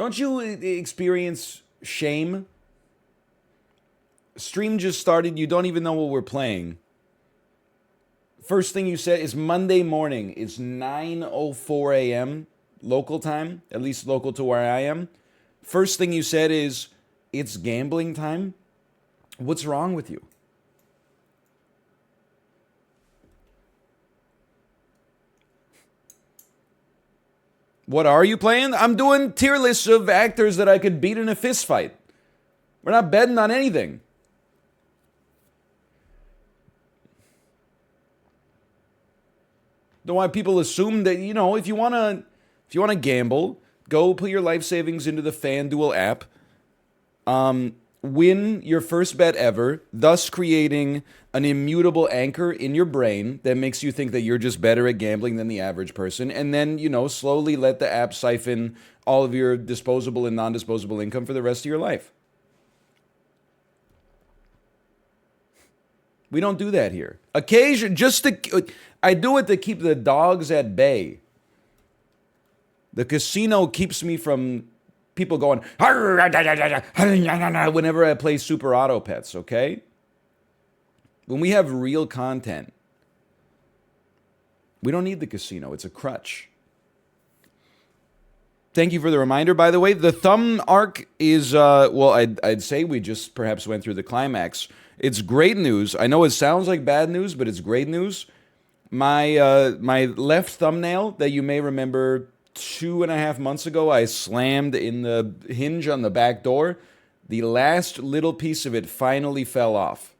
Don't you experience shame? Stream just started. You don't even know what we're playing. First thing you said is Monday morning. It's 9:04 a.m. local time, at least local to where I am. First thing you said is it's gambling time. What's wrong with you? What are you playing? I'm doing tier lists of actors that I could beat in a fist fight. We're not betting on anything. Don't want people assume that, if you wanna gamble, go put your life savings into the FanDuel app. Win your first bet ever, thus creating an immutable anchor in your brain that makes you think that you're just better at gambling than the average person. And then, slowly let the app siphon all of your disposable and non-disposable income for the rest of your life. We don't do that here. I do it to keep the dogs at bay. The casino keeps me from people going whenever I play Super Auto Pets, okay? When we have real content, we don't need the casino. It's a crutch. Thank you for the reminder, by the way. The thumb arc is, I'd say we just perhaps went through the climax. It's great news. I know it sounds like bad news, but it's great news. My left thumbnail that you may remember 2.5 months ago, I slammed in the hinge on the back door. The last little piece of it finally fell off.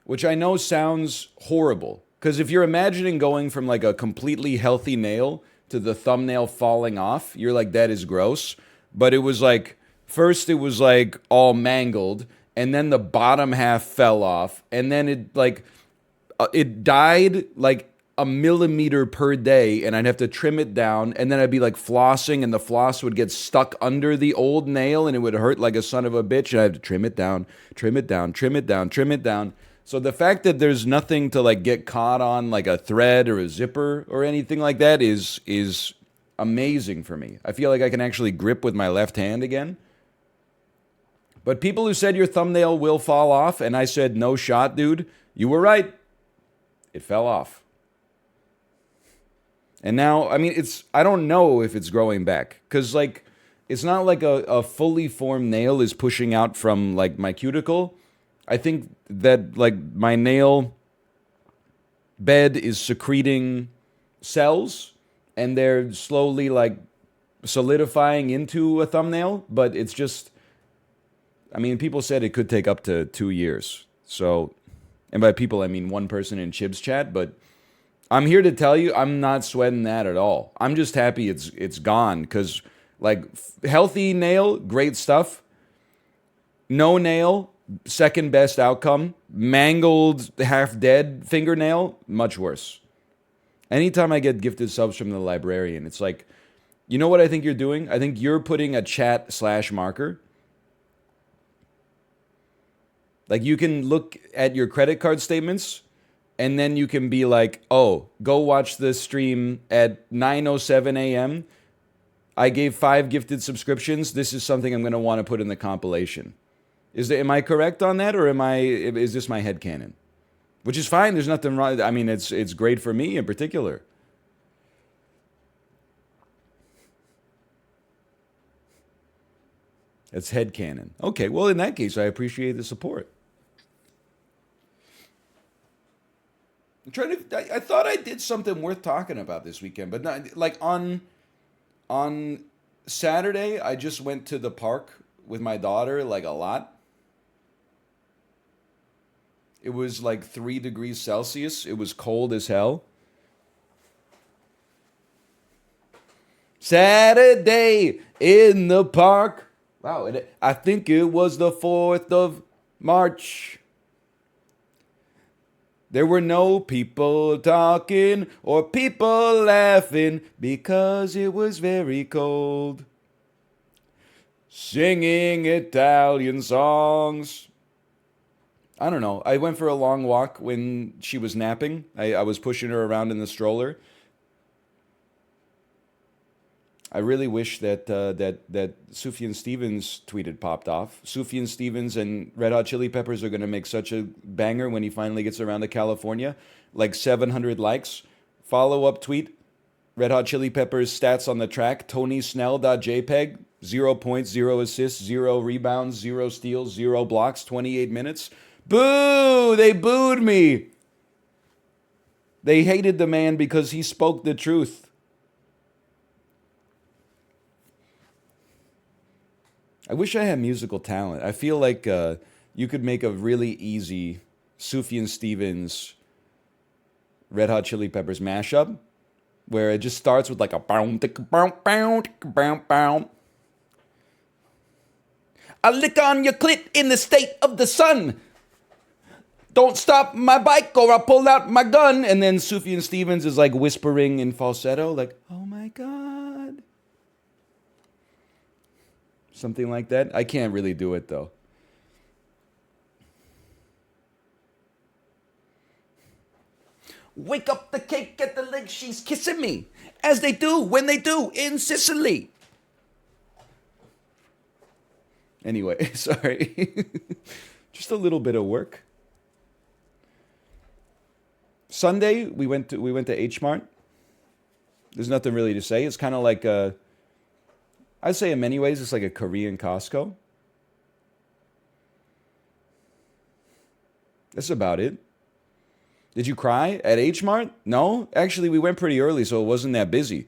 Which I know sounds horrible. Because if you're imagining going from like a completely healthy nail to the thumbnail falling off, you're like, that is gross. But it was like, first it was like all mangled, and then the bottom half fell off, and then it died like a millimeter per day, and I'd have to trim it down, and then I'd be like flossing, and the floss would get stuck under the old nail, and it would hurt like a son of a bitch, and I had to trim it down, trim it down, trim it down, trim it down. So the fact that there's nothing to like get caught on like a thread or a zipper or anything like that is amazing for me. I feel like I can actually grip with my left hand again. But people who said your thumbnail will fall off, and I said, no shot, dude, you were right. It fell off. And now, I mean, I don't know if it's growing back. Because, like, it's not like a fully formed nail is pushing out from, like, my cuticle. I think that, like, my nail bed is secreting cells, and they're slowly, like, solidifying into a thumbnail. But it's just, I mean, people said it could take up to 2 years. So, and by people, I mean one person in Chib's chat, but I'm here to tell you, I'm not sweating that at all. I'm just happy it's gone, because, like, healthy nail, great stuff. No nail, second best outcome. Mangled, half dead fingernail, much worse. Anytime I get gifted subs from the librarian, it's like, you know what I think you're doing? I think you're putting a chat/marker. Like, you can look at your credit card statements, and then you can be like, oh, go watch the stream at 9:07 a.m. I gave 5 gifted subscriptions. This is something I'm going to want to put in the compilation. Am I correct on that, or is this my headcanon? Which is fine. There's nothing wrong. I mean, it's great for me in particular. It's headcanon. Okay, well, in that case, I appreciate the support. I thought I did something worth talking about this weekend, but not like on Saturday. I just went to the park with my daughter like a lot. It was like 3 degrees Celsius. It was cold as hell. Saturday in the park. Wow, I think it was the 4th of March. There were no people talking or people laughing because it was very cold. Singing Italian songs. I don't know. I went for a long walk when she was napping. I was pushing her around in the stroller. I really wish that that Sufjan Stevens tweet had popped off. Sufjan Stevens and Red Hot Chili Peppers are going to make such a banger when he finally gets around to California. Like 700 likes. Follow up tweet. Red Hot Chili Peppers stats on the track. TonySnell.jpg. 0 points, 0 assists, 0 rebounds, 0 steals, 0 blocks, 28 minutes. Boo! They booed me. They hated the man because he spoke the truth. I wish I had musical talent. I feel like you could make a really easy Sufjan Stevens Red Hot Chili Peppers mashup where it just starts with like a bow, bow, bow, bow, bow. I lick on your clit in the state of the sun. Don't stop my bike or I'll pull out my gun. And then Sufjan Stevens is like whispering in falsetto, like, oh my God. Something like that. I can't really do it though. Wake up the cake at the leg, she's kissing me. As they do when they do in Sicily. Anyway, sorry. Just a little bit of work. Sunday we went to H Mart. There's nothing really to say. It's kind of like I'd say in many ways it's like a Korean Costco. That's about it. Did you cry at H Mart? No, actually we went pretty early, so it wasn't that busy.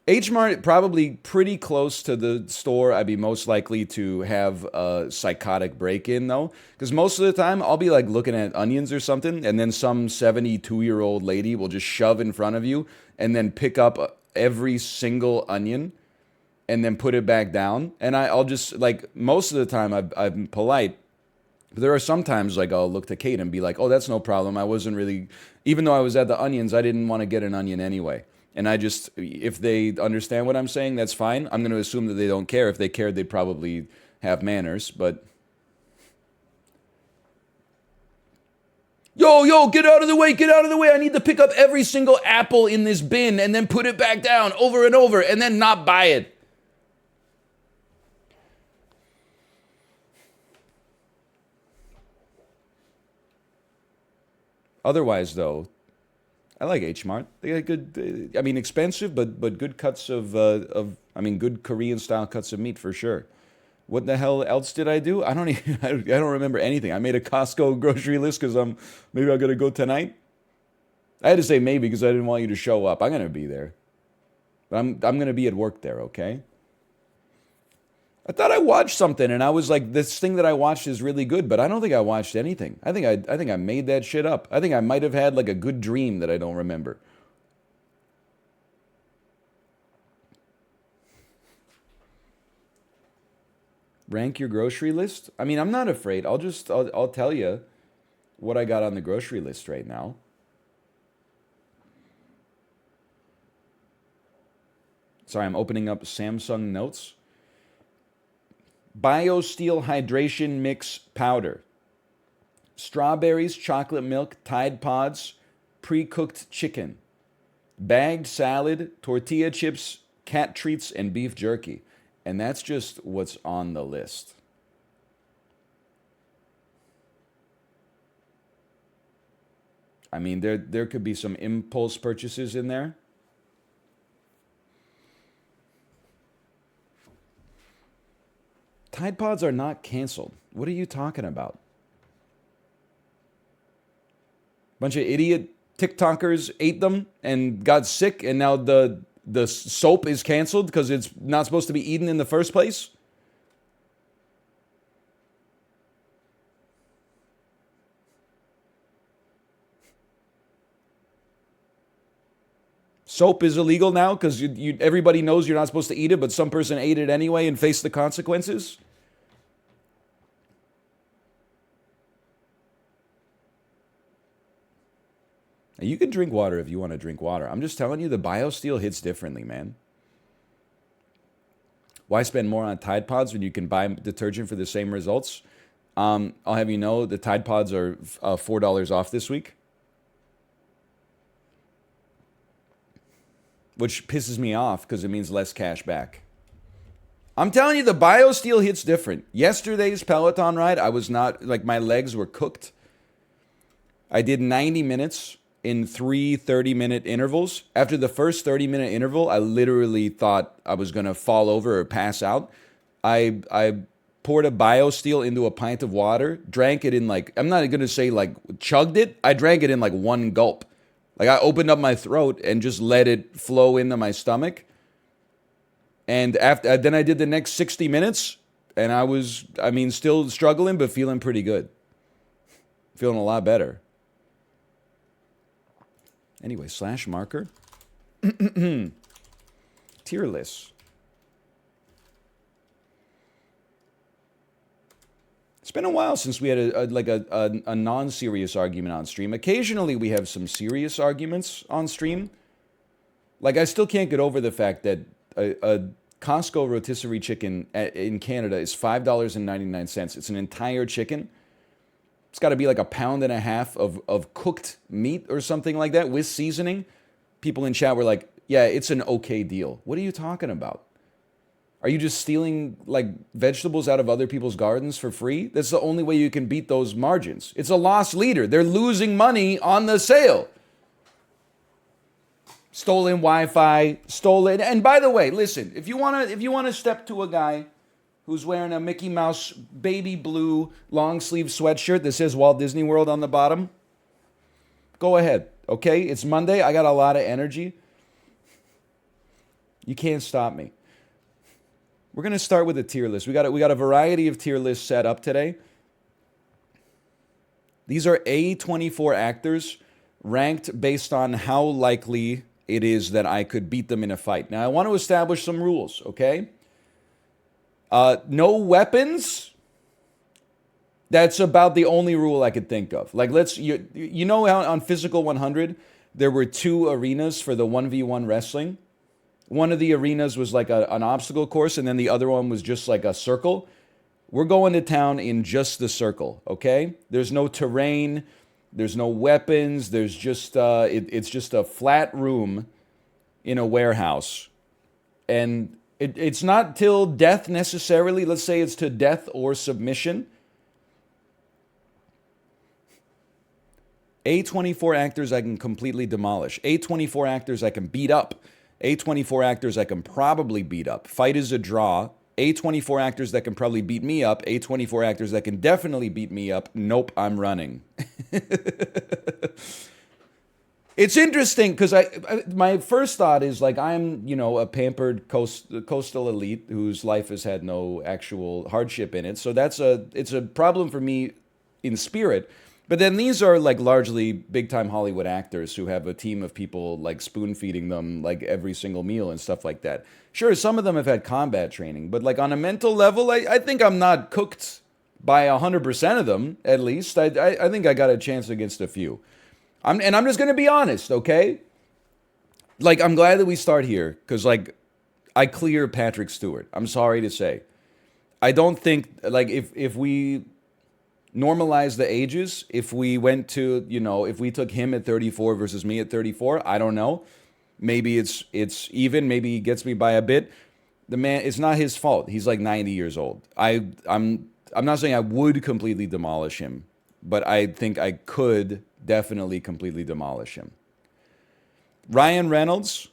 H Mart probably pretty close to the store I'd be most likely to have a psychotic break in though, because most of the time I'll be like looking at onions or something, and then some 72-year-old lady will just shove in front of you and then pick up every single onion and then put it back down. And I'll just like most of the time I'm polite. But there are some times like I'll look to Kate and be like, "Oh, that's no problem. I wasn't really, even though I was at the onions, I didn't want to get an onion anyway." And I just, if they understand what I'm saying, that's fine. I'm going to assume that they don't care. If they cared, they'd probably have manners. But yo, get out of the way, get out of the way. I need to pick up every single apple in this bin and then put it back down over and over and then not buy it. Otherwise, though, I like H Mart. They got good, I mean, expensive, but good cuts I mean, good Korean style cuts of meat for sure. What the hell else did I do? I don't even, I don't remember anything. I made a Costco grocery list because maybe I'm gonna go tonight. I had to say maybe because I didn't want you to show up. I'm gonna be there, but I'm gonna be at work there. Okay. I thought I watched something, and I was like, "This thing that I watched is really good," but I don't think I watched anything. I think I made that shit up. I think I might have had like a good dream that I don't remember. Rank your grocery list. I mean, I'm not afraid. I'll tell you what I got on the grocery list right now. Sorry, I'm opening up Samsung Notes. BioSteel Hydration Mix Powder. Strawberries, chocolate milk, Tide Pods, pre-cooked chicken. Bagged salad, tortilla chips, cat treats, and beef jerky. And that's just what's on the list. I mean, there could be some impulse purchases in there. Tide Pods are not canceled. What are you talking about? Bunch of idiot TikTokers ate them and got sick, and now the soap is canceled because it's not supposed to be eaten in the first place? Soap is illegal now because everybody knows you're not supposed to eat it, but some person ate it anyway and faced the consequences? You can drink water if you want to drink water. I'm just telling you, the BioSteel hits differently, man. Why spend more on Tide Pods when you can buy detergent for the same results? I'll have you know the Tide Pods are $4 off this week. which pisses me off because it means less cash back. I'm telling you, the BioSteel hits different. Yesterday's Peloton ride, I was not, like, my legs were cooked. I did 90 minutes in 3 30-minute intervals. After the first 30-minute interval, I literally thought I was going to fall over or pass out. I poured a BioSteel into a pint of water, drank it in like, I'm not going to say like chugged it. I drank it in like one gulp. Like I opened up my throat and just let it flow into my stomach. And after then I did the next 60 minutes and I was, still struggling, but feeling pretty good. Feeling a lot better. Anyway, slash marker. Tier list. It's been a while since we had a non-serious argument on stream. Occasionally we have some serious arguments on stream. Like I still can't get over the fact that a Costco rotisserie chicken in Canada is $5.99. It's an entire chicken. It's got to be like a pound and a half of cooked meat or something like that with seasoning. People in chat were like, yeah, it's an okay deal. What are you talking about? Are you just stealing like vegetables out of other people's gardens for free? That's the only way you can beat those margins. It's a loss leader. They're losing money on the sale. Stolen Wi-Fi, stolen. And by the way, listen, if you wanna step to a guy who's wearing a Mickey Mouse baby blue long sleeve sweatshirt that says Walt Disney World on the bottom, go ahead. Okay? It's Monday. I got a lot of energy. You can't stop me. We're going to start with a tier list. We got a variety of tier lists set up today. These are A24 actors ranked based on how likely it is that I could beat them in a fight. Now, I want to establish some rules, okay? No weapons. That's about the only rule I could think of. Like, you know how on Physical 100, there were 2 arenas for the 1v1 wrestling? One of the arenas was like an obstacle course, and then the other one was just like a circle. We're going to town in just the circle, okay? There's no terrain. There's no weapons. There's just it's just a flat room in a warehouse. And it's not till death necessarily. Let's say it's to death or submission. A24 actors I can completely demolish. A24 actors I can beat up. A24 actors I can probably beat up. Fight is a draw. A24 actors that can probably beat me up. A24 actors that can definitely beat me up. Nope, I'm running. It's interesting because my first thought is like I'm, a pampered coastal elite whose life has had no actual hardship in it. So it's a problem for me in spirit. But then these are like largely big-time Hollywood actors who have a team of people like spoon-feeding them like every single meal and stuff like that. Sure, some of them have had combat training, but like on a mental level, I think I'm not cooked by 100% of them, at least. I think I got a chance against a few. I'm just going to be honest, okay? Like, I'm glad that we start here, because like, I clear Patrick Stewart. I'm sorry to say. I don't think, like, if we normalize the ages, if we went to, if we took him at 34 versus me at 34, I don't know. Maybe it's even. Maybe he gets me by a bit. The man, it's not his fault. He's like 90 years old. I'm not saying I would completely demolish him, but I think I could definitely completely demolish him. Ryan Reynolds,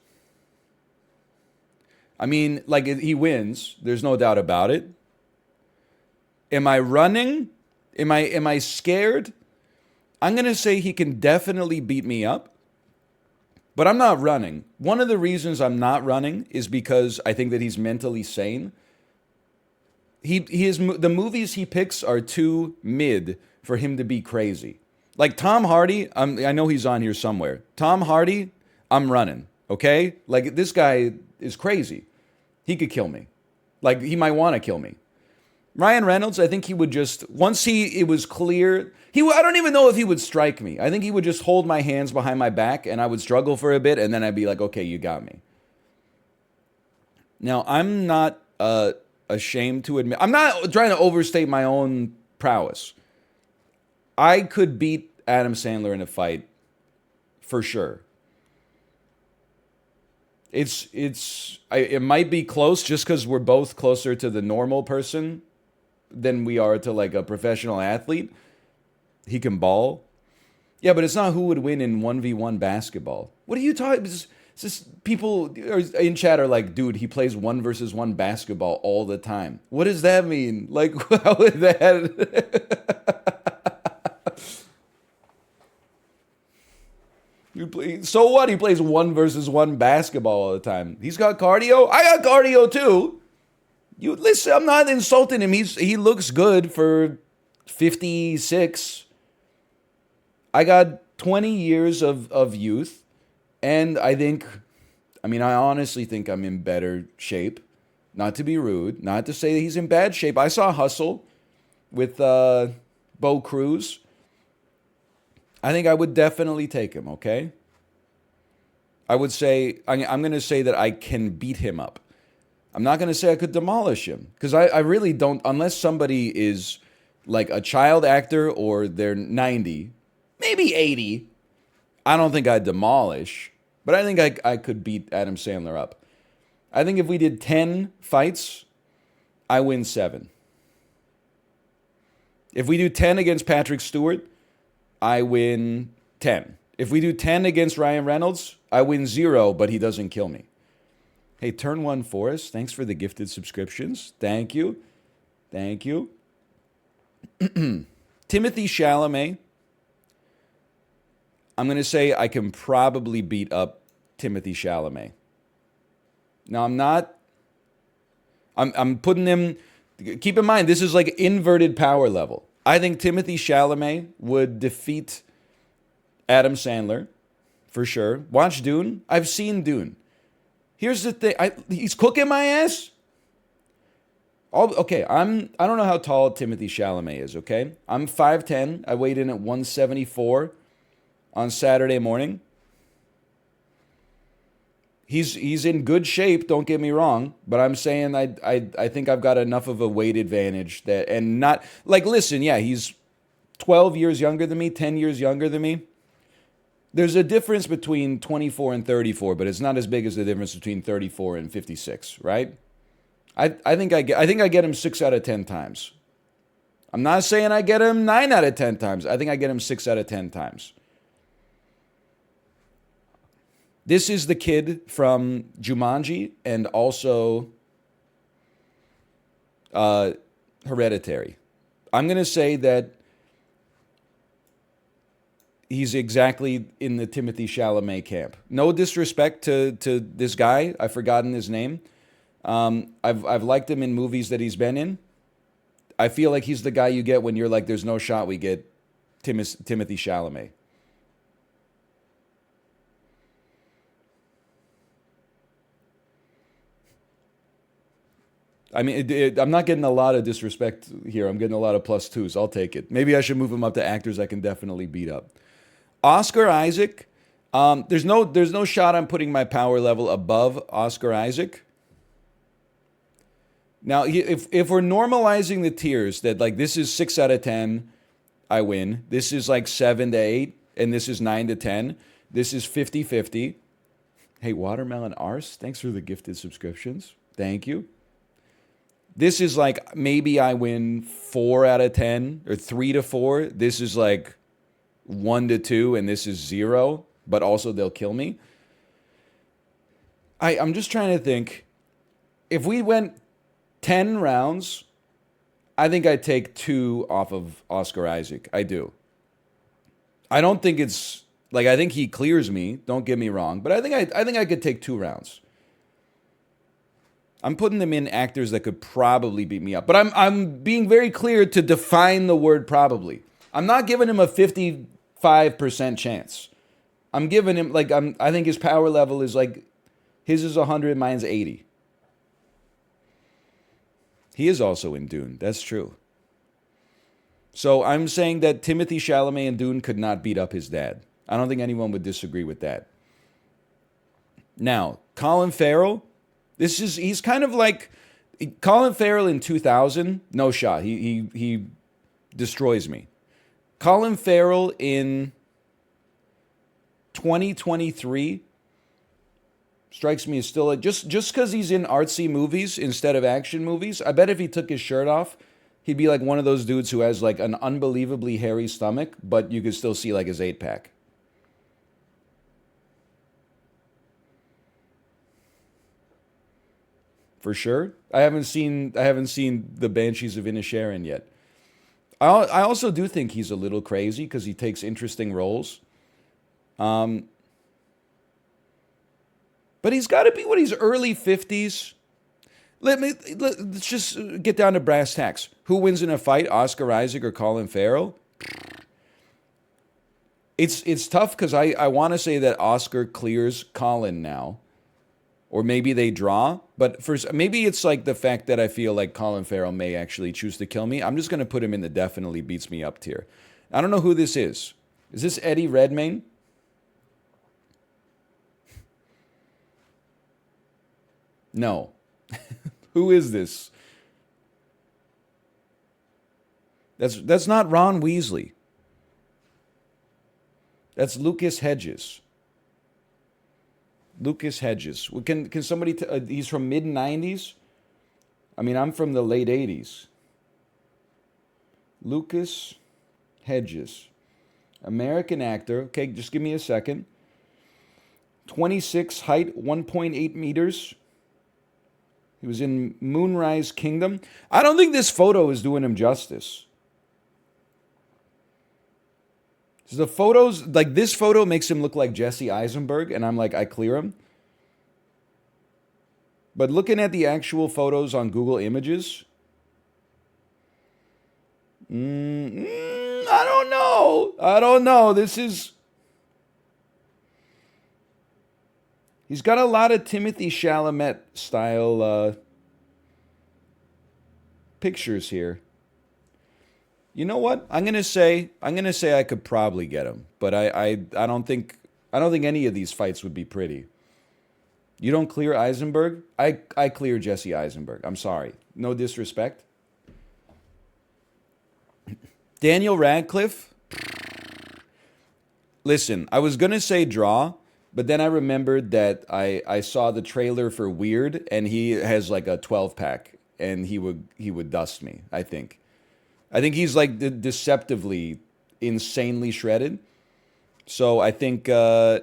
like he wins. There's no doubt about it. Am I running? Am I scared? I'm going to say he can definitely beat me up, but I'm not running. One of the reasons I'm not running is because I think that he's mentally sane. The movies he picks are too mid for him to be crazy. Like Tom Hardy, I know he's on here somewhere. Tom Hardy, I'm running, okay? Like this guy is crazy. He could kill me. Like he might want to kill me. Ryan Reynolds, I think he would just, once it was clear, I don't even know if he would strike me. I think he would just hold my hands behind my back and I would struggle for a bit and then I'd be like, okay, you got me. Now, I'm not ashamed to admit, I'm not trying to overstate my own prowess. I could beat Adam Sandler in a fight for sure. it might be close just because we're both closer to the normal person than we are to like a professional athlete. He can ball. Yeah, but it's not who would win in 1v1 basketball. What are you talking? It's just people in chat are like, dude, he plays 1 versus 1 basketball all the time. What does that mean? Like, how would that? So what? He plays 1 versus 1 basketball all the time. He's got cardio. I got cardio too. You listen. I'm not insulting him. He looks good for 56. I got 20 years of youth, and I honestly think I'm in better shape. Not to be rude, not to say that he's in bad shape. I saw Hustle with Bo Cruz. I think I would definitely take him, okay? I would say, I'm going to say that I can beat him up. I'm not going to say I could demolish him, because I really don't, unless somebody is like a child actor or they're 90, maybe 80. I don't think I'd demolish, but I think I could beat Adam Sandler up. I think if we did 10 fights, I win 7. If we do 10 against Patrick Stewart, I win 10. If we do 10 against Ryan Reynolds, I win 0, but he doesn't kill me. Hey, Turn One Forest, thanks for the gifted subscriptions. Thank you. Thank you. Timothy Chalamet. I'm going to say I can probably beat up Timothy Chalamet. Now, I'm putting him, keep in mind, this is like inverted power level. I think Timothy Chalamet would defeat Adam Sandler, for sure. Watch Dune. I've seen Dune. Here's the thing. He's cooking my ass. Okay, I don't know how tall Timothy Chalamet is, okay? I'm 5'10". I weighed in at 174 on Saturday morning. He's in good shape, don't get me wrong, but I'm saying I think I've got enough of a weight advantage that, and not like, listen, yeah, he's 12 years younger than me, 10 years younger than me. There's a difference between 24 and 34, but it's not as big as the difference between 34 and 56, right? I think I get him 6 out of 10 times. I'm not saying I get him 9 out of 10 times. I think I get him 6 out of 10 times. This is the kid from Jumanji and also Hereditary. I'm going to say that he's exactly in the Timothy Chalamet camp. No disrespect to this guy. I've forgotten his name. I've liked him in movies that he's been in. I feel like he's the guy you get when you're like, there's no shot we get Timothy Chalamet. I mean, I'm not getting a lot of disrespect here. I'm getting a lot of +2s. I'll take it. Maybe I should move him up to actors I can definitely beat up. Oscar Isaac. There's no shot I'm putting my power level above Oscar Isaac. Now, if we're normalizing the tiers, that like this is 6 out of 10, I win. This is like 7 to 8, and this is 9 to 10. This is 50-50. Hey, Watermelon Arse, thanks for the gifted subscriptions. Thank you. This is like maybe I win 4 out of 10 or 3 to 4. This is like 1 to 2, and this is 0, but also they'll kill me. I'm just trying to think. If we went 10 rounds, I think I'd take 2 off of Oscar Isaac. I do. I don't think it's like, I think he clears me. Don't get me wrong, but I think I could take 2 rounds. I'm putting them in actors that could probably beat me up. But I'm being very clear to define the word probably. I'm not giving him a 55% chance. I'm giving him like I think his power level is like his is 100, mine's 80. He is also in Dune. That's true. So I'm saying that Timothy Chalamet in Dune could not beat up his dad. I don't think anyone would disagree with that. Now, Colin Farrell, he's kind of like Colin Farrell in 2000, no shot. He destroys me. Colin Farrell in 2023, Strikes me as still just because he's in artsy movies instead of action movies. I bet if he took his shirt off, he'd be like one of those dudes who has like an unbelievably hairy stomach, but you could still see like his 8 pack. For sure. I haven't seen the Banshees of Inisherin yet. I also do think he's a little crazy because he takes interesting roles. Um, but he's got to be what, he's early 50s. Let's just get down to brass tacks. Who wins in a fight, Oscar Isaac or Colin Farrell? It's tough because I want to say that Oscar clears Colin now, or maybe they draw. But first, maybe it's like the fact that I feel like Colin Farrell may actually choose to kill me. I'm just gonna put him in the definitely beats me up tier. I don't know who this is. Is this Eddie Redmayne? No. Who is this? That's not Ron Weasley. That's Lucas Hedges. Lucas Hedges. Well, can somebody? He's from mid '90s. I mean, I'm from the late '80s. Lucas Hedges, American actor. Okay, just give me a second. 26 height, 1.8 meters. He was in Moonrise Kingdom. I don't think this photo is doing him justice. So the photos, like this photo makes him look like Jesse Eisenberg, and I'm like, I clear him. But looking at the actual photos on Google Images, I don't know. I don't know. He's got a lot of Timothy Chalamet style pictures here. You know what? I'm gonna say I could probably get him, but I don't think any of these fights would be pretty. You don't clear Eisenberg? I clear Jesse Eisenberg. I'm sorry. No disrespect. Daniel Radcliffe? Listen, I was gonna say draw, but then I remembered that I saw the trailer for Weird and he has like a 12 pack and he would dust me, I think. I think he's like deceptively insanely shredded. So I think I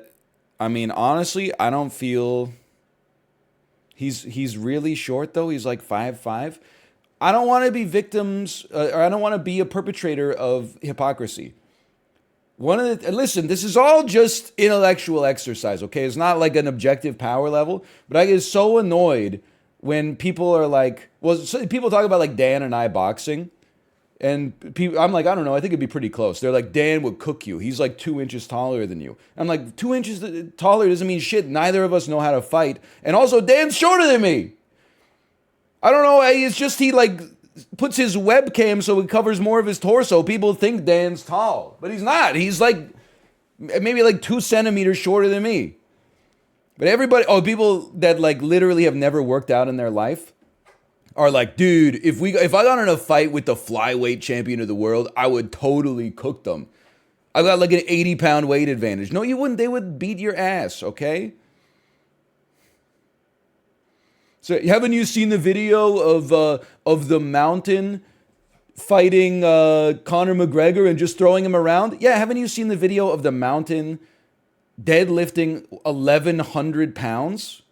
mean honestly, I don't feel he's really short though. He's like 5'5". I don't want to be victims or I don't want to be a perpetrator of hypocrisy. And listen, this is all just intellectual exercise, okay? It's not like an objective power level, but I get so annoyed when people are like, well, so people talk about like Dan and I boxing. And people, I'm like, I don't know. I think it'd be pretty close. They're like, Dan would cook you. He's like 2 inches taller than you. I'm like, 2 inches taller doesn't mean shit. Neither of us know how to fight. And also, Dan's shorter than me. I don't know. It's just he like puts his webcam so it covers more of his torso. People think Dan's tall, but he's not. He's like maybe like 2 centimeters shorter than me. But people that like literally have never worked out in their life are like, dude, if I got in a fight with the flyweight champion of the world, I would totally cook them. I got like an 80-pound weight advantage. No, you wouldn't. They would beat your ass, okay? So haven't you seen the video of the Mountain fighting Conor McGregor and just throwing him around? Yeah, haven't you seen the video of the Mountain deadlifting 1,100 pounds?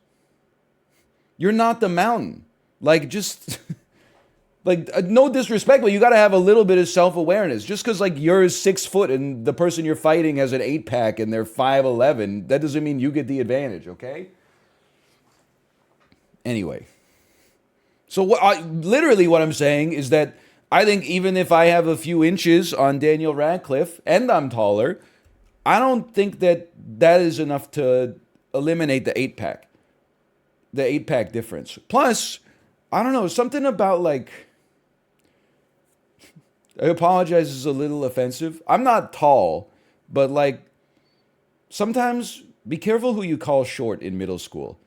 You're not the Mountain. Like, just, like, no disrespect, but you got to have a little bit of self-awareness. Just because, like, you're 6 foot and the person you're fighting has an 8-pack and they're 5'11", that doesn't mean you get the advantage, okay? Anyway. So, literally what I'm saying is that I think even if I have a few inches on Daniel Radcliffe and I'm taller, I don't think that is enough to eliminate the 8-pack. The 8-pack difference. Plus, I don't know, something about like, I apologize, this is a little offensive. I'm not tall, but like, sometimes be careful who you call short in middle school.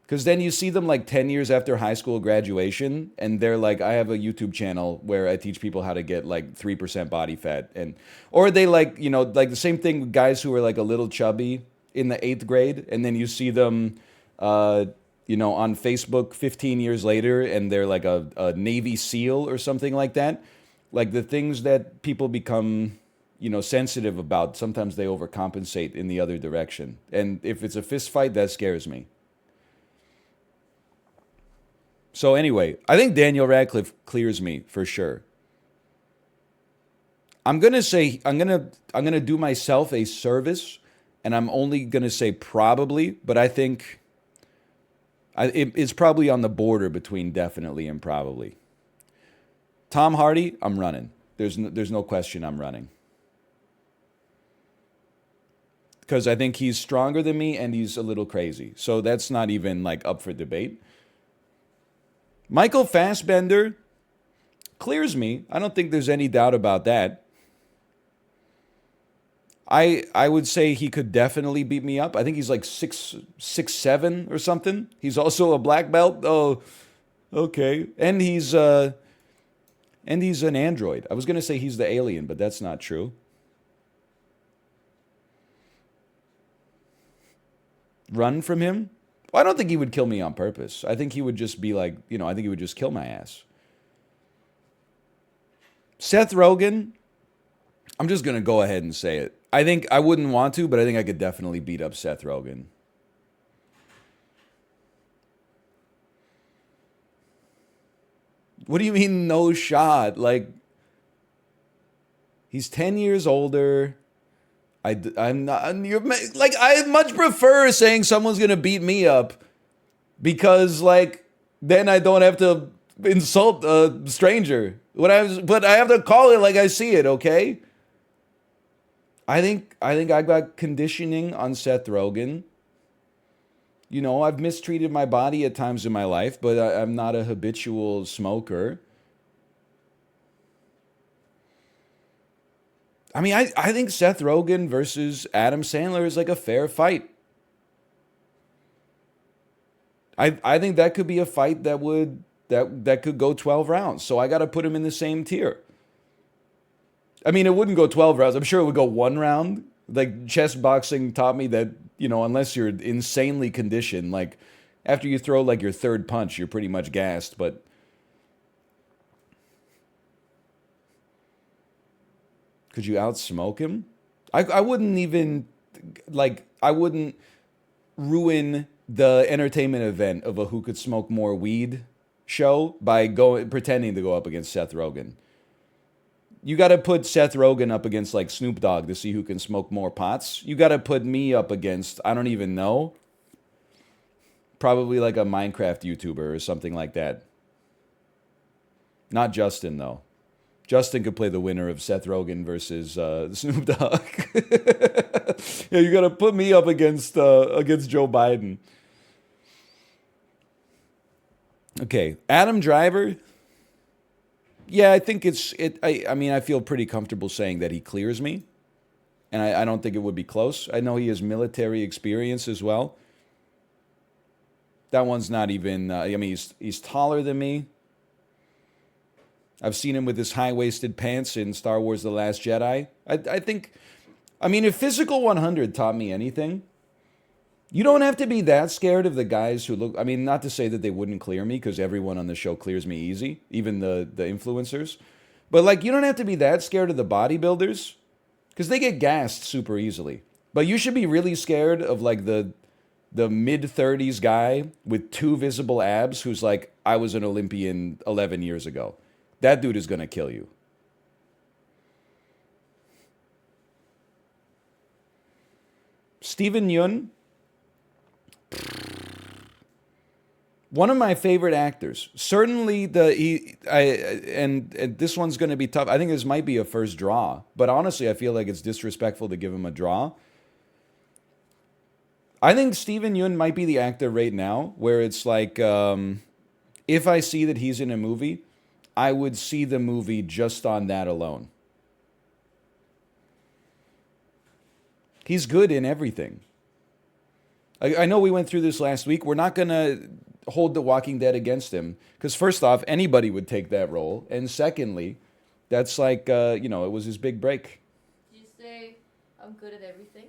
Because then you see them like 10 years after high school graduation, and they're like, I have a YouTube channel where I teach people how to get like 3% body fat. Or they like, like the same thing with guys who are like a little chubby in the 8th grade, and then you see them uh, on Facebook 15 years later, and they're like a Navy SEAL or something like that. Like the things that people become, sensitive about, sometimes they overcompensate in the other direction. And if it's a fist fight, that scares me. So anyway, I think Daniel Radcliffe clears me for sure. I'm gonna do myself a service, and I'm only gonna say probably, but I think it's probably on the border between definitely and probably. Tom Hardy, I'm running. There's no question I'm running because I think he's stronger than me and he's a little crazy. So that's not even like up for debate. Michael Fassbender clears me. I don't think there's any doubt about that. I would say he could definitely beat me up. I think he's like 6'7" or something. He's also a black belt. Oh, okay. And he's an android. I was gonna say he's the alien, but that's not true. Run from him? Well, I don't think he would kill me on purpose. I think he would just be like, I think he would just kill my ass. Seth Rogen, I'm just gonna go ahead and say it. I think I wouldn't want to, but I think I could definitely beat up Seth Rogen. What do you mean no shot? Like he's 10 years older. I'm not. You're like I much prefer saying someone's gonna beat me up because like then I don't have to insult a stranger. But I have to call it like I see it. Okay. I think I got conditioning on Seth Rogen. I've mistreated my body at times in my life, but I'm not a habitual smoker. I mean, I think Seth Rogen versus Adam Sandler is like a fair fight. I think that could be a fight that could go 12 rounds. So I got to put him in the same tier. I mean, it wouldn't go 12 rounds. I'm sure it would go 1 round. Like chess boxing taught me that, unless you're insanely conditioned, like after you throw like your third punch, you're pretty much gassed, but could you outsmoke him? I wouldn't even I wouldn't ruin the entertainment event of a who could smoke more weed show by going pretending to go up against Seth Rogen. You got to put Seth Rogen up against like Snoop Dogg to see who can smoke more pots. You got to put me up against I don't even know, probably like a Minecraft YouTuber or something like that. Not Justin though. Justin could play the winner of Seth Rogen versus Snoop Dogg. Yeah, you got to put me up against Joe Biden. Okay, Adam Driver. Yeah, I think it's it. I mean, I feel pretty comfortable saying that he clears me, and I don't think it would be close. I know he has military experience as well. That one's not even. I mean, he's taller than me. I've seen him with his high-waisted pants in Star Wars: The Last Jedi. I think. I mean, if Physical 100 taught me anything, you don't have to be that scared of the guys who look. I mean, not to say that they wouldn't clear me, because everyone on the show clears me easy, even the influencers. But like, you don't have to be that scared of the bodybuilders, because they get gassed super easily. But you should be really scared of like the mid-30s guy with two visible abs who's like, I was an Olympian 11 years ago. That dude is gonna kill you. Steven Yeun, one of my favorite actors. Certainly and this one's going to be tough. I think this might be a first draw, but honestly, I feel like it's disrespectful to give him a draw. I think Steven Yeun might be the actor right now where it's like, if I see that he's in a movie, I would see the movie just on that alone. He's good in everything. I know we went through this last week. We're not going to hold The Walking Dead against him because, first off, anybody would take that role. And secondly, that's like, it was his big break. Did you say I'm good at everything?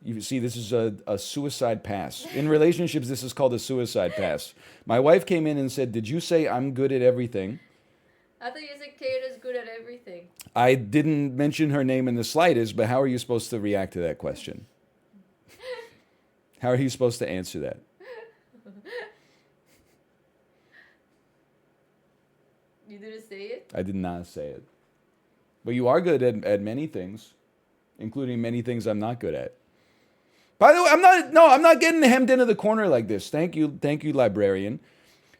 You see, this is a suicide pass. In relationships, this is called a suicide pass. My wife came in and said, "Did you say I'm good at everything?" I thought you said Kate is good at everything. I didn't mention her name in the slightest, but how are you supposed to react to that question? How are you supposed to answer that? You didn't say it? I did not say it. But you are good at many things, including many things I'm not good at. By the way, I'm not getting hemmed into the corner like this. Thank you, librarian.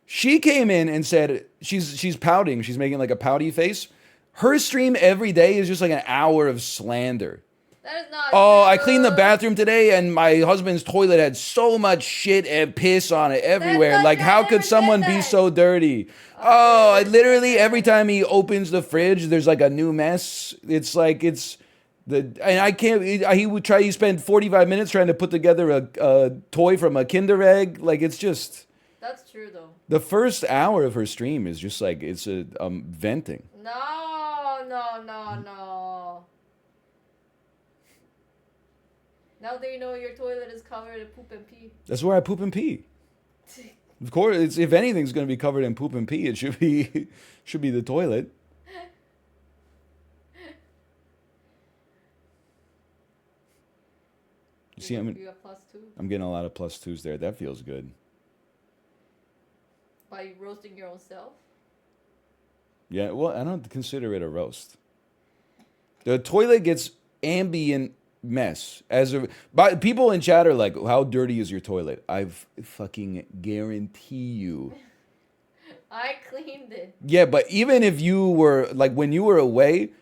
She came in and said she's pouting. She's making like a pouty face. Her stream every day is just like an hour of slander. That is not Oh, true. I cleaned the bathroom today and my husband's toilet had so much shit and piss on it everywhere. not Like, true. how I could never said someone be that. so dirty? Oh, I literally, every time he opens the fridge, there's like a new mess. It's like, and I can't, he would try, he spent 45 minutes trying to put together a toy from a Kinder Egg. Like, it's just, That's true though. the first hour of her stream is just like, it's a venting. No. Now they know your toilet is covered in poop and pee. That's where I poop and pee. Of course, if anything's going to be covered in poop and pee, it should be the toilet. You see, You got +2 I'm getting a lot of +2s there. That feels good. by roasting your own self. Yeah, well, I don't consider it a roast. The toilet gets ambient mess but people in chat are like, how dirty is your toilet? I fucking guarantee you. I cleaned it. Yeah, but even if you were like, when you were away,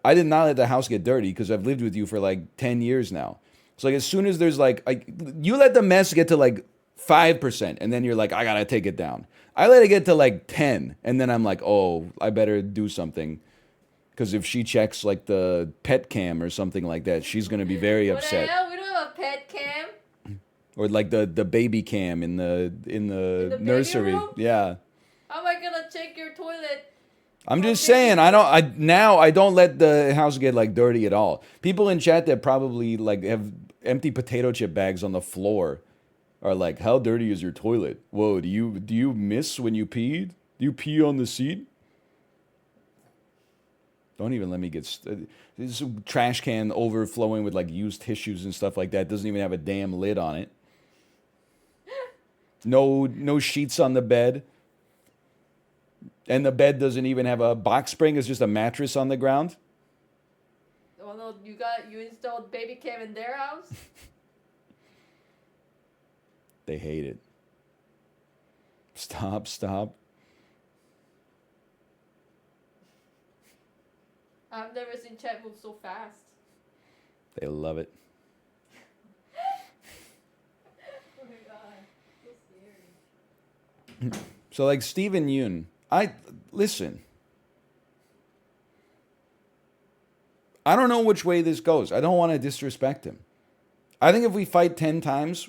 I did not let the house get dirty because I've lived with you for like 10 years now. So like, as soon as there's like you let the mess get to like 5% and then you're like, I gotta take it down. I let it get to like 10 and then I'm like, oh, I better do something. Because if she checks like the pet cam or something like that, she's gonna be very upset. What the hell? We don't have a pet cam. Or like the baby cam in the the baby nursery. room? Yeah. How am I gonna check your toilet? I'm just saying, I don't let the house get like dirty at all. People in chat that probably like have empty potato chip bags on the floor are like, how dirty is your toilet? Whoa, do you miss when you peed? Do you pee on the seat? Don't even let me get this trash can overflowing with like used tissues and stuff like that. Doesn't even have a damn lid on it. No sheets on the bed. And the bed doesn't even have a box spring. It's just a mattress on the ground. Oh no, you installed baby cam in their house? They hate it. Stop. I've never seen chat move so fast. They love it. Oh my god, so scary. So like Steven Yeun, listen. I don't know which way this goes. I don't want to disrespect him. I think if we fight 10 times,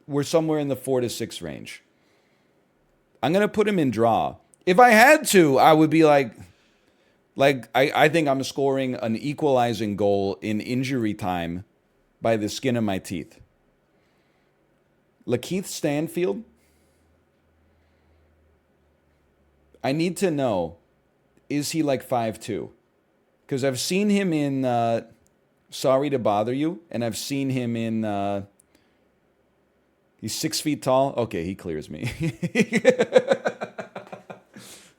we're somewhere in the 4 to 6 range. I'm going to put him in draw. If I had to, I would be like I think I'm scoring an equalizing goal in injury time by the skin of my teeth. Lakeith Stanfield, I need to know, is he like 5'2"? Because I've seen him in Sorry to Bother You, and I've seen him in... he's 6 feet tall. Okay, he clears me.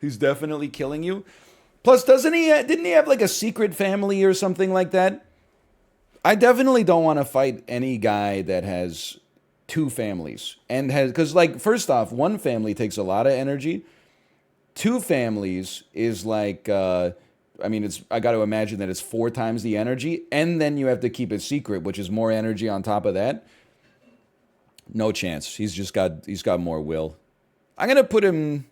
He's definitely killing you. Plus, didn't he have like a secret family or something like that? I definitely don't want to fight any guy that has 2 families. And because like, first off, 1 family takes a lot of energy. 2 families is like, I got to imagine that it's 4 times the energy. And then you have to keep it secret, which is more energy on top of that. No chance. He's got more will. I'm going to put him...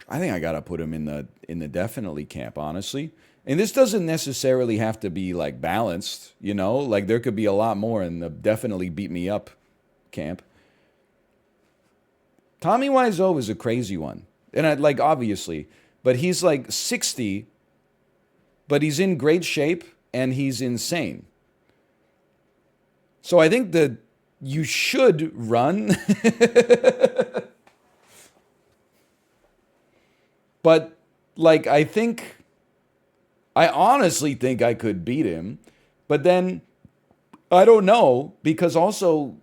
I think I gotta put him in the definitely camp, honestly. And this doesn't necessarily have to be like balanced, you know? Like there could be a lot more in the definitely beat me up camp. Tommy Wiseau is a crazy one. And obviously, but he's like 60, but he's in great shape and he's insane. So I think that you should run. But like I honestly think I could beat him. But then I don't know because also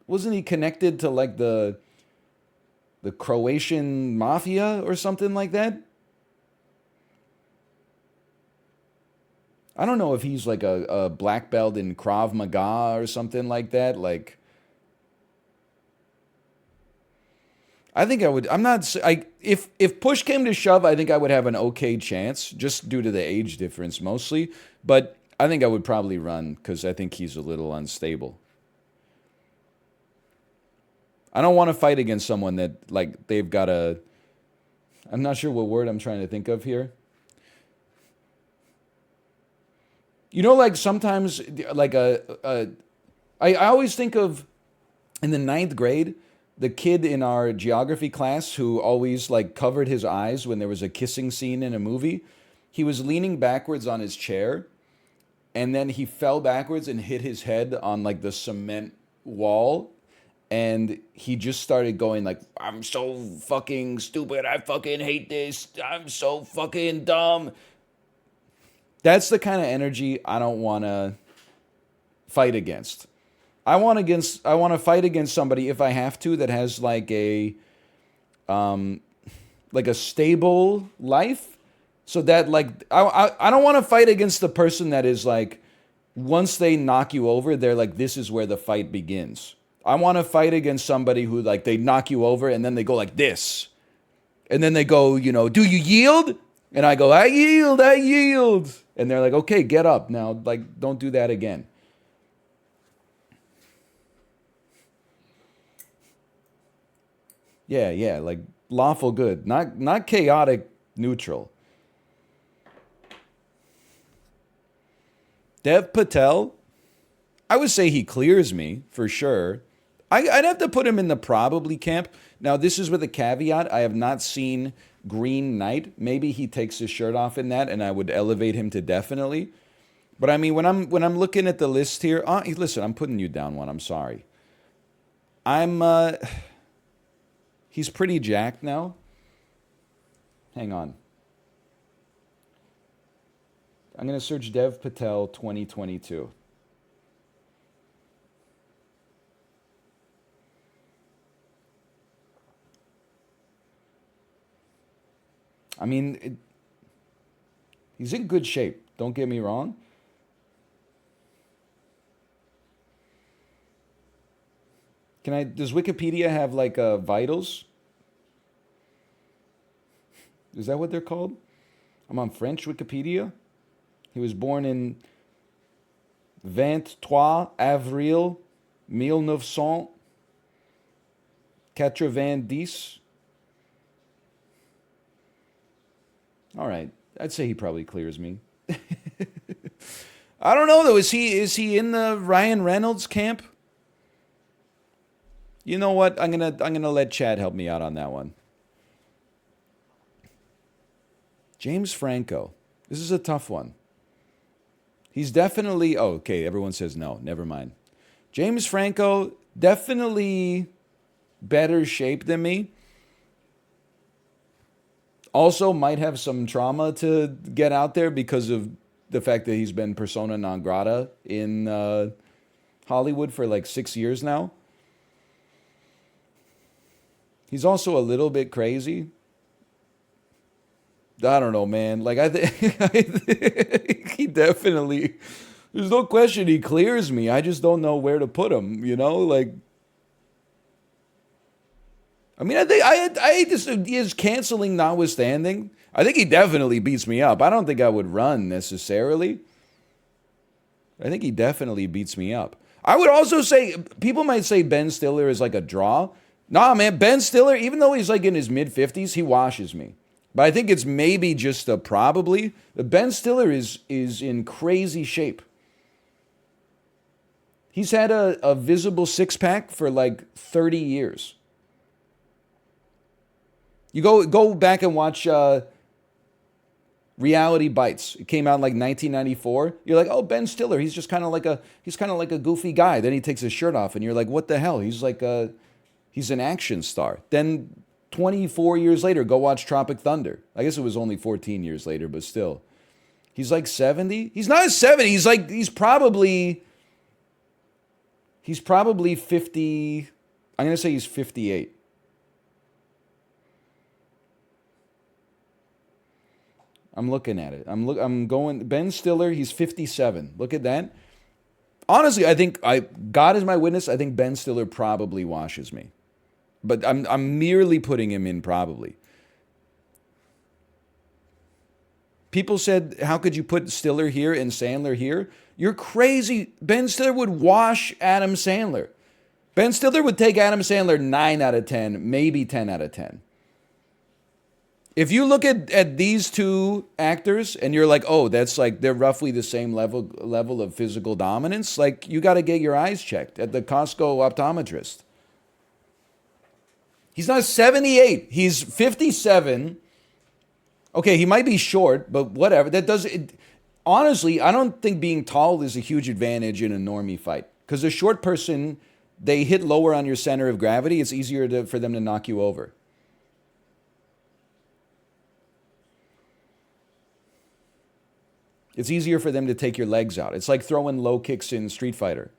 wasn't he connected to like the Croatian mafia or something like that? I don't know if he's like a black belt in Krav Maga or something like that. Like, I think I would. I'm not. If push came to shove, I think I would have an okay chance, just due to the age difference mostly. But I think I would probably run because I think he's a little unstable. I don't want to fight against someone that like they've got a. I'm not sure what word I'm trying to think of here. You know, like sometimes, like I always think of in the ninth grade, the kid in our geography class who always like covered his eyes when there was a kissing scene in a movie. He was leaning backwards on his chair, and then he fell backwards and hit his head on like the cement wall. And he just started going like, I'm so fucking stupid. I fucking hate this. I'm so fucking dumb. That's the kind of energy I don't want to fight against. I want to fight against somebody if I have to that has like a stable life, so that like I don't want to fight against the person that is like once they knock you over, they're like this is where the fight begins. I want to fight against somebody who like they knock you over and then they go like this. And then they go, do you yield? And I go, I yield, I yield. And they're like, okay, get up now. Like, don't do that again. Yeah, like lawful good, not chaotic neutral. Dev Patel, I would say he clears me for sure. I'd have to put him in the probably camp. Now, this is with a caveat. I have not seen Green Knight. Maybe he takes his shirt off in that, and I would elevate him to definitely. But I mean, when I'm looking at the list here, listen, I'm putting you down one. I'm sorry. He's pretty jacked now. Hang on. I'm gonna search Dev Patel 2022. I mean, he's in good shape. Don't get me wrong. Does Wikipedia have like vitals? Is that what they're called? I'm on French Wikipedia. He was born in 23 avril 1990. All right. I'd say he probably clears me. I don't know though. Is he in the Ryan Reynolds camp? You know what? I'm gonna let Chad help me out on that one. James Franco. This is a tough one. He's definitely okay, everyone says no. Never mind. James Franco, definitely better shape than me. Also might have some trauma to get out there because of the fact that he's been persona non grata in Hollywood for like 6 years now. He's also a little bit crazy. I don't know, man. Like I think he definitely. There's no question he clears me. I just don't know where to put him. Like. I mean, I think I just his canceling notwithstanding. I think he definitely beats me up. I don't think I would run necessarily. I think he definitely beats me up. I would also say people might say Ben Stiller is like a draw. Nah, man, Ben Stiller, even though he's like in his mid-50s, he washes me. But I think it's maybe just a probably. Ben Stiller is in crazy shape. He's had a visible six-pack for like 30 years. You go back and watch Reality Bites. It came out in like 1994. You're like, oh, Ben Stiller. He's just kind of like a goofy guy. Then he takes his shirt off, and you're like, what the hell? He's an action star. Then 24 years later, go watch Tropic Thunder. I guess it was only 14 years later, but still. He's like 70. He's not 70. He's probably 50. I'm going to say he's 58. I'm looking at it. I'm going Ben Stiller, he's 57. Look at that. Honestly, God is my witness, I think Ben Stiller probably washes me. But I'm merely putting him in probably. People said, how could you put Stiller here and Sandler here? You're crazy. Ben Stiller would wash Adam Sandler. Ben Stiller would take Adam Sandler 9 out of 10, maybe 10 out of 10. If you look at these two actors and you're like, oh, that's like, they're roughly the same level of physical dominance, like, you got to get your eyes checked at the Costco optometrist. He's not 78. He's 57. Okay, he might be short, but whatever. Honestly, I don't think being tall is a huge advantage in a normie fight. Because a short person, they hit lower on your center of gravity. It's easier for them to knock you over. It's easier for them to take your legs out. It's like throwing low kicks in Street Fighter.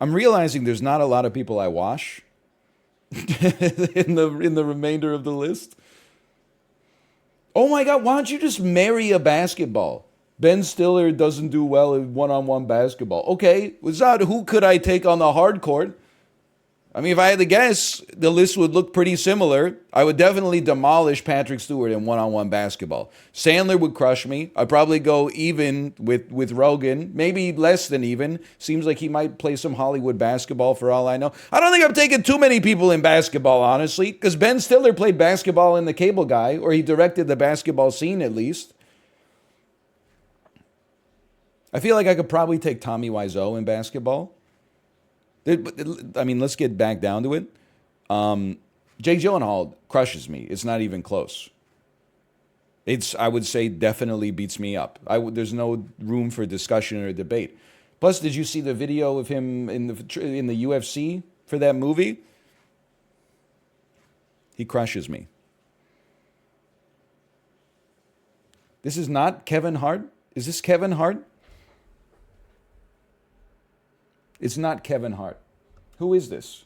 I'm realizing there's not a lot of people I wash in the remainder of the list. Oh my God, why don't you just marry a basketball? Ben Stiller doesn't do well in one-on-one basketball. Okay, Wazad, who could I take on the hard court? I mean, if I had to guess, the list would look pretty similar. I would definitely demolish Patrick Stewart in one-on-one basketball. Sandler would crush me. I'd probably go even with Rogan, maybe less than even. Seems like he might play some Hollywood basketball for all I know. I don't think I'm taking too many people in basketball, honestly, because Ben Stiller played basketball in The Cable Guy, or he directed the basketball scene at least. I feel like I could probably take Tommy Wiseau in basketball. I mean, let's get back down to it. Jake Gyllenhaal crushes me. It's not even close. I would say, definitely beats me up. There's no room for discussion or debate. Plus, did you see the video of him in the UFC for that movie? He crushes me. This is not Kevin Hart? Is this Kevin Hart? It's not Kevin Hart. Who is this?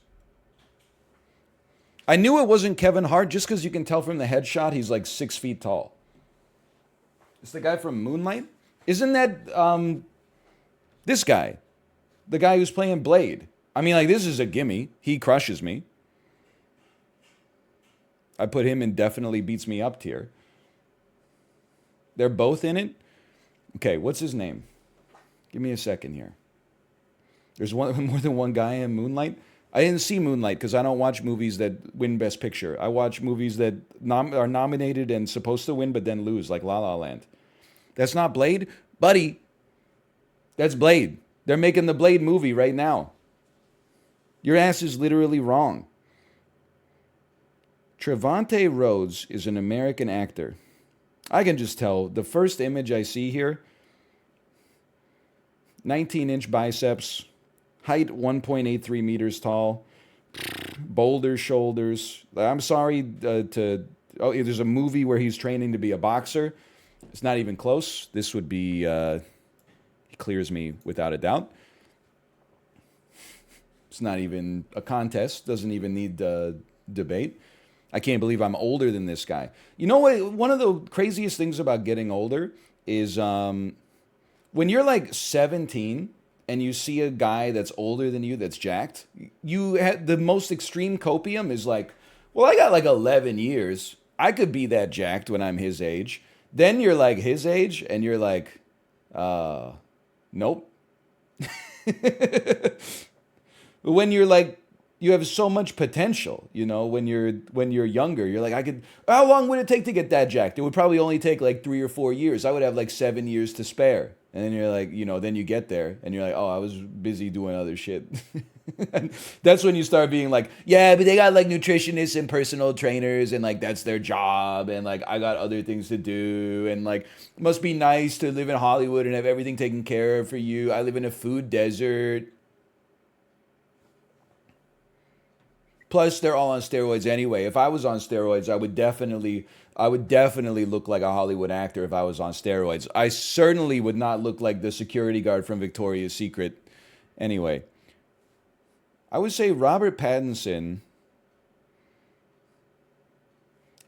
I knew it wasn't Kevin Hart just because you can tell from the headshot he's like 6 feet tall. It's the guy from Moonlight? Isn't that this guy? The guy who's playing Blade. I mean, like, this is a gimme. He crushes me. I put him in definitely beats me up tier. They're both in it? Okay, what's his name? Give me a second here. There's more than one guy in Moonlight. I didn't see Moonlight because I don't watch movies that win Best Picture. I watch movies that are nominated and supposed to win but then lose, like La La Land. That's not Blade? Buddy, that's Blade. They're making the Blade movie right now. Your ass is literally wrong. Trevante Rhodes is an American actor. I can just tell. The first image I see here, 19-inch biceps, height 1.83 meters tall, boulder shoulders. I'm sorry there's a movie where he's training to be a boxer. It's not even close. This would be, he clears me without a doubt. It's not even a contest. Doesn't even need debate. I can't believe I'm older than this guy. You know what? One of the craziest things about getting older is when you're like 17 and you see a guy that's older than you that's jacked, you had the most extreme copium is like, well, I got like 11 years. I could be that jacked when I'm his age. Then you're like his age and you're like, nope. When you're like, you have so much potential, you know, when you're younger, you're like, how long would it take to get that jacked? It would probably only take like 3 or 4 years. I would have like 7 years to spare. And then you're like, you know, then you get there and you're like, oh, I was busy doing other shit. That's when you start being like, yeah, but they got like nutritionists and personal trainers, and like that's their job, and like I got other things to do, and like it must be nice to live in Hollywood and have everything taken care of for you. I live in a food desert. Plus, they're all on steroids anyway. If I was on steroids, I would definitely look like a Hollywood actor if I was on steroids. I certainly would not look like the security guard from Victoria's Secret. Anyway, I would say Robert Pattinson.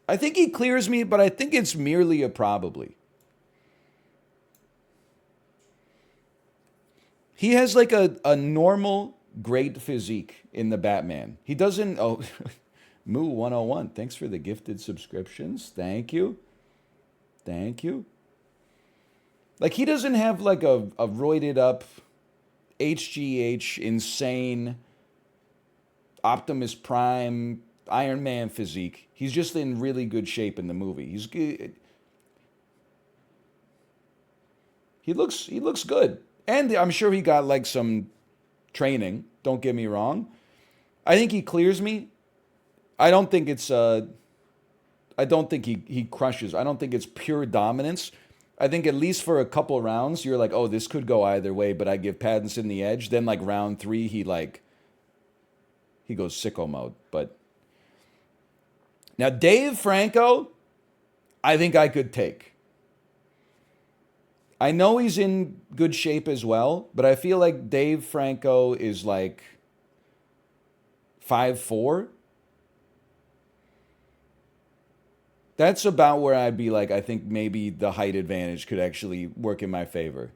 I think he clears me, but I think it's merely a probably. He has like a normal, great physique in the Batman. He doesn't. Oh, Moo 101. Thanks for the gifted subscriptions. Thank you. Thank you. Like, he doesn't have like a roided up, HGH, insane, Optimus Prime, Iron Man physique. He's just in really good shape in the movie. He looks good. And I'm sure he got like some training. Don't get me wrong. I think he clears me. I don't think it's I don't think he crushes. I don't think it's pure dominance. I think at least for a couple rounds you're like, "Oh, this could go either way," but I give Pattinson the edge. Then like round 3 he goes sicko mode. But now Dave Franco, I think I could take. I know he's in good shape as well, but I feel like Dave Franco is like 5'4". That's about where I'd be like, I think maybe the height advantage could actually work in my favor.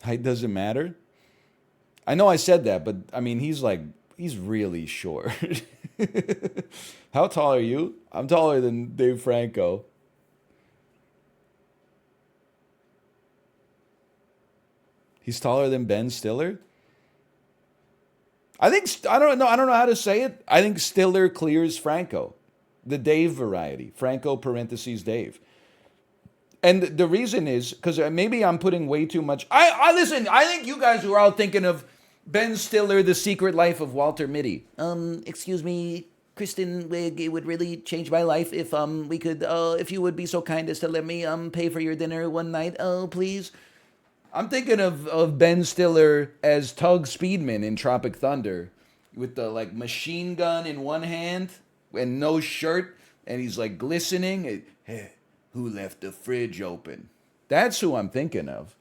Height doesn't matter. I know I said that, but I mean, he's really short. How tall are you? I'm taller than Dave Franco. He's taller than Ben Stiller? I don't know how to say it. I think Stiller clears Franco. The Dave variety. Franco parentheses Dave. And the reason is because maybe I'm putting way too much. I listen. I think you guys were all thinking of Ben Stiller, The Secret Life of Walter Mitty. Excuse me, Kristen. It would really change my life if we could if you would be so kind as to let me pay for your dinner one night. Oh, please. I'm thinking of Ben Stiller as Tug Speedman in Tropic Thunder, with the like machine gun in one hand and no shirt, and he's like glistening. Hey, who left the fridge open? That's who I'm thinking of.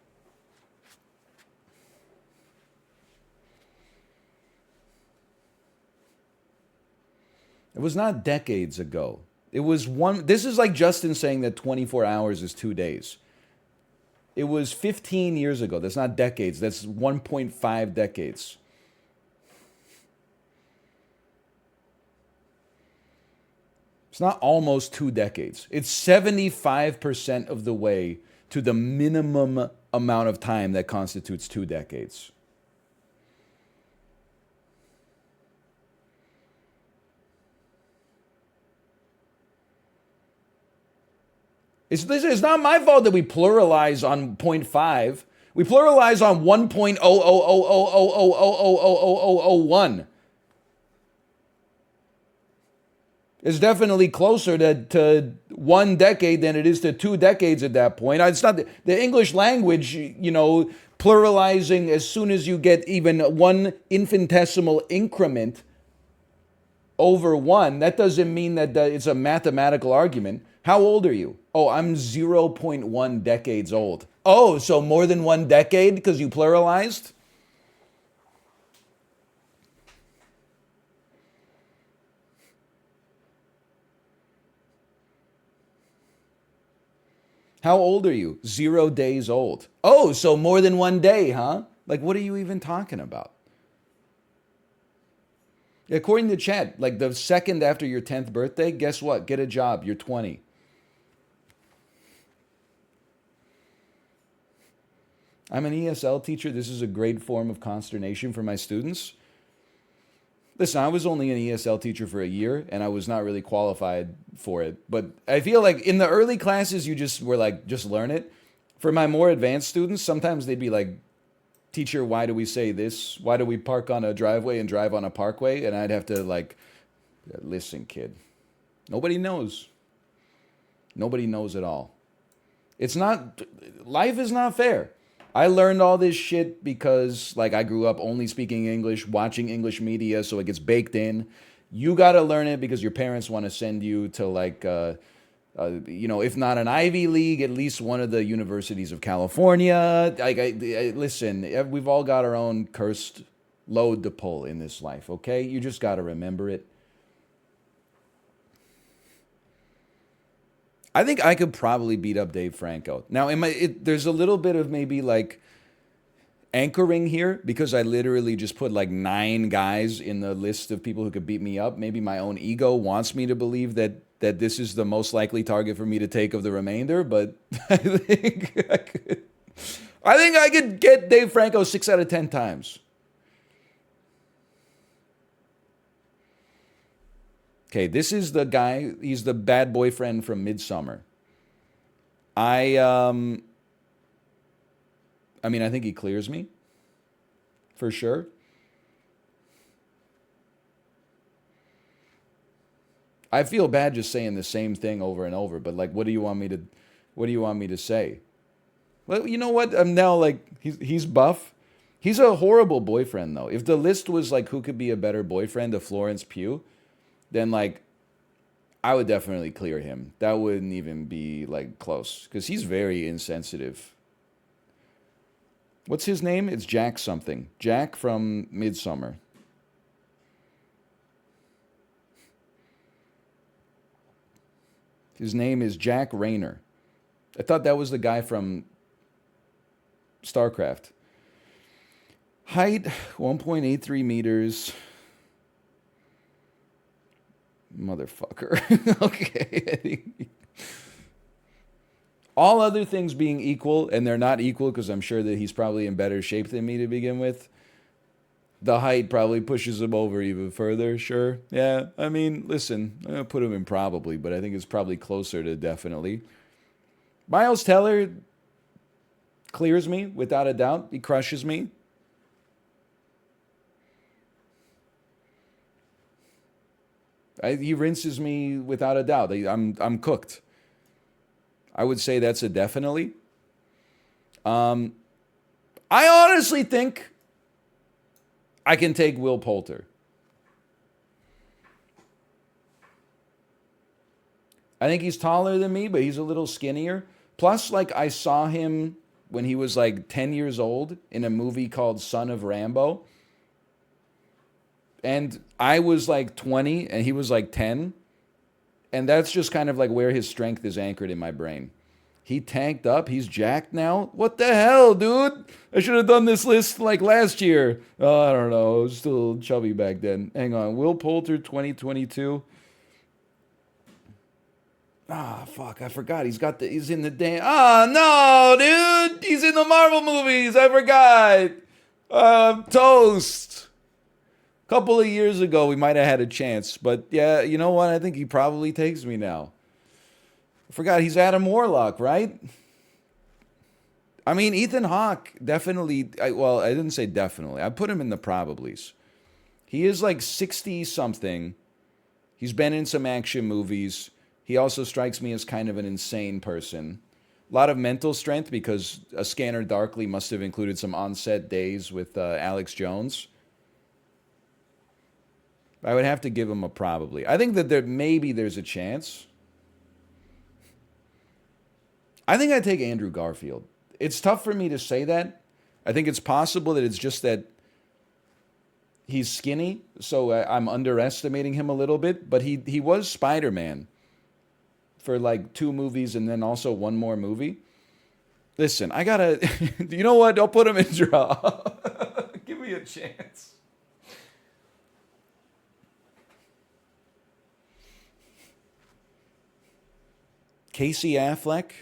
It was not decades ago. It was one. This is like Justin saying that 24 hours is 2 days. It was 15 years ago. That's not decades. That's 1.5 decades. It's not almost 2 decades. It's 75% of the way to the minimum amount of time that constitutes 2 decades. It's not my fault that we pluralize on point 0.5. We pluralize on 1.00000000001. It's definitely closer to 1 decade than it is to 2 decades at that point. It's not the English language, pluralizing as soon as you get even one infinitesimal increment over 1. That doesn't mean that it's a mathematical argument. How old are you? Oh, I'm 0.1 decades old. Oh, so more than 1 decade because you pluralized? How old are you? 0 days old. Oh, so more than 1 day, huh? Like, what are you even talking about? According to chat, like the second after your 10th birthday, guess what? Get a job. You're 20. I'm an ESL teacher. This is a great form of consternation for my students. Listen, I was only an ESL teacher for a year, and I was not really qualified for it. But I feel like in the early classes, you just were like, just learn it. For my more advanced students, sometimes they'd be like, teacher, why do we say this? Why do we park on a driveway and drive on a parkway? And I'd have to like, listen, kid, nobody knows. Nobody knows at all. It's not, life is not fair. I learned all this shit because like I grew up only speaking English, watching English media, so it gets baked in. You got to learn it because your parents want to send you to like, if not an Ivy League, at least one of the universities of California. Listen, we've all got our own cursed load to pull in this life, okay? You just got to remember it. I think I could probably beat up Dave Franco. Now, there's a little bit of maybe like anchoring here because I literally just put like 9 guys in the list of people who could beat me up. Maybe my own ego wants me to believe that this is the most likely target for me to take of the remainder, but I think I could get Dave Franco 6 out of 10 times. Okay, this is the guy, he's the bad boyfriend from Midsummer. I mean, I think he clears me, for sure. I feel bad just saying the same thing over and over, but like, what do you want me to say? Well, you know what? I'm now like, he's buff. He's a horrible boyfriend, though. If the list was like, who could be a better boyfriend of Florence Pugh, then like, I would definitely clear him. That wouldn't even be like close, because he's very insensitive. What's his name? It's Jack something. Jack from Midsummer. His name is Jack Rayner. I thought that was the guy from StarCraft. Height, 1.83 meters. Motherfucker. Okay. All other things being equal, and they're not equal because I'm sure that he's probably in better shape than me to begin with. The height probably pushes him over even further, sure. Yeah, I mean, listen, I'm going to put him in probably, but I think it's probably closer to definitely. Miles Teller clears me without a doubt. He crushes me. He rinses me without a doubt. I'm cooked. I would say that's a definitely. I honestly think I can take Will Poulter. I think he's taller than me, but he's a little skinnier. Plus, like, I saw him when he was like 10 years old in a movie called Son of Rambo. And I was like 20 and he was like 10. And that's just kind of like where his strength is anchored in my brain. He tanked up. He's jacked now. What the hell, dude? I should have done this list like last year. Oh, I don't know. I was still chubby back then. Hang on. Will Poulter, 2022. Ah, fuck. I forgot. He's in the damn. Ah, no, dude. He's in the Marvel movies. I forgot. Toast. Couple of years ago, we might have had a chance. But yeah, you know what? I think he probably takes me now. I forgot he's Adam Warlock, right? I mean, Ethan Hawke definitely. I didn't say definitely. I put him in the probablys. He is like 60 something. He's been in some action movies. He also strikes me as kind of an insane person. A lot of mental strength because A Scanner Darkly must have included some on-set days with Alex Jones. I would have to give him a probably. I think that there's a chance. I think I'd take Andrew Garfield. It's tough for me to say that. I think it's possible that it's just that he's skinny, so I'm underestimating him a little bit. But he was Spider-Man for like 2 movies and then also 1 more movie. Listen, I gotta. You know what? I'll put him in draw. Give me a chance. Casey Affleck.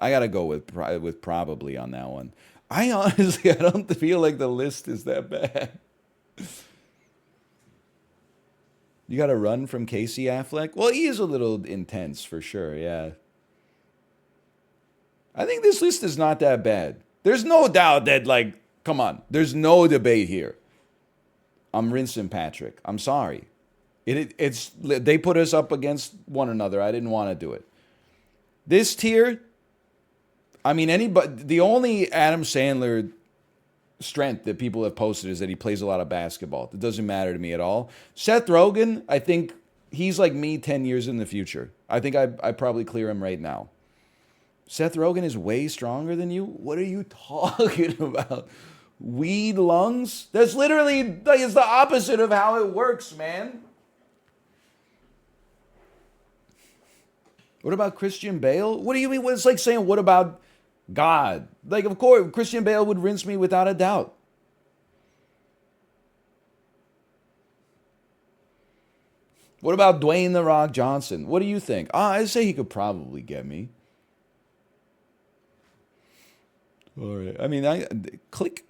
I gotta go with probably on that one. I honestly, I don't feel like the list is that bad. You got to run from Casey Affleck? Well, he is a little intense for sure, yeah. I think this list is not that bad. There's no doubt that, like, come on, there's no debate here. I'm rinsing Patrick. I'm sorry. It's they put us up against one another. I didn't want to do it. This tier, I mean, anybody. The only Adam Sandler strength that people have posted is that he plays a lot of basketball. It doesn't matter to me at all. Seth Rogen, I think he's like me 10 years in the future. I think I probably clear him right now. Seth Rogen is way stronger than you? What are you talking about? Weed lungs? That's literally, like, it's the opposite of how it works, man. What about Christian Bale? What do you mean? It's like saying, what about God? Like, of course, Christian Bale would rinse me without a doubt. What about Dwayne "The Rock" Johnson? What do you think? I say he could probably get me. All right. I mean, click.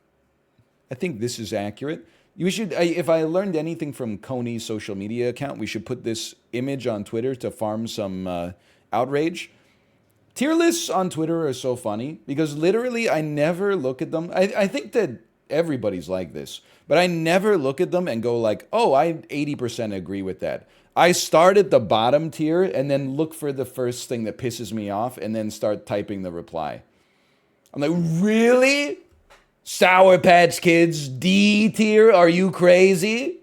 I think this is accurate. You should. If I learned anything from Coney's social media account, we should put this image on Twitter to farm some outrage. Tier lists on Twitter are so funny because literally I never look at them. I think that everybody's like this, but I never look at them and go like, oh, I 80% agree with that. I start at the bottom tier and then look for the first thing that pisses me off and then start typing the reply. I'm like, really? Sour Patch Kids, D tier? Are you crazy?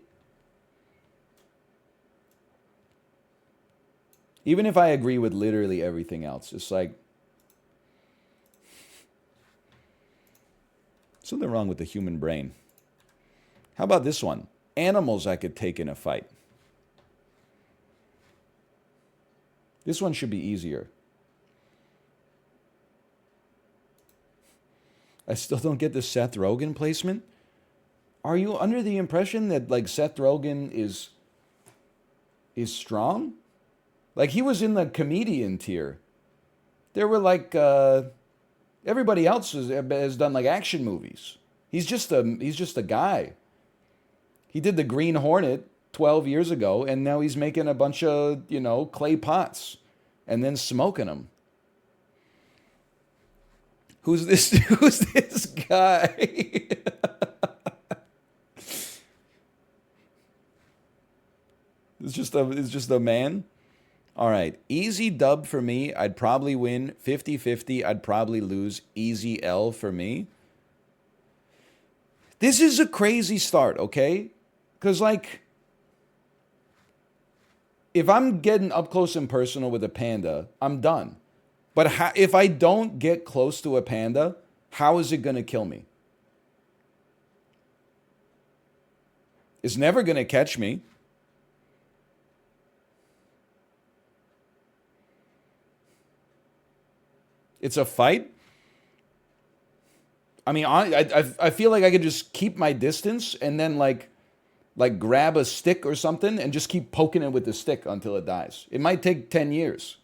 Even if I agree with literally everything else, it's like, something wrong with the human brain. How about this one? Animals I could take in a fight. This one should be easier. I still don't get the Seth Rogen placement. Are you under the impression that, like, Seth Rogen is strong? Like, he was in the comedian tier. There were like everybody else has done like action movies. He's just a guy. He did the Green Hornet 12 years ago, and now he's making a bunch of, clay pots and then smoking them. Who's this? Who's this guy? It's just a man. All right. Easy dub for me. I'd probably win. 50-50. I'd probably lose. Easy L for me. This is a crazy start, okay? Because, like, if I'm getting up close and personal with a panda, I'm done. But if I don't get close to a panda, how is it going to kill me? It's never going to catch me. It's a fight. I mean, I feel like I could just keep my distance and then like grab a stick or something and just keep poking it with the stick until it dies. It might take 10 years.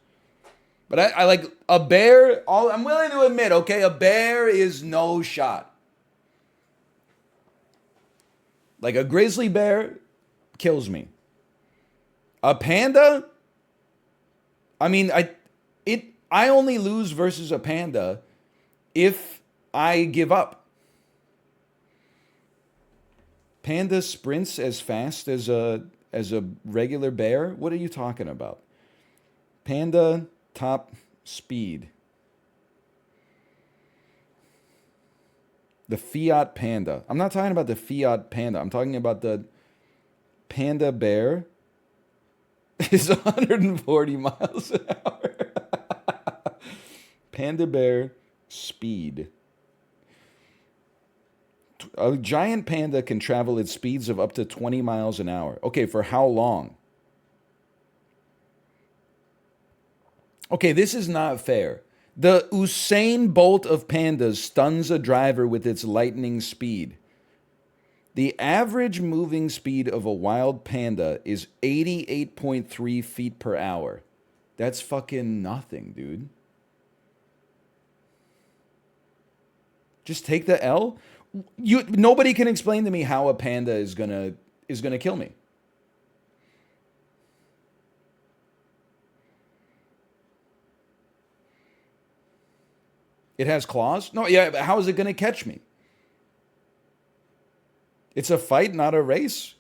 But I like a bear. I'm willing to admit, okay, a bear is no shot. Like a grizzly bear kills me. A panda? I mean, I only lose versus a panda if I give up. Panda sprints as fast as a regular bear? What are you talking about? Panda top speed. The Fiat Panda. I'm not talking about the Fiat Panda. I'm talking about the panda bear is 140 miles an hour. Panda bear speed. A giant panda can travel at speeds of up to 20 miles an hour. Okay, for how long? Okay, this is not fair. The Usain Bolt of pandas stuns a driver with its lightning speed. The average moving speed of a wild panda is 88.3 feet per hour. That's fucking nothing, dude. Just take the L. Nobody can explain to me how a panda is gonna kill me. It has claws? No, yeah, but how is it going to catch me? It's a fight, not a race.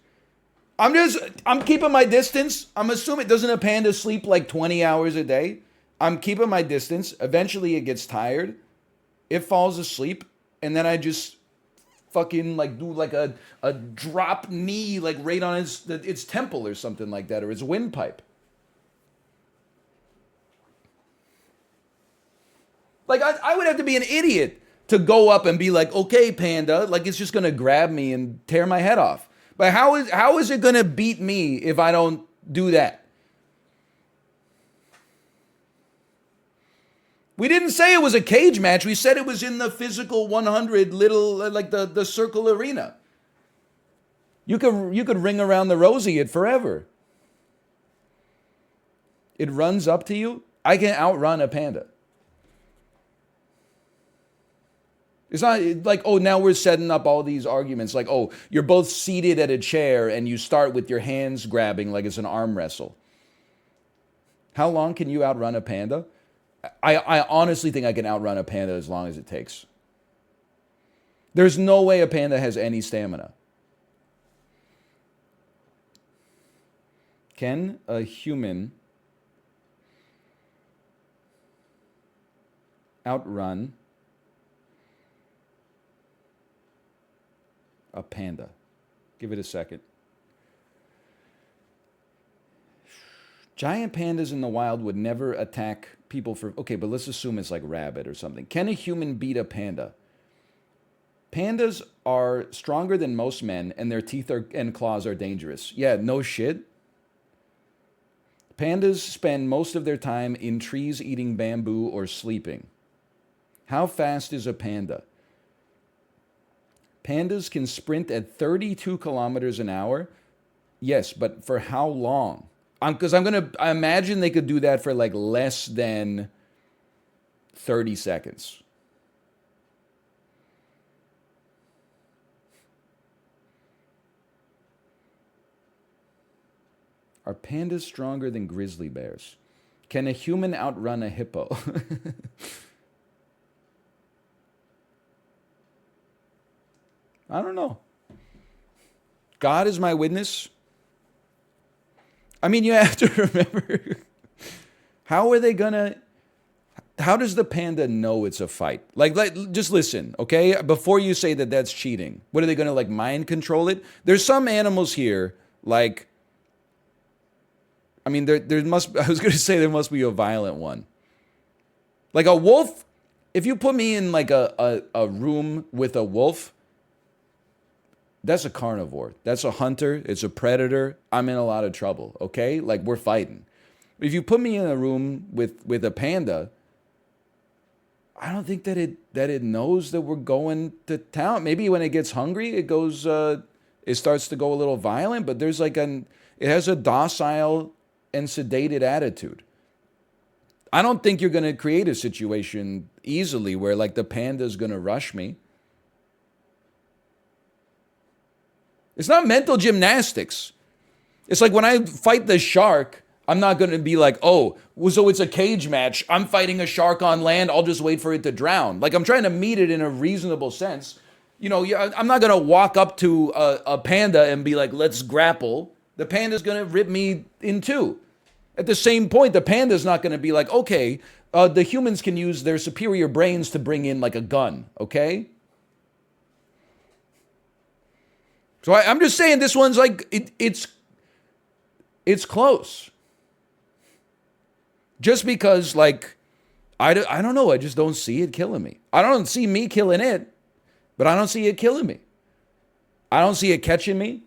I'm keeping my distance. I'm assuming, doesn't a panda sleep like 20 hours a day? I'm keeping my distance. Eventually it gets tired. It falls asleep. And then I just fucking like do like a drop knee like right on its temple or something like that, or its windpipe. Like I would have to be an idiot to go up and be like, okay, panda, like it's just gonna grab me and tear my head off. But how is it gonna beat me if I don't do that? We didn't say it was a cage match. We said it was in the physical 100 little like the circle arena. You could ring around the rosy it forever. It runs up to you. I can outrun a panda. It's not like, oh, now we're setting up all these arguments. Like, oh, you're both seated at a chair and you start with your hands grabbing like it's an arm wrestle. How long can you outrun a panda? I honestly think I can outrun a panda as long as it takes. There's no way a panda has any stamina. Can a human outrun a panda? Give it a second. Giant pandas in the wild would never attack people for... Okay, but let's assume it's like rabbit or something. Can a human beat a panda? Pandas are stronger than most men, and their teeth and claws are dangerous. Yeah, no shit. Pandas spend most of their time in trees eating bamboo or sleeping. How fast is a panda? Pandas can sprint at 32 kilometers an hour. Yes, but for how long? Because I imagine they could do that for like less than 30 seconds. Are pandas stronger than grizzly bears? Can a human outrun a hippo? I don't know. God is my witness. I mean, you have to remember, how are they gonna, how does the panda know it's a fight? Like, just listen, okay? Before you say that that's cheating, what are they gonna like mind control it? There's some animals here, like, I mean, there must, I was gonna say there must be a violent one. Like a wolf, if you put me in like a room with a wolf, that's a carnivore. That's a hunter. It's a predator. I'm in a lot of trouble, okay? Like, we're fighting. If you put me in a room with a panda, I don't think that it knows that we're going to town. Maybe when it gets hungry, it starts to go a little violent, but there's like it has a docile and sedated attitude. I don't think you're going to create a situation easily where like the panda's going to rush me. It's not mental gymnastics. It's like when I fight the shark, I'm not going to be like, oh, so it's a cage match. I'm fighting a shark on land. I'll just wait for it to drown. Like, I'm trying to meet it in a reasonable sense. You know, I'm not going to walk up to a panda and be like, let's grapple. The panda's going to rip me in two. At the same point, the panda's not going to be like, okay, the humans can use their superior brains to bring in like a gun, okay? So I'm just saying this one's like, it's close. Just because, like, I don't know, I just don't see it killing me. I don't see me killing it, but I don't see it killing me. I don't see it catching me.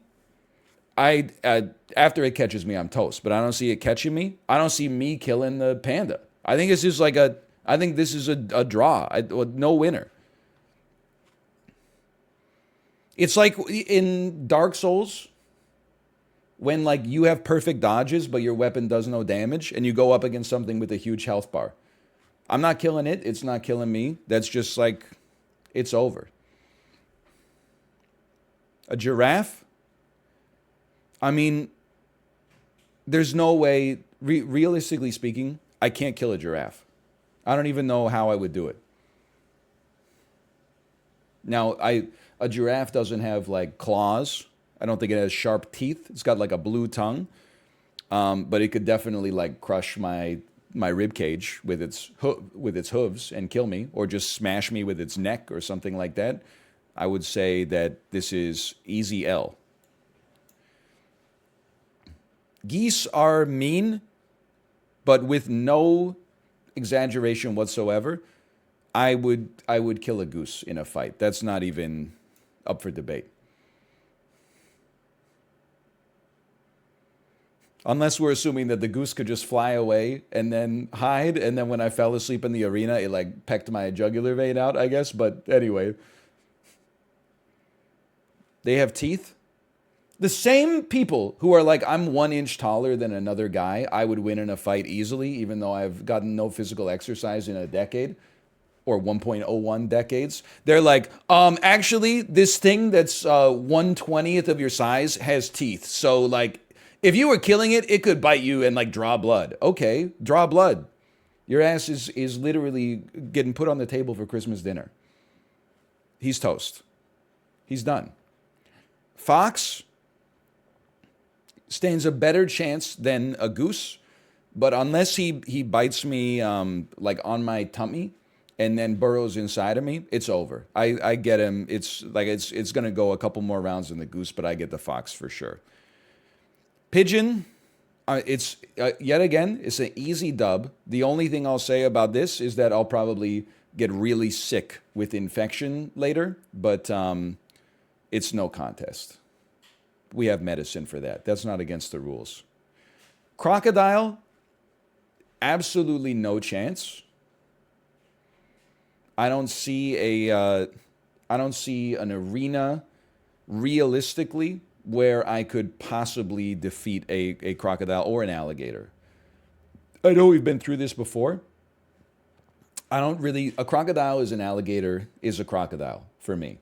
After it catches me, I'm toast, but I don't see it catching me. I don't see me killing the panda. I think it's just like I think this is a draw, no winner. It's like in Dark Souls, when like you have perfect dodges, but your weapon does no damage, and you go up against something with a huge health bar. I'm not killing it. It's not killing me. That's just like, it's over. A giraffe? I mean, there's no way, realistically speaking, I can't kill a giraffe. I don't even know how I would do it. Now, a giraffe doesn't have like claws. I don't think it has sharp teeth. It's got like a blue tongue, but it could definitely like crush my rib cage with its hooves and kill me, or just smash me with its neck or something like that. I would say that this is easy L. Geese are mean, but with no exaggeration whatsoever. I would kill a goose in a fight. That's not even up for debate. Unless we're assuming that the goose could just fly away and then hide, and then when I fell asleep in the arena, it like pecked my jugular vein out, I guess. But anyway, they have teeth. The same people who are like, I'm 1 inch taller than another guy, I would win in a fight easily, even though I've gotten no physical exercise in a decade or 1.01 decades. They're like, actually, this thing that's 1/20th of your size has teeth. So, like, if you were killing it, it could bite you and, like, draw blood. Okay, draw blood. Your ass is literally getting put on the table for Christmas dinner. He's toast. He's done. Fox stands a better chance than a goose, but unless he bites me like on my tummy and then burrows inside of me, it's over. I get him. It's like it's gonna go a couple more rounds than the goose, but I get the fox for sure. Pigeon, it's yet again, it's an easy dub. The only thing I'll say about this is that I'll probably get really sick with infection later, but it's no contest. We have medicine for that. That's not against the rules. Crocodile, absolutely no chance. I don't see an arena realistically where I could possibly defeat a crocodile or an alligator. I know we've been through this before. A crocodile is an alligator is a crocodile for me.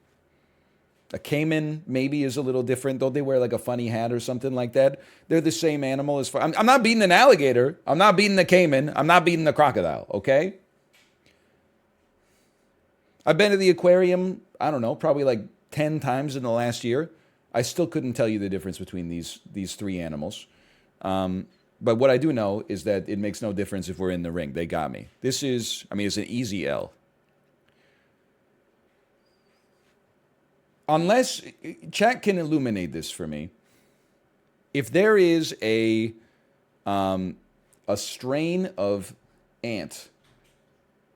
A caiman maybe is a little different. Don't they wear like a funny hat or something like that? They're the same animal as far. I'm not beating an alligator. I'm not beating the caiman. I'm not beating the crocodile, okay? I've been to the aquarium, I don't know, probably like 10 times in the last year. I still couldn't tell you the difference between these three animals. But what I do know is that it makes no difference if we're in the ring. They got me. It's an easy L. Unless chat can illuminate this for me. If there is a strain of ant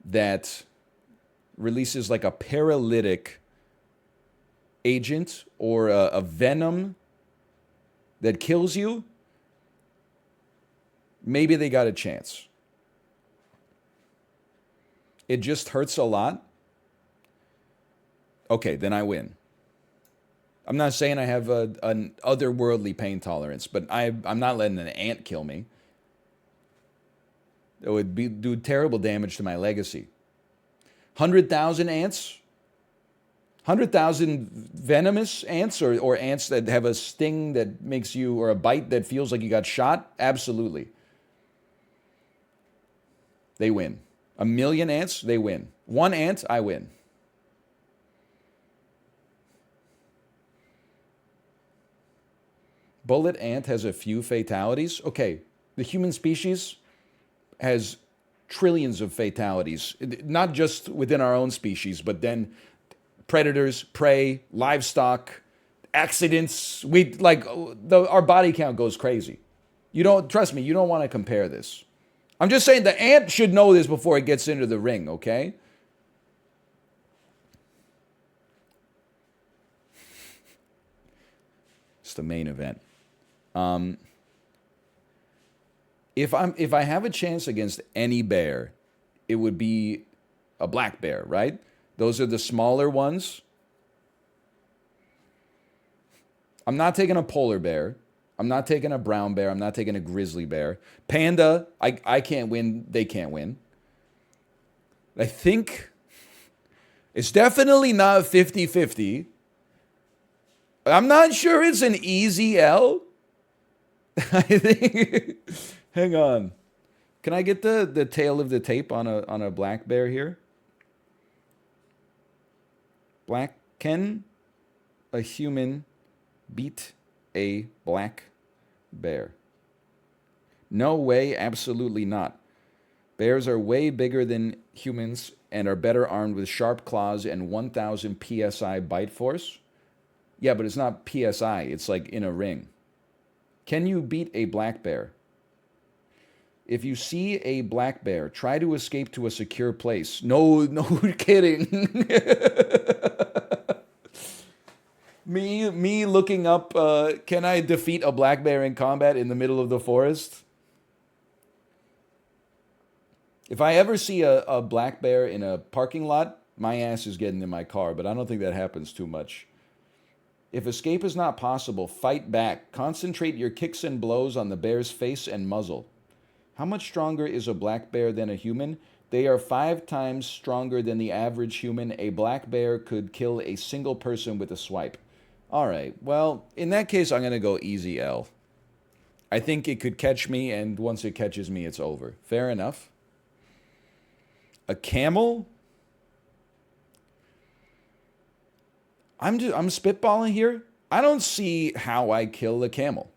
that releases like a paralytic agent or a venom that kills you, maybe they got a chance. It just hurts a lot. Okay, then I win. I'm not saying I have an otherworldly pain tolerance, but I'm not letting an ant kill me. It would do terrible damage to my legacy. 100,000 ants? 100,000 venomous ants or ants that have a sting that makes you, or a bite that feels like you got shot? Absolutely. They win. 1,000,000 ants, they win. 1 ant, I win. Bullet ant has a few fatalities. Okay, the human species has trillions of fatalities, not just within our own species, but then predators, prey, livestock, accidents. Our body count goes crazy. Trust me, you don't want to compare this. I'm just saying the ant should know this before it gets into the ring, okay? It's the main event. If I have a chance against any bear, it would be a black bear, right? Those are the smaller ones. I'm not taking a polar bear. I'm not taking a brown bear. I'm not taking a grizzly bear. Panda, I can't win. They can't win. I think it's definitely not 50-50. I'm not sure it's an easy L. I think. Hang on. Can I get the tail of the tape on a black bear here? Black Can a human beat a black bear? No way, absolutely not. Bears are way bigger than humans and are better armed with sharp claws and 1000 psi bite force. Yeah, but it's not psi, it's like in a ring. Can you beat a black bear? If you see a black bear, try to escape to a secure place. No, no kidding. me looking up, can I defeat a black bear in combat in the middle of the forest? If I ever see a black bear in a parking lot, my ass is getting in my car, but I don't think that happens too much. If escape is not possible, fight back. Concentrate your kicks and blows on the bear's face and muzzle. How much stronger is a black bear than a human? They are 5 times stronger than the average human. A black bear could kill a single person with a swipe. All right, well, in that case, I'm going to go easy L. I think it could catch me, and once it catches me, it's over. Fair enough. A camel? I'm spitballing here. I don't see how I kill a camel.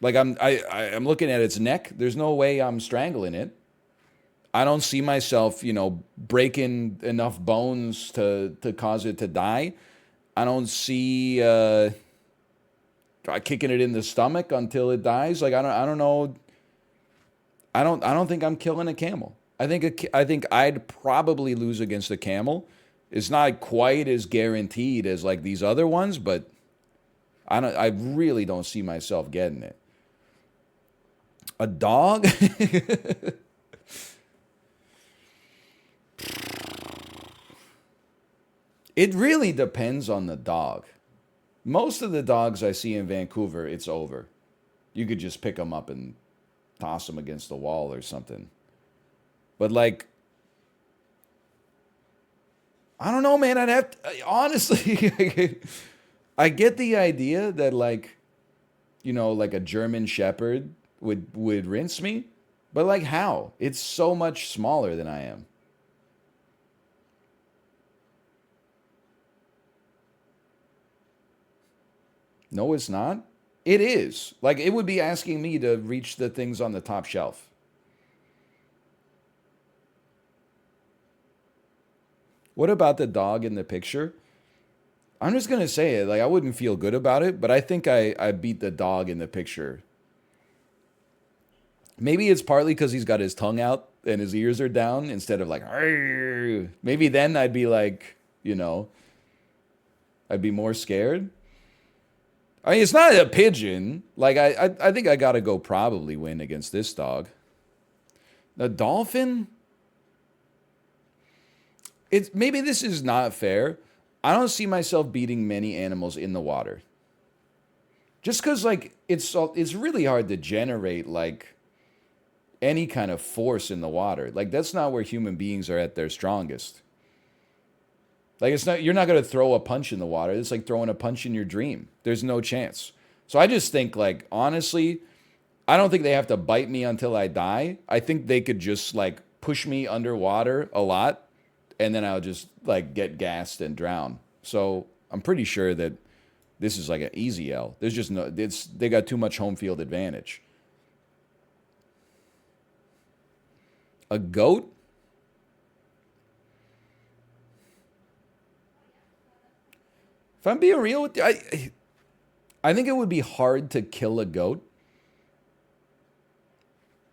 Like I'm looking at its neck. There's no way I'm strangling it. I don't see myself, breaking enough bones to cause it to die. I don't see kicking it in the stomach until it dies. Like I don't know. I don't think I'm killing a camel. I think I'd probably lose against a camel. It's not quite as guaranteed as like these other ones, but I really don't see myself getting it. A dog? It really depends on the dog. Most of the dogs I see in Vancouver, it's over. You could just pick them up and toss them against the wall or something. But like, I don't know, man. I'd have to, honestly, I get the idea that like, like a German Shepherd would rinse me, but like how? It's so much smaller than I am. No, it's not. It is. Like it would be asking me to reach the things on the top shelf. What about the dog in the picture? I'm just gonna say it. Like I wouldn't feel good about it, but I think I beat the dog in the picture. Maybe it's partly because he's got his tongue out and his ears are down instead of like, "Arr." Maybe then I'd be like, I'd be more scared. I mean, it's not a pigeon. Like I think I gotta go probably win against this dog. The dolphin? Maybe this is not fair. I don't see myself beating many animals in the water. Just because like it's really hard to generate like any kind of force in the water. Like that's not where human beings are at their strongest. Like you're not going to throw a punch in the water. It's like throwing a punch in your dream. There's no chance. So I just think like honestly, I don't think they have to bite me until I die. I think they could just like push me underwater a lot and then I'll just like get gassed and drown. So I'm pretty sure that this is like an easy L. There's just they got too much home field advantage. A goat? If I'm being real with you, I think it would be hard to kill a goat.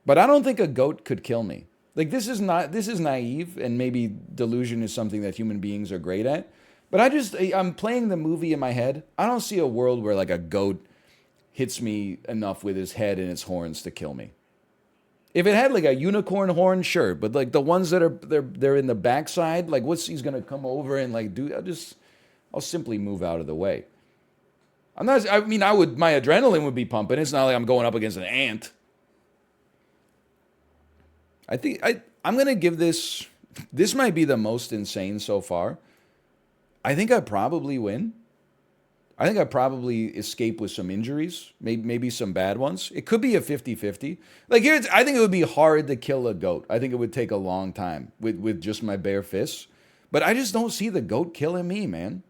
But I don't think a goat could kill me. Like this is naive and maybe delusion is something that human beings are great at. But I'm playing the movie in my head. I don't see a world where like a goat hits me enough with his head and its horns to kill me. If it had like a unicorn horn, sure, but like the ones that are they're in the backside, like he's gonna come over and like do? I'll simply move out of the way. My adrenaline would be pumping. It's not like I'm going up against an ant. I think I'm gonna give this might be the most insane so far. I think I probably win. I think I probably escape with some injuries, maybe some bad ones. It could be a 50-50. Like I think it would be hard to kill a goat. I think it would take a long time with just my bare fists. But I just don't see the goat killing me, man.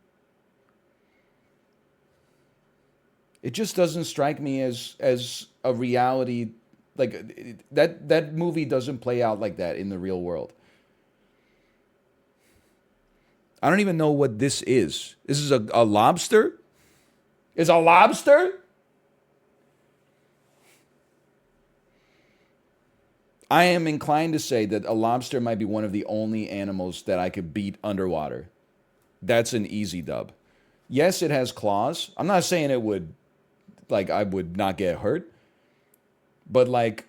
It just doesn't strike me as a reality. Like that movie doesn't play out like that in the real world. I don't even know what this is. This is a lobster? Is a lobster? I am inclined to say that a lobster might be one of the only animals that I could beat underwater. That's an easy dub. Yes, it has claws. I'm not saying it would, like, I would not get hurt. But, like,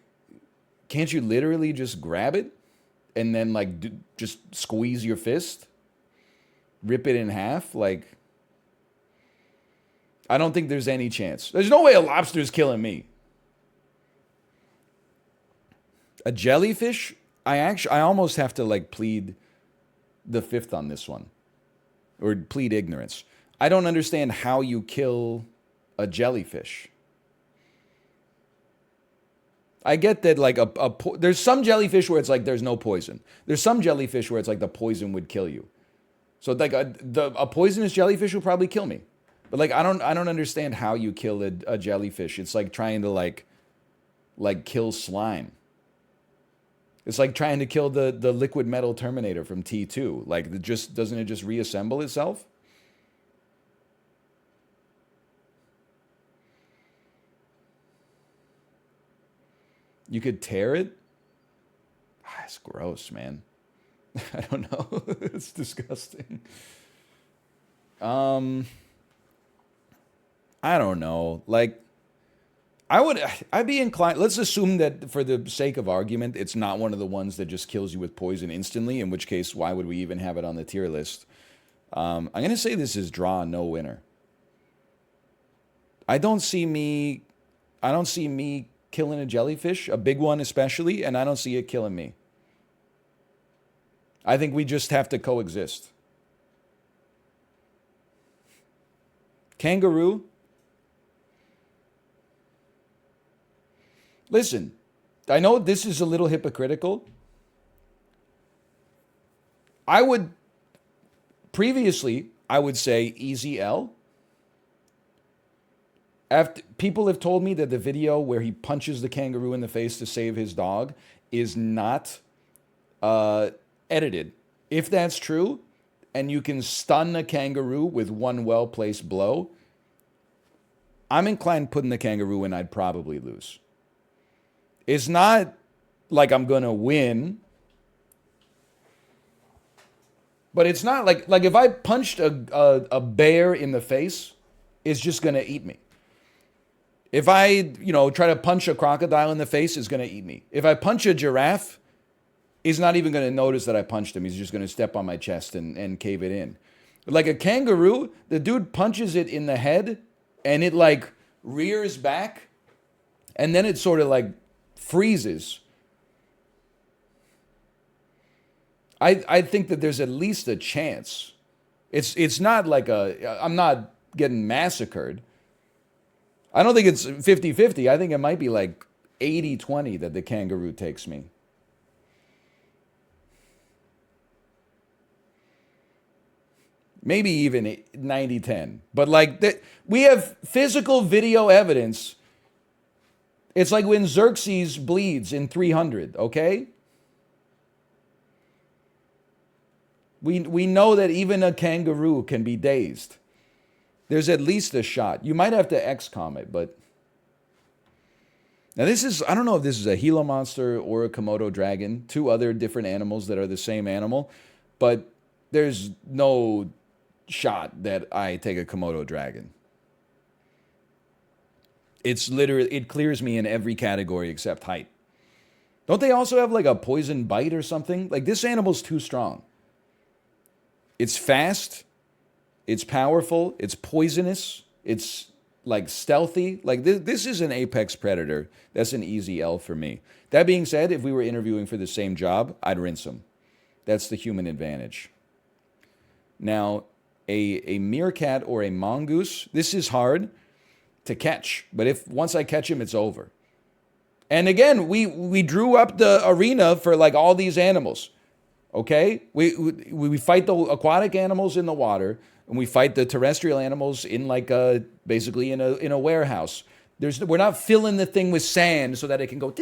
can't you literally just grab it and then, like, just squeeze your fist? Rip it in half? Like, I don't think there's any chance. There's no way a lobster's killing me. A jellyfish? I almost have to, like, plead the fifth on this one. Or plead ignorance. I don't understand how you kill a jellyfish. I get that, like, there's some jellyfish where it's like there's no poison. There's some jellyfish where it's like the poison would kill you. So, like, a poisonous jellyfish will probably kill me. But, like, I don't understand how you kill a jellyfish. It's like trying to, like kill slime. It's like trying to kill the liquid metal Terminator from T2. Like, doesn't it just reassemble itself? You could tear it? It's gross, man. I don't know. It's disgusting. I don't know. Like, I'd be inclined. Let's assume that for the sake of argument, it's not one of the ones that just kills you with poison instantly. In which case, why would we even have it on the tier list? I'm gonna say this is draw, no winner. I don't see me killing a jellyfish, a big one especially, and I don't see it killing me. I think we just have to coexist. Kangaroo. Listen, I know this is a little hypocritical. Previously, I would say easy L. After people have told me that the video where he punches the kangaroo in the face to save his dog is not edited. If that's true, and you can stun a kangaroo with one well-placed blow, I'm inclined putting the kangaroo in. I'd probably lose. It's not like I'm gonna win, but it's not like if I punched a bear in the face, it's just gonna eat me. If I, try to punch a crocodile in the face, it's going to eat me. If I punch a giraffe, he's not even going to notice that I punched him. He's just going to step on my chest and cave it in. Like a kangaroo, the dude punches it in the head and it like rears back and then it sort of like freezes. I think that there's at least a chance. It's not like I'm not getting massacred. I don't think it's 50-50. I think it might be like 80-20 that the kangaroo takes me. Maybe even 90-10. But like we have physical video evidence. It's like when Xerxes bleeds in 300, okay? We know that even a kangaroo can be dazed. There's at least a shot. You might have to XCOM it, but... Now this is, I don't know if this is a Gila monster or a Komodo dragon, two other different animals that are the same animal, but there's no shot that I take a Komodo dragon. It's literally, it clears me in every category except height. Don't they also have like a poison bite or something? Like this animal's too strong. It's fast. It's powerful, it's poisonous, it's like stealthy. Like this is an apex predator. That's an easy L for me. That being said, if we were interviewing for the same job, I'd rinse him. That's the human advantage. Now, a meerkat or a mongoose, this is hard to catch. But once I catch him, it's over. And again, we drew up the arena for like all these animals. Okay? We fight the aquatic animals in the water, and we fight the terrestrial animals in like a basically in a warehouse. We're not filling the thing with sand so that it can go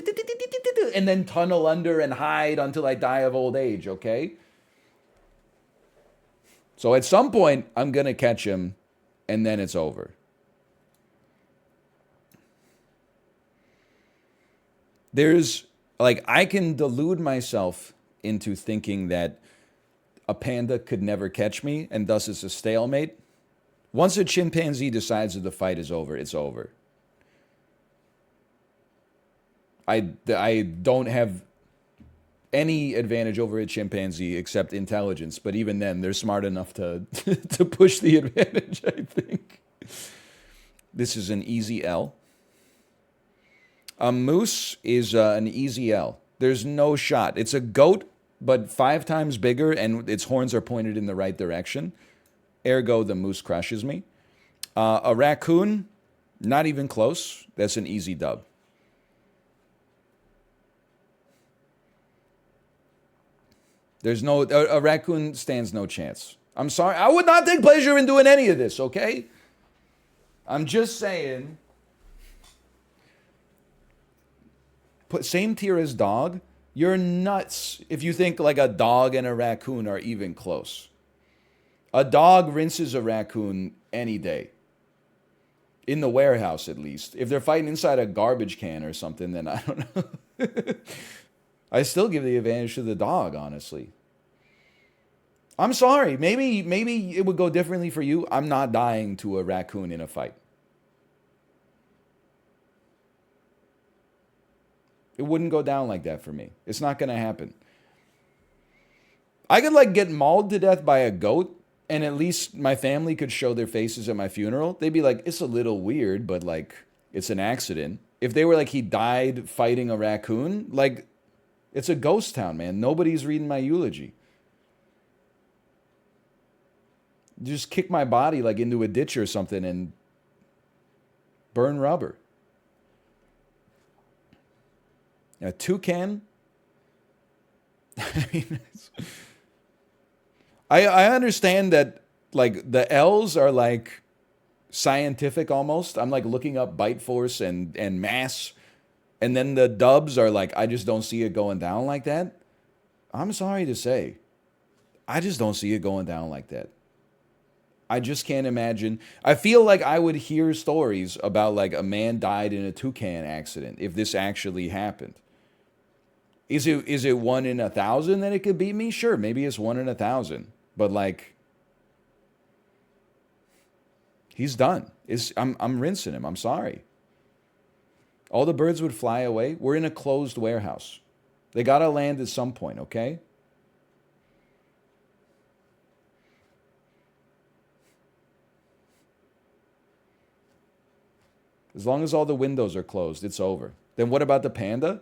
and then tunnel under and hide until I die of old age, okay? So at some point I'm going to catch him and then it's over. There's like I can delude myself into thinking that a panda could never catch me and thus it's a stalemate. Once a chimpanzee decides that the fight is over, it's over. I don't have any advantage over a chimpanzee except intelligence, but even then they're smart enough to to push the advantage, I think. This is an easy L. A moose is an easy L. There's no shot. It's a goat, but 5 times bigger, and its horns are pointed in the right direction. Ergo, the moose crushes me. A raccoon, not even close. That's an easy dub. There's no, a raccoon stands no chance. I'm sorry. I would not take pleasure in doing any of this, okay? I'm just saying. Same tier as dog. You're nuts if you think like a dog and a raccoon are even close. A dog rinses a raccoon any day. In the warehouse, at least. If they're fighting inside a garbage can or something, then I don't know. I still give the advantage to the dog, honestly. I'm sorry. Maybe it would go differently for you. I'm not dying to a raccoon in a fight. It wouldn't go down like that for me. It's not going to happen. I could like get mauled to death by a goat, and at least my family could show their faces at my funeral. They'd be like, it's a little weird, but like, it's an accident. If they were like, he died fighting a raccoon, like, it's a ghost town, man. Nobody's reading my eulogy. Just kick my body like into a ditch or something and burn rubber. A toucan. I understand that like the L's are like scientific almost. I'm like looking up bite force and mass. And then the dubs are like, I just don't see it going down like that. I'm sorry to say. I just don't see it going down like that. I just can't imagine. I feel like I would hear stories about like a man died in a toucan accident if this actually happened. Is it 1 in 1,000 that it could beat me? Sure, maybe it's 1 in 1,000. But like, he's done. I'm rinsing him. I'm sorry. All the birds would fly away. We're in a closed warehouse. They gotta land at some point, okay? As long as all the windows are closed, it's over. Then what about the panda?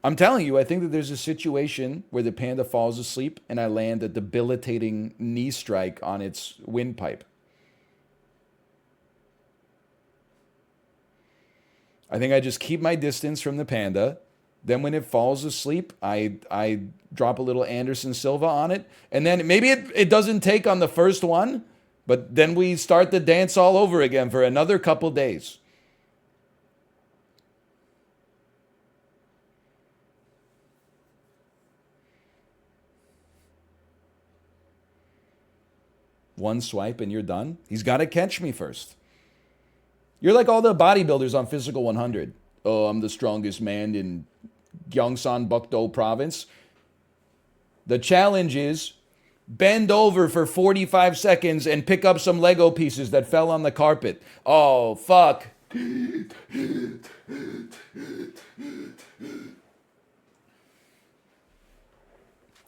I'm telling you, I think that there's a situation where the panda falls asleep and I land a debilitating knee strike on its windpipe. I think I just keep my distance from the panda. Then when it falls asleep, I drop a little Anderson Silva on it. And then maybe it doesn't take on the first one, but then we start the dance all over again for another couple days. One swipe and you're done. He's got to catch me first. You're like all the bodybuilders on Physical 100. Oh, I'm the strongest man in Gyeongsang Bukdo province. The challenge is bend over for 45 seconds and pick up some Lego pieces that fell on the carpet. Oh, fuck.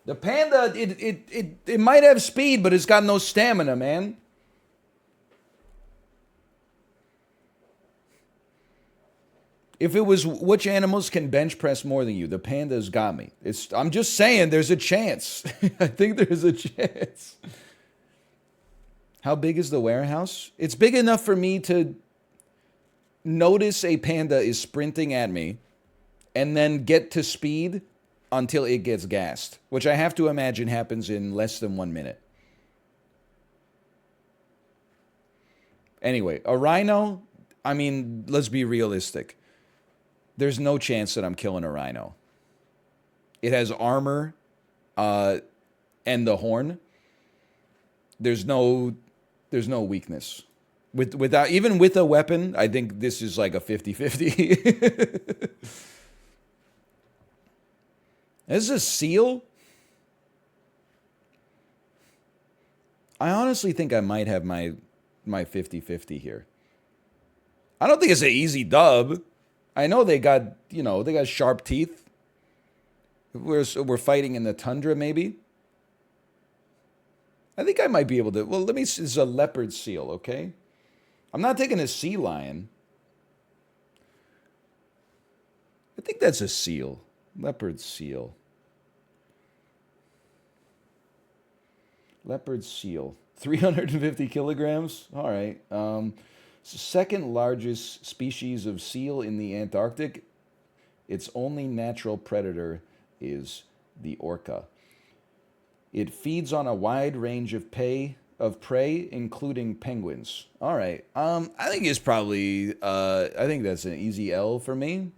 The panda, it might have speed, but it's got no stamina, man. If it was which animals can bench press more than you, the panda's got me. I'm just saying there's a chance. I think there's a chance. How big is the warehouse? It's big enough for me to notice a panda is sprinting at me and then get to speed until it gets gassed, which I have to imagine happens in less than 1 minute. Anyway, a rhino, I mean, let's be realistic. There's no chance that I'm killing a rhino. It has armor and the horn. There's no weakness. Without even with a weapon, I think this is like a 50-50. This is a seal? I honestly think I might have my 50-50 here. I don't think it's an easy dub. I know they got sharp teeth. We're fighting in the tundra, maybe. I think I might be able to. Well, let me. It's a leopard seal, okay? I'm not taking a sea lion. I think that's a seal. Leopard seal. Leopard seal. 350 kilograms? All right. It's the second largest species of seal in the Antarctic. Its only natural predator is the orca. It feeds on a wide range of prey, including penguins. All right. I think it's probably. I think that's an easy L for me.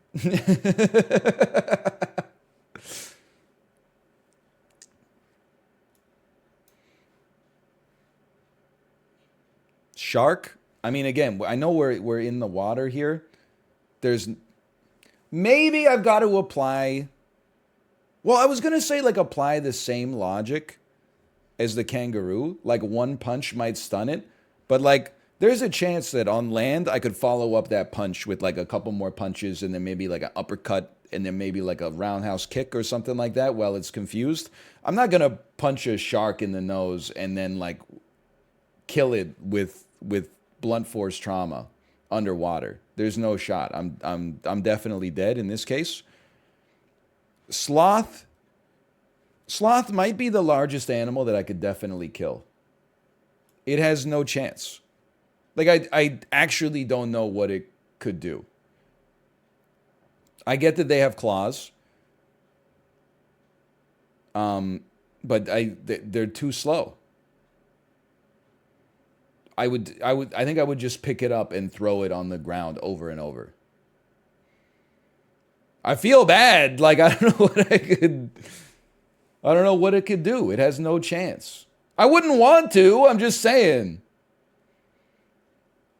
Shark. I mean, again, I know we're in the water here. There's maybe I've got to apply. Well, I was gonna say like apply the same logic as the kangaroo. Like one punch might stun it, but like there's a chance that on land I could follow up that punch with like a couple more punches and then maybe like an uppercut and then maybe like a roundhouse kick or something like that while it's confused. I'm not gonna punch a shark in the nose and then like kill it with blunt force trauma underwater. There's no shot. I'm definitely dead in this case. Sloth might be the largest animal that I could definitely kill. It has no chance. Like I actually don't know what it could do. I get that they have claws. But they're too slow. I think I would just pick it up and throw it on the ground over and over. I feel bad. Like I don't know what it could do. It has no chance. I wouldn't want to. I'm just saying.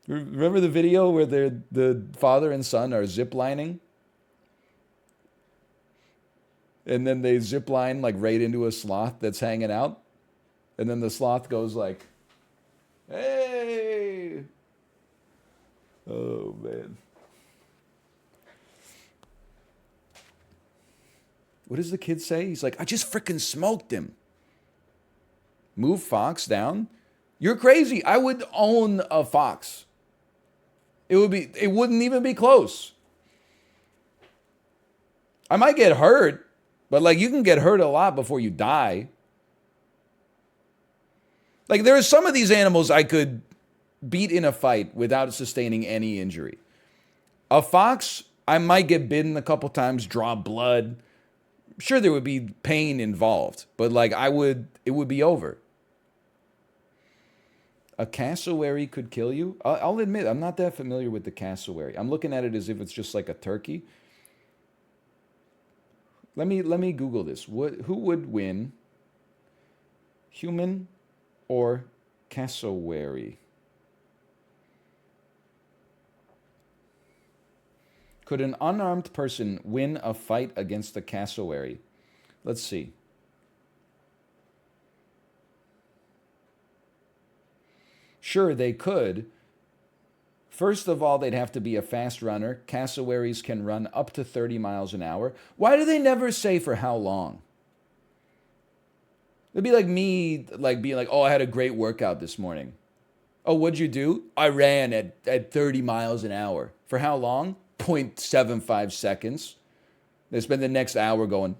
Remember the video where the father and son are ziplining? And then they zip line like right into a sloth that's hanging out. And then the sloth goes like, hey. Oh, man. What does the kid say? He's like, I just freaking smoked him. Move fox down? You're crazy. I would own a fox. It wouldn't even be close. I might get hurt, but like you can get hurt a lot before you die. Like there are some of these animals I could beat in a fight without sustaining any injury. A fox, I might get bitten a couple times, draw blood. Sure, there would be pain involved, but like it would be over. A cassowary could kill you? I'll admit, I'm not that familiar with the cassowary. I'm looking at it as if it's just like a turkey. Let me Google this. Who would win? Human or cassowary? Could an unarmed person win a fight against a cassowary? Let's see. Sure, they could. First of all, they'd have to be a fast runner. Cassowaries can run up to 30 miles an hour. Why do they never say for how long? It'd be like me being like, oh, I had a great workout this morning. Oh, what'd you do? I ran at 30 miles an hour. For how long? 0.75 seconds. They spend the next hour going.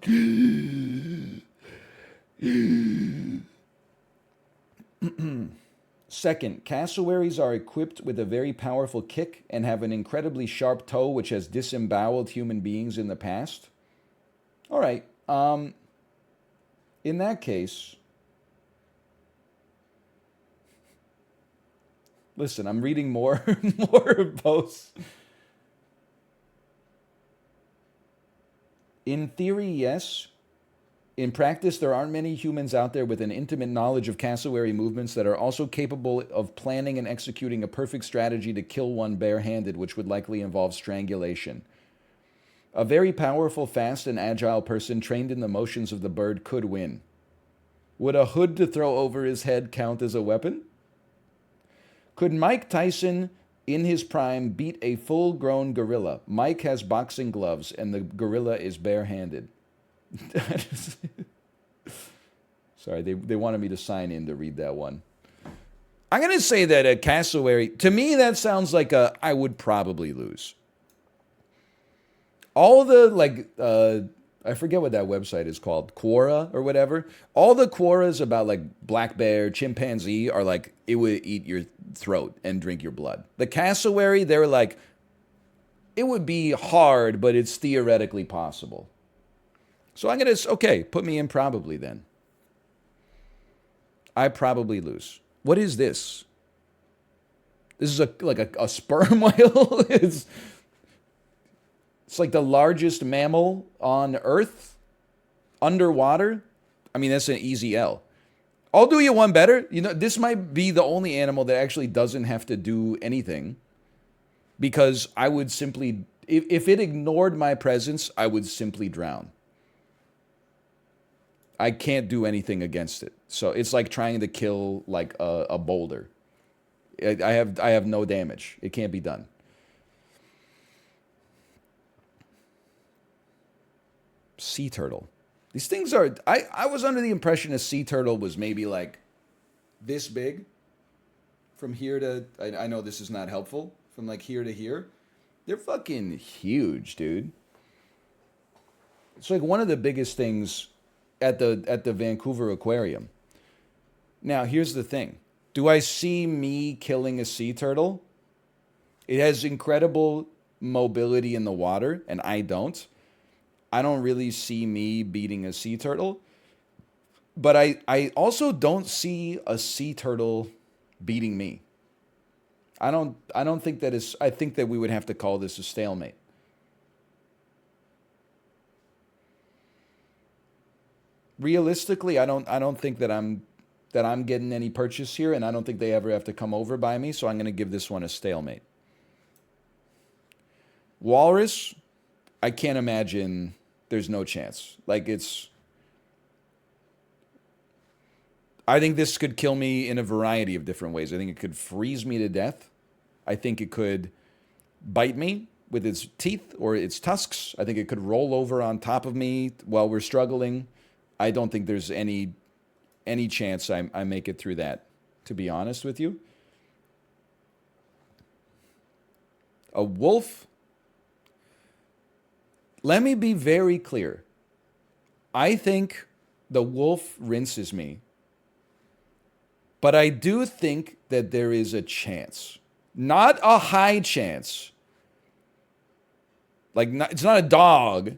Second, cassowaries are equipped with a very powerful kick and have an incredibly sharp toe which has disemboweled human beings in the past. All right, In that case, listen, I'm reading more more posts. In theory, yes. In practice, there aren't many humans out there with an intimate knowledge of cassowary movements that are also capable of planning and executing a perfect strategy to kill one barehanded, which would likely involve strangulation. A very powerful, fast, and agile person trained in the motions of the bird could win. Would a hood to throw over his head count as a weapon? Could Mike Tyson, in his prime, beat a full-grown gorilla? Mike has boxing gloves, and the gorilla is barehanded. Sorry, they wanted me to sign in to read that one. I'm going to say that a cassowary, to me, that sounds like I would probably lose. All the, I forget what that website is called, Quora or whatever. All the Quoras about like black bear, chimpanzee are like, it would eat your throat and drink your blood. The cassowary, they're like, it would be hard, but it's theoretically possible. So I'm going to, okay, put me in probably then. I probably lose. What is this? This is like a sperm whale? It's like the largest mammal on Earth underwater. I mean, that's an easy L. I'll do you one better. You know, this might be the only animal that actually doesn't have to do anything, because I would simply, if it ignored my presence, I would simply drown. I can't do anything against it. So it's like trying to kill like a boulder. I have no damage. It can't be done. Sea turtle. These things are, I was under the impression a sea turtle was maybe like this big from here to, I know this is not helpful, from like here to here. They're fucking huge, dude. It's like one of the biggest things at the Vancouver Aquarium. Now, here's the thing. Do I see me killing a sea turtle? It has incredible mobility in the water, and I don't. I don't really see me beating a sea turtle. But I also don't see a sea turtle beating me. I don't think that is, I think that we would have to call this a stalemate. Realistically, I don't think that I'm getting any purchase here, and I don't think they ever have to come over by me, so I'm going to give this one a stalemate. Walrus, I can't imagine, there's no chance. Like, I think this could kill me in a variety of different ways. I think it could freeze me to death. I think it could bite me with its teeth or its tusks. I think it could roll over on top of me while we're struggling. I don't think there's any chance I make it through that, to be honest with you. A wolf, let me be very clear. I think the wolf rinses me, but I do think that there is a chance. Not a high chance. Like, it's not a dog.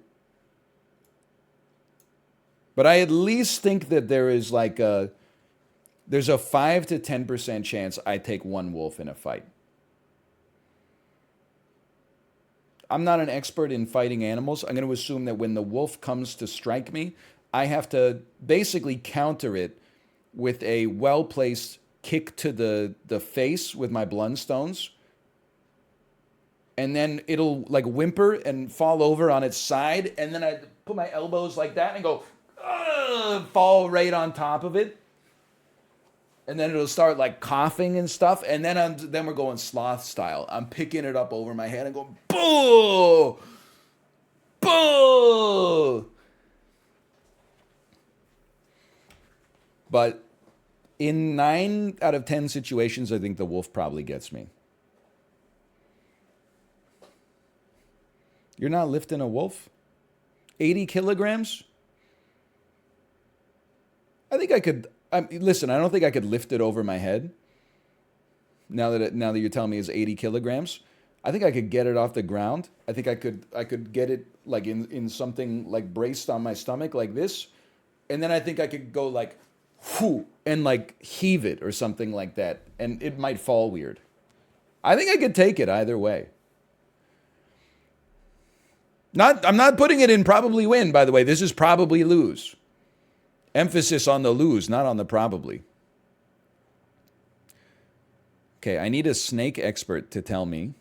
But I at least think that there is there's a 5 to 10% chance I take one wolf in a fight. I'm not an expert in fighting animals. I'm going to assume that when the wolf comes to strike me, I have to basically counter it with a well-placed kick to the face with my Blundstones. And then it'll like whimper and fall over on its side. And then I put my elbows like that and go, fall right on top of it. And then it'll start like coughing and stuff. And then we're going sloth style. I'm picking it up over my head and going, boo! Boo! But in 9 out of 10 situations, I think the wolf probably gets me. You're not lifting a wolf? 80 kilograms? I think I could. Listen, I don't think I could lift it over my head. Now that you're telling me it's 80 kilograms, I think I could get it off the ground. I think I could get it like in something like braced on my stomach like this, and then I think I could go like, whoo, and like heave it or something like that, and it might fall weird. I think I could take it either way. I'm not putting it in probably win, by the way. This is probably lose. Emphasis on the lose, not on the probably. Okay, I need a snake expert to tell me,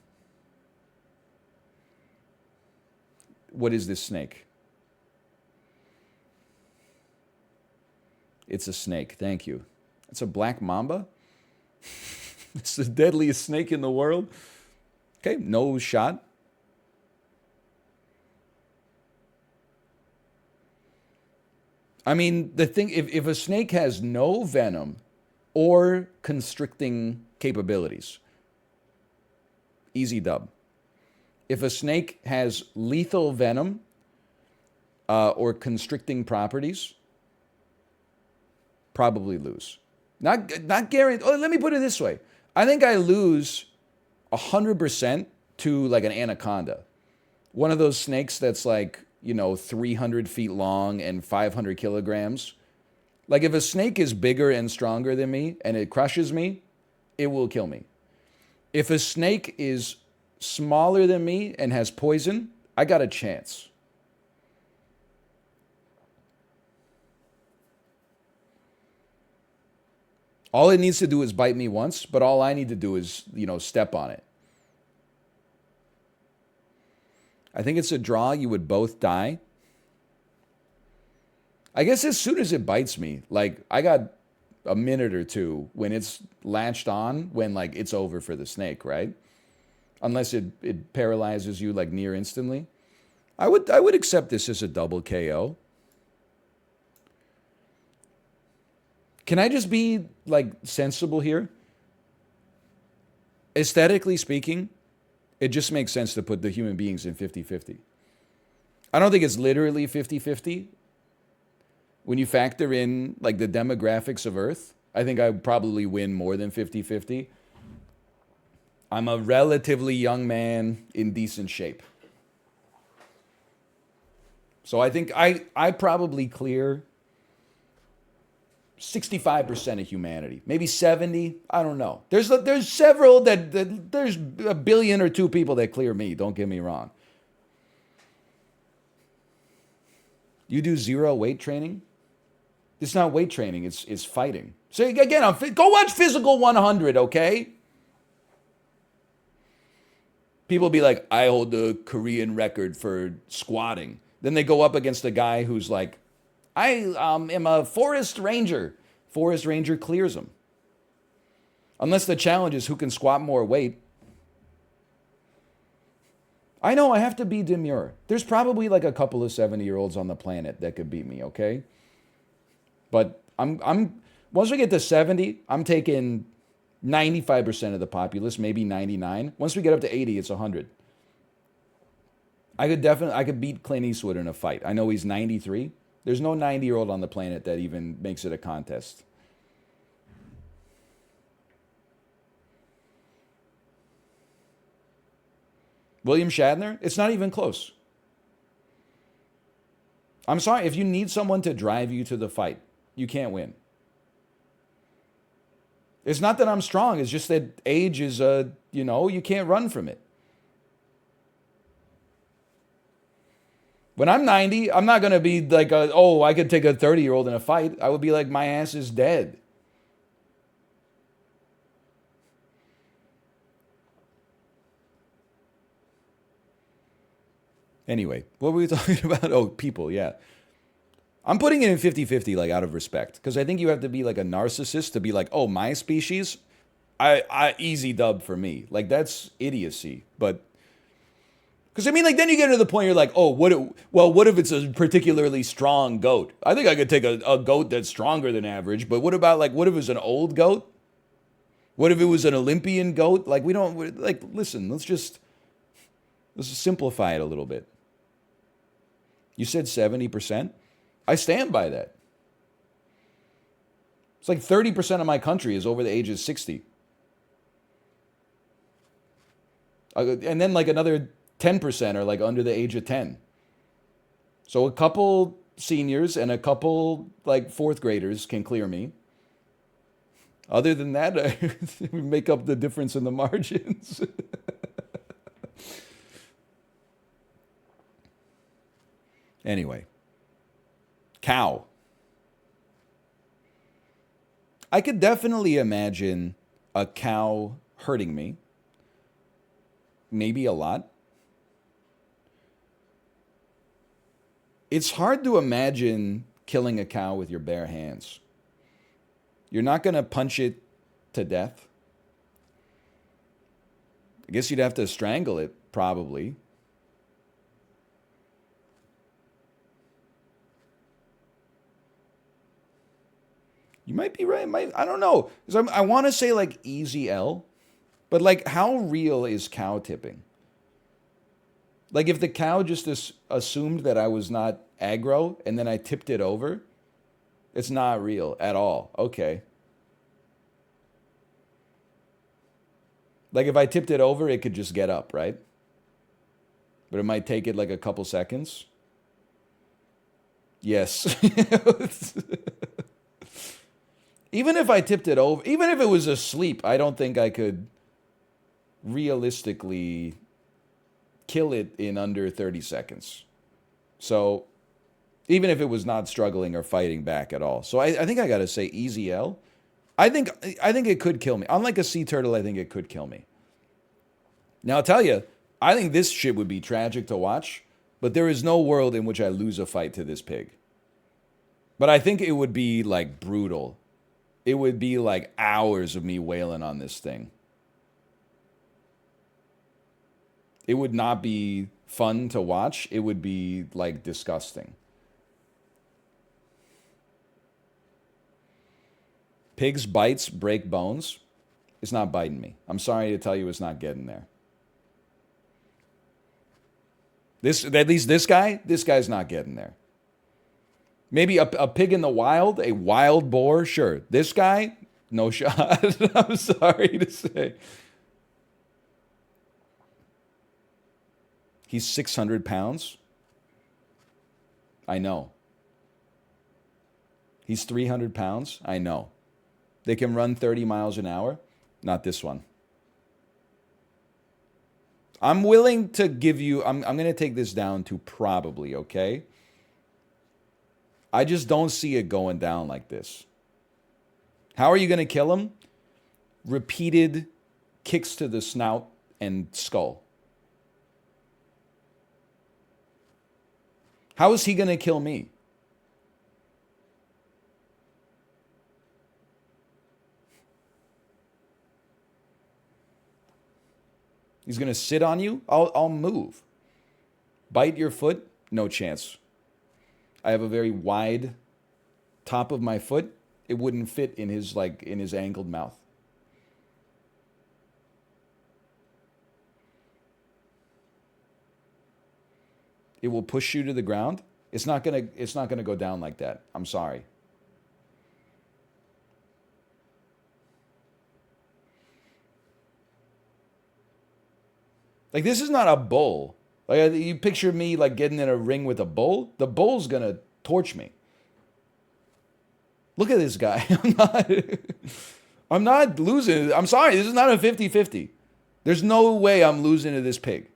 what is this snake? It's a snake. Thank you. It's a black mamba? It's the deadliest snake in the world. Okay, no shot. I mean, the thing, if a snake has no venom or constricting capabilities, easy dub. If a snake has lethal venom or constricting properties, probably lose. Not guaranteed. Oh, let me put it this way. I think I lose 100% to like an anaconda. One of those snakes that's like, 300 feet long and 500 kilograms. Like if a snake is bigger and stronger than me and it crushes me, it will kill me. If a snake is smaller than me and has poison, I got a chance. All it needs to do is bite me once, but all I need to do is, step on it. I think it's a draw. You would both die. I guess as soon as it bites me, like I got a minute or two when it's latched on, when like it's over for the snake, right? Unless it paralyzes you like near instantly. I would accept this as a double KO. Can I just be like sensible here? Aesthetically speaking, it just makes sense to put the human beings in 50-50. I don't think it's literally 50-50. When you factor in like the demographics of Earth, I think I would probably win more than 50-50. I'm a relatively young man in decent shape. So I think I probably clear 65% of humanity, maybe 70. I don't know. There's several that there's a billion or two people that clear me. Don't get me wrong. You do zero weight training. It's not weight training. It's fighting. So again, go watch Physical 100. Okay. People be like, I hold the Korean record for squatting. Then they go up against a guy who's like, I am a forest ranger. Forest ranger clears them. Unless the challenge is who can squat more weight. I know I have to be demure. There's probably like a couple of 70-year-olds on the planet that could beat me, okay? But I'm once we get to 70, I'm taking 95% of the populace, maybe 99. Once we get up to 80, it's 100. I could beat Clint Eastwood in a fight. I know he's 93. There's no 90-year-old on the planet that even makes it a contest. William Shatner? It's not even close. I'm sorry, if you need someone to drive you to the fight, you can't win. It's not that I'm strong, it's just that age is, you can't run from it. When I'm 90, I'm not going to be like, I could take a 30-year-old in a fight. I would be like, my ass is dead. Anyway, what were we talking about? Oh, people, yeah. I'm putting it in 50-50, like, out of respect. Because I think you have to be like a narcissist to be like, oh, my species, I easy dub for me. Like, that's idiocy. But because, I mean, like, then you get to the point you're like, oh, what if it's a particularly strong goat? I think I could take a goat that's stronger than average, but what about, like, what if it was an old goat? What if it was an Olympian goat? Like, listen, let's just simplify it a little bit. You said 70%? I stand by that. It's like 30% of my country is over the age of 60. And then like another 10% are like under the age of 10. So a couple seniors and a couple like fourth graders can clear me. Other than that, we make up the difference in the margins. Anyway, cow. I could definitely imagine a cow hurting me. Maybe a lot. It's hard to imagine killing a cow with your bare hands. You're not going to punch it to death. I guess you'd have to strangle it, probably. You might be right. I don't know. 'Cause I want to say like easy L, but like how real is cow tipping? Like if the cow just assumed that I was not aggro and then I tipped it over, it's not real at all. Okay. Like if I tipped it over, it could just get up, right? But it might take it like a couple seconds. Yes. Even if I tipped it over, even if it was asleep, I don't think I could realistically kill it in under 30 seconds. So even if it was not struggling or fighting back at all. So I think I got to say easy L. I think it could kill me. Unlike a sea turtle, I think it could kill me. Now I'll tell you, I think this shit would be tragic to watch, but there is no world in which I lose a fight to this pig. But I think it would be like brutal. It would be like hours of me wailing on this thing. It would not be fun to watch. It would be like disgusting. Pigs' bites break bones. It's not biting me. I'm sorry to tell you, it's not getting there. At least this guy's not getting there. Maybe a pig in the wild, a wild boar, sure. This guy, no shot. I'm sorry to say. He's 600 pounds. I know. He's 300 pounds. I know. They can run 30 miles an hour. Not this one. I'm willing to give you, I'm going to take this down to probably, okay? I just don't see it going down like this. How are you going to kill him? Repeated kicks to the snout and skull. How is he going to kill me? He's going to sit on you? I'll move. Bite your foot? No chance. I have a very wide top of my foot. It wouldn't fit in his angled mouth. It will push you to the ground. It's not going to go down like that. I'm sorry. Like this is not a bull. Like you picture me like getting in a ring with a bull. The bull's gonna torch me. Look at this guy. I'm not losing. I'm sorry. This is not a 50-50. There's no way I'm losing to this pig.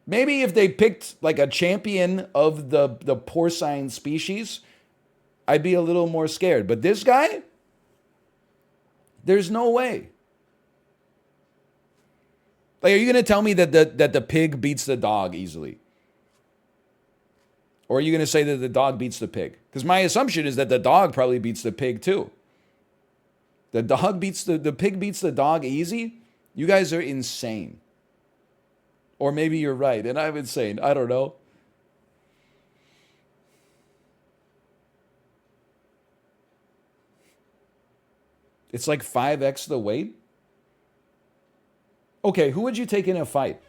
Maybe if they picked like a champion of the porcine species, I'd be a little more scared. But this guy, there's no way. Like, are you going to tell me that the pig beats the dog easily? Or are you going to say that the dog beats the pig? Because my assumption is that the dog probably beats the pig too. The pig beats the dog easy? You guys are insane. Or maybe you're right and I'm insane. I don't know. It's like 5x the weight? Okay, who would you take in a fight?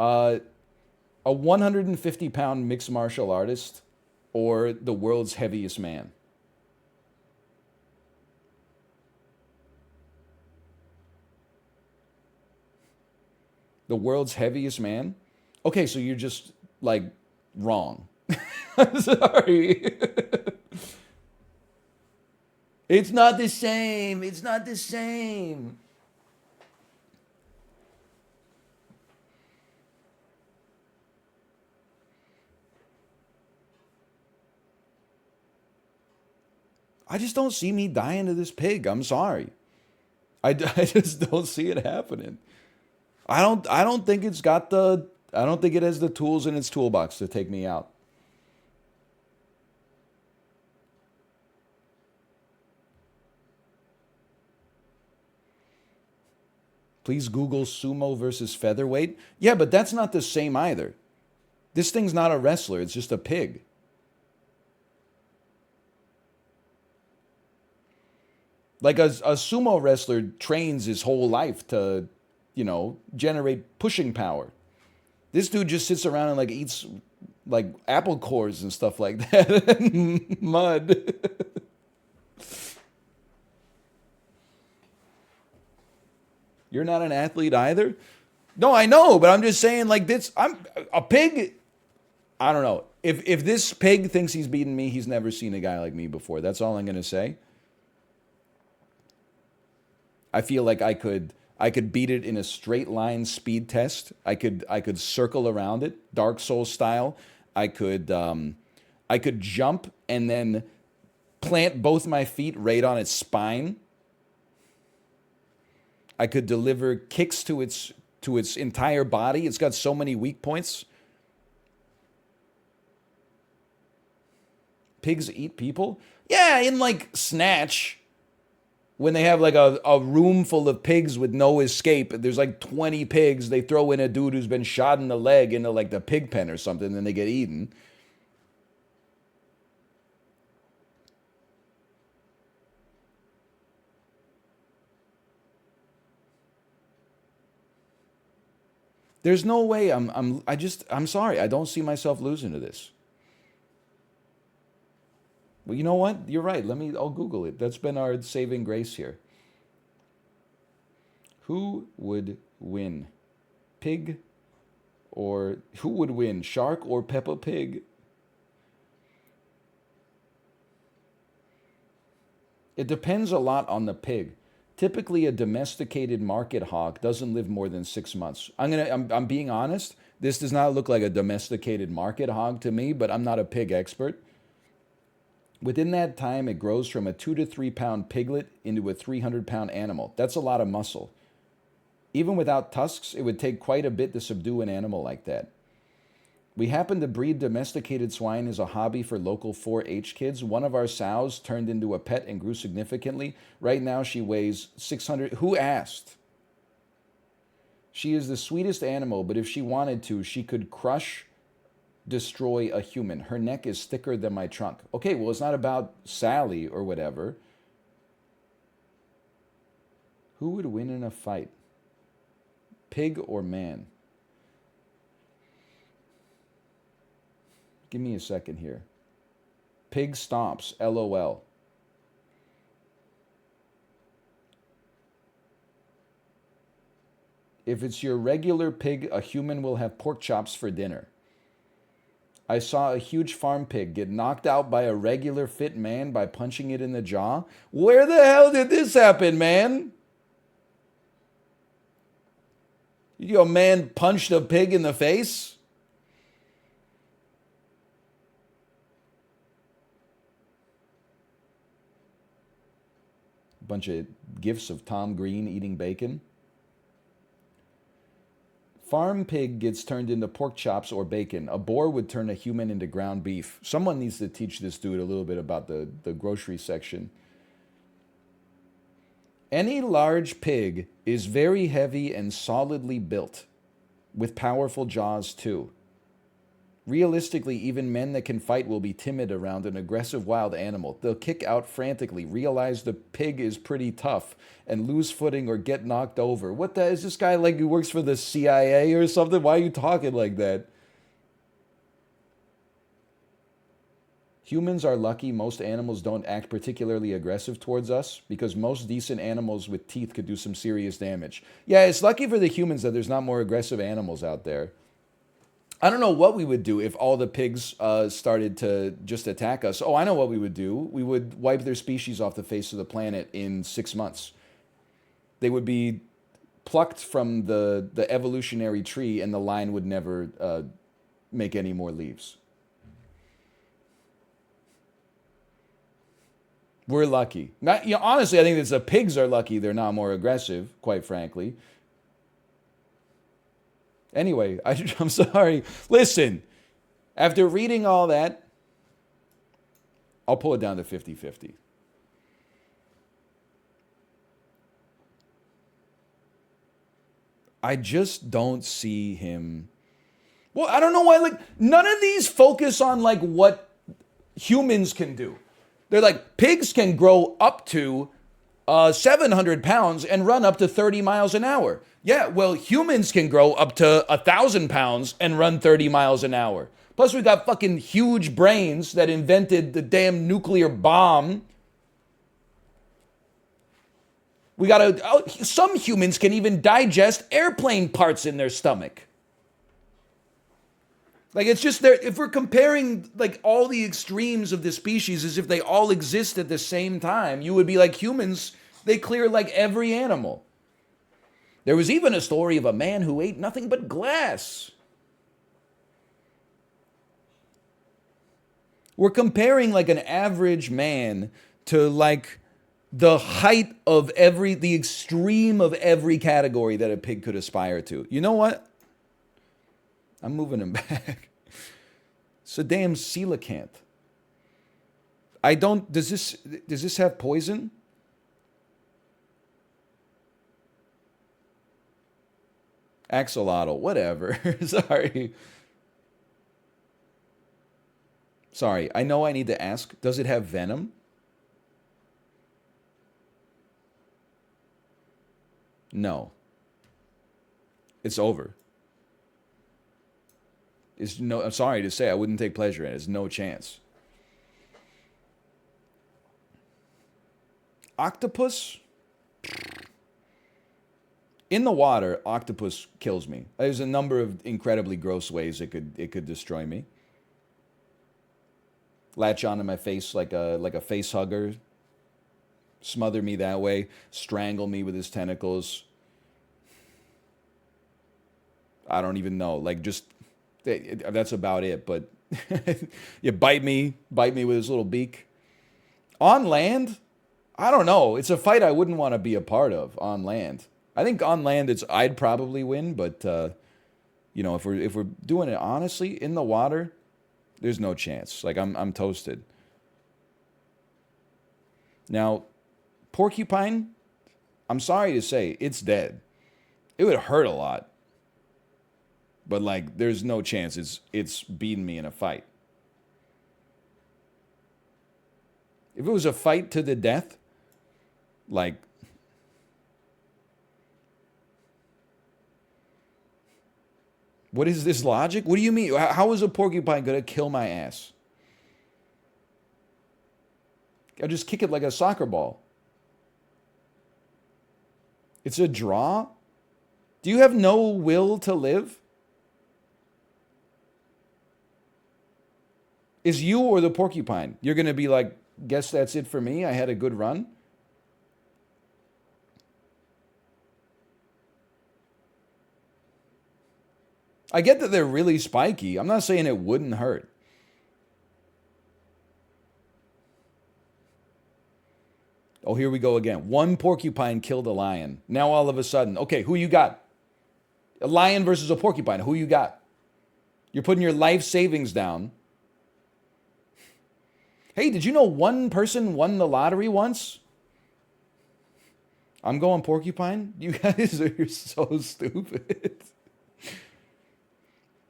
A 150-pound mixed martial artist or the world's heaviest man? The world's heaviest man? Okay, so you're just like wrong. I'm sorry. It's not the same. It's not the same. I just don't see me dying to this pig. I'm sorry. I just don't see it happening. I don't think it's got the I don't think it has the tools in its toolbox to take me out. Please Google sumo versus featherweight. Yeah, but that's not the same either. This thing's not a wrestler, it's just a pig. Like a sumo wrestler trains his whole life to, generate pushing power. This dude just sits around and like eats like apple cores and stuff like that and mud. You're not an athlete either? No, I know, but I'm just saying like this I'm a pig. I don't know. If this pig thinks he's beaten me, he's never seen a guy like me before. That's all I'm going to say. I feel like I could beat it in a straight line speed test. I could circle around it, Dark Souls style. I could jump and then plant both my feet right on its spine. I could deliver kicks to its entire body. It's got so many weak points. Pigs eat people? Yeah, in like Snatch, when they have like a room full of pigs with no escape, there's like 20 pigs. They throw in a dude who's been shot in the leg into like the pig pen or something, and they get eaten. There's no way I'm sorry. I don't see myself losing to this. Well, you know what? You're right. I'll Google it. That's been our saving grace here. Who would win? Pig or who would win? Shark or Peppa Pig? It depends a lot on the pig. Typically, a domesticated market hog doesn't live more than 6 months. I'm being honest. This does not look like a domesticated market hog to me, but I'm not a pig expert. Within that time, it grows from a 2 to 3 pound piglet into a 300-pound animal. That's a lot of muscle. Even without tusks, it would take quite a bit to subdue an animal like that. We happen to breed domesticated swine as a hobby for local 4-H kids. One of our sows turned into a pet and grew significantly. Right now, she weighs 600. Who asked? She is the sweetest animal, but if she wanted to, she could destroy a human. Her neck is thicker than my trunk. Okay, well, it's not about Sally or whatever. Who would win in a fight? Pig or man? Give me a second here. Pig stomps, LOL. If it's your regular pig, a human will have pork chops for dinner. I saw a huge farm pig get knocked out by a regular fit man by punching it in the jaw. Where the hell did this happen, man? Your man punched a pig in the face? Bunch of gifs of Tom Green eating bacon. Farm pig gets turned into pork chops or bacon. A boar would turn a human into ground beef. Someone needs to teach this dude a little bit about the grocery section. Any large pig is very heavy and solidly built, with powerful jaws too. Realistically, even men that can fight will be timid around an aggressive wild animal. They'll kick out frantically, realize the pig is pretty tough, and lose footing or get knocked over. What the is this guy like who works for the CIA or something? Why are you talking like that? Humans are lucky most animals don't act particularly aggressive towards us because most decent animals with teeth could do some serious damage. Yeah, it's lucky for the humans that there's not more aggressive animals out there. I don't know what we would do if all the pigs started to just attack us. Oh, I know what we would do. We would wipe their species off the face of the planet in 6 months. They would be plucked from the evolutionary tree, and the line would never make any more leaves. We're lucky. Not, you know, honestly, I think that the pigs are lucky they're not more aggressive, quite frankly. Anyway, I'm sorry. Listen, after reading all that, I'll pull it down to 50-50. I just don't see him. Well, I don't know why. Like, none of these focus on like what humans can do. They're like, pigs can grow up to 700 pounds and run up to 30 miles an hour. Yeah, well, humans can grow up to 1,000 pounds and run 30 miles an hour. Plus, we got fucking huge brains that invented the damn nuclear bomb. We got some humans can even digest airplane parts in their stomach. Like, it's just there. If we're comparing like all the extremes of the species as if they all exist at the same time, you would be like, humans, they clear like every animal. There was even a story of a man who ate nothing but glass. We're comparing like an average man to like the height of the extreme of every category that a pig could aspire to. You know what? I'm moving him back. It's a damn coelacanth. Does this have poison? Axolotl, whatever. Sorry, I know I need to ask. Does it have venom? No. It's over. I'm sorry to say, I wouldn't take pleasure in it. There's no chance. Octopus? In the water, octopus kills me. There's a number of incredibly gross ways it could destroy me. Latch onto my face like a face hugger. Smother me that way. Strangle me with his tentacles. I don't even know. Like, just that's about it. But you bite me with his little beak. On land, I don't know. It's a fight I wouldn't want to be a part of on land. I think on land I'd probably win, but you know, if we're doing it honestly in the water, there's no chance. Like, I'm toasted. Now, porcupine, I'm sorry to say, it's dead. It would hurt a lot. But like, there's no chance it's beating me in a fight. If it was a fight to the death, like, what is this logic? What do you mean? How is a porcupine gonna kill my ass? I just kick it like a soccer ball. It's a draw? Do you have no will to live? Is you or the porcupine? You're going to be like, guess that's it for me. I had a good run. I get that they're really spiky. I'm not saying it wouldn't hurt. Oh, here we go again. One porcupine killed a lion. Now all of a sudden, okay, who you got? A lion versus a porcupine. Who you got? You're putting your life savings down. Hey, did you know one person won the lottery once? I'm going porcupine. You guys are so stupid.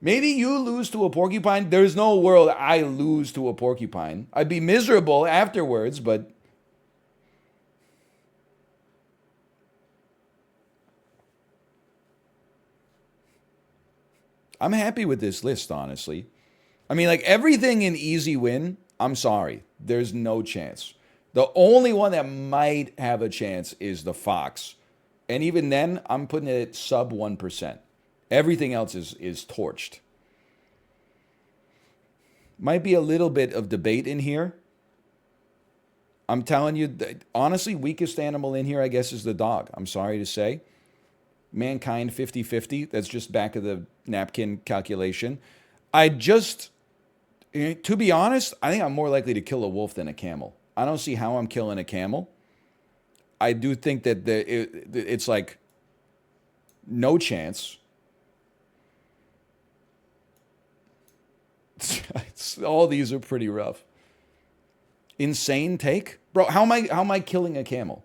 Maybe you lose to a porcupine. There's no world I lose to a porcupine. I'd be miserable afterwards, but I'm happy with this list, honestly. I mean, like, everything in easy win, I'm sorry. There's no chance. The only one that might have a chance is the fox. And even then, I'm putting it at sub 1%. Everything else is torched. Might be a little bit of debate in here. I'm telling you, honestly, weakest animal in here, I guess, is the dog. I'm sorry to say. Mankind 50-50. That's just back of the napkin calculation. To be honest, I think I'm more likely to kill a wolf than a camel. I don't see how I'm killing a camel. I do think that it's like no chance. All these are pretty rough. Insane take, bro. How am I killing a camel?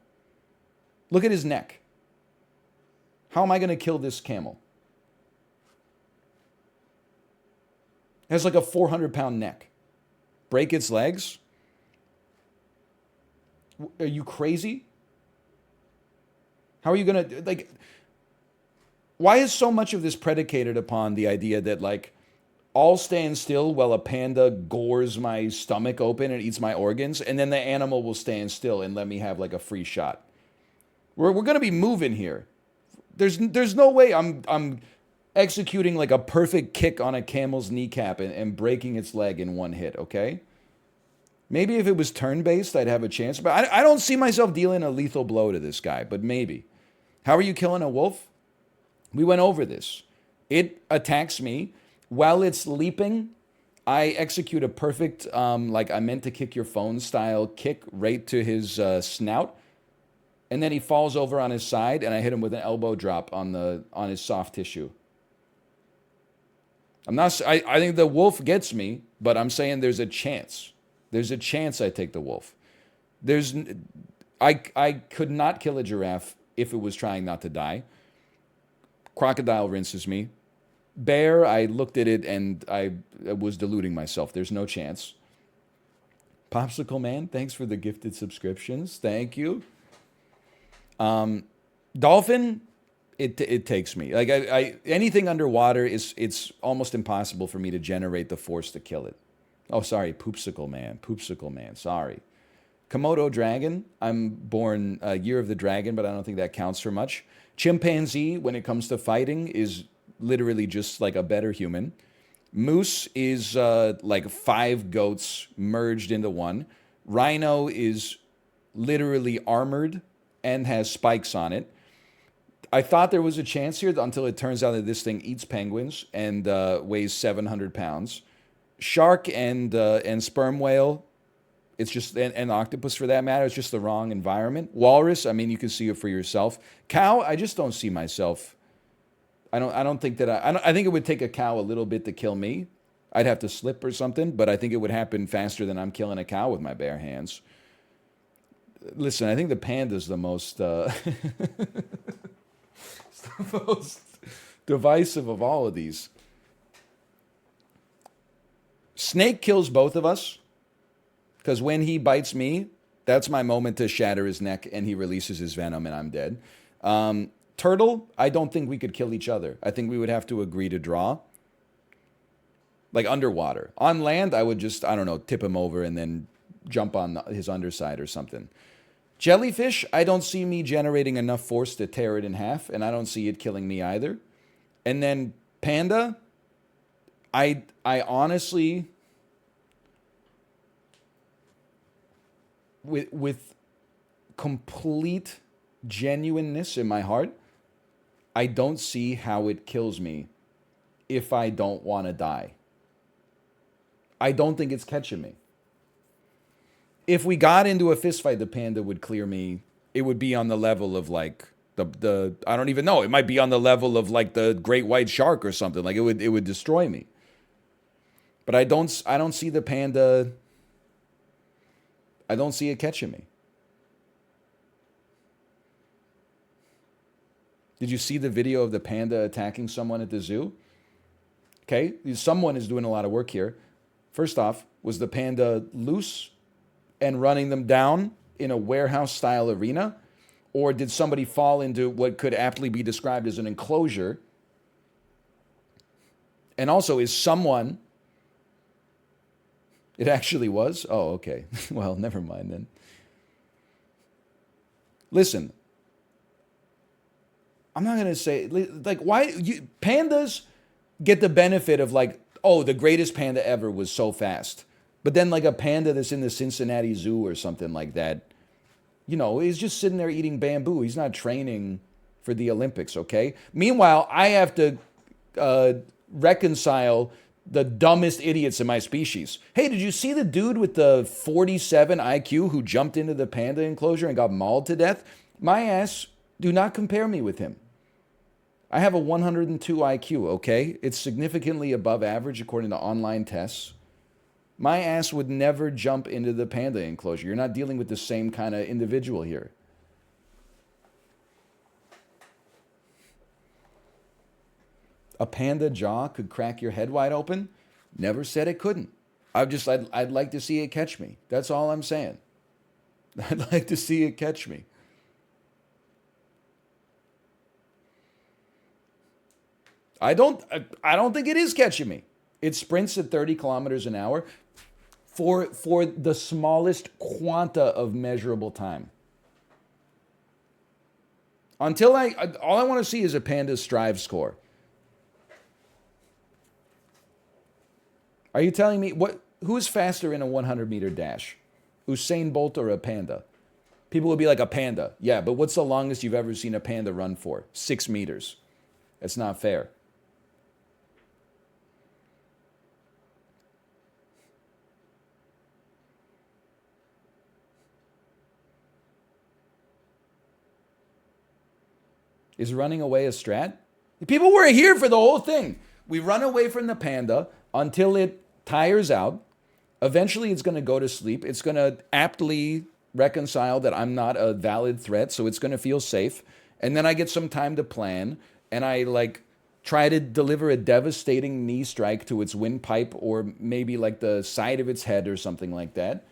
Look at his neck. How am I going to kill this camel? It has like a 400-pound neck. Break its legs? Are you crazy? How are you going to, like, why is so much of this predicated upon the idea that, like, I'll stand still while a panda gores my stomach open and eats my organs, and then the animal will stand still and let me have, like, a free shot? We're going to be moving here. There's no way I'm executing like a perfect kick on a camel's kneecap and breaking its leg in one hit, okay? Maybe if it was turn-based, I'd have a chance, but I don't see myself dealing a lethal blow to this guy, but maybe. How are you killing a wolf? We went over this. It attacks me. While it's leaping, I execute a perfect, like I meant to kick your phone style kick right to his snout. And then he falls over on his side, and I hit him with an elbow drop on his soft tissue. I think the wolf gets me, but I'm saying there's a chance. There's a chance I take the wolf. I could not kill a giraffe if it was trying not to die. Crocodile rinses me. Bear, I looked at it and I was deluding myself. There's no chance. Popsicle Man, thanks for the gifted subscriptions. Thank you. Dolphin, it takes me. Like anything underwater it's almost impossible for me to generate the force to kill it. Oh, sorry, Poopsicle Man. Sorry. Komodo dragon. I'm born year of the dragon, but I don't think that counts for much. Chimpanzee, when it comes to fighting, is literally just like a better human. Moose is like 5 goats merged into one. Rhino is literally armored and has spikes on it. I thought there was a chance here until it turns out that this thing eats penguins and weighs 700 pounds. Shark and sperm whale, it's just, and octopus for that matter, it's just the wrong environment. Walrus, I mean, you can see it for yourself. Cow, I just don't see myself. I don't think that I think it would take a cow a little bit to kill me. I'd have to slip or something, but I think it would happen faster than I'm killing a cow with my bare hands. Listen, I think the panda's the most, it's the most divisive of all of these. Snake kills both of us, because when he bites me, that's my moment to shatter his neck, and he releases his venom, and I'm dead. Turtle, I don't think we could kill each other. I think we would have to agree to draw. Like underwater. On land, I would just, I don't know, tip him over and then jump on his underside or something. Jellyfish, I don't see me generating enough force to tear it in half, and I don't see it killing me either. And then panda, I honestly, with complete genuineness in my heart, I don't see how it kills me if I don't want to die. I don't think it's catching me. If we got into a fist fight, the panda would clear me. It would be on the level of like the I don't even know. It might be on the level of like the great white shark or something. Like it would destroy me. But I don't see the panda. I don't see it catching me. Did you see the video of the panda attacking someone at the zoo? Okay, someone is doing a lot of work here. First off, was the panda loose and running them down in a warehouse-style arena? Or did somebody fall into what could aptly be described as an enclosure? And also, is It actually was? Oh, okay. Well, never mind then. Listen, I'm not gonna say like why pandas get the benefit of like, oh, the greatest panda ever was so fast, but then like a panda that's in the Cincinnati Zoo or something like that, he's just sitting there eating bamboo. He's not training for the Olympics. Okay. Meanwhile, I have to uh, reconcile the dumbest idiots in my species. Hey, did you see the dude with the 47 IQ who jumped into the panda enclosure and got mauled to death? My ass, do not compare me with him. I have a 102 IQ, okay? It's significantly above average according to online tests. My ass would never jump into the panda enclosure. You're not dealing with the same kind of individual here. A panda jaw could crack your head wide open? Never said it couldn't. I'd like to see it catch me. That's all I'm saying. I'd like to see it catch me. I don't think it is catching me. It sprints at 30 kilometers an hour for the smallest quanta of measurable time. Until all I want to see is a panda strive score. Are you telling me who's faster in a 100-meter dash? Usain Bolt or a panda? People would be like, a panda. Yeah, but what's the longest you've ever seen a panda run for? 6 meters. That's not fair. Is running away a strat? People were here for the whole thing. We run away from the panda until it tires out. Eventually, it's going to go to sleep. It's going to aptly reconcile that I'm not a valid threat, so it's going to feel safe. And then I get some time to plan, and I try to deliver a devastating knee strike to its windpipe or maybe like the side of its head or something like that.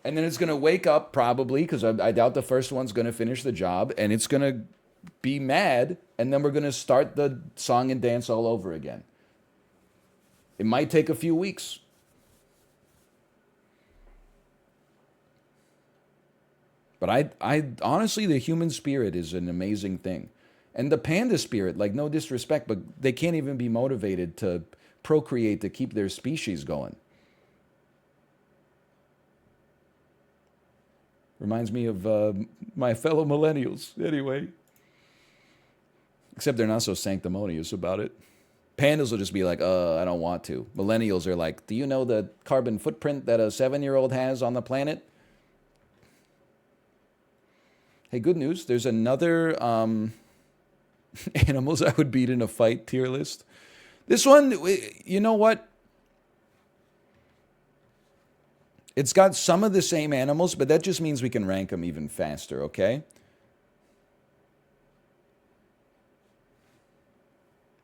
And then it's going to wake up probably, because I doubt the first one's going to finish the job, and it's going to be mad, and then we're going to start the song and dance all over again. It might take a few weeks. But I honestly, the human spirit is an amazing thing. And the panda spirit, like, no disrespect, but they can't even be motivated to procreate to keep their species going. Reminds me of my fellow millennials, anyway. Except they're not so sanctimonious about it. Pandas will just be like, I don't want to. Millennials are like, do you know the carbon footprint that a 7-year-old has on the planet? Hey, good news. There's another animals I would beat in a fight tier list. This one, you know what? It's got some of the same animals, but that just means we can rank them even faster, okay?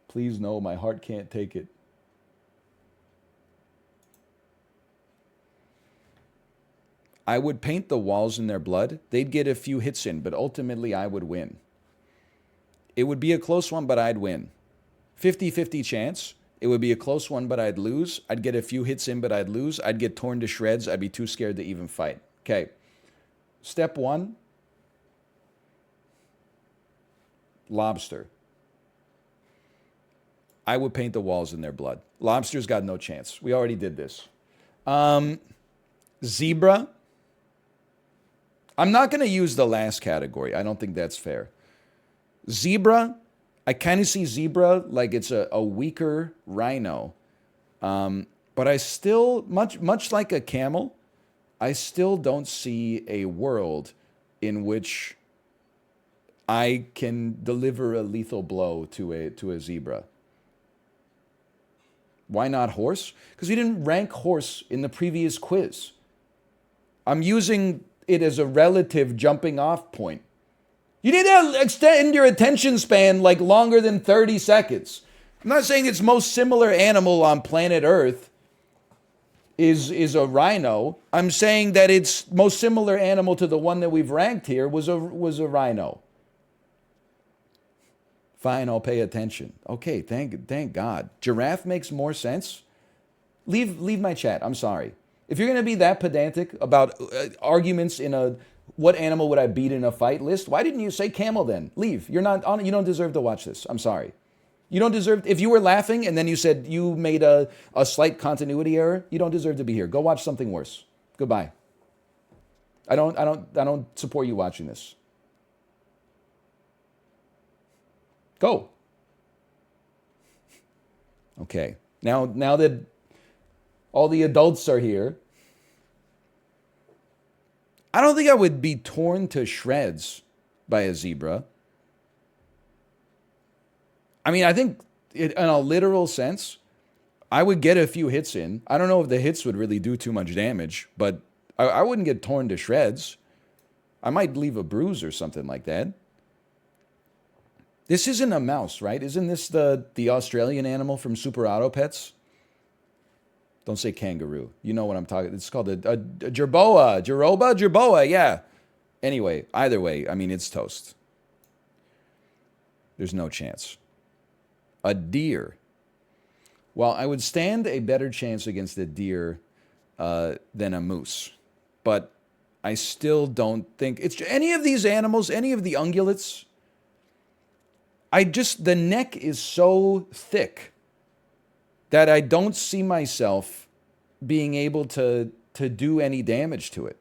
Please no, my heart can't take it. I would paint the walls in their blood. They'd get a few hits in, but ultimately I would win. It would be a close one, but I'd win. 50-50 chance. It would be a close one, but I'd lose. I'd get a few hits in, but I'd lose. I'd get torn to shreds. I'd be too scared to even fight. Okay. Step 1. Lobster. I would paint the walls in their blood. Lobster's got no chance. We already did this. Zebra. I'm not going to use the last category. I don't think that's fair. Zebra, I kind of see zebra like it's a weaker rhino. But I still, much like a camel, I still don't see a world in which I can deliver a lethal blow to a zebra. Why not horse? Because we didn't rank horse in the previous quiz. I'm using it as a relative jumping off point. You need to extend your attention span like longer than 30 seconds. I'm not saying its most similar animal on planet Earth is a rhino. I'm saying that its most similar animal to the one that we've ranked here was a rhino. Fine, I'll pay attention. Okay, thank God. Giraffe makes more sense. Leave my chat. I'm sorry. If you're gonna be that pedantic about arguments in a what animal would I beat in a fight list, why didn't you say camel then? Leave. You're not on. You don't deserve to watch this. I'm sorry. You don't deserve. If you were laughing and then you said you made a slight continuity error, you don't deserve to be here. Go watch something worse. Goodbye. I don't support you watching this. Go. Okay. Now that all the adults are here, I don't think I would be torn to shreds by a zebra. I mean, I think in a literal sense, I would get a few hits in. I don't know if the hits would really do too much damage, but I wouldn't get torn to shreds. I might leave a bruise or something like that. This isn't a mouse, right? Isn't this the Australian animal from Super Auto Pets? Don't say kangaroo. You know what I'm talking. It's called a jerboa. Jerboa, yeah. Anyway, either way, I mean, it's toast. There's no chance. A deer. Well, I would stand a better chance against a deer than a moose. But I still don't think it's any of these animals, any of the ungulates. The neck is so thick that I don't see myself being able to do any damage to it.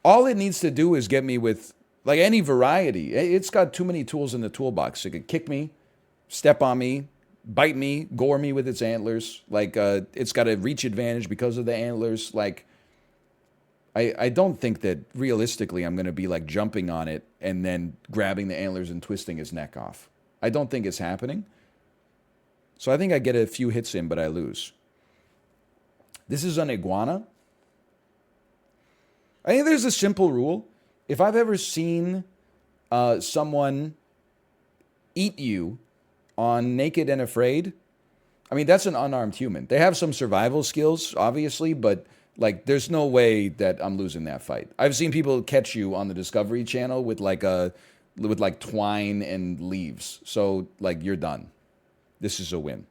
All it needs to do is get me with, like, any variety. It's got too many tools in the toolbox. It could kick me, step on me, bite me, gore me with its antlers. It's got a reach advantage because of the antlers. I don't think that realistically I'm going to be like jumping on it and then grabbing the antlers and twisting his neck off. I don't think it's happening. So I think I get a few hits in, but I lose. This is an iguana. I think there's a simple rule. If I've ever seen someone eat you on Naked and Afraid, I mean, that's an unarmed human. They have some survival skills, obviously, but there's no way that I'm losing that fight. I've seen people catch you on the Discovery Channel with twine and leaves. So you're done. This is a win.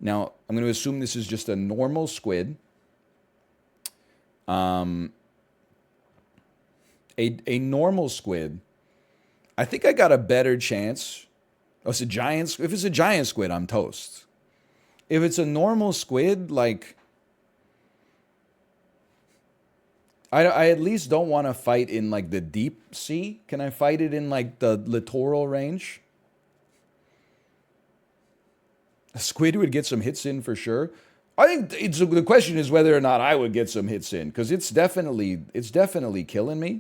Now, I'm going to assume this is just a normal squid. A normal squid, I think I got a better chance. Oh, if it's a giant squid, I'm toast. If it's a normal squid, I at least don't want to fight in the deep sea. Can I fight it in the littoral range? A squid would get some hits in for sure. I think the question is whether or not I would get some hits in, because it's definitely killing me.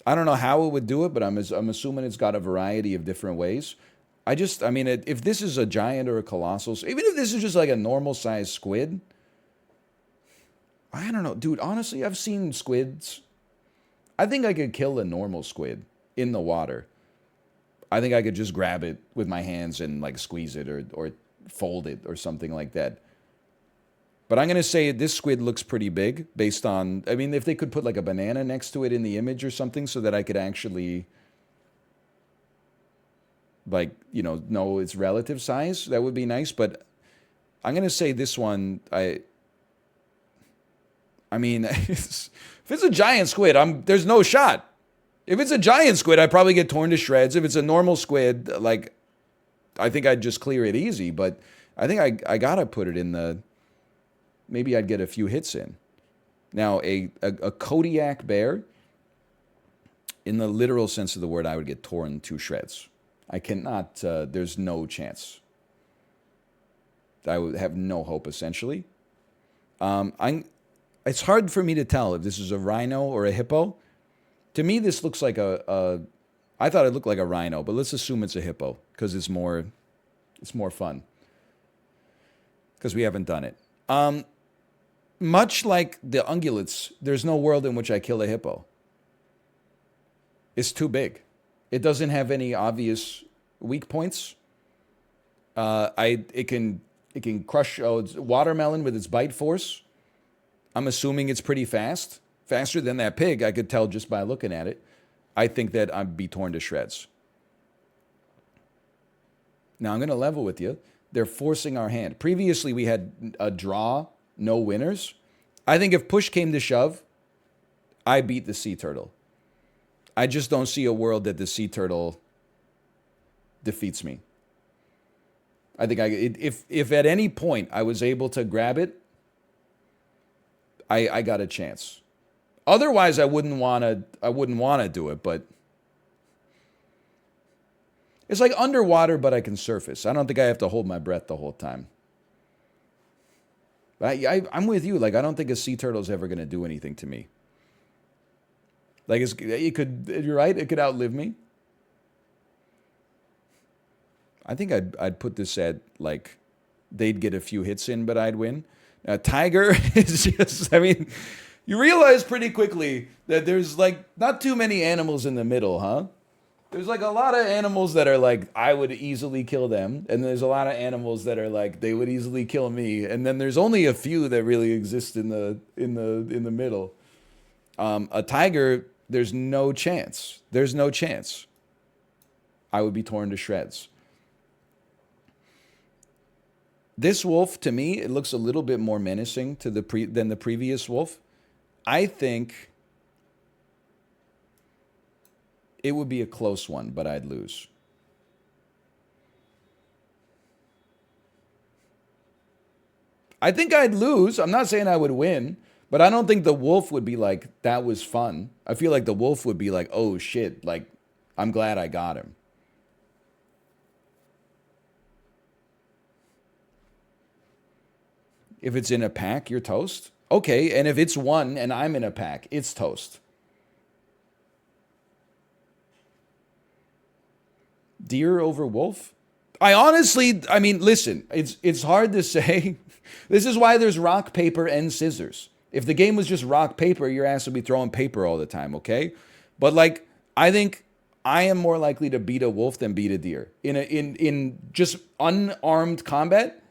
I don't know how it would do it, but I'm assuming it's got a variety of different ways. If this is a giant or a colossal, even if this is just a normal sized squid, I don't know, dude. Honestly, I've seen squids. I think I could kill a normal squid in the water. I think I could just grab it with my hands and squeeze it or fold it or something like that. But I'm going to say this squid looks pretty big based on, if they could put a banana next to it in the image or something so that I could actually know its relative size, that would be nice. But I'm going to say this one, if it's a giant squid, there's no shot. If it's a giant squid, I'd probably get torn to shreds. If it's a normal squid, I think I'd just clear it easy. But I think I gotta put it in maybe I'd get a few hits in. Now, a Kodiak bear, in the literal sense of the word, I would get torn to shreds. I cannot, there's no chance. I would have no hope, essentially. It's hard for me to tell if this is a rhino or a hippo. To me, this looks like I thought it looked like a rhino, but let's assume it's a hippo because it's more fun. Because we haven't done it. Much like the ungulates, there's no world in which I kill a hippo. It's too big. It doesn't have any obvious weak points. It can crush watermelon with its bite force. I'm assuming it's pretty fast. Faster than that pig, I could tell just by looking at it. I think that I'd be torn to shreds. Now I'm going to level with you. They're forcing our hand. Previously, we had a draw, no winners. I think if push came to shove, I beat the sea turtle. I just don't see a world that the sea turtle defeats me. I think if at any point I was able to grab it, I got a chance. Otherwise, I wouldn't want to do it, but it's like underwater, but I can surface. I don't think I have to hold my breath the whole time. I'm with you. Like, I don't think a sea turtle is ever going to do anything to me. Like, you're right, it could outlive me. I think I'd put this at, like, they'd get a few hits in, but I'd win. Tiger is just, I mean, you realize pretty quickly that there's, like, not too many animals in the middle, huh? There's, like, a lot of animals that are, like, I would easily kill them. And there's a lot of animals that are, like, they would easily kill me. And then there's only a few that really exist in the middle. A tiger, there's no chance. There's no chance. I would be torn to shreds. This wolf, to me, it looks a little bit more menacing than the previous wolf. I think it would be a close one, but I'd lose. I think I'd lose. I'm not saying I would win, but I don't think the wolf would be like, that was fun. I feel like the wolf would be like, oh shit, like, I'm glad I got him. If it's in a pack, you're toast. Okay, and if it's one and I'm in a pack, it's toast. Deer over wolf? I mean, listen, it's hard to say. This is why there's rock, paper, and scissors. If the game was just rock, paper, your ass would be throwing paper all the time, okay? But, like, I think I am more likely to beat a wolf than beat a deer. In just unarmed combat,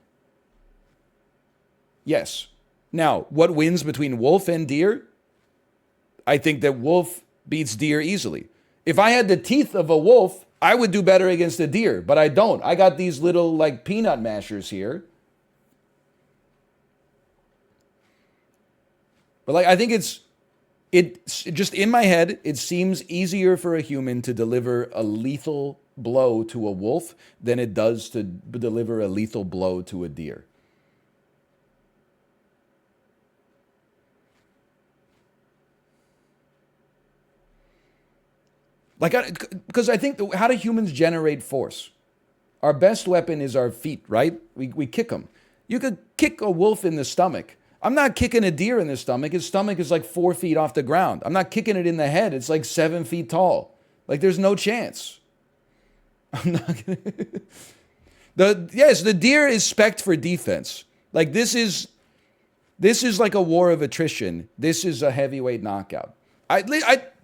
yes. Now, what wins between wolf and deer? I think that wolf beats deer easily. If I had the teeth of a wolf, I would do better against a deer, but I don't. I got these little, like, peanut mashers here. But, like, I think it's just in my head, it seems easier for a human to deliver a lethal blow to a wolf than it does to deliver a lethal blow to a deer. Like, because I think, how do humans generate force? Our best weapon is our feet, right? We kick them. You could kick a wolf in the stomach. I'm not kicking a deer in the stomach. His stomach is like 4 feet off the ground. I'm not kicking it in the head. It's like 7 feet tall. Like, there's no chance. I'm not gonna... Yes, the deer is spec'd for defense. Like, this is like a war of attrition. This is a heavyweight knockout.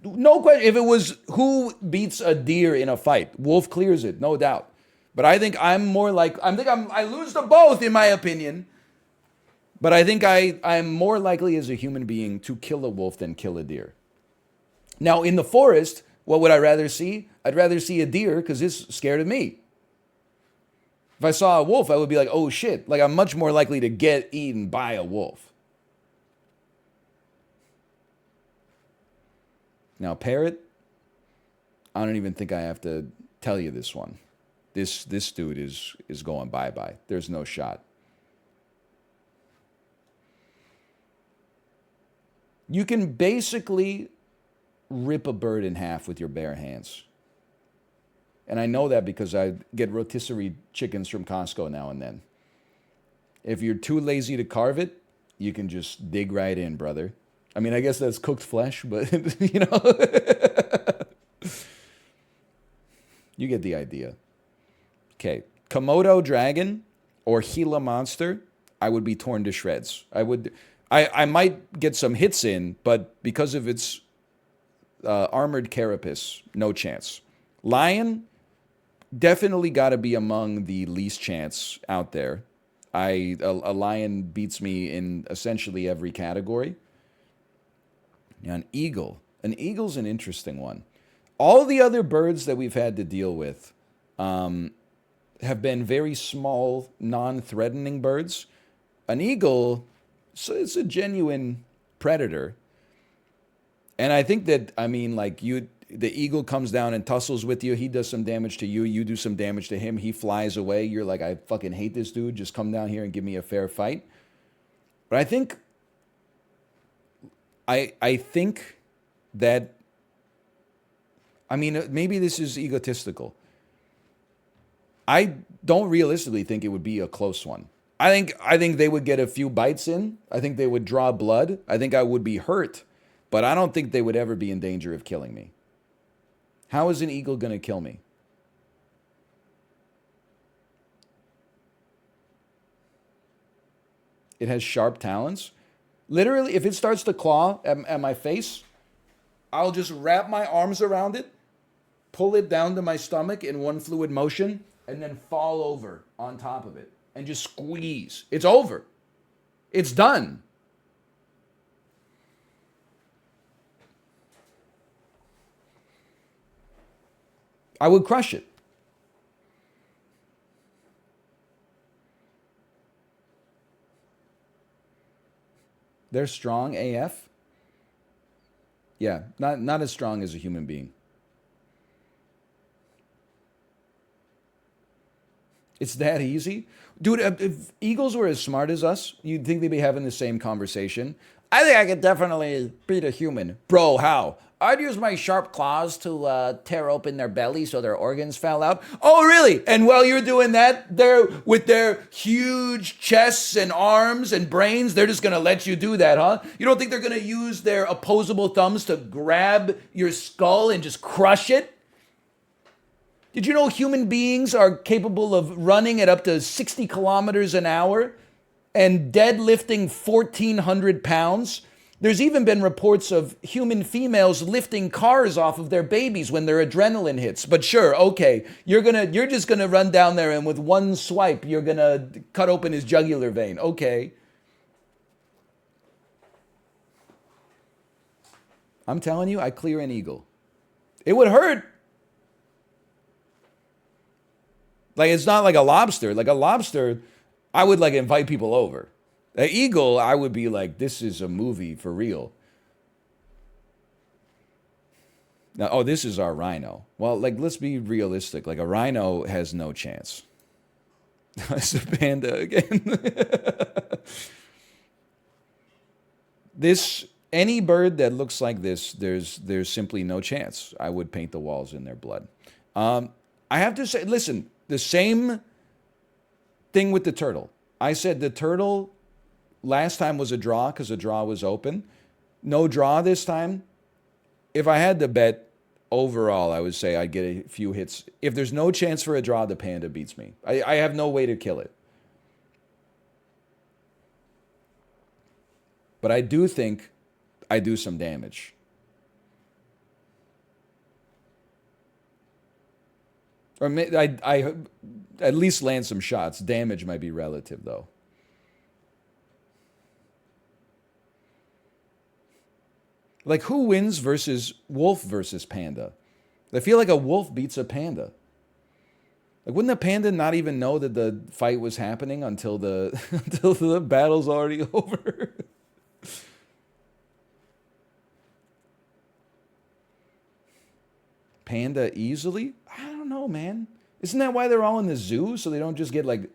No question. If it was who beats a deer in a fight, wolf clears it, no doubt. But I think I lose to both, in my opinion. But I think I'm more likely as a human being to kill a wolf than kill a deer. Now, in the forest, what would I rather see? I'd rather see a deer because it's scared of me. If I saw a wolf, I would be like, oh shit. Like, I'm much more likely to get eaten by a wolf. Now, parrot, I don't even think I have to tell you this one. This dude is going bye-bye. There's no shot. You can basically rip a bird in half with your bare hands. And I know that because I get rotisserie chickens from Costco now and then. If you're too lazy to carve it, you can just dig right in, brother. I mean, I guess that's cooked flesh, but, you know. You get the idea. Okay. Komodo dragon or Gila monster, I would be torn to shreds. I might get some hits in, but because of its armored carapace, no chance. Lion, definitely got to be among the least chance out there. A lion beats me in essentially every category. Now, an eagle. An eagle's an interesting one. All the other birds that we've had to deal with, have been very small, non-threatening birds. An eagle, so it's a genuine predator. And I think that, I mean, like the eagle comes down and tussles with you. He does some damage to you. You do some damage to him. He flies away. You're like, I fucking hate this dude. Just come down here and give me a fair fight. But I think that, I mean, maybe this is egotistical. I don't realistically think it would be a close one. I think they would get a few bites in. I think they would draw blood. I think I would be hurt, but I don't think they would ever be in danger of killing me. How is an eagle going to kill me? It has sharp talons. Literally, if it starts to claw at my face, I'll just wrap my arms around it, pull it down to my stomach in one fluid motion, and then fall over on top of it and just squeeze. It's over. It's done. I would crush it. They're strong AF. Yeah, not as strong as a human being. It's that easy. Dude, if eagles were as smart as us, you'd think they'd be having the same conversation. I think I could definitely beat a human. Bro, how? I'd use my sharp claws to tear open their belly so their organs fell out. Oh, really? And while you're doing that, they're with their huge chests and arms and brains, they're just going to let you do that, huh? You don't think they're going to use their opposable thumbs to grab your skull and just crush it? Did you know human beings are capable of running at up to 60 kilometers an hour and deadlifting 1,400 pounds? There's even been reports of human females lifting cars off of their babies when their adrenaline hits. But sure, okay, you're just gonna run down there and with one swipe, you're gonna cut open his jugular vein. Okay. I'm telling you, I clear an eagle. It would hurt. Like, it's not like a lobster. Like a lobster, I would like invite people over. An eagle, I would be like, this is a movie for real. Now, oh, this is our rhino. Well, like, let's be realistic. Like, a rhino has no chance. It's a panda again. Any bird that looks like this, there's simply no chance. I would paint the walls in their blood. I have to say, listen, the same thing with the turtle. I said the turtle last time was a draw because the draw was open. No draw this time. If I had to bet overall, I would say I'd get a few hits. If there's no chance for a draw, the panda beats me. I have no way to kill it. But I do think I do some damage. Or I at least land some shots. Damage might be relative, though. Like, who wins versus wolf versus panda? I feel like a wolf beats a panda. Like, wouldn't the panda not even know that the fight was happening until until the battle's already over? Panda easily? I don't know, man. Isn't that why they're all in the zoo? So they don't just get, like,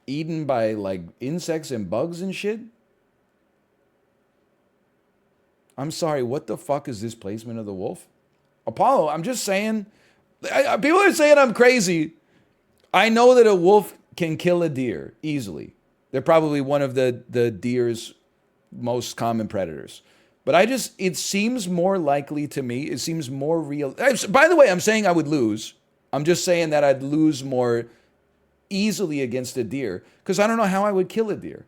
eaten by, like, insects and bugs and shit? I'm sorry, what the fuck is this placement of the wolf? Apollo, I'm just saying. People are saying I'm crazy. I know that a wolf can kill a deer easily. They're probably one of the deer's most common predators. But it seems more likely to me, it seems more real. By the way, I'm saying I would lose. I'm just saying that I'd lose more easily against a deer because I don't know how I would kill a deer.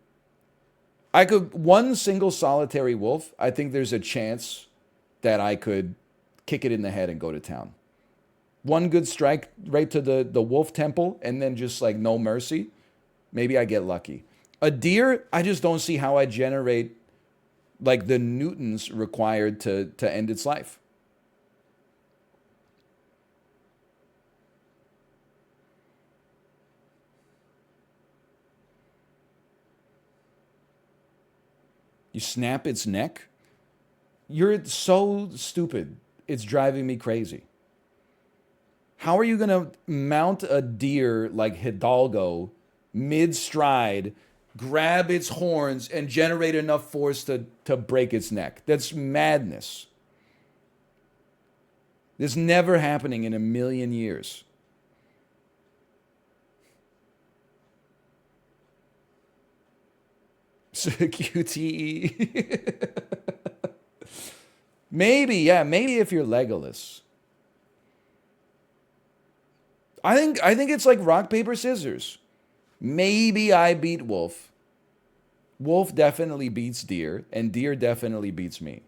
One single solitary wolf, I think there's a chance that I could kick it in the head and go to town. One good strike right to the wolf temple and then just like no mercy. Maybe I get lucky. A deer, I just don't see how I generate like the newtons required to end its life. You snap its neck? You're so stupid. It's driving me crazy. How are you going to mount a deer like Hidalgo mid stride, grab its horns, and generate enough force to break its neck? That's madness. This never happening in a million years. QTE. Maybe, yeah, maybe if you're Legolas. I think it's like rock, paper, scissors. Maybe I beat Wolf. Wolf definitely beats Deer, and Deer definitely beats me.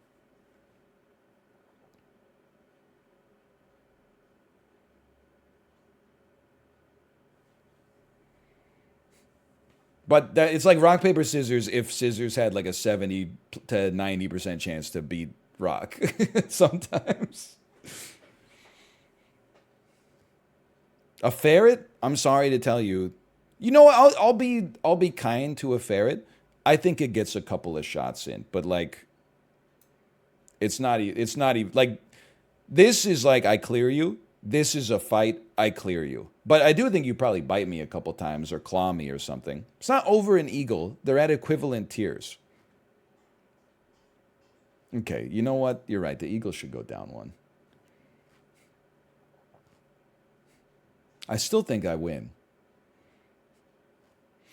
But it's like rock, paper, scissors if scissors had like a 70 to 90% chance to beat rock sometimes. A ferret? I'm sorry to tell you. You know what? I'll be kind to a ferret. I think it gets a couple of shots in, but like it's not even like this is like I clear you. This is a fight. I clear you. But I do think you probably bite me a couple times or claw me or something. It's not over an eagle. They're at equivalent tiers. Okay, you know what? You're right. The eagle should go down one. I still think I win.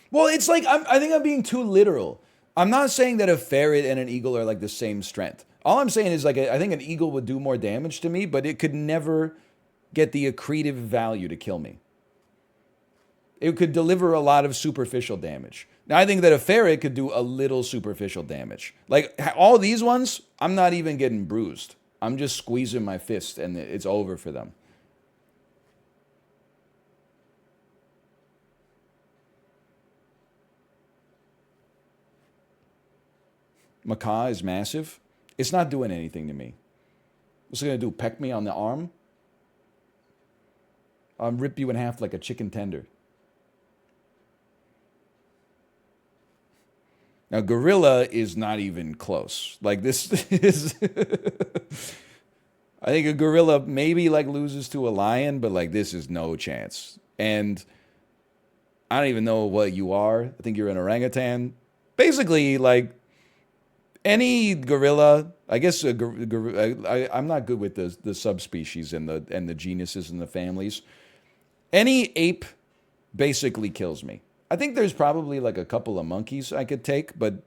Well, it's like I think I'm being too literal. I'm not saying that a ferret and an eagle are like the same strength. All I'm saying is like I think an eagle would do more damage to me, but it could never get the accretive value to kill me. It could deliver a lot of superficial damage. Now, I think that a ferret could do a little superficial damage. Like all these ones, I'm not even getting bruised. I'm just squeezing my fist and it's over for them. Macaw is massive. It's not doing anything to me. What's it going to do? Peck me on the arm? I'll rip you in half like a chicken tender. Now, gorilla is not even close. Like this is... I think a gorilla maybe like loses to a lion, but like this is no chance. And I don't even know what you are. I think you're an orangutan. Basically, like any gorilla, I guess I'm not good with the subspecies and the genuses and the families. Any ape basically kills me. I think there's probably like a couple of monkeys I could take, but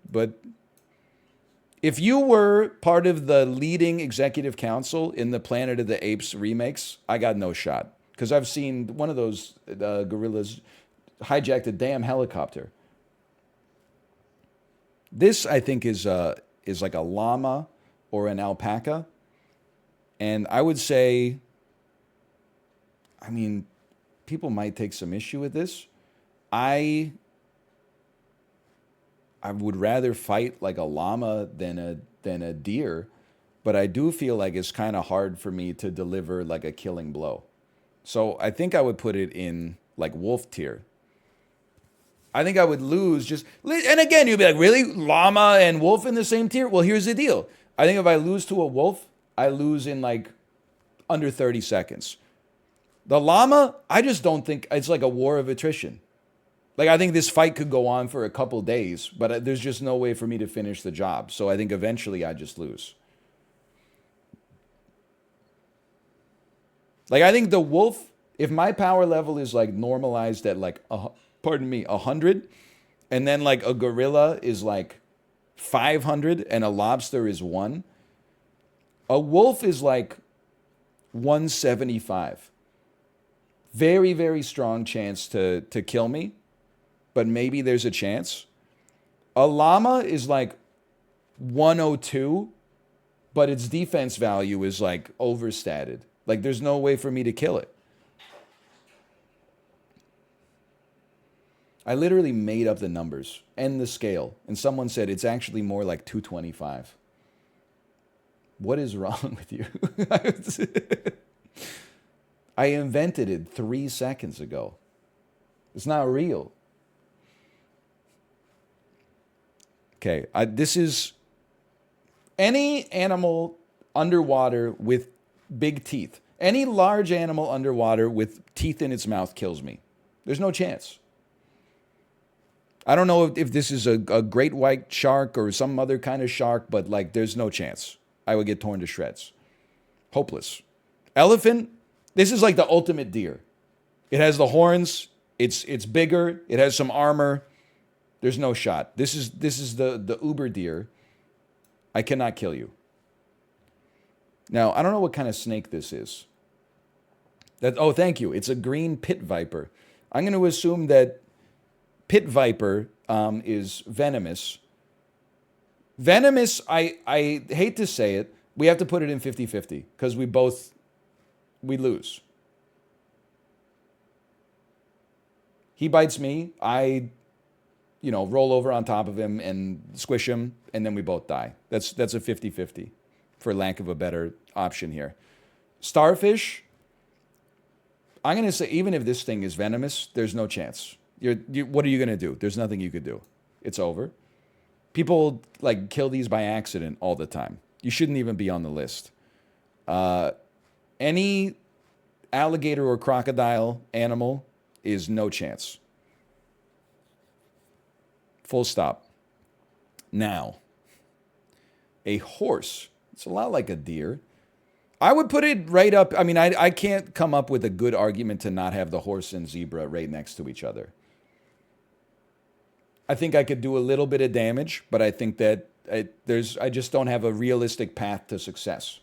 if you were part of the leading executive council in the Planet of the Apes remakes, I got no shot because I've seen one of those gorillas hijacked a damn helicopter. This I think is like a llama or an alpaca, and I would say, I mean, people might take some issue with this. I would rather fight like a llama than a deer, but I do feel like it's kind of hard for me to deliver like a killing blow. So I think I would put it in like wolf tier. I think I would lose just, and again, you'd be like, really? Llama and wolf in the same tier? Well, here's the deal. I think if I lose to a wolf, I lose in like under 30 seconds. The llama, I just don't think it's like a war of attrition. Like, I think this fight could go on for a couple days, but there's just no way for me to finish the job. So I think eventually I just lose. Like, I think the wolf, if my power level is like normalized at like, 100, and then like a gorilla is like 500 and a lobster is 1, a wolf is like 175. Very, very strong chance to kill me, but maybe there's a chance. A llama is like 102, but its defense value is like overstated. Like there's no way for me to kill it. I literally made up the numbers and the scale, and someone said it's actually more like 225. What is wrong with you? I invented it 3 seconds ago. It's not real. Okay, this is Any animal underwater with big teeth, any large animal underwater with teeth in its mouth kills me. There's no chance. I don't know if this is a great white shark or some other kind of shark, but like there's no chance. I would get torn to shreds. Hopeless. Elephant, this is like the ultimate deer. It has the horns, it's bigger, it has some armor. There's no shot. This is the uber deer. I cannot kill you. Now, I don't know what kind of snake this is. Oh, thank you. It's a green pit viper. I'm going to assume that pit viper is venomous. Venomous, I hate to say it, we have to put it in 50-50 because we lose. He bites me, I roll over on top of him and squish him, and then we both die. That's a 50-50 for lack of a better option here. Starfish, I'm going to say even if this thing is venomous, there's no chance. What are you going to do? There's nothing you could do. It's over. People like kill these by accident all the time. You shouldn't even be on the list. Any alligator or crocodile animal is no chance. Full stop. Now, a horse. It's a lot like a deer. I would put it right up. I mean, I can't come up with a good argument to not have the horse and zebra right next to each other. I think I could do a little bit of damage, but I think that I just don't have a realistic path to success.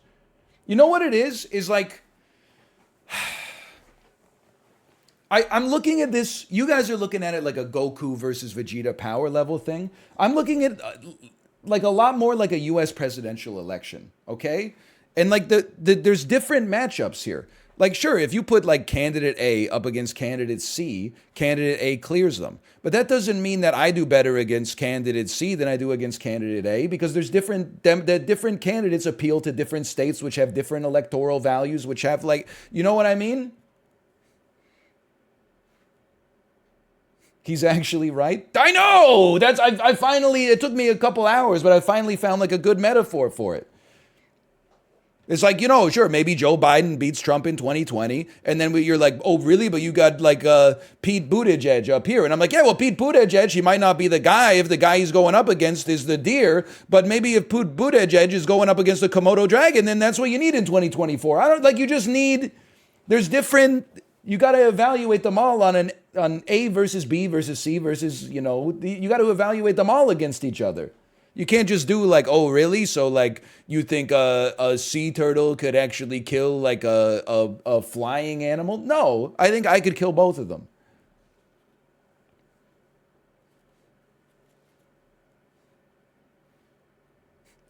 You know what it is? Is like, I'm looking at this. You guys are looking at it like a Goku versus Vegeta power level thing. I'm looking at like a lot more like a U.S. presidential election, okay? And like there's different matchups here. Like, sure, if you put like candidate A up against candidate C, candidate A clears them. But that doesn't mean that I do better against candidate C than I do against candidate A, because there's different candidates appeal to different states, which have different electoral values, which have like, you know what I mean? He's actually right. I know! I finally, it took me a couple hours, but I finally found like a good metaphor for it. It's like, sure, maybe Joe Biden beats Trump in 2020, and then you're like, oh, really? But you got like Pete Buttigieg up here. And I'm like, yeah, well, Pete Buttigieg, he might not be the guy if the guy he's going up against is the deer, but maybe if Pete Buttigieg is going up against the Komodo dragon, then that's what you need in 2024. There's different, you got to evaluate them all on A versus B versus C versus, you got to evaluate them all against each other. You can't just do like, oh, really? So like you think a sea turtle could actually kill like a flying animal? No, I think I could kill both of them.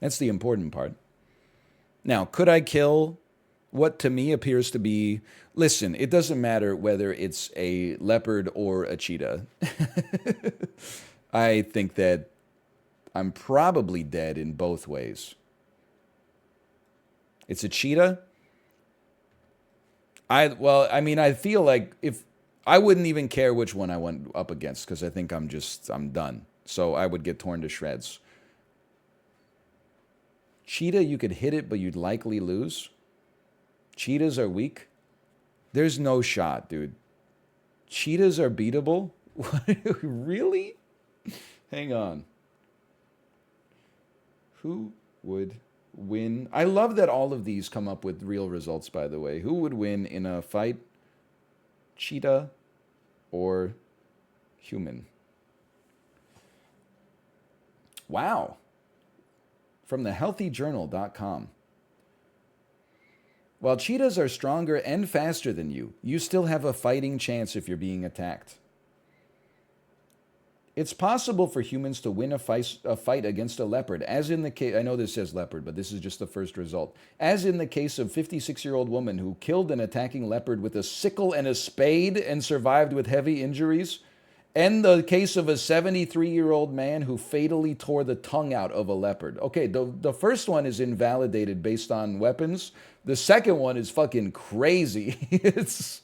That's the important part. Now, could I kill what to me appears to be, listen, it doesn't matter whether it's a leopard or a cheetah. I think that I'm probably dead in both ways. It's a cheetah. I feel like if I wouldn't even care which one I went up against, because I think I'm done. So I would get torn to shreds. Cheetah, you could hit it, but you'd likely lose. Cheetahs are weak. There's no shot, dude. Cheetahs are beatable? Really? Hang on. Who would win? I love that all of these come up with real results, by the way. Who would win in a fight? Cheetah or human? Wow. From thehealthyjournal.com. While cheetahs are stronger and faster than you, you still have a fighting chance if you're being attacked. It's possible for humans to win a fight against a leopard, as in the case, I know this says leopard, but this is just the first result. As in the case of 56-year-old woman who killed an attacking leopard with a sickle and a spade and survived with heavy injuries. And the case of a 73-year-old man who fatally tore the tongue out of a leopard. Okay, the first one is invalidated based on weapons. The second one is fucking crazy. It's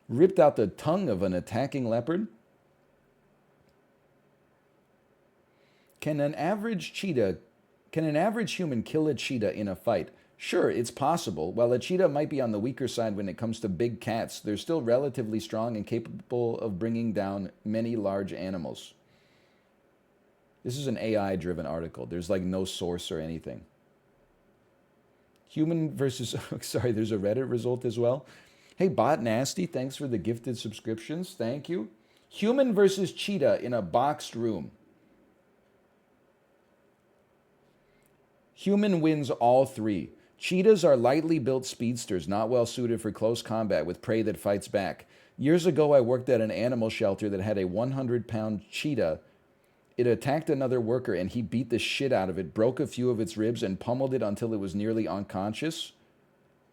ripped out the tongue of an attacking leopard. Can an average cheetah, can an average human kill a cheetah in a fight? Sure, it's possible. While a cheetah might be on the weaker side when it comes to big cats, they're still relatively strong and capable of bringing down many large animals. This is an AI-driven article. There's like no source or anything. Human versus, sorry, there's a Reddit result as well. Hey, Bot Nasty, thanks for the gifted subscriptions. Thank you. Human versus cheetah in a boxed room. Human wins all three. Cheetahs are lightly built speedsters, not well suited for close combat with prey that fights back. Years ago, I worked at an animal shelter that had a 100-pound cheetah. It attacked another worker and he beat the shit out of it, broke a few of its ribs, and pummeled it until it was nearly unconscious.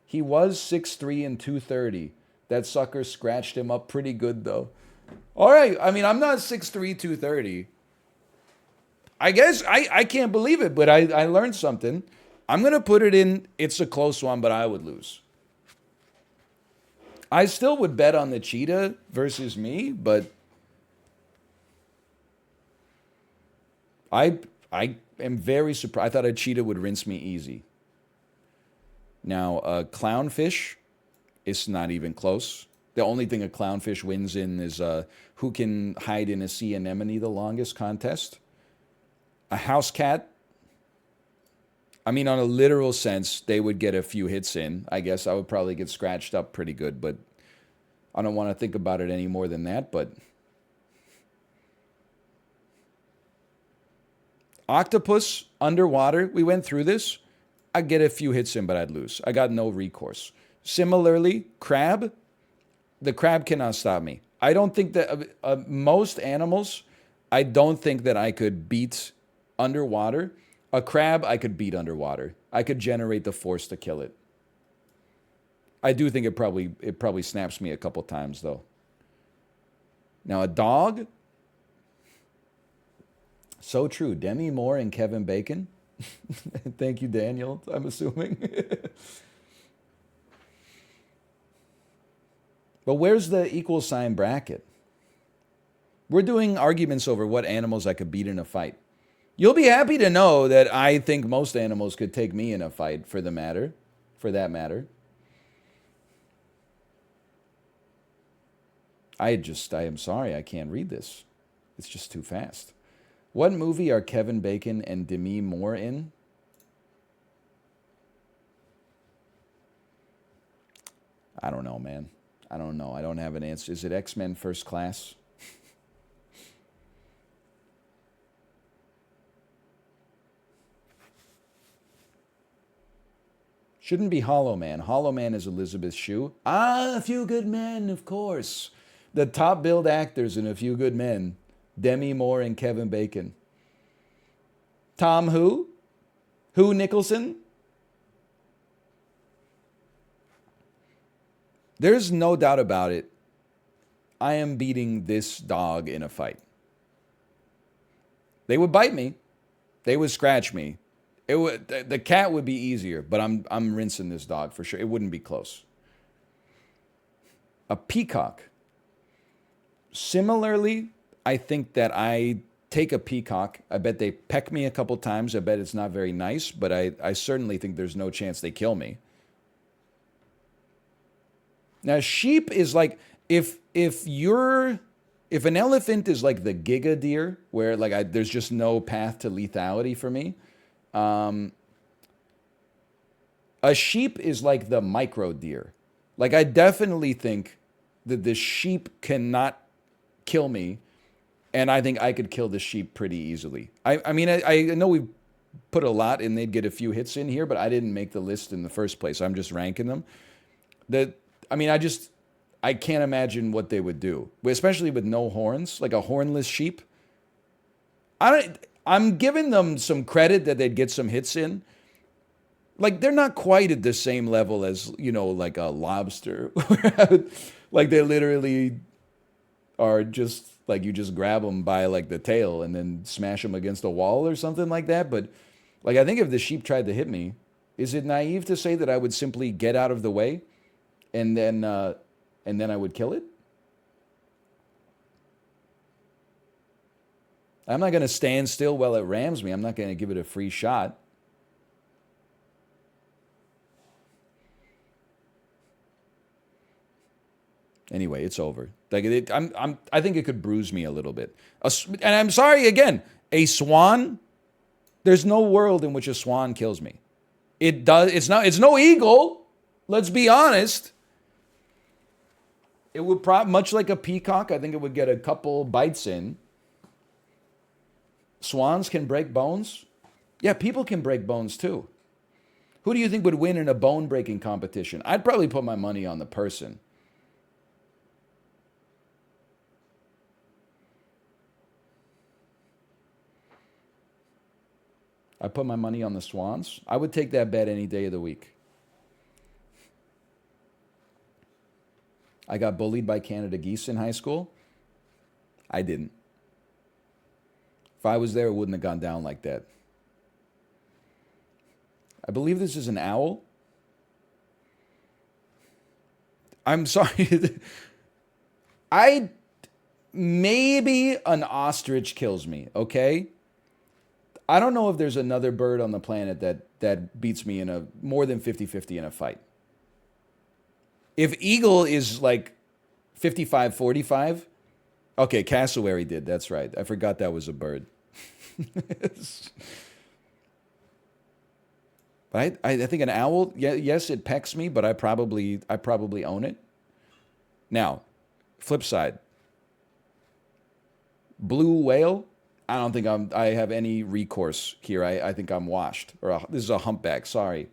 He was 6'3" and 230. That sucker scratched him up pretty good, though. All right, I mean, I'm not 6'3", 230. I guess I can't believe it, but I learned something. I'm going to put it in, it's a close one, but I would lose. I still would bet on the cheetah versus me, but I am very surprised. I thought a cheetah would rinse me easy. Now, a clownfish, it's not even close. The only thing a clownfish wins in is who can hide in a sea anemone the longest contest. A house cat, I mean, on a literal sense, they would get a few hits in. I guess I would probably get scratched up pretty good, but I don't want to think about it any more than that. But octopus, underwater, we went through this. I'd get a few hits in, but I'd lose. I got no recourse. Similarly, crab, the crab cannot stop me. I don't think that most animals, I don't think that I could beat underwater. A crab, I could beat underwater. I could generate the force to kill it. I do think it probably snaps me a couple times, though. Now, a dog, so true. Demi Moore and Kevin Bacon. Thank you, Daniel, I'm assuming. But where's the equal sign bracket? We're doing arguments over what animals I could beat in a fight. You'll be happy to know that I think most animals could take me in a fight for that matter. I am sorry, I can't read this. It's just too fast. What movie are Kevin Bacon and Demi Moore in? I don't know, man. I don't know. I don't have an answer. Is it X-Men First Class? Shouldn't be Hollow Man. Hollow Man is Elizabeth Shue. Ah, A Few Good Men, of course. The top billed actors in A Few Good Men. Demi Moore and Kevin Bacon. Tom who? Who Nicholson? There's no doubt about it. I am beating this dog in a fight. They would bite me. They would scratch me. The cat would be easier, but I'm rinsing this dog for sure. It wouldn't be close. A peacock. Similarly, I think that I take a peacock. I bet they peck me a couple times. I bet it's not very nice, but I certainly think there's no chance they kill me. Now, sheep is like, if an elephant is like the giga deer, where like there's just no path to lethality for me, a sheep is like the micro deer. Like, I definitely think that the sheep cannot kill me, and I think I could kill the sheep pretty easily. I mean, I know we put a lot and they'd get a few hits in here, but I didn't make the list in the first place. I'm just ranking them. I can't imagine what they would do, especially with no horns, like a hornless sheep. I'm giving them some credit that they'd get some hits in. Like, they're not quite at the same level as, like a lobster. Like, they literally are just, like, you just grab them by, like, the tail and then smash them against a wall or something like that. But, like, I think if the sheep tried to hit me, is it naive to say that I would simply get out of the way and then I would kill it? I'm not going to stand still while it rams me. I'm not going to give it a free shot. Anyway, it's over. Like I think it could bruise me a little bit. And I'm sorry again. A swan. There's no world in which a swan kills me. It does. It's not. It's no eagle. Let's be honest. It would much like a peacock. I think it would get a couple bites in. Swans can break bones. Yeah, people can break bones too. Who do you think would win in a bone breaking competition? I'd probably put my money on the person. I put my money on the swans. I would take that bet any day of the week. I got bullied by Canada geese in high school. I didn't. If I was there, it wouldn't have gone down like that. I believe this is an owl. I'm sorry. Maybe an ostrich kills me, okay? I don't know if there's another bird on the planet that beats me in a more than 50-50 in a fight. If eagle is like 55-45, okay, cassowary did. That's right. I forgot that was a bird. But I think an owl, yes, it pecks me, but I probably own it. Now, flip side. Blue whale, I don't think I have any recourse here. I think I'm washed. This is a humpback, sorry.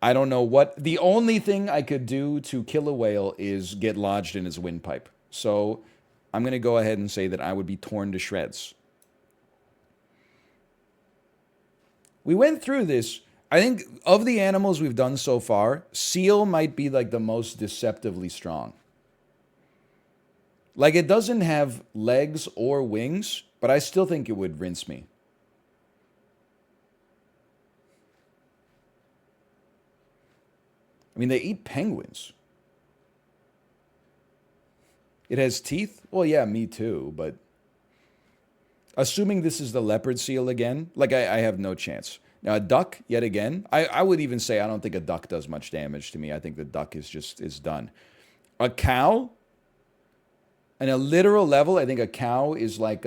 I don't know what. The only thing I could do to kill a whale is get lodged in his windpipe. So I'm going to go ahead and say that I would be torn to shreds. We went through this. I think of the animals we've done so far, seal might be like the most deceptively strong. Like it doesn't have legs or wings, but I still think it would rinse me. I mean, they eat penguins. It has teeth? Well, yeah, me too, but assuming this is the leopard seal again, like I have no chance. Now, a duck, yet again, I would even say I don't think a duck does much damage to me. I think the duck is done. A cow, on a literal level, I think a cow is like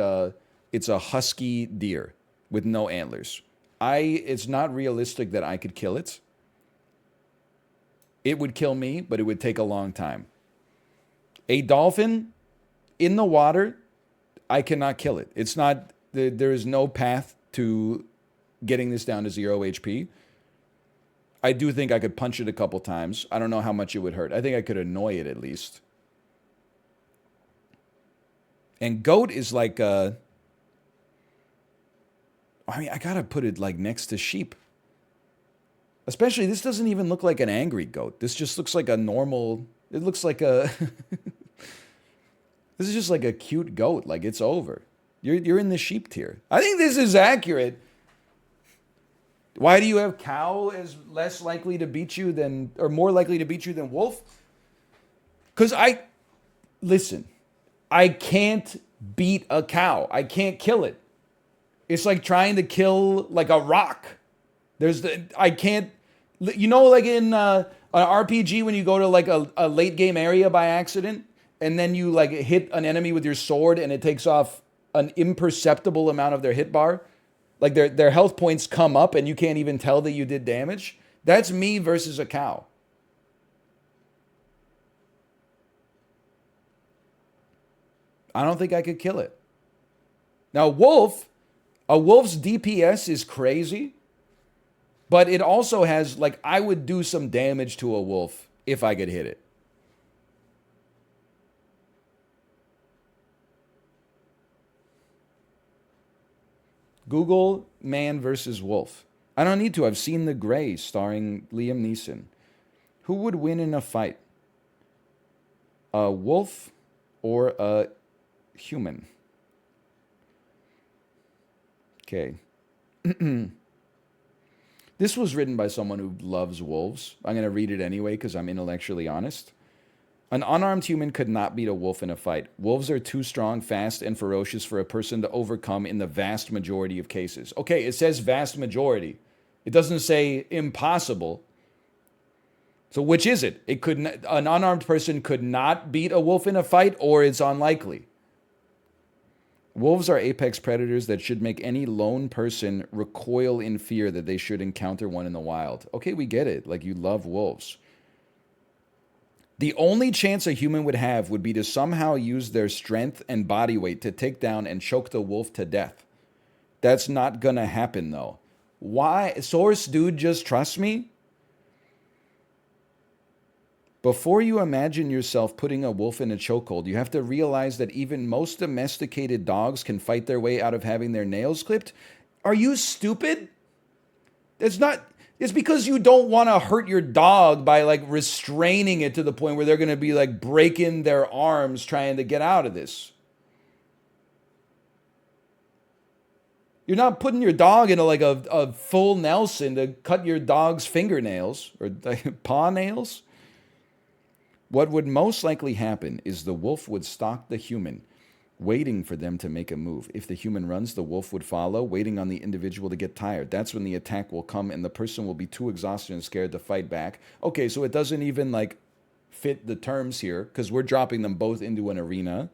it's a husky deer with no antlers. It's not realistic that I could kill it. It would kill me, but it would take a long time. A dolphin in the water, I cannot kill it. It's not, there is no path to getting this down to 0 HP. I do think I could punch it a couple times. I don't know how much it would hurt. I think I could annoy it at least. And goat is like I mean, I gotta put it like next to sheep. Especially, this doesn't even look like an angry goat. This just looks like a normal, it looks like a, this is just like a cute goat. Like, it's over. You're in the sheep tier. I think this is accurate. Why do you have cow as less likely to beat you than, or more likely to beat you than wolf? Because listen, I can't beat a cow. I can't kill it. It's like trying to kill like a rock. I can't, you know, like in an RPG when you go to like a late game area by accident and then you like hit an enemy with your sword and it takes off an imperceptible amount of their hit bar. Like their health points come up and you can't even tell that you did damage. That's me versus a cow. I don't think I could kill it. Now, a wolf's DPS is crazy, but it also has, like, I would do some damage to a wolf if I could hit it. Google man versus wolf. I don't need to. I've seen The Grey starring Liam Neeson. Who would win in a fight? A wolf or a human? Okay. This was written by someone who loves wolves. I'm going to read it anyway because I'm intellectually honest. An unarmed human could not beat a wolf in a fight. Wolves are too strong, fast, and ferocious for a person to overcome in the vast majority of cases. Okay, it says vast majority. It doesn't say impossible. So which is it? An unarmed person could not beat a wolf in a fight, or it's unlikely. Wolves are apex predators that should make any lone person recoil in fear that they should encounter one in the wild. Okay, we get it. Like, you love wolves. The only chance a human would have would be to somehow use their strength and body weight to take down and choke the wolf to death. That's not gonna happen, though. Why? Source, dude, just trust me? Before you imagine yourself putting a wolf in a chokehold, you have to realize that even most domesticated dogs can fight their way out of having their nails clipped. Are you stupid? It's because you don't want to hurt your dog by like restraining it to the point where they're going to be like breaking their arms trying to get out of this. You're not putting your dog into like a full Nelson to cut your dog's fingernails or paw nails. What would most likely happen is the wolf would stalk the human, waiting for them to make a move. If the human runs, the wolf would follow, waiting on the individual to get tired. That's when the attack will come and the person will be too exhausted and scared to fight back. Okay, so it doesn't even like fit the terms here because we're dropping them both into an arena.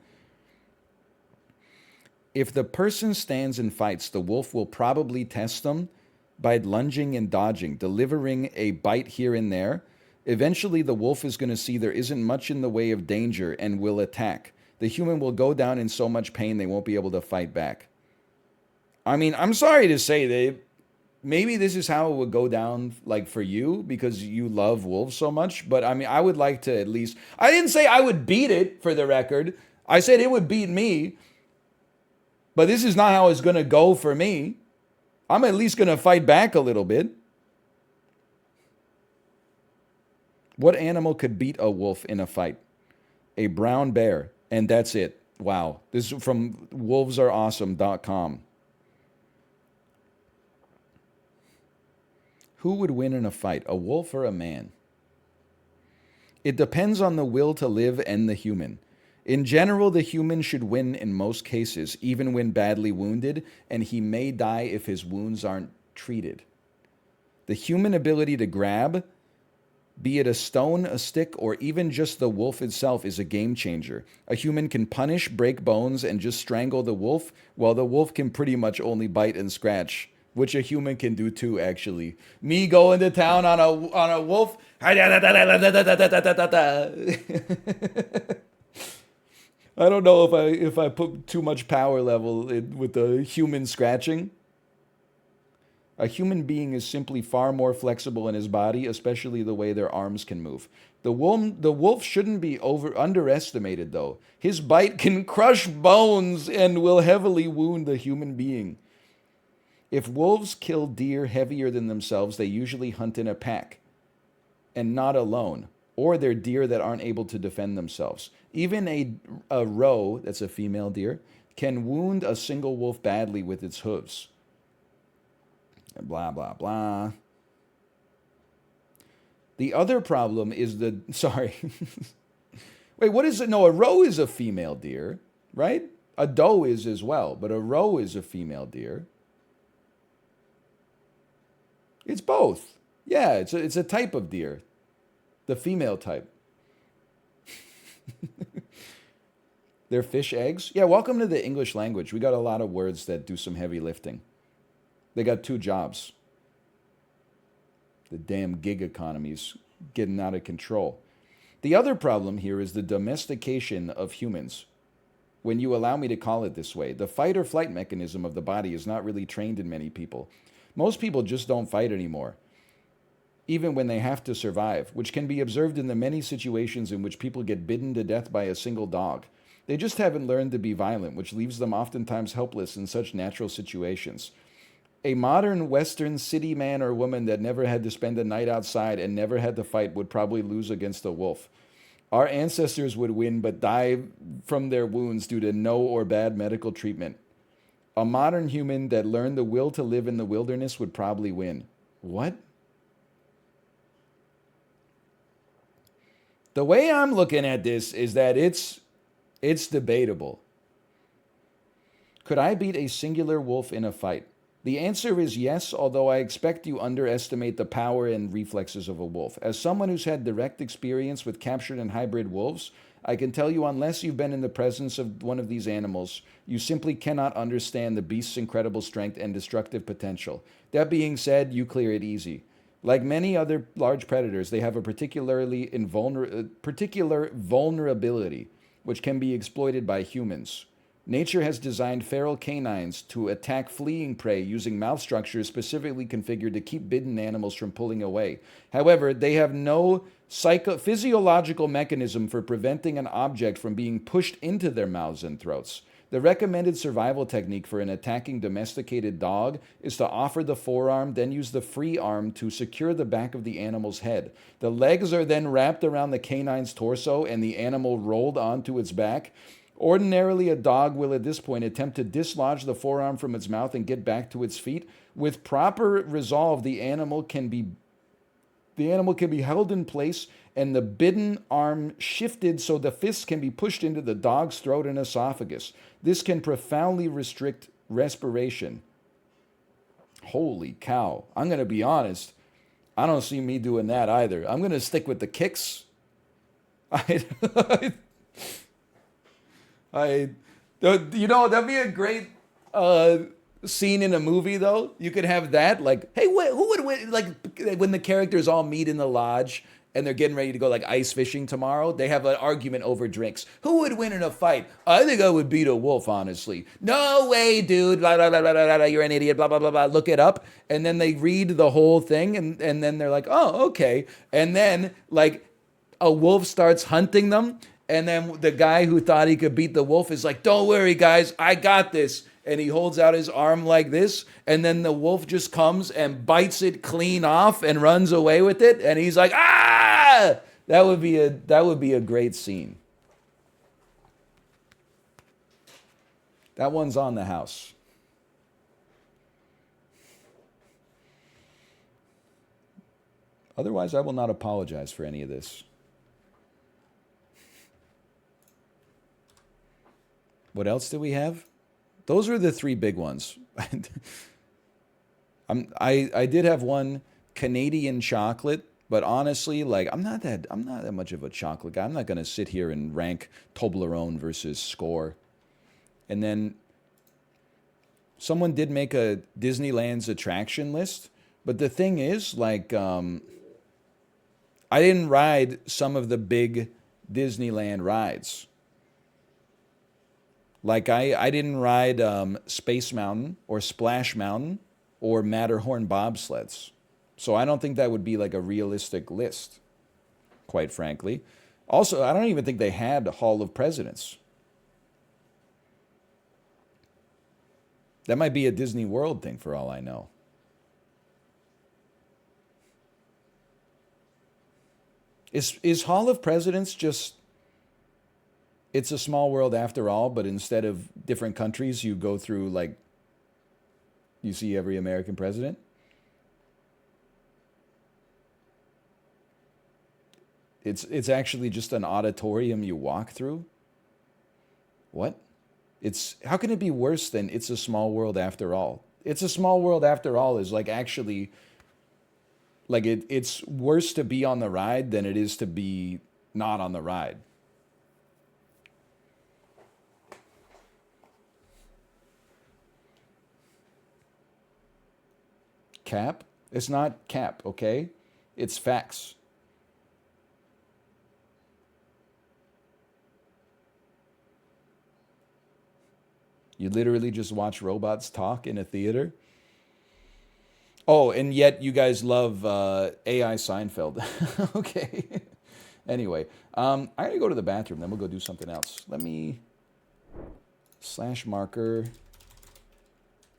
If the person stands and fights, the wolf will probably test them by lunging and dodging, delivering a bite here and there. Eventually, the wolf is going to see there isn't much in the way of danger and will attack. The human will go down in so much pain they won't be able to fight back. I mean, I'm sorry to say that maybe this is how it would go down, like, for you because you love wolves so much. But I mean, I would like to at least... I didn't say I would beat it, for the record. I said it would beat me. But this is not how it's going to go for me. I'm at least going to fight back a little bit. What animal could beat a wolf in a fight? A brown bear. And that's it. Wow. This is from wolvesareawesome.com. Who would win in a fight, a wolf or a man? It depends on the will to live and the human. In general, the human should win in most cases, even when badly wounded, and he may die if his wounds aren't treated. The human ability to grab, be it a stone, a stick, or even just the wolf itself, is a game changer. A human can punish, break bones, and just strangle the wolf, while the wolf can pretty much only bite and scratch, which a human can do too, actually. Me going to town on a wolf. I don't know if I put too much power level in with the human scratching. A human being is simply far more flexible in his body, especially the way their arms can move. The wolf shouldn't be underestimated, though. His bite can crush bones and will heavily wound the human being. If wolves kill deer heavier than themselves, they usually hunt in a pack and not alone, or they're deer that aren't able to defend themselves. Even a roe, that's a female deer, can wound a single wolf badly with its hooves. Blah, blah, blah. The other problem is sorry. Wait, what is it? No, a roe is a female deer, right? A doe is as well, but a roe is a female deer. It's both. Yeah, it's a type of deer. The female type. They're fish eggs? Yeah, welcome to the English language. We got a lot of words that do some heavy lifting. They got two jobs. The damn gig economy's getting out of control. The other problem here is the domestication of humans. When you allow me to call it this way, the fight or flight mechanism of the body is not really trained in many people. Most people just don't fight anymore, even when they have to survive, which can be observed in the many situations in which people get bitten to death by a single dog. They just haven't learned to be violent, which leaves them oftentimes helpless in such natural situations. A modern Western city man or woman that never had to spend a night outside and never had to fight would probably lose against a wolf. Our ancestors would win but die from their wounds due to no or bad medical treatment. A modern human that learned the will to live in the wilderness would probably win. What? The way I'm looking at this is that it's debatable. Could I beat a singular wolf in a fight? The answer is yes, although I expect you underestimate the power and reflexes of a wolf. As someone who's had direct experience with captured and hybrid wolves, I can tell you unless you've been in the presence of one of these animals, you simply cannot understand the beast's incredible strength and destructive potential. That being said, you clear it easy. Like many other large predators, they have a particular vulnerability, which can be exploited by humans. Nature has designed feral canines to attack fleeing prey using mouth structures specifically configured to keep bitten animals from pulling away. However, they have no physiological mechanism for preventing an object from being pushed into their mouths and throats. The recommended survival technique for an attacking domesticated dog is to offer the forearm, then use the free arm to secure the back of the animal's head. The legs are then wrapped around the canine's torso and the animal rolled onto its back. Ordinarily, a dog will at this point attempt to dislodge the forearm from its mouth and get back to its feet. With proper resolve, the animal can be held in place and the bitten arm shifted so the fist can be pushed into the dog's throat and esophagus. This can profoundly restrict respiration. Holy cow. I'm going to be honest. I don't see me doing that either. I'm going to stick with the kicks. That'd be a great scene in a movie, though. You could have that, like, hey, who would win? Like, when the characters all meet in the lodge and they're getting ready to go, like, ice fishing tomorrow, they have an argument over drinks. Who would win in a fight? I think I would beat a wolf, honestly. No way, dude. Blah, blah, blah, blah, blah, blah. You're an idiot. Blah, blah, blah, blah. Look it up. And then they read the whole thing, and then they're like, oh, okay. And then, like, a wolf starts hunting them. And then the guy who thought he could beat the wolf is like, don't worry, guys, I got this. And he holds out his arm like this. And then the wolf just comes and bites it clean off and runs away with it. And he's like, ah! That would be a great scene. That one's on the house. Otherwise, I will not apologize for any of this. What else do we have? Those were the three big ones. I did have one Canadian chocolate, but honestly, like I'm not that much of a chocolate guy. I'm not gonna sit here and rank Toblerone versus Score. And then someone did make a Disneyland's attraction list, but the thing is, like, I didn't ride some of the big Disneyland rides. Like, I didn't ride Space Mountain or Splash Mountain or Matterhorn bobsleds. So I don't think that would be like a realistic list, quite frankly. Also, I don't even think they had Hall of Presidents. That might be a Disney World thing for all I know. Is Hall of Presidents just, it's a small world after all, but instead of different countries, you go through, like, you see every American president? It's actually just an auditorium you walk through? What? How can it be worse than It's a Small World After All? It's a Small World After All is like actually, like, it's worse to be on the ride than it is to be not on the ride. Cap? It's not cap, okay? It's facts. You literally just watch robots talk in a theater. Oh, and yet you guys love AI Seinfeld. Okay. Anyway, I gotta go to the bathroom. Then we'll go do something else. Let me slash marker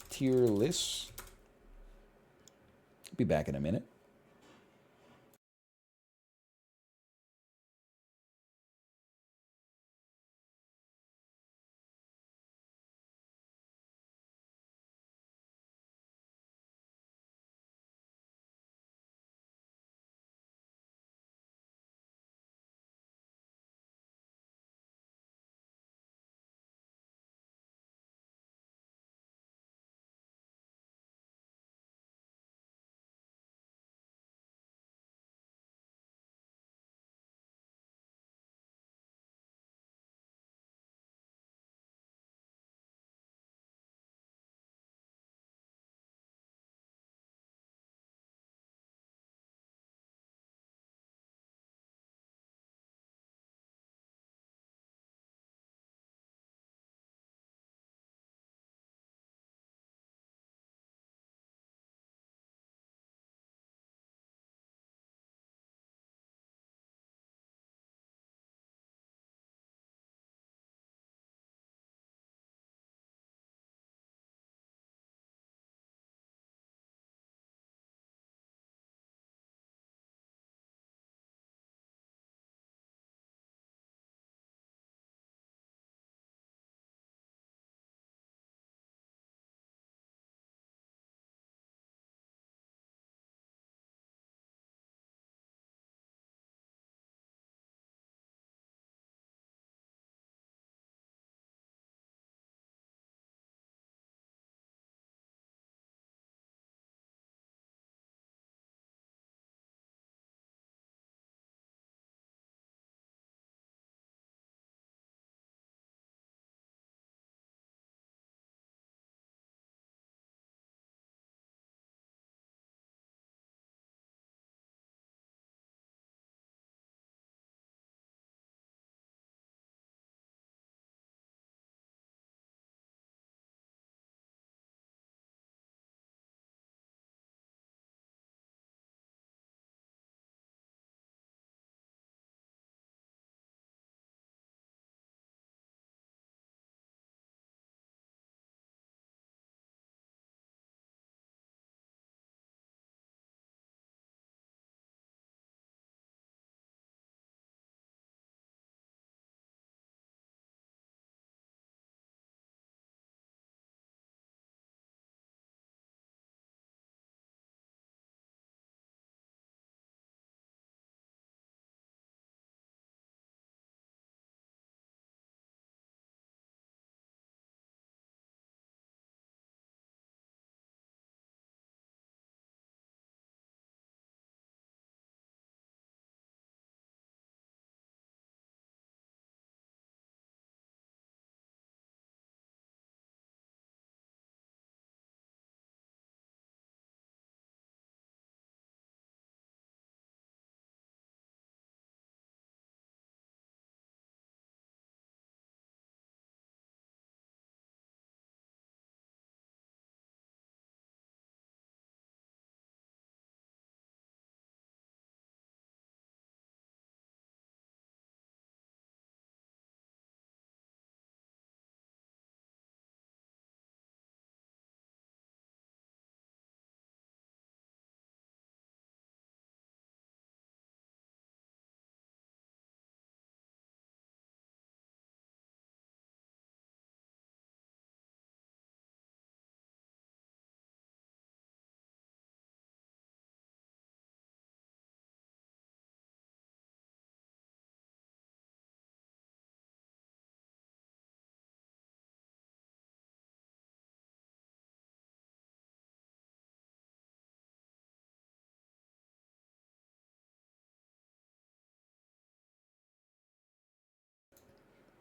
tier lists. Be back in a minute.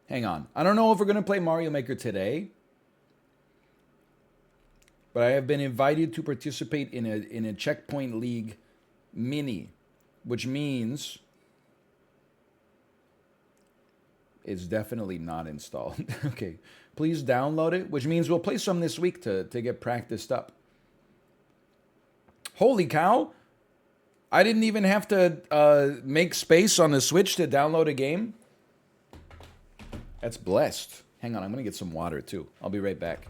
Hang on. I don't know if we're going to play Mario Maker today, but I have been invited to participate in a Checkpoint League mini, which means it's definitely not installed. Okay. Please download it, which means we'll play some this week to get practiced up. Holy cow. I didn't even have to make space on the Switch to download a game. That's blessed. Hang on, I'm going to get some water too. I'll be right back.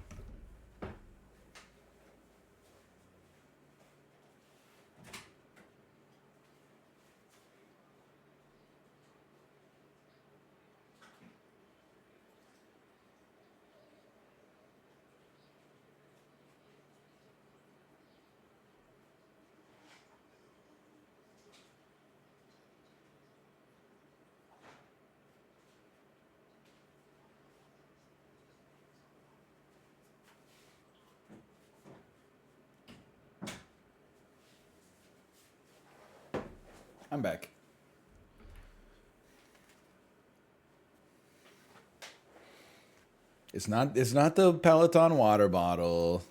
I'm back. It's not the Peloton water bottle.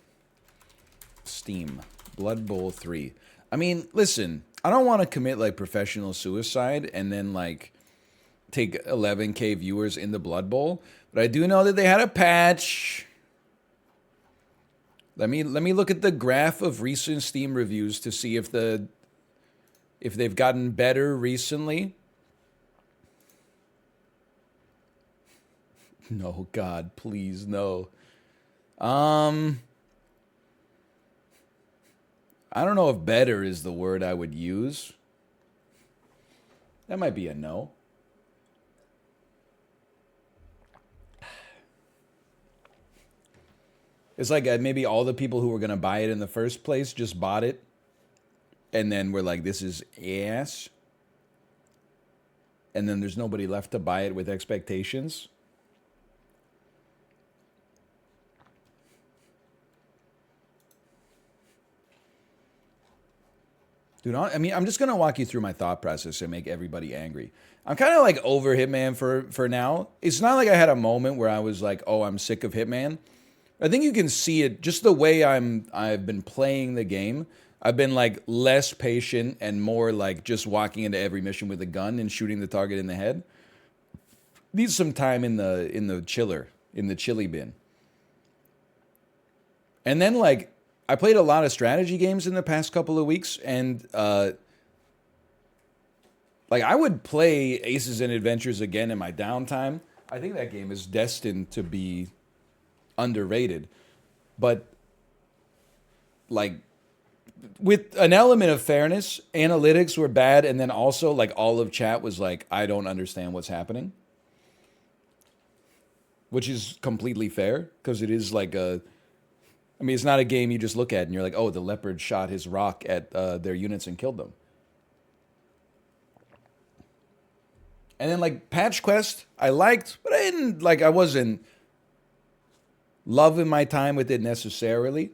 Steam. Blood Bowl 3. I mean, listen, I don't want to commit like professional suicide and then like take 11K viewers in the Blood Bowl, but I do know that they had a patch. Let me look at the graph of recent Steam reviews to see if they've gotten better recently. No, God, please, no. I don't know if better is the word I would use. That might be a no. It's like maybe all the people who were going to buy it in the first place just bought it. And then we're like, this is ass. And then there's nobody left to buy it with expectations. Dude, I mean, I'm just going to walk you through my thought process and make everybody angry. I'm kind of like over Hitman for now. It's not like I had a moment where I was like, oh, I'm sick of Hitman. I think you can see it just the way I've been playing the game. I've been like less patient and more like just walking into every mission with a gun and shooting the target in the head. Needs some time in the chili bin. And then like I played a lot of strategy games in the past couple of weeks, and like I would play Aces and Adventures again in my downtime. I think that game is destined to be underrated, but like with an element of fairness, analytics were bad, and then also like all of chat was like, I don't understand what's happening, which is completely fair because it is like I mean, it's not a game you just look at and you're like, oh, the leopard shot his rock at their units and killed them. And then like Patch Quest, I liked, but I wasn't loving my time with it necessarily.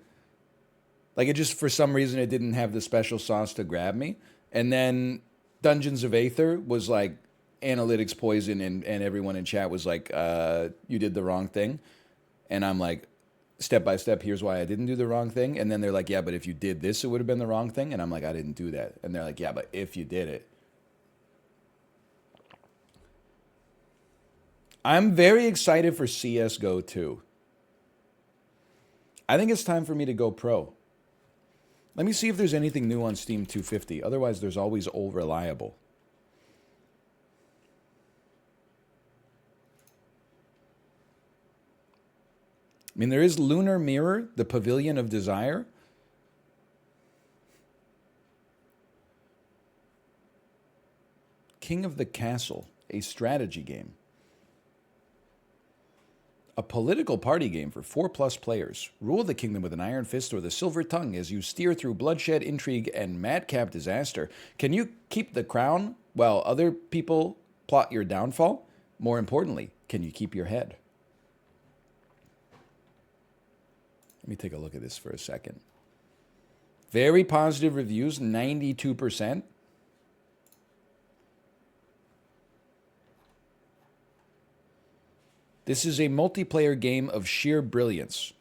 Like it just, for some reason, it didn't have the special sauce to grab me. And then Dungeons of Aether was like analytics poison, and everyone in chat was like, you did the wrong thing. And I'm like, step by step, here's why I didn't do the wrong thing. And then they're like, yeah, but if you did this, it would have been the wrong thing. And I'm like, I didn't do that. And they're like, yeah, but if you did it. I'm very excited for CSGO 2. I think it's time for me to go pro. Let me see if there's anything new on Steam 250. Otherwise, there's always Old Reliable. I mean, there is Lunar Mirror, the Pavilion of Desire. King of the Castle, a strategy game. A political party game for 4+ players. Rule the kingdom with an iron fist or the silver tongue as you steer through bloodshed, intrigue, and madcap disaster. Can you keep the crown while other people plot your downfall? More importantly, can you keep your head? Let me take a look at this for a second. Very positive reviews, 92%. This is a multiplayer game of sheer brilliance.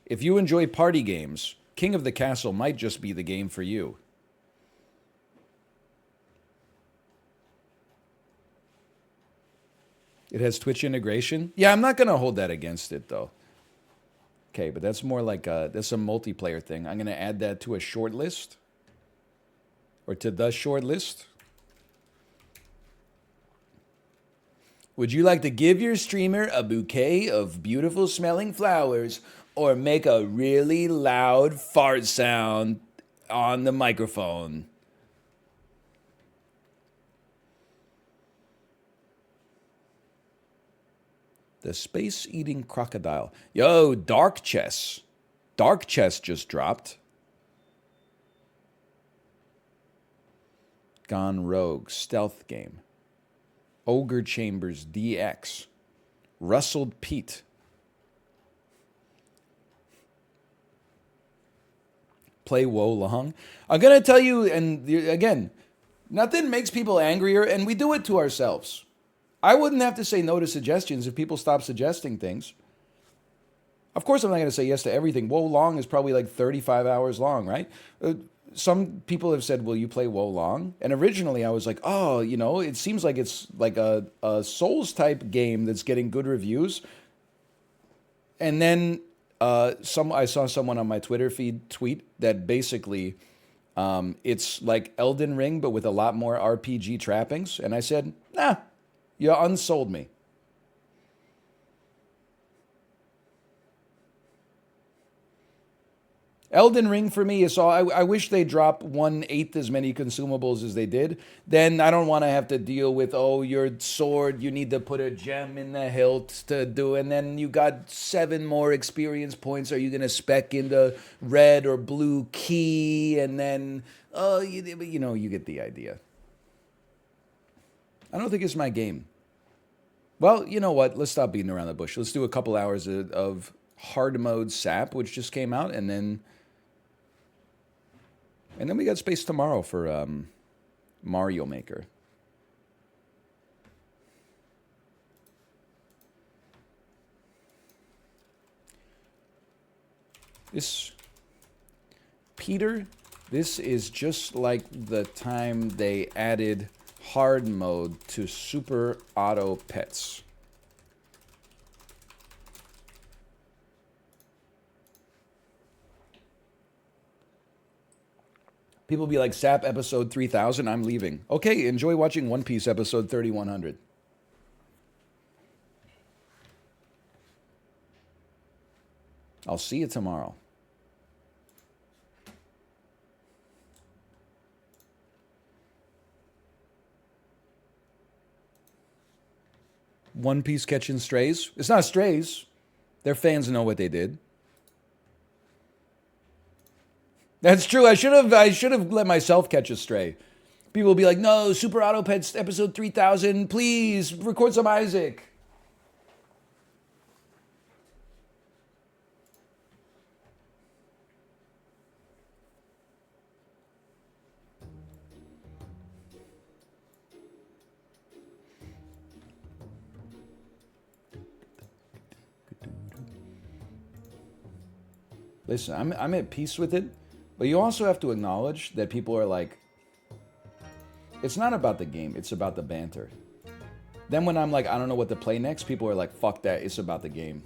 If you enjoy party games, King of the Castle might just be the game for you. It has Twitch integration. Yeah, I'm not going to hold that against it, though. Okay, but that's more like that's a multiplayer thing. I'm going to add that to a short list. Or to the short list. Would you like to give your streamer a bouquet of beautiful smelling flowers or make a really loud fart sound on the microphone? The space-eating crocodile. Yo, Dark Chess. Dark Chess just dropped. Gone Rogue. Stealth game. Ogre Chambers DX. Rustled Pete. Play Wo Long. I'm going to tell you, and again, nothing makes people angrier, and we do it to ourselves. I wouldn't have to say no to suggestions if people stop suggesting things. Of course, I'm not going to say yes to everything. Wo Long is probably like 35 hours long, right? Some people have said, will you play Wo Long? And originally I was like, oh, you know, it seems like it's like a Souls-type game that's getting good reviews. And then I saw someone on my Twitter feed tweet that basically it's like Elden Ring, but with a lot more RPG trappings. And I said, nah. You unsold me. Elden Ring for me is all. I wish they dropped 1/8 as many consumables as they did. Then I don't want to have to deal with, oh, your sword, you need to put a gem in the hilt to do, and then you got 7 more experience points. Are you going to spec into red or blue key? And then, oh, you know, you get the idea. I don't think it's my game. Well, you know what? Let's stop beating around the bush. Let's do a couple hours of hard mode SAP, which just came out, and then we got space tomorrow for Mario Maker. Peter, this is just like the time they added hard mode to Super Auto Pets. People be like, SAP episode 3000, I'm leaving. Okay, enjoy watching One Piece episode 3100. I'll see you tomorrow. One Piece catching strays. It's not strays. Their fans know what they did. That's true. I should have let myself catch a stray. People will be like, no, Super Auto Pets episode 3000, please record some Isaac. Listen, I'm at peace with it, but you also have to acknowledge that people are like, it's not about the game, it's about the banter. Then when I'm like, I don't know what to play next, people are like, fuck that, it's about the game.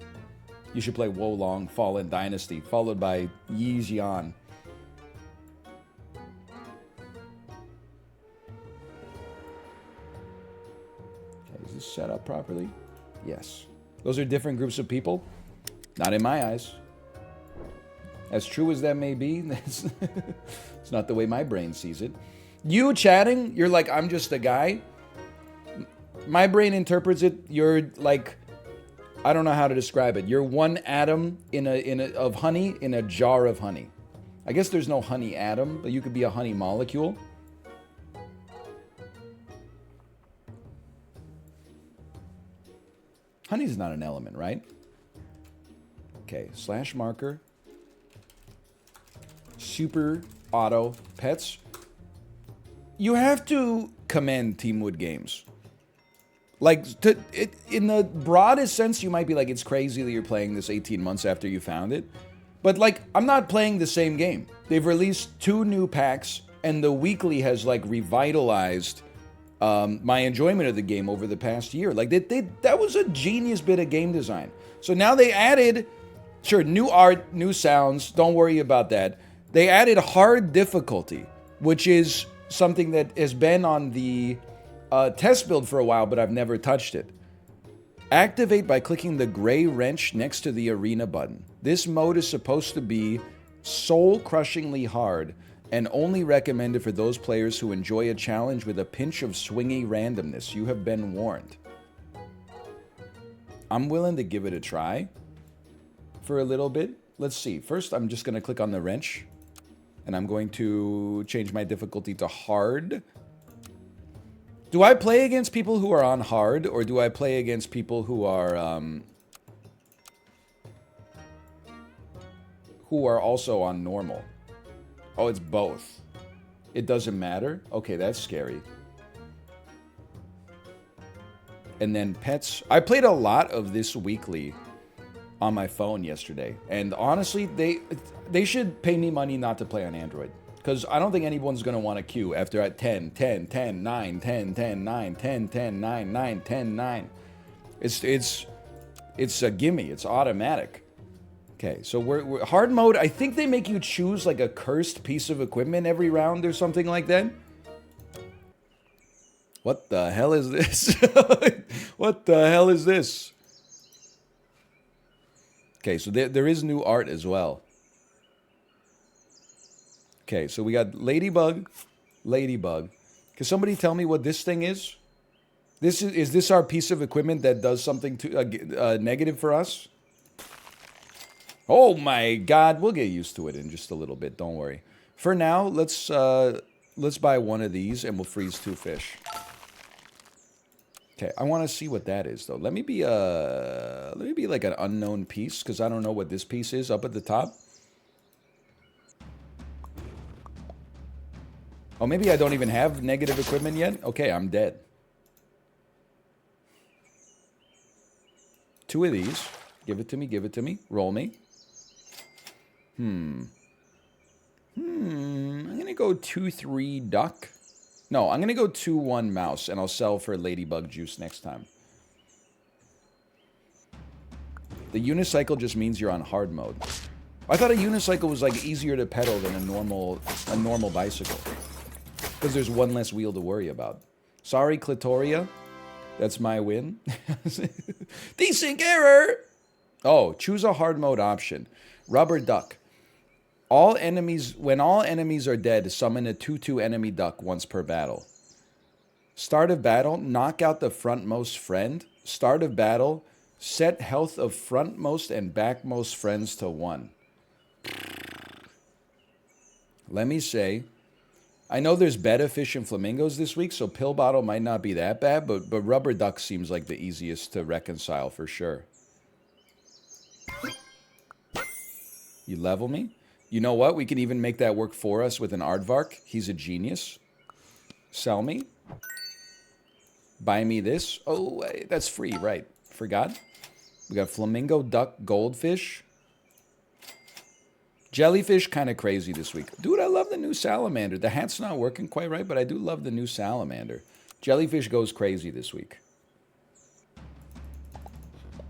You should play Wo Long Fallen Dynasty, followed by Yi Jian. Okay, is this set up properly? Yes. Those are different groups of people? Not in my eyes. As true as that may be, it's not the way my brain sees it. You chatting, you're like, I'm just a guy. My brain interprets it, you're like, I don't know how to describe it. You're one atom of honey in a jar of honey. I guess there's no honey atom, but you could be a honey molecule. Honey's not an element, right? Okay, slash marker. Super Auto Pets. You have to commend Teamwood Games. Like, in the broadest sense, you might be like, it's crazy that you're playing this 18 months after you found it. But, like, I'm not playing the same game. They've released 2 new packs, and the weekly has, like, revitalized my enjoyment of the game over the past year. Like, that was a genius bit of game design. So now they added, sure, new art, new sounds. Don't worry about that. They added hard difficulty, which is something that has been on the test build for a while, but I've never touched it. Activate by clicking the gray wrench next to the arena button. This mode is supposed to be soul-crushingly hard and only recommended for those players who enjoy a challenge with a pinch of swingy randomness. You have been warned. I'm willing to give it a try for a little bit. Let's see. First, I'm just going to click on the wrench, and I'm going to change my difficulty to hard. Do I play against people who are on hard, or do I play against people who are also on normal? Oh, it's both. It doesn't matter? Okay, that's scary. And then pets. I played a lot of this weekly on my phone yesterday. And honestly, they should pay me money not to play on Android. Because I don't think anyone's going to want to queue after at 10, 10, 10, 9, 10, 10, 9, 10, 10, 9, 9, 10, 9. It's a gimme. It's automatic. Okay, so we're hard mode. I think they make you choose like a cursed piece of equipment every round or something like that. What the hell is this? What the hell is this? Okay, so there is new art as well. Okay, so we got Ladybug. Can somebody tell me what this thing is? Is this our piece of equipment that does something to negative for us? Oh my God, we'll get used to it in just a little bit. Don't worry. For now, let's buy one of these and we'll freeze 2 fish. Okay, I want to see what that is though. Let me be like an unknown piece because I don't know what this piece is up at the top. Oh, maybe I don't even have negative equipment yet? Okay, I'm dead. 2 of these. Give it to me, give it to me. Roll me. I'm going to go 2-3 duck. No, I'm going to go 2-1 mouse, and I'll sell for ladybug juice next time. The unicycle just means you're on hard mode. I thought a unicycle was like easier to pedal than a normal bicycle. Because there's one less wheel to worry about. Sorry, Clitoria. That's my win. Desync error! Oh, choose a hard mode option. Rubber duck. When all enemies are dead, summon a 2/2 enemy duck once per battle. Start of battle, knock out the frontmost friend. Start of battle, set health of frontmost and backmost friends to 1. Let me say, I know there's betta fish and flamingos this week, so pill bottle might not be that bad, but rubber duck seems like the easiest to reconcile for sure. You level me? You know what? We can even make that work for us with an aardvark. He's a genius. Sell me. Buy me this. Oh, that's free, right. Forgot. We got flamingo, duck, goldfish. Jellyfish, kind of crazy this week. Dude, I love the new salamander. The hat's not working quite right, but I do love the new salamander. Jellyfish goes crazy this week.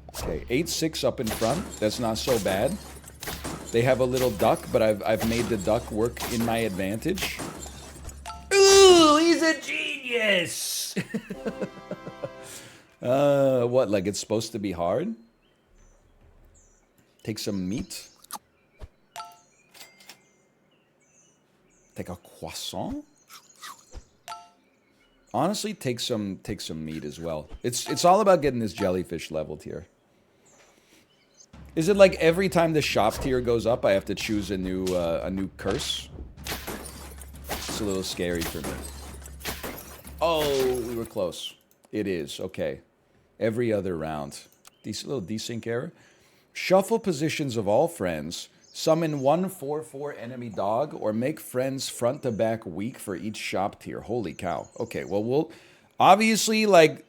Okay, 8-6 up in front. That's not so bad. They have a little duck, but I've made the duck work in my advantage. Ooh, he's a genius! What, like it's supposed to be hard? Take some meat. Take a croissant. Honestly, take some meat as well. It's all about getting this jellyfish leveled here. Is it like every time the shop tier goes up, I have to choose a new curse? It's a little scary for me. Oh, we were close. It is, okay. Every other round. Little desync error. Shuffle positions of all friends. Summon 1 4/4 enemy dog, or make friends front to back weak for each shop tier. Holy cow. Okay, well, we'll... Obviously, like...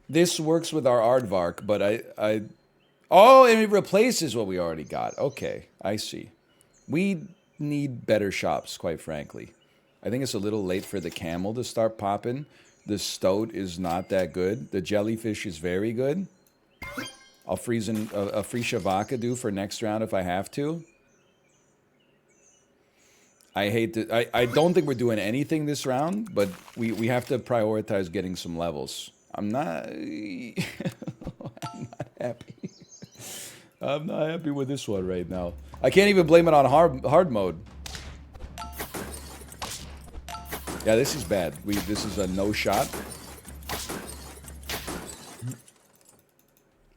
This works with our aardvark, but I... Oh, and it replaces what we already got. Okay, I see. We need better shops, quite frankly. I think it's a little late for the camel to start popping. The stoat is not that good. The jellyfish is very good. I'll freeze in a free shavakadu for next round if I have to. I hate to... I don't think we're doing anything this round, but we have to prioritize getting some levels. I'm not... I'm not happy. I'm not happy with this one right now. I can't even blame it on hard mode. Yeah, this is bad. This is a no shot.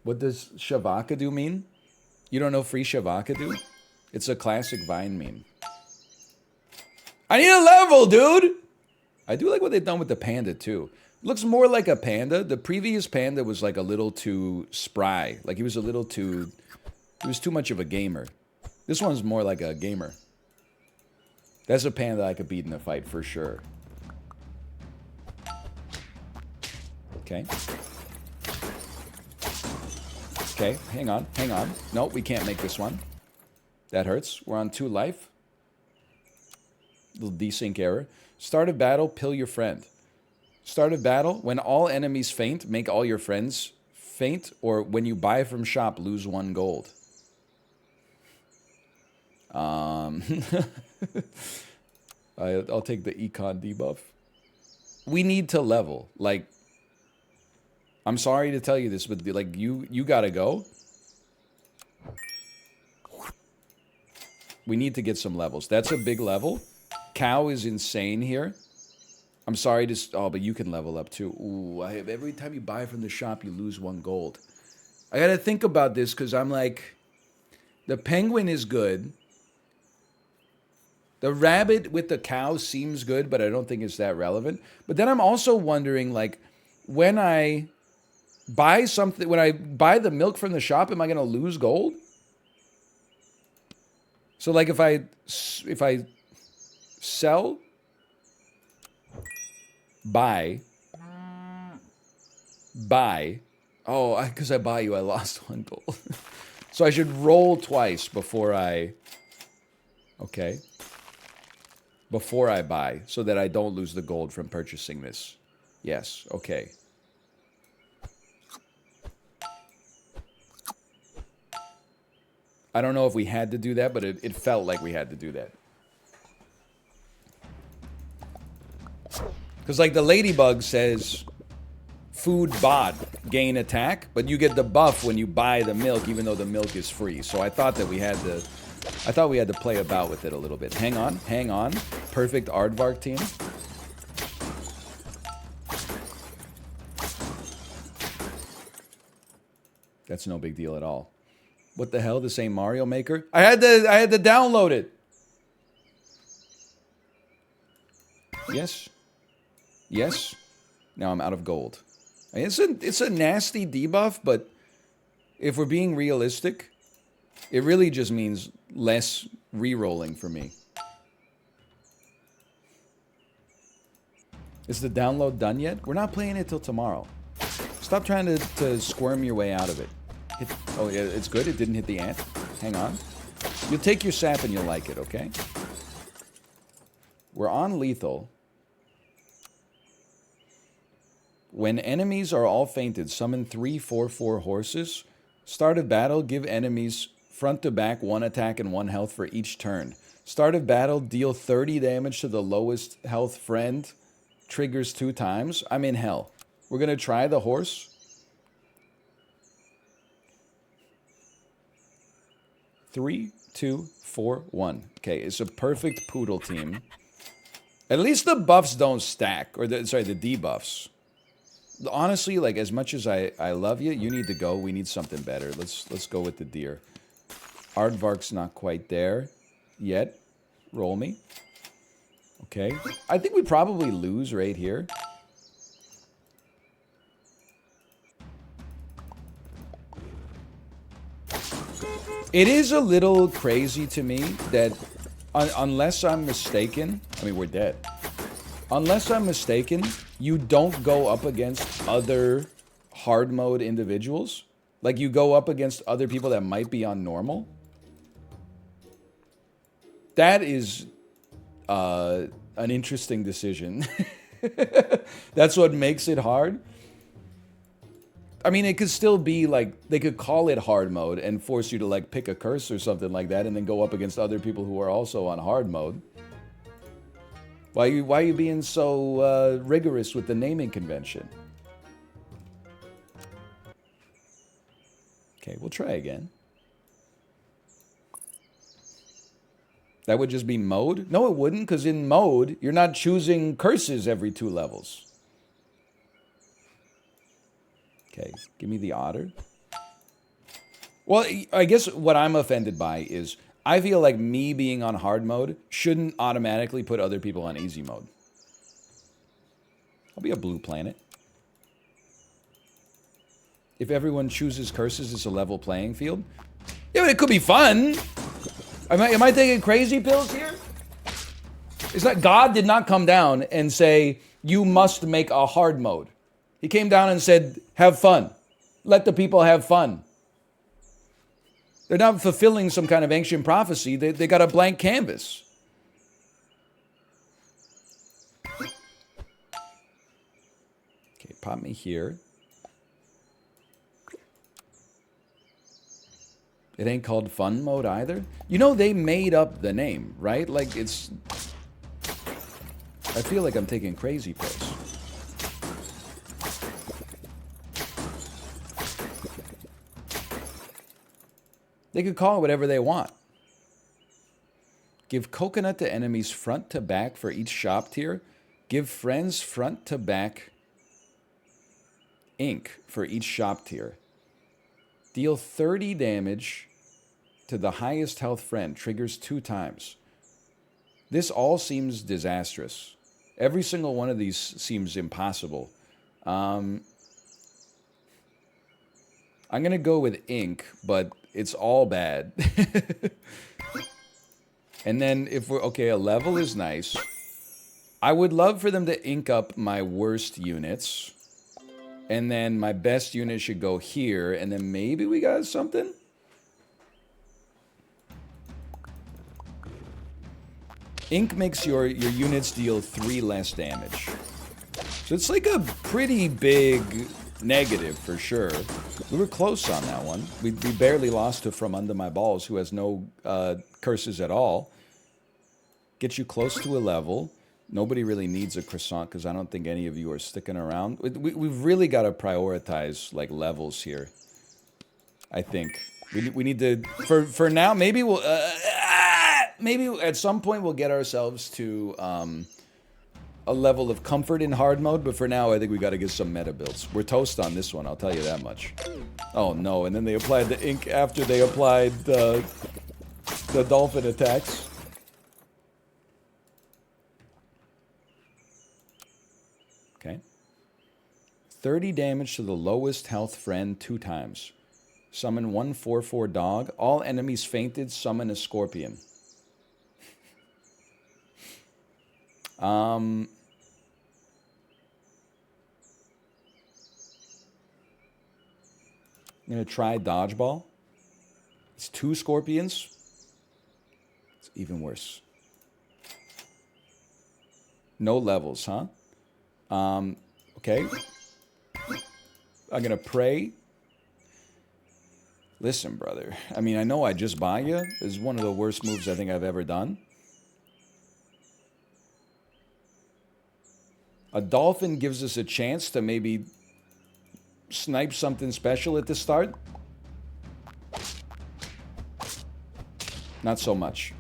What does Shavakadu mean? You don't know free Shavakadu? It's a classic Vine meme. I need a level, dude! I do like what they've done with the panda, too. It looks more like a panda. The previous panda was like a little too spry. Like he was a little too... He was too much of a gamer. This one's more like a gamer. That's a panda I could beat in a fight for sure. Okay. Okay, hang on, hang on. No, we can't make this one. That hurts. We're on 2 life. Little desync error. Start of battle, pill your friend. Start of battle, when all enemies faint, make all your friends faint, or when you buy from shop, lose 1 gold. I'll take the econ debuff. We need to level. Like, I'm sorry to tell you this, but like you gotta go. We need to get some levels. That's a big level. Cow is insane here. I'm sorry to... Oh, but you can level up too. Ooh, every time you buy from the shop, you lose 1 gold. I gotta think about this because I'm like... The penguin is good. The rabbit with the cow seems good, but I don't think it's that relevant. But then I'm also wondering, like, when I buy something... When I buy the milk from the shop, am I gonna lose gold? So, like, if I sell... Buy. Oh, because I buy you, I lost 1 gold. So I should roll twice before I... Okay. Before I buy, so that I don't lose the gold from purchasing this. Yes, okay. I don't know if we had to do that, but it felt like we had to do that. Because, like, the ladybug says, food bought, gain attack, but you get the buff when you buy the milk, even though the milk is free. So I thought that we had to... I thought we had to play about with it a little bit. Hang on, hang on. Perfect aardvark team. That's no big deal at all. What the hell? This ain't Mario Maker? I had to download it. Yes. Yes. Now I'm out of gold. I mean, it's a nasty debuff, but if we're being realistic, it really just means less re-rolling for me. Is the download done yet? We're not playing it till tomorrow. Stop trying to squirm your way out of it. Oh, yeah, it's good. It didn't hit the ant. Hang on. You'll take your sap and you'll like it, okay? We're on lethal. When enemies are all fainted, summon 3 4/4 horses. Start of battle, give enemies front to back 1 attack and 1 health for each turn. Start of battle, deal 30 damage to the lowest health friend. Triggers 2 times. I'm in hell. We're going to try the horse. 3, 2, 4, 1. Okay, it's a perfect poodle team. At least the buffs don't stack. Or, the debuffs. Honestly, like, as much as I love you, you need to go. We need something better. Let's go with the deer. Aardvark's not quite there yet. Roll me. Okay. I think we probably lose right here. It is a little crazy to me that, unless I'm mistaken, I mean, we're dead. Unless I'm mistaken, you don't go up against other hard mode individuals. Like you go up against other people that might be on normal. That is an interesting decision. That's what makes it hard. I mean, it could still be like, they could call it hard mode and force you to like pick a curse or something like that and then go up against other people who are also on hard mode. Why are you being so rigorous with the naming convention? Okay, we'll try again. That would just be mode? No, it wouldn't, because in mode, you're not choosing curses every 2 levels. Okay, give me the otter. Well, I guess what I'm offended by is I feel like me being on hard mode shouldn't automatically put other people on easy mode. I'll be a blue planet. If everyone chooses curses, it's a level playing field. Yeah, but it could be fun. Am I taking crazy pills here? It's not, God did not come down and say, you must make a hard mode. He came down and said, have fun. Let the people have fun. They're not fulfilling some kind of ancient prophecy. They got a blank canvas. Okay, pop me here. It ain't called fun mode either. You know, they made up the name, right? Like, it's... I feel like I'm taking crazy pills. They could call it whatever they want. Give coconut to enemies front to back for each shop tier. Give friends front to back ink for each shop tier. Deal 30 damage to the highest health friend. Triggers 2 times. This all seems disastrous. Every single one of these seems impossible. I'm going to go with ink, but it's all bad. And then if we're... Okay, a level is nice. I would love for them to ink up my worst units. And then my best unit should go here. And then maybe we got something? Ink makes your units deal 3 less damage. So it's like a pretty big negative for sure. We were close on that one. We barely lost to From Under My Balls, who has no curses at all. Get you close to a level. Nobody really needs a croissant because I don't think any of you are sticking around. We've really got to prioritize like levels here. I think we need to for now. Maybe we'll maybe at some point we'll get ourselves to a level of comfort in hard mode. But for now, I think we got to get some meta builds. We're toast on this one. I'll tell you that much. Oh no! And then they applied the ink after they applied the dolphin attacks. Okay. 30 damage to the lowest health friend 2 times. Summon 1 4/4 dog. All enemies fainted. Summon a scorpion. I'm going to try dodgeball. It's 2 scorpions. It's even worse. No levels, huh? Okay. I'm going to pray. Listen, brother. I mean, I know I just buy you. This is one of the worst moves I think I've ever done. A dolphin gives us a chance to maybe snipe something special at the start. Not so much.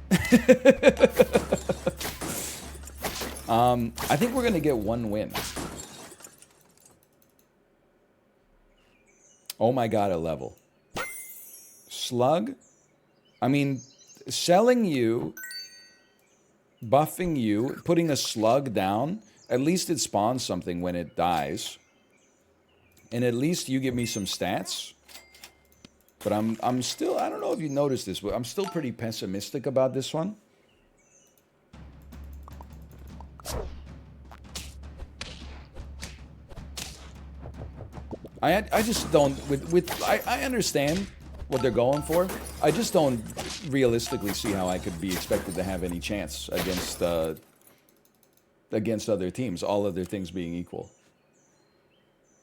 I think we're going to get 1 win. Oh my god, a level. Slug? I mean, selling you, buffing you, putting a slug down, at least it spawns something when it dies. And at least you give me some stats. But I'm still, I don't know if you noticed this, but I'm still pretty pessimistic about this one. I just don't I understand what they're going for. I just don't realistically see how I could be expected to have any chance against other teams, all other things being equal.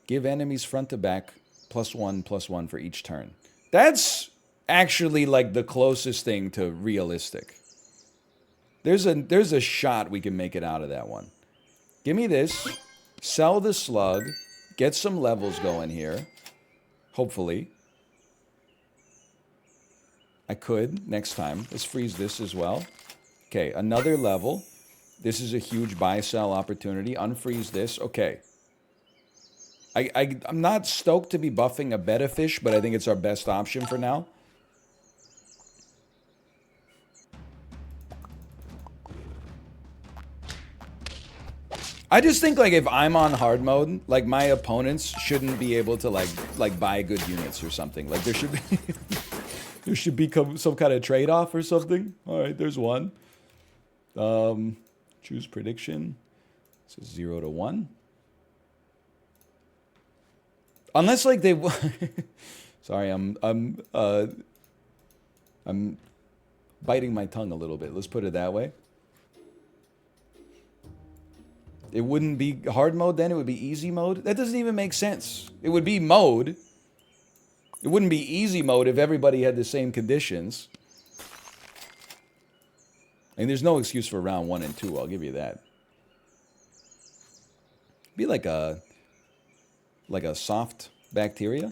Give enemies front to back +1/+1 for each turn. That's actually like the closest thing to realistic. There's a shot we can make it out of that one. Give me this. Sell the slug. Get some levels going here. Hopefully. I could next time. Let's freeze this as well. Okay, another level. This is a huge buy-sell opportunity. Unfreeze this. Okay. I'm not stoked to be buffing a betta fish, but I think it's our best option for now. I just think like if I'm on hard mode, like my opponents shouldn't be able to like buy good units or something. Like there should be there should be some kind of trade-off or something. All right, there's one. Choose prediction. This is 0 to 1. Unless like they sorry, I'm biting my tongue a little bit. Let's put it that way. It wouldn't be hard mode then, it would be easy mode. That doesn't even make sense. It would be mode. It wouldn't be easy mode if everybody had the same conditions. And there's no excuse for round 1 and 2, I'll give you that. Be like a soft bacteria.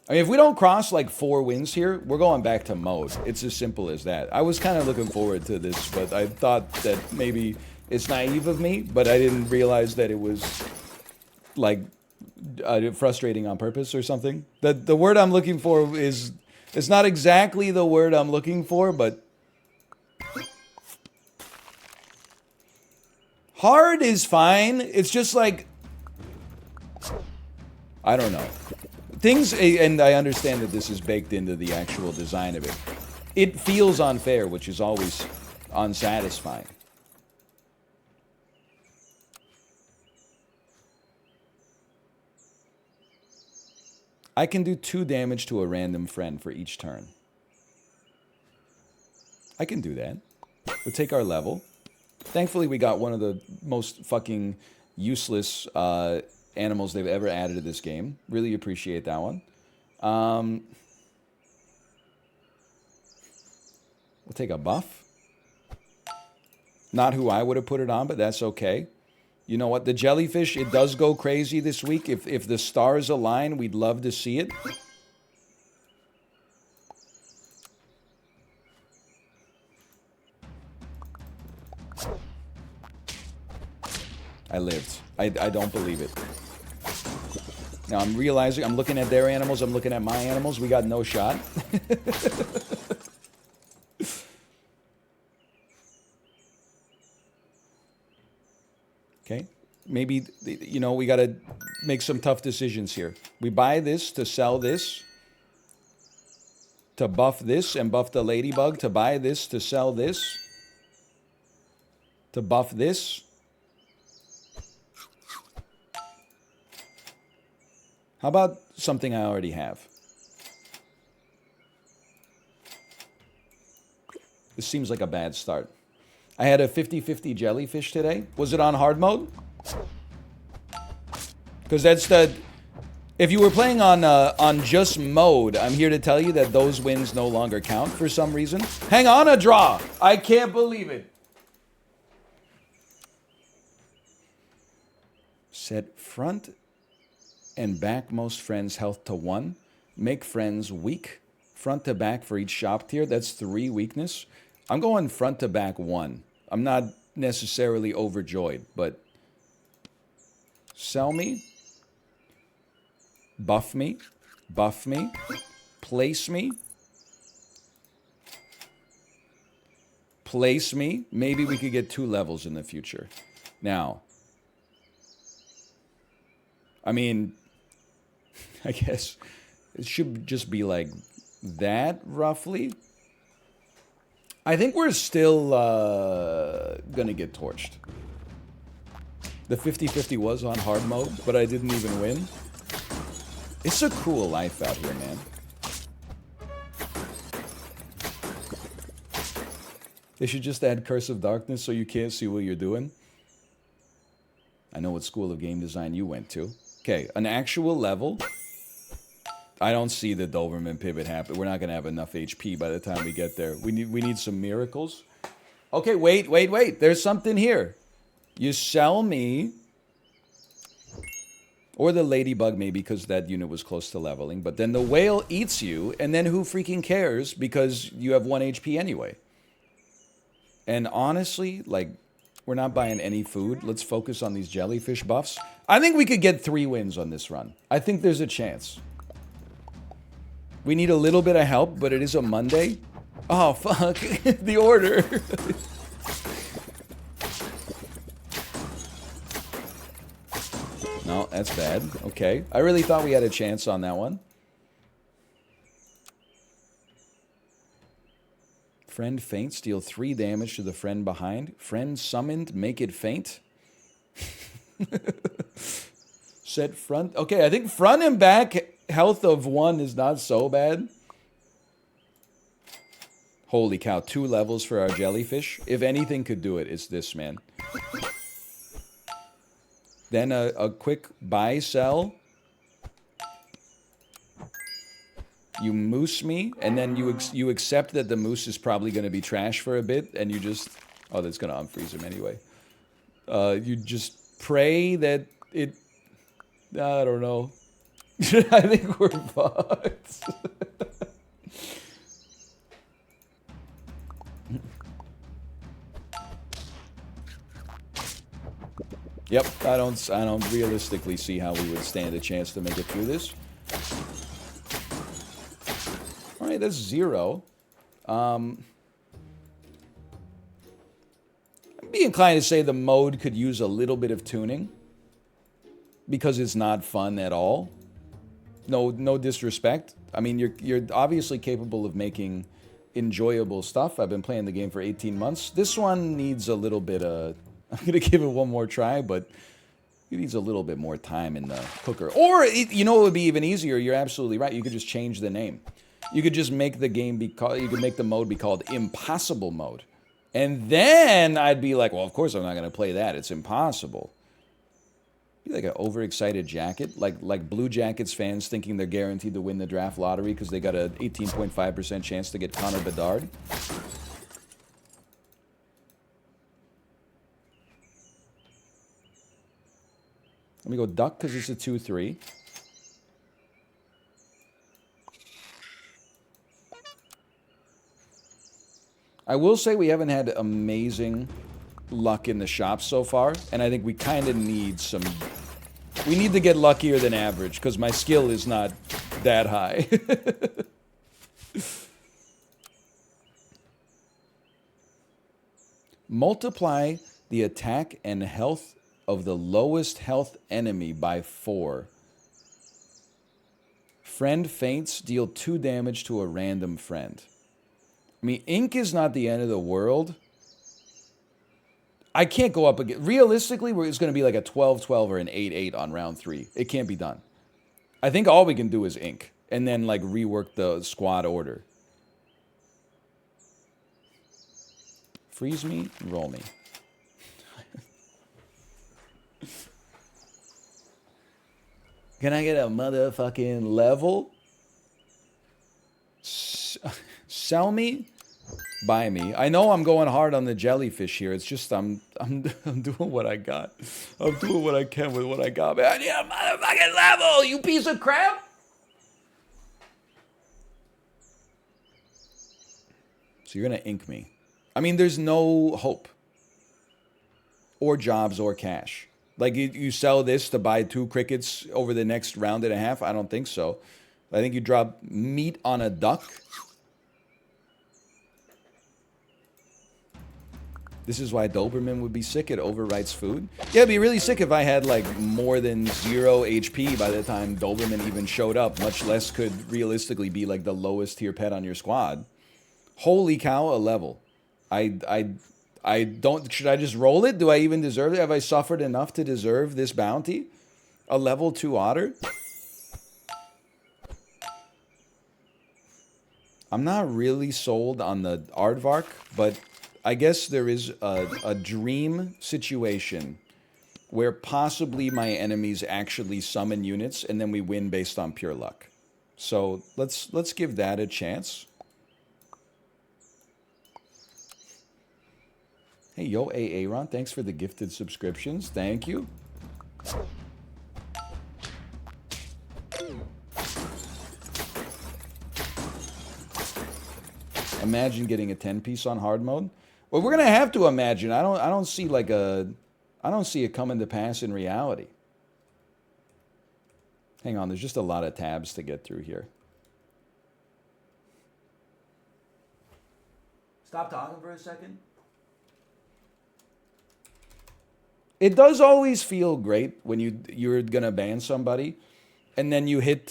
I mean, if we don't cross like 4 wins here, we're going back to mode. It's as simple as that. I was kind of looking forward to this, but I thought that maybe it's naive of me, but I didn't realize that it was like frustrating on purpose or something. The word I'm looking for is, it's not exactly the word I'm looking for, but hard is fine. It's just like, I don't know. Things, and I understand that this is baked into the actual design of it. It feels unfair, which is always unsatisfying. I can do 2 damage to a random friend for each turn. I can do that. We'll take our level. Thankfully, we got one of the most fucking useless animals they've ever added to this game. Really appreciate that one. We'll take a buff. Not who I would have put it on, but that's okay. You know what? The jellyfish, it does go crazy this week. If the stars align, we'd love to see it. I lived. I don't believe it. Now I'm realizing, I'm looking at their animals, I'm looking at my animals. We got no shot. Okay. Maybe, you know, we got to make some tough decisions here. We buy this to sell this, to buff this and buff the ladybug, to buy this to sell this, to buff this. How about something I already have? This seems like a bad start. I had a 50-50 jellyfish today. Was it on hard mode? Because that's the... If you were playing on just mode, I'm here to tell you that those wins no longer count for some reason. Hang on, a draw! I can't believe it. Set front and backmost friends' health to 1. Make friends weak. Front to back for each shop tier. That's 3 weakness. I'm going front to back 1. I'm not necessarily overjoyed, but sell me, buff me, place me, place me. Maybe we could get 2 levels in the future. Now, I mean, I guess it should just be like that, roughly. I think we're still gonna get torched. The 50-50 was on hard mode, but I didn't even win. It's a cruel life out here, man. They should just add Curse of Darkness so you can't see what you're doing. I know what school of game design you went to. Okay, an actual level. I don't see the Doberman pivot happen. We're not going to have enough HP by the time we get there. We need some miracles. Okay, wait. There's something here. You sell me... Or the ladybug, maybe, because that unit was close to leveling. But then the whale eats you, and then who freaking cares? Because you have 1 HP anyway. And honestly, like, we're not buying any food. Let's focus on these jellyfish buffs. I think we could get 3 wins on this run. I think there's a chance. We need a little bit of help, but it is a Monday. Oh, fuck. The order. No, that's bad. Okay. I really thought we had a chance on that one. Friend faints, deal 3 damage to the friend behind. Friend summoned, make it faint. Set front. Okay, I think front and back health of 1 is not so bad. Holy cow, 2 levels for our jellyfish. If anything could do it, it's this, man. Then a quick buy, sell. You moose me, and then you accept that the moose is probably going to be trash for a bit, and you just... Oh, that's going to unfreeze him anyway. You just pray that it... I don't know. I think we're fucked. Yep, I don't realistically see how we would stand a chance to make it through this. All right, that's 0. I'd be inclined to say the mode could use a little bit of tuning because it's not fun at all. No disrespect. I mean, you're obviously capable of making enjoyable stuff. I've been playing the game for 18 months. This one needs a little bit of... I'm going to give it one more try, but it needs a little bit more time in the cooker. Or, you know what would be even easier? You're absolutely right. You could just change the name. You could just make the game be called... You could make the mode be called Impossible Mode. And then I'd be like, well, of course I'm not going to play that. It's impossible. Be like an overexcited jacket. Like Blue Jackets fans thinking they're guaranteed to win the draft lottery because they got an 18.5% chance to get Connor Bedard. Let me go duck because it's a 2-3. I will say we haven't had amazing luck in the shop so far, and I think we kind of need some... We need to get luckier than average because my skill is not that high. Multiply the attack and health of the lowest health enemy by 4. Friend faints, deal 2 damage to a random friend. I mean, ink is not the end of the world. I can't go up again. Realistically, it's going to be like a 12-12 or an 8-8 on round 3. It can't be done. I think all we can do is ink and then like rework the squad order. Freeze me, roll me. Can I get a motherfucking level? Sell me? Buy me. I know I'm going hard on the jellyfish here. It's just I'm doing what I got. I'm doing what I can with what I got. Man, I need a motherfucking level, you piece of crap! So you're gonna ink me. I mean, there's no hope. Or jobs or cash. Like, you sell this to buy 2 crickets over the next round and a half? I don't think so. I think you drop meat on a duck. This is why Doberman would be sick. It overwrites food. Yeah, it'd be really sick if I had, like, more than 0 HP by the time Doberman even showed up. Much less could realistically be, like, the lowest tier pet on your squad. Holy cow, a level. I don't... Should I just roll it? Do I even deserve it? Have I suffered enough to deserve this bounty? A level 2 otter? I'm not really sold on the aardvark, but I guess there is a dream situation where possibly my enemies actually summon units and then we win based on pure luck. So let's give that a chance. Hey, yo, Aaron, thanks for the gifted subscriptions. Thank you. Imagine getting a 10-piece on hard mode. Well, we're gonna have to imagine. I don't see like I don't see it coming to pass in reality. Hang on, there's just a lot of tabs to get through here. Stop talking for a second. It does always feel great when you're gonna ban somebody, and then you hit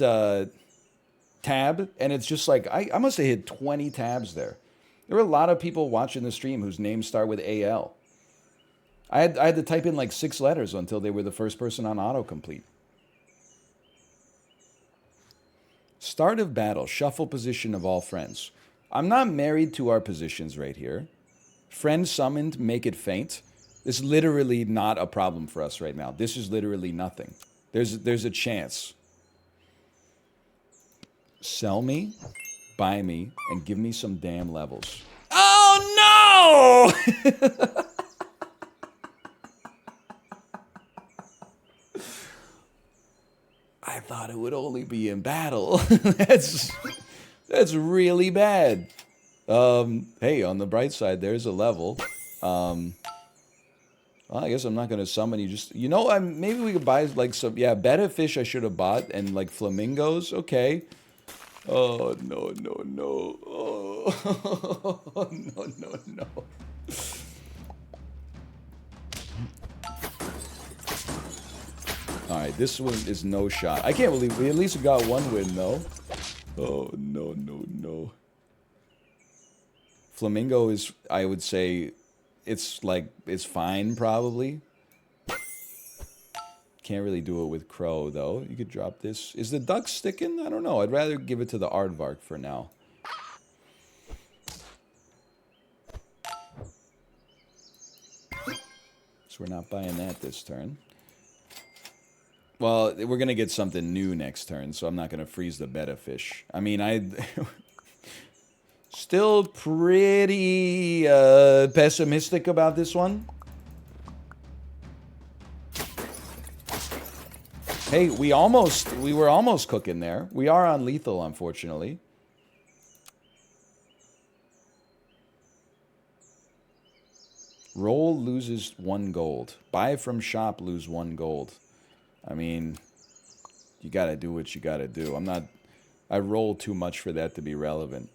tab, and it's just like I must have hit 20 tabs there. There were a lot of people watching the stream whose names start with AL. I had to type in like 6 letters until they were the first person on autocomplete. Start of battle, shuffle position of all friends. I'm not married to our positions right here. Friend summoned, make it faint. This is literally not a problem for us right now. This is literally nothing. There's a chance. Sell me, buy me, and give me some damn levels. Oh no! I thought it would only be in battle. That's really bad. Hey, on the bright side, there's a level. Well, I guess I'm not gonna summon you. Just maybe we could buy like some betta fish I should have bought and like flamingos. Okay. Oh no. Oh no. All right, this one is no shot. I can't believe we at least got one win though. Oh no. Flamingo is, I would say, it's fine probably. Can't really do it with crow though. You could drop this. Is the duck sticking? I don't know. I'd rather give it to the aardvark for now. So we're not buying that this turn. Well, we're going to get something new next turn, so I'm not going to freeze the betta fish. I mean, still pretty pessimistic about this one. Hey, we were almost cooking there. We are on lethal, unfortunately. Roll loses 1 gold. Buy from shop, lose 1 gold. I mean, you gotta do what you gotta do. I roll too much for that to be relevant,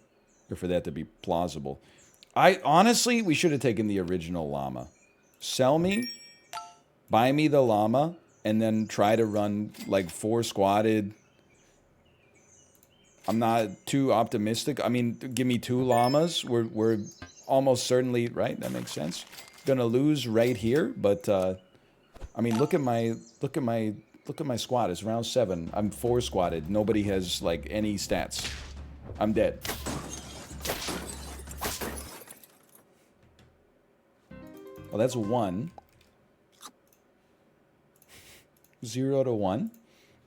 or for that to be plausible. Honestly, we should have taken the original llama. Sell me, buy me the llama, and then try to run like 4 squatted. I'm not too optimistic. I mean, give me 2 llamas. We're almost certainly, right? That makes sense. Gonna lose right here, but I mean, look at my squad. It's round 7. I'm 4 squatted. Nobody has like any stats. I'm dead. Well, that's 1. 0 to 1.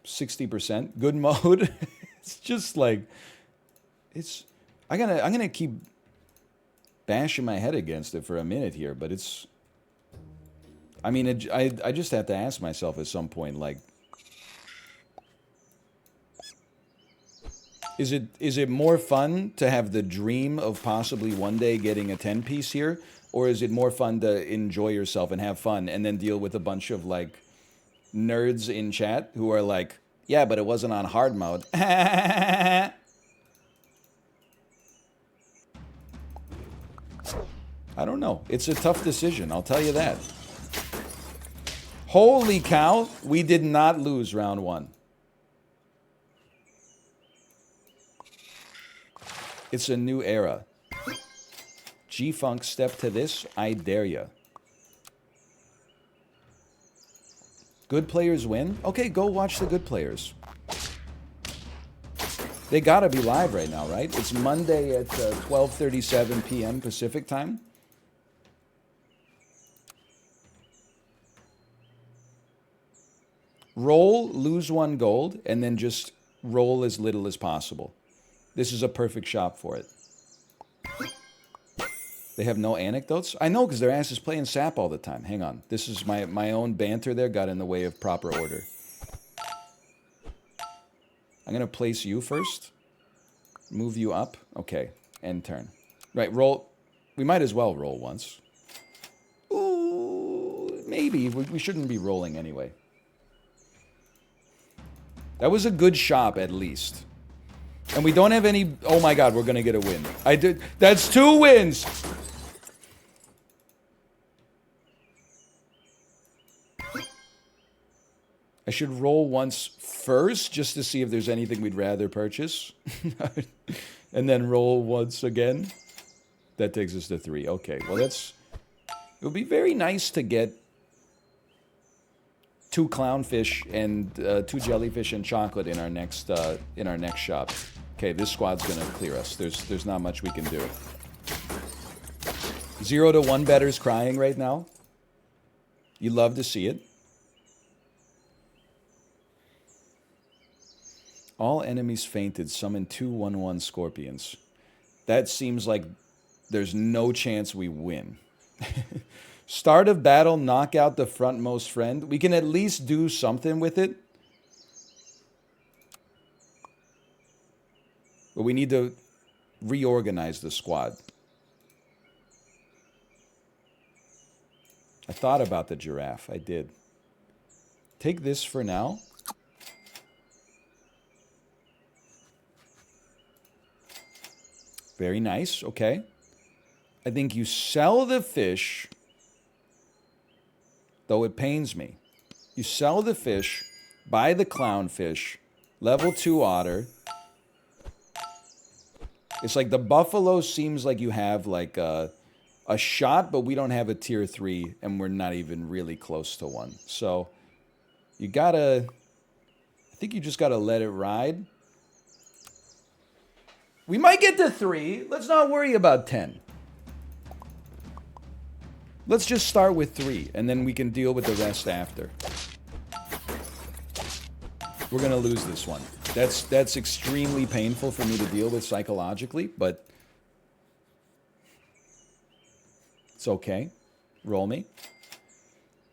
60%. Good mode. It's just like I'm gonna keep bashing my head against it for a minute here, but it's. I mean, I just have to ask myself at some point, like, is it more fun to have the dream of possibly one day getting a 10-piece here, or is it more fun to enjoy yourself and have fun and then deal with a bunch of like nerds in chat who are like, yeah, but it wasn't on hard mode. I don't know. It's a tough decision, I'll tell you that. Holy cow, we did not lose round 1. It's a new era. G-Funk, step to this, I dare ya. Good players win? Okay, go watch the good players. They gotta be live right now, right? It's Monday at 12:37 p.m. Pacific time. Roll, lose 1 gold, and then just roll as little as possible. This is a perfect shop for it. They have no anecdotes? I know, because their ass is playing SAP all the time. Hang on. This is my own banter there got in the way of proper order. I'm going to place you first. Move you up. Okay. End turn. Right, roll. We might as well roll once. Ooh, maybe. We shouldn't be rolling anyway. That was a good shop, at least. And we don't have any... Oh my god, we're going to get a win. I did... That's 2 wins! I should roll once first, just to see if there's anything we'd rather purchase. And then roll once again. That takes us to 3. Okay, well that's... It would be very nice to get 2 clownfish and 2 jellyfish and chocolate in our next shop. Okay, this squad's gonna clear us. There's not much we can do. 0 to 1 betters crying right now. You love to see it. All enemies fainted. Summon 2 1/1 scorpions. That seems like there's no chance we win. Start of battle, knock out the frontmost friend. We can at least do something with it. But we need to reorganize the squad. I thought about the giraffe. I did. Take this for now. Very nice. Okay. I think you sell the fish, though it pains me. You sell the fish, buy the clownfish, level 2 otter. It's like the buffalo seems like you have like a shot, but we don't have a tier 3, and we're not even really close to 1. So you gotta... I think you just gotta let it ride. We might get to 3. Let's not worry about 10. Let's just start with 3, and then we can deal with the rest after. We're going to lose this one. That's extremely painful for me to deal with psychologically, but it's okay. Roll me.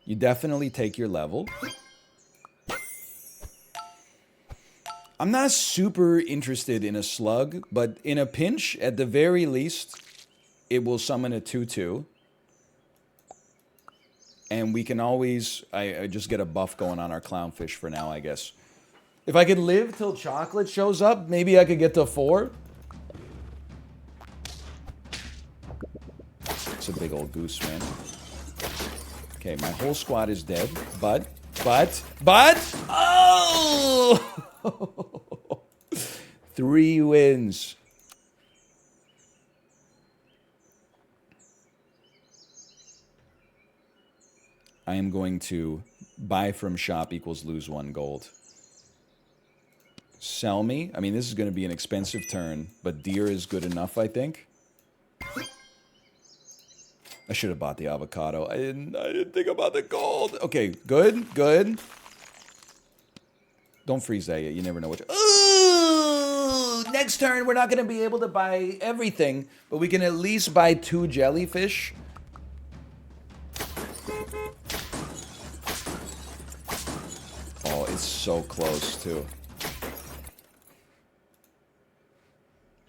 You definitely take your level. I'm not super interested in a slug, but in a pinch, at the very least, it will summon a 2/2. And we can always... I just get a buff going on our clownfish for now, I guess. If I could live till chocolate shows up, maybe I could get to 4. It's a big old goose, man. Okay, my whole squad is dead, but... Oh! 3 wins. I am going to buy from shop equals lose 1 gold. Sell me. I mean, this is going to be an expensive turn, but deer is good enough, I think. I should have bought the avocado. I didn't think about the gold. Okay, good, good. Don't freeze that yet. You never know what. Ooh! Next turn, we're not going to be able to buy everything, but we can at least buy 2 jellyfish. Oh, it's so close, too.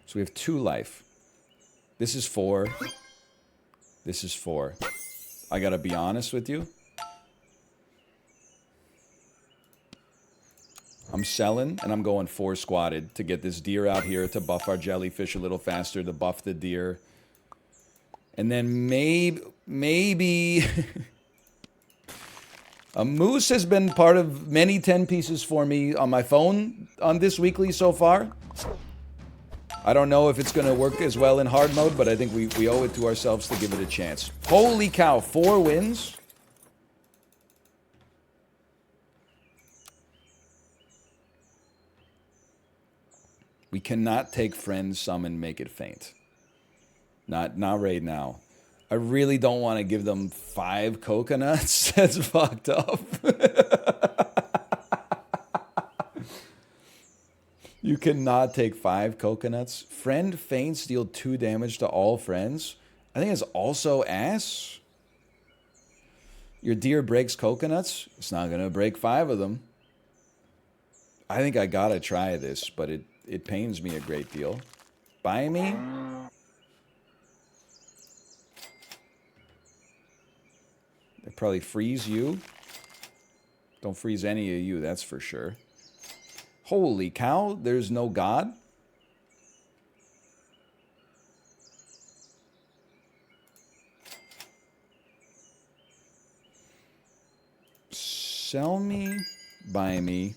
So we have 2 life. This is 4. This is 4. I gotta be honest with you. I'm selling, and I'm going 4 squatted to get this deer out here to buff our jellyfish a little faster, to buff the deer. And then maybe... A moose has been part of many 10 pieces for me on my phone on this weekly so far. I don't know if it's going to work as well in hard mode, but I think we owe it to ourselves to give it a chance. Holy cow, 4 wins? We cannot take friend summon, make it faint. Not right now. I really don't want to give them 5 coconuts. That's fucked up. You cannot take 5 coconuts. Friend faints, deal 2 damage to all friends. I think it's also ass. Your deer breaks coconuts. It's not going to break 5 of them. I think I gotta try this, but it pains me a great deal. Buy me? They probably freeze you. Don't freeze any of you, that's for sure. Holy cow, there's no god? Sell me, buy me.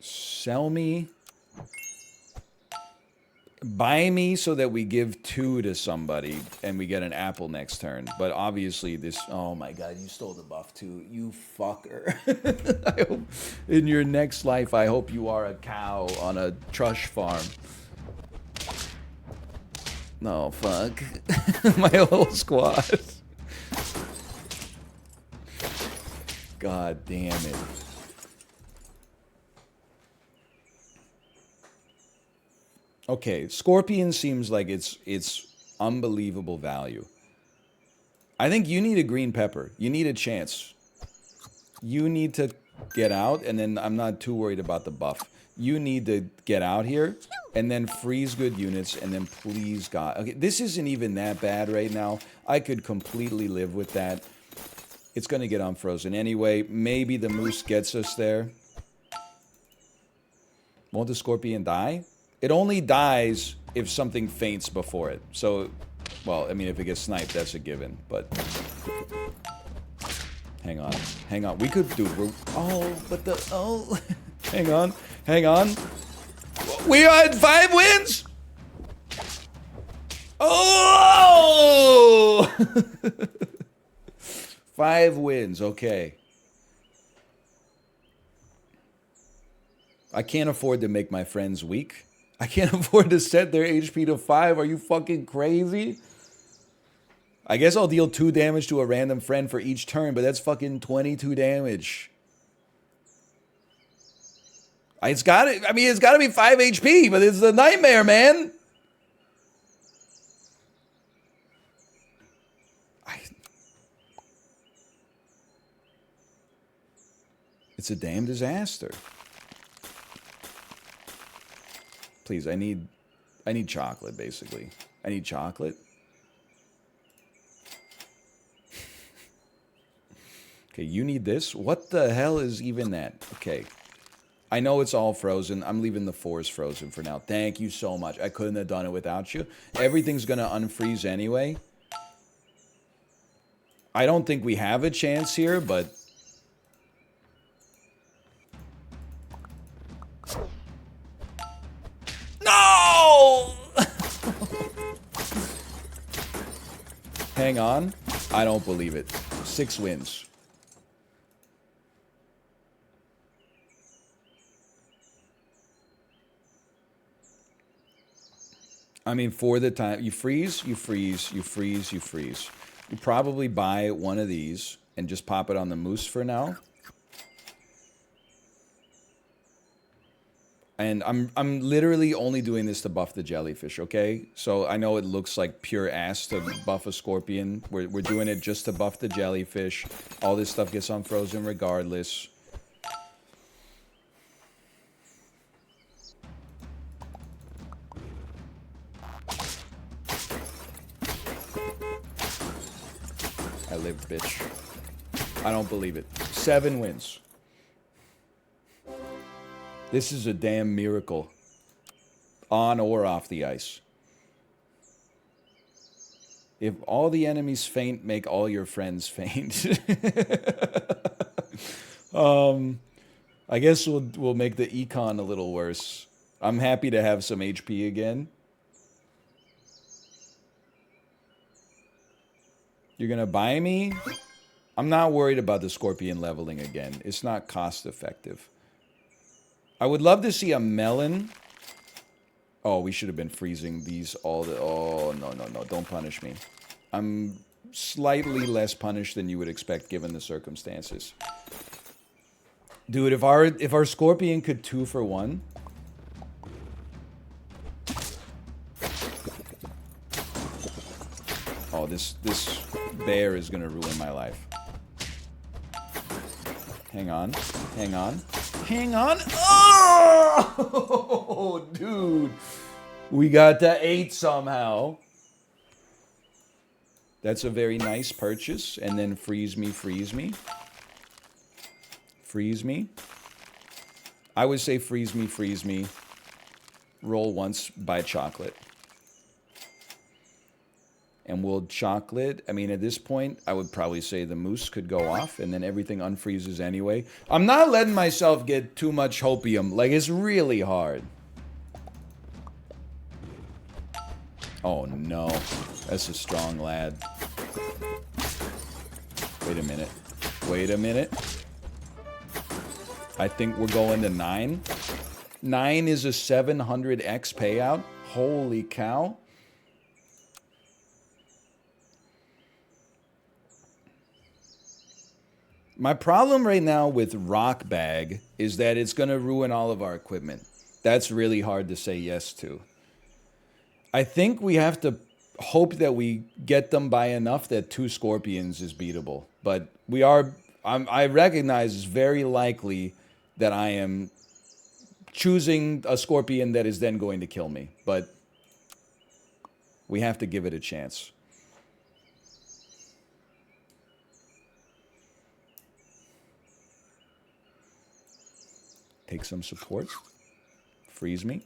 Sell me. Buy me so that we give 2 to somebody and we get an apple next turn. But obviously this... Oh my god, you stole the buff too. You fucker. I hope in your next life, I hope you are a cow on a trush farm. No, fuck. My whole squad. God damn it. Okay, Scorpion seems like it's unbelievable value. I think you need a green pepper. You need a chance. You need to get out, and then I'm not too worried about the buff. You need to get out here, and then freeze good units, and then please God. Okay, this isn't even that bad right now. I could completely live with that. It's going to get unfrozen anyway. Maybe the moose gets us there. Won't the Scorpion die? It only dies if something faints before it. So, well, I mean, if it gets sniped, that's a given. But, hang on. Hang on. We could do... Oh, but the... Oh. Hang on. Hang on. We had 5 wins? Oh! 5 wins. Okay. I can't afford to make my friends weak. I can't afford to set their HP to 5. Are you fucking crazy? I guess I'll deal 2 damage to a random friend for each turn, but that's fucking 22 damage. It's gotta, I mean, it's gotta be 5 HP, but it's a nightmare, man. It's a damn disaster. Please, I need chocolate, basically. I need chocolate. Okay, you need this. What the hell is even that? Okay. I know it's all frozen. I'm leaving the 4s frozen for now. Thank you so much. I couldn't have done it without you. Everything's gonna unfreeze anyway. I don't think we have a chance here, but... No! Hang on. I don't believe it. 6 wins. I mean, for the time... You freeze, you freeze, you freeze, you freeze. You probably buy one of these and just pop it on the moose for now. And I'm literally only doing this to buff the jellyfish, okay? So I know it looks like pure ass to buff a scorpion. We're doing it just to buff the jellyfish. All this stuff gets unfrozen regardless. I lived, bitch. I don't believe it. 7 wins. This is a damn miracle. On or off the ice. If all the enemies faint, make all your friends faint. I guess we'll make the econ a little worse. I'm happy to have some HP again. You're gonna buy me? I'm not worried about the scorpion leveling again. It's not cost effective. I would love to see a melon. Oh, we should have been freezing these all the... Oh, no, no, no. Don't punish me. I'm slightly less punished than you would expect given the circumstances. Dude, if our scorpion could 2 for 1... Oh, this bear is gonna ruin my life. Hang on. Hang on. Hang on. Oh, dude. We got to 8 somehow. That's a very nice purchase. And then freeze me, freeze me. Freeze me. I would say freeze me, freeze me. Roll once, buy chocolate. And will chocolate, I mean, at this point, I would probably say the moose could go off, and then everything unfreezes anyway. I'm not letting myself get too much hopium. Like, it's really hard. Oh, no. That's a strong lad. Wait a minute. Wait a minute. I think we're going to 9. 9 is a 700x payout. Holy cow. My problem right now with Rock Bag is that it's going to ruin all of our equipment. That's really hard to say yes to. I think we have to hope that we get them by enough that 2 scorpions is beatable. But I recognize it's very likely that I am choosing a scorpion that is then going to kill me. But we have to give it a chance. Take some support. Freeze me.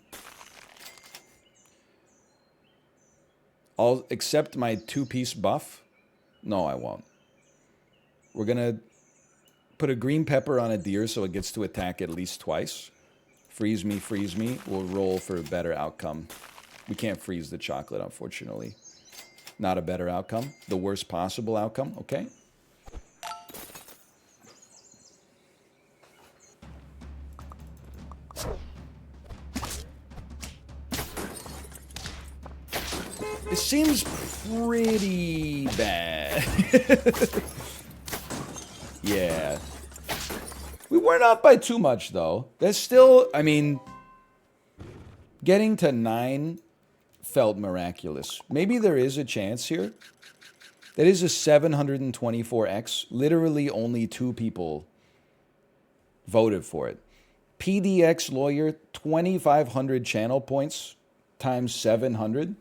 I'll accept my 2-piece buff. No, I won't. We're going to put a green pepper on a deer so it gets to attack at least twice. Freeze me, freeze me. We'll roll for a better outcome. We can't freeze the chocolate, unfortunately. Not a better outcome. The worst possible outcome, okay? It seems pretty bad. Yeah. We weren't off by too much, though. There's still, I mean, getting to 9 felt miraculous. Maybe there is a chance here. That is a 724x. Literally only 2 people voted for it. PDX lawyer, 2,500 channel points times 700.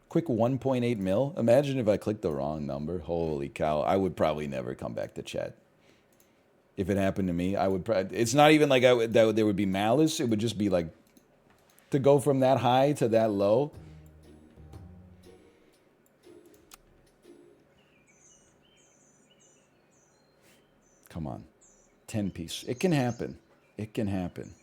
Quick 1.8 mil. Imagine if I clicked the wrong number. Holy cow. I would probably never come back to chat. If it happened to me, I would probably... It's not even like that there would be malice. It would just be like... To go from that high to that low. Come on. 10 piece. It can happen. It can happen.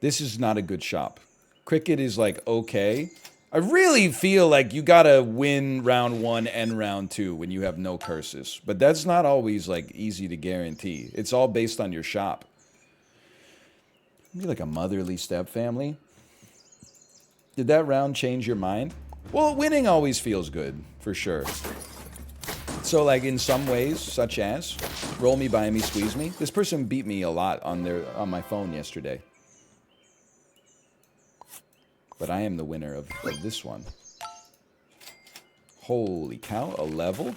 This is not a good shop. Cricket is like, okay. I really feel like you gotta win round 1 and round 2 when you have no curses. But that's not always like easy to guarantee. It's all based on your shop. Maybe like a motherly step family. Did that round change your mind? Well, winning always feels good, for sure. So like in some ways, such as roll me, buy me, squeeze me. This person beat me a lot on my phone yesterday. But I am the winner of this one. Holy cow, a level.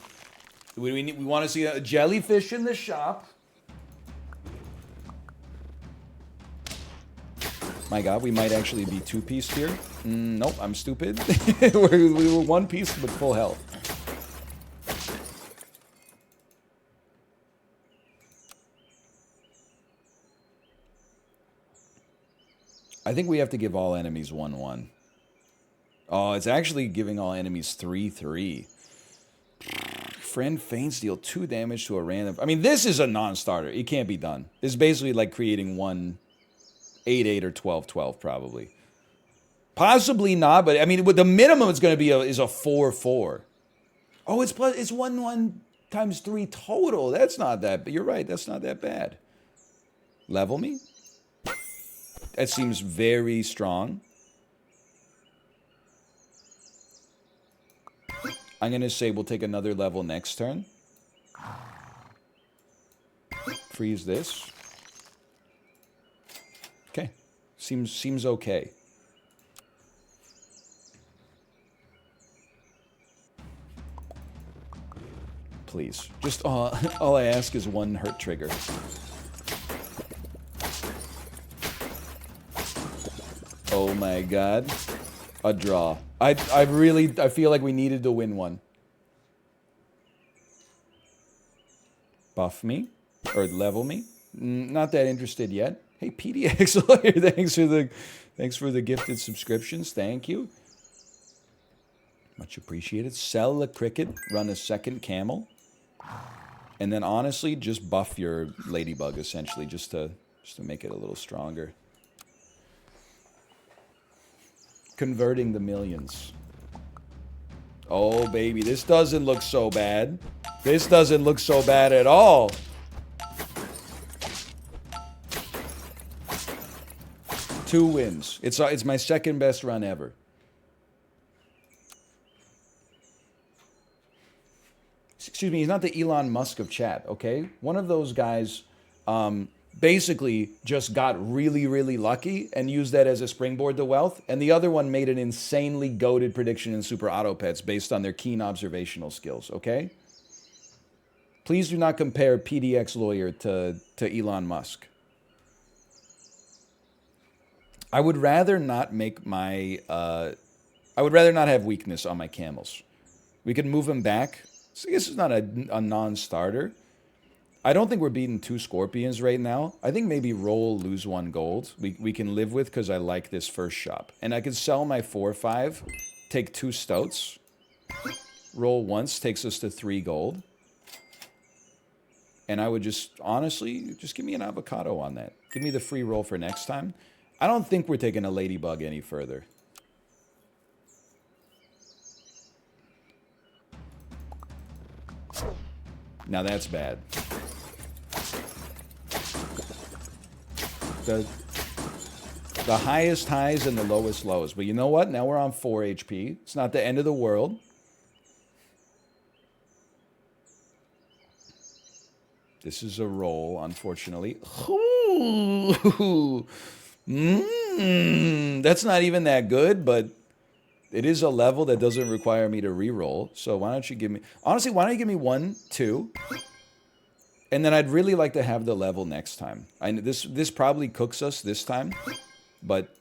We want to see a jellyfish in the shop. My god, we might actually be 2-pieced here. Nope, I'm stupid. we were 1 piece with full health. I think we have to give all enemies 1-1. Oh, it's actually giving all enemies 3-3. Friend feints deal 2 damage to a random... I mean, this is a non-starter. It can't be done. This is basically like creating 1 8-8 or 12-12 probably. Possibly not, but I mean, the minimum it's going to be is a 4-4. Oh, it's 1 times 3 total. That's not that, but you're right. That's not that bad. Level me? That seems very strong. I'm going to say we'll take another level next turn. Freeze this. Okay. Seems okay. Please. Just all I ask is one hurt trigger. Oh my god. A draw. I feel like we needed to win one. Buff me or level me. Not that interested yet. Hey, PDX Lawyer, thanks for the gifted subscriptions. Thank you. Much appreciated. Sell the cricket, run a second camel. And then honestly, just buff your ladybug essentially just to make it a little stronger. Converting the millions. Oh baby, this doesn't look so bad. This doesn't look so bad at all. Two wins. It's my second best run ever. Excuse me, he's not the Elon Musk of chat, okay? One of those guys basically just got really, really lucky and used that as a springboard to wealth. And the other one made an insanely goated prediction in Super Auto Pets based on their keen observational skills, okay? Please do not compare PDX Lawyer to Elon Musk. I would rather not make my... I would rather not have weakness on my camels. We can move him back. So this is not a non-starter. I don't think we're beating 2 scorpions right now. I think maybe roll, lose 1 gold. We can live with because I like this first shop. And I could sell my 4/5, take 2 stoats. Roll once takes us to 3 gold. And I would just, honestly, just give me an avocado on that. Give me the free roll for next time. I don't think we're taking a ladybug any further. Now that's bad. The highest highs and the lowest lows. But you know what? Now we're on 4 HP. It's not the end of the world. This is a roll, unfortunately. That's not even that good, but it is a level that doesn't require me to re-roll. So why don't you give me... Honestly, why don't you give me 1, 2... And then I'd really like to have the level next time. This probably cooks us this time, but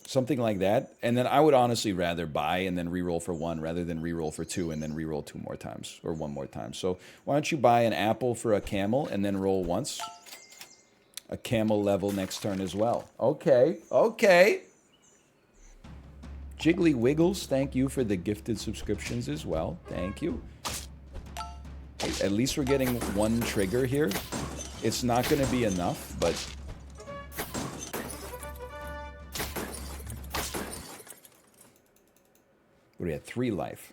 something like that. And then I would honestly rather buy and then reroll for 1 rather than reroll for 2 and then reroll 2 more times or 1 more time. So why don't you buy an apple for a camel and then roll once? A camel level next turn as well. Okay, okay. Jiggly Wiggles, thank you for the gifted subscriptions as well. Thank you. At least we're getting 1 trigger here. It's not going to be enough, but... What are we at? 3 life.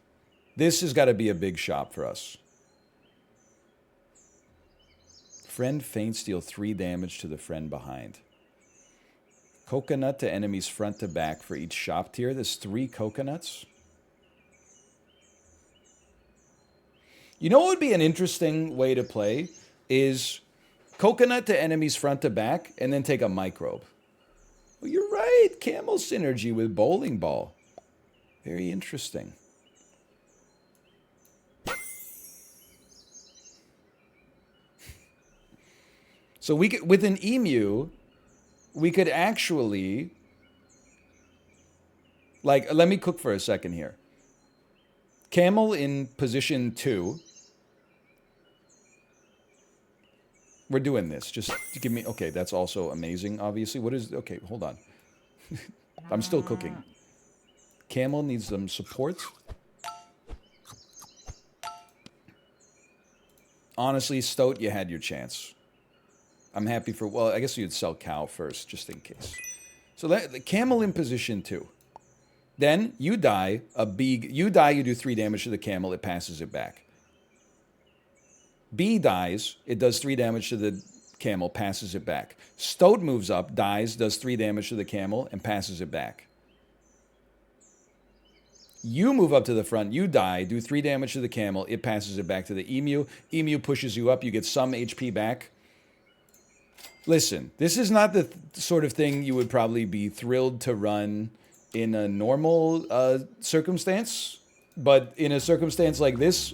This has got to be a big shop for us. Friend faints, deal 3 damage to the friend behind. Coconut to enemies front to back for each shop tier. There's 3 coconuts. You know what would be an interesting way to play is coconut to enemies front to back and then take a microbe. Well, you're right. Camel synergy with bowling ball. Very interesting. So we could, with an emu, we could actually, like, let me cook for a second here. Camel in position 2. We're doing this. Just give me... Okay, that's also amazing, obviously. What is... Okay, hold on. I'm still cooking. Camel needs some support. Honestly, Stoat, you had your chance. I'm happy for... Well, I guess you'd sell cow first, just in case. So the camel in position 2. Then you die. You die. You do 3 damage to the camel. It passes it back. B dies. It does 3 damage to the camel. Passes it back. Stoat moves up. Dies. Does 3 damage to the camel and passes it back. You move up to the front. You die. Do 3 damage to the camel. It passes it back to the emu. Emu pushes you up. You get some HP back. Listen, this is not the sort of thing you would probably be thrilled to run in a normal circumstance. But in a circumstance like this,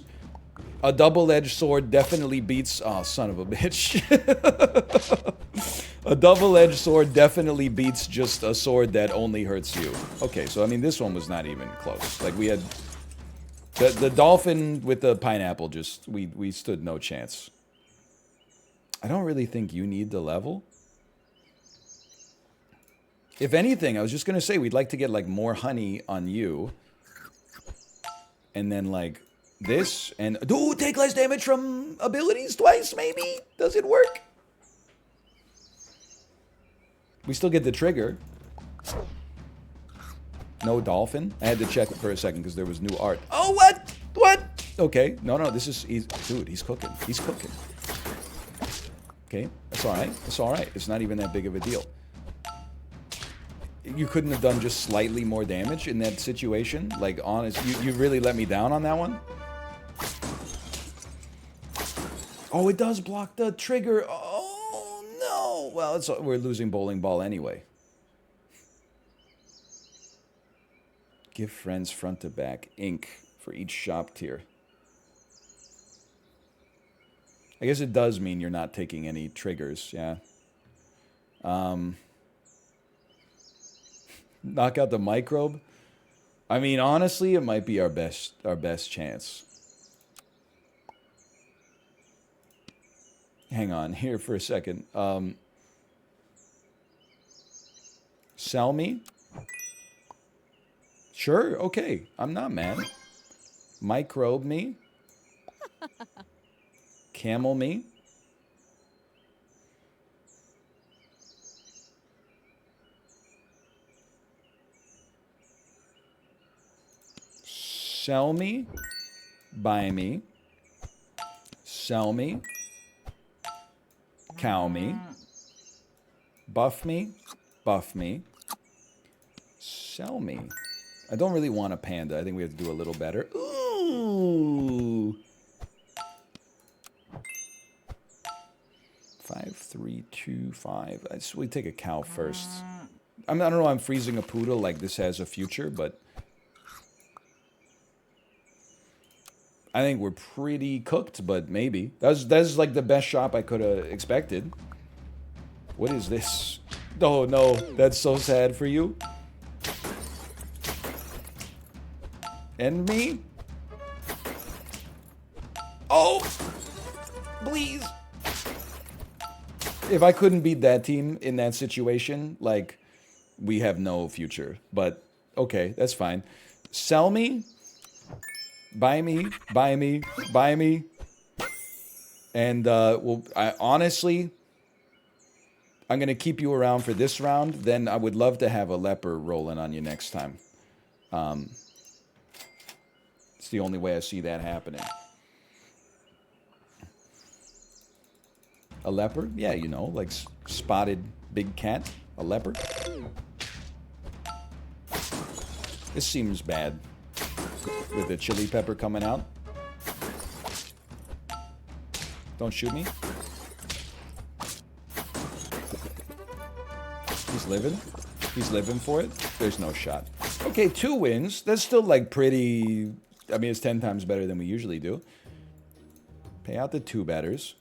a double-edged sword definitely beats... Oh, son of a bitch. A double-edged sword definitely beats just a sword that only hurts you. Okay, so I mean, this one was not even close. Like, we had... The dolphin with the pineapple just... We stood no chance. I don't really think you need the level. If anything, I was just going to say, we'd like to get, like, more honey on you. And then, like, this. And, ooh, take less damage from abilities twice, maybe? Does it work? We still get the trigger. No dolphin? I had to check for a second because there was new art. Oh, what? What? Okay. No, this is... Dude, he's cooking. He's cooking. Okay, that's all right. That's all right. It's not even that big of a deal. You couldn't have done just slightly more damage in that situation? Like, honest, you really let me down on that one? Oh, it does block the trigger. Oh, no. Well, we're losing bowling ball anyway. Give friends front to back ink for each shop tier. I guess it does mean you're not taking any triggers, yeah. Knock out the microbe. I mean, honestly, it might be our best chance. Hang on here for a second. Sell me? Sure, okay. I'm not mad. Microbe me? Camel me? Sell me? Buy me? Sell me? Cow me? Buff me? Buff me? Sell me? I don't really want a panda. I think we have to do a little better. Ooh! 5, 3, 2, 5. We take a cow first. I don't know. I'm freezing a poodle like this has a future, but I think we're pretty cooked. But maybe that's like the best shop I could have expected. What is this? Oh no, that's so sad for you. And me? Oh, please. If I couldn't beat that team in that situation, like, we have no future. But, okay, that's fine. Sell me. Buy me. Buy me. Buy me. And, well, honestly, I'm going to keep you around for this round. Then I would love to have a leper rolling on you next time. It's the only way I see that happening. A leopard? Yeah, you know, like spotted big cat. A leopard. This seems bad. With the chili pepper coming out. Don't shoot me. He's living. He's living for it. There's no shot. Okay, 2 wins. That's still like pretty... I mean, it's 10 times better than we usually do. Pay out the 2 batters.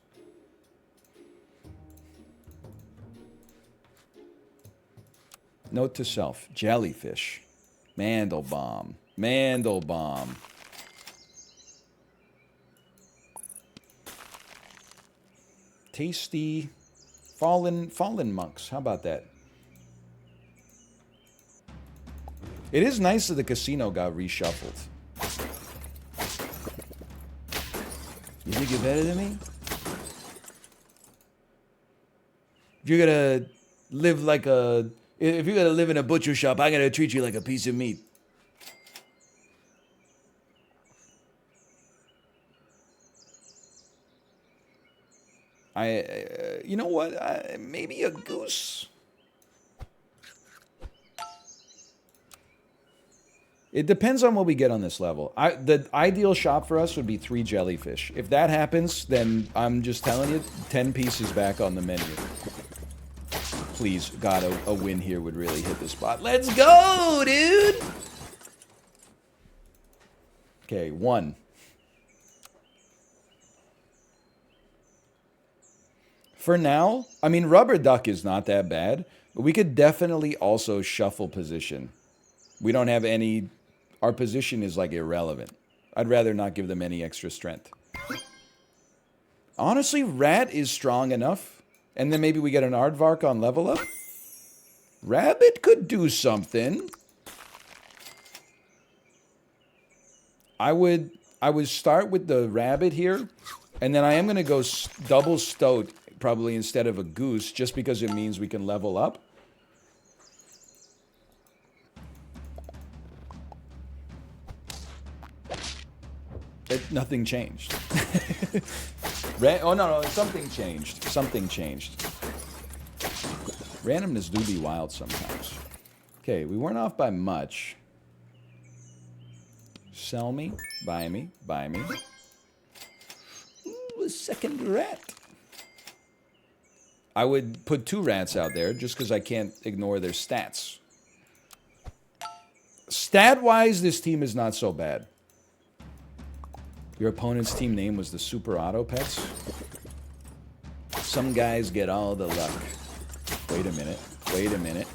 Note to self. Jellyfish. Mandelbaum. Mandelbaum. Tasty. Fallen monks. How about that? It is nice that the casino got reshuffled. You think you're better than me? If you're gonna live like a... If you're gonna live in a butcher shop, I gotta treat you like a piece of meat. You know what? Maybe a goose. It depends on what we get on this level. The ideal shop for us would be 3 jellyfish. If that happens, then I'm just telling you, 10 pieces back on the menu. Please, God, a win here would really hit the spot. Let's go, dude! Okay, 1. For now, I mean, rubber duck is not that bad, but we could definitely also shuffle position. We don't have any... Our position is, like, irrelevant. I'd rather not give them any extra strength. Honestly, rat is strong enough. And then maybe we get an aardvark on level up. Rabbit could do something. I would start with the rabbit here. And then I am going to go double stoat, probably instead of a goose, just because it means we can level up. Nothing changed. Oh, no, something changed. Something changed. Randomness do be wild sometimes. Okay, we weren't off by much. Sell me. Buy me. Buy me. Ooh, a second rat. I would put 2 rats out there just because I can't ignore their stats. Stat-wise, this team is not so bad. Your opponent's team name was the Super Auto Pets. Some guys get all the luck. Wait a minute. Wait a minute.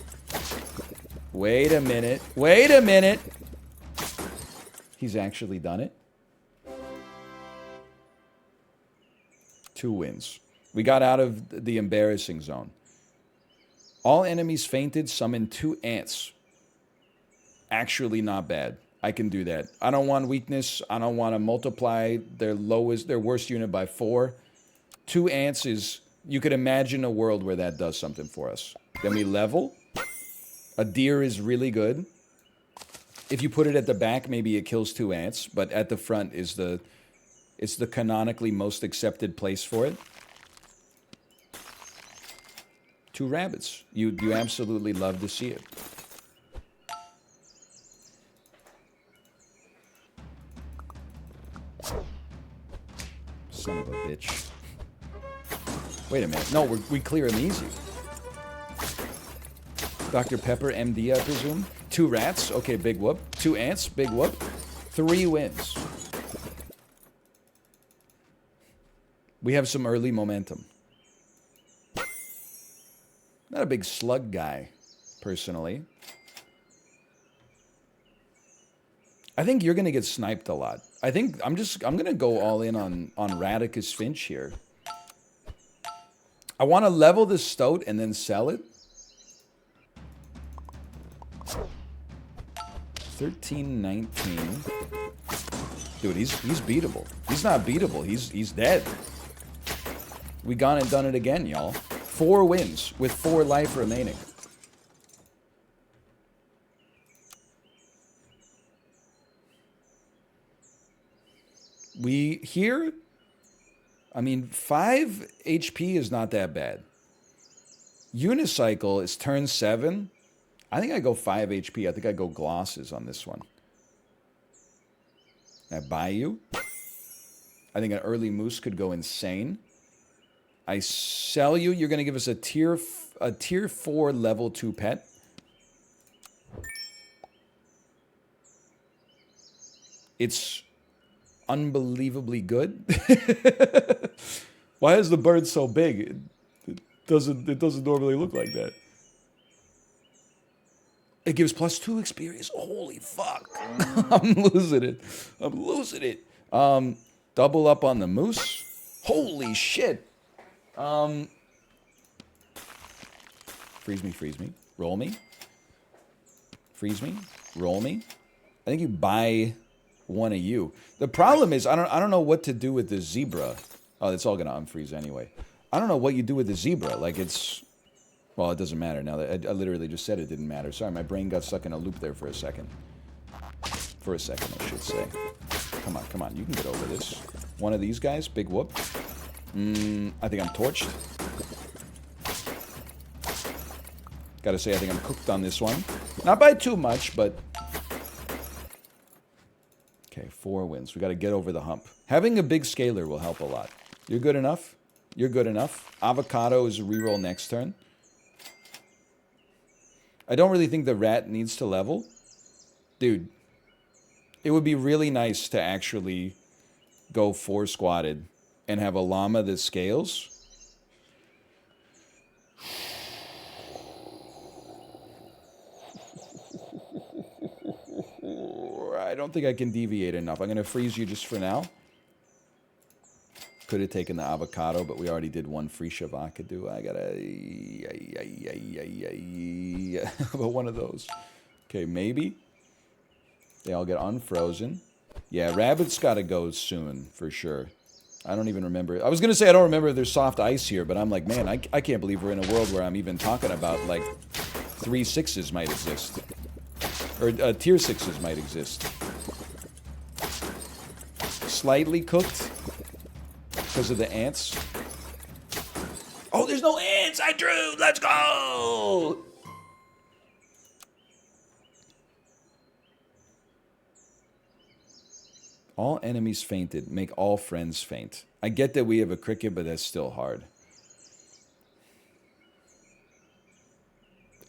Wait a minute. Wait a minute. He's actually done it. 2 wins. We got out of the embarrassing zone. All enemies fainted, summon 2 ants. Actually not bad. I can do that. I don't want weakness. I don't want to multiply their worst unit by 4. 2 ants is... You could imagine a world where that does something for us. Then we level. A deer is really good. If you put it at the back, maybe it kills 2 ants. But at the front is it's the canonically most accepted place for it. 2 rabbits. You absolutely love to see it. Son of a bitch. Wait a minute. No, we clear them easy. Dr. Pepper, MD, I presume. 2 rats. Okay, big whoop. 2 ants. Big whoop. 3 wins. We have some early momentum. Not a big slug guy, personally. I think you're going to get sniped a lot. I think I'm going to go all in on Radicus Finch here. I want to level the stoat and then sell it. 1319. Dude, he's beatable. He's not beatable. He's dead. We gone and done it again, y'all. 4 wins with 4 life remaining. We here, I mean, 5 HP is not that bad. Unicycle is turn 7. I think I go 5 HP. I think I go glosses on this one. I buy you. I think an early moose could go insane. I sell you. You're going to give us a tier 4 level 2 pet. It's unbelievably good. Why is the bird so big? It doesn't normally look like that. It gives +2 experience. Holy fuck. I'm losing it. I'm losing it. Double up on the moose. Holy shit. Freeze me, freeze me. Roll me. Freeze me. Roll me. I think you buy one of you. The problem is I don't know what to do with the zebra. Oh, it's all gonna unfreeze anyway. I don't know what you do with the zebra. Like it's... Well, it doesn't matter now. That I literally just said it didn't matter. Sorry, my brain got stuck in a loop there for a second. For a second, I should say. Come on, come on. You can get over this. One of these guys, big whoop. I think I'm torched. Gotta say, I think I'm cooked on this one. Not by too much, but... Okay, 4 wins. We gotta get over the hump. Having a big scaler will help a lot. You're good enough. You're good enough. Avocado is a reroll next turn. I don't really think the rat needs to level. Dude, it would be really nice to actually go 4 squatted and have a llama that scales. I don't think I can deviate enough. I'm going to freeze you just for now. Could have taken the avocado, but we already did 1 free shavakadu. I got about one of those. Okay, maybe. They all get unfrozen. Yeah, rabbit's got to go soon, for sure. I don't even remember. I was going to say I don't remember if there's soft ice here, but I'm like, man, I can't believe we're in a world where I'm even talking about, like, 3 6s might exist. Or tier 6s might exist. Slightly cooked because of the ants. Oh, there's no ants! I drew! Let's go! All enemies fainted. Make all friends faint. I get that we have a cricket, but that's still hard.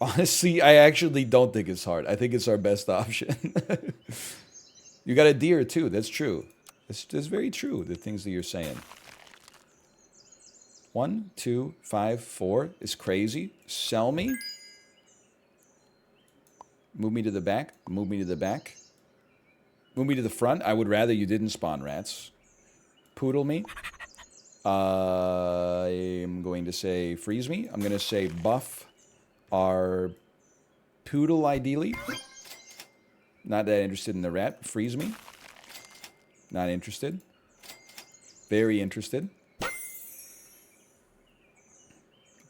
Honestly, I actually don't think it's hard. I think it's our best option. You got a deer, too. That's true. That's very true, the things that you're saying. 1, 2, 5, 4 is crazy. Sell me. Move me to the back. Move me to the back. Move me to the front. I would rather you didn't spawn rats. Poodle me. I'm going to say freeze me. I'm going to say buff our poodle, ideally. Not that interested in the rat. Freeze me. Not interested. Very interested.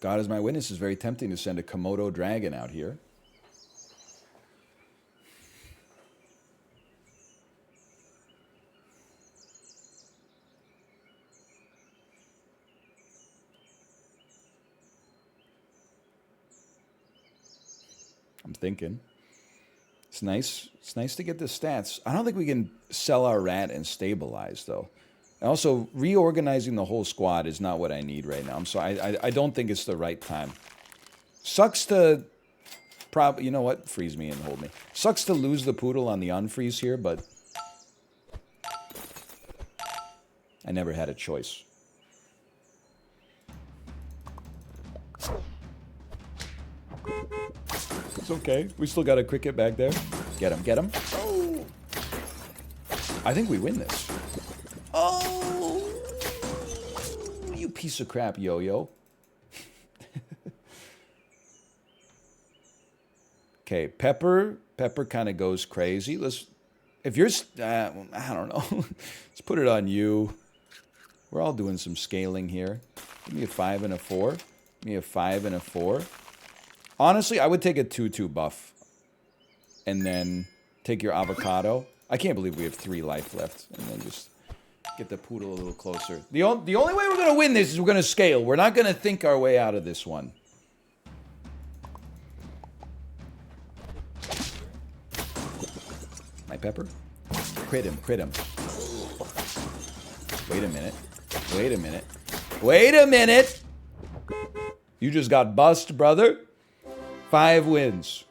God is my witness. It's very tempting to send a Komodo dragon out here. I'm thinking. It's nice. It's nice to get the stats. I don't think we can sell our rat and stabilize, though. And also, reorganizing the whole squad is not what I need right now. I'm sorry. I don't think it's the right time. Sucks to... You know what? Freeze me and hold me. Sucks to lose the poodle on the unfreeze here, but... I never had a choice. It's okay. We still got a cricket back there. Get him, get him. Oh! I think we win this. Oh! You piece of crap, Yo-Yo. Okay, Pepper. Pepper kind of goes crazy. Let's... If you're... I don't know. Let's put it on you. We're all doing some scaling here. Give me a 5 and a 4. Give me a 5 and a 4. Honestly, I would take a 2-2 buff. And then take your avocado. I can't believe we have 3 life left. And then just get the poodle a little closer. The only way we're going to win this is we're going to scale. We're not going to think our way out of this one. My pepper? Crit him, crit him. Wait a minute. Wait a minute. Wait a minute! You just got bust, brother. 5 wins.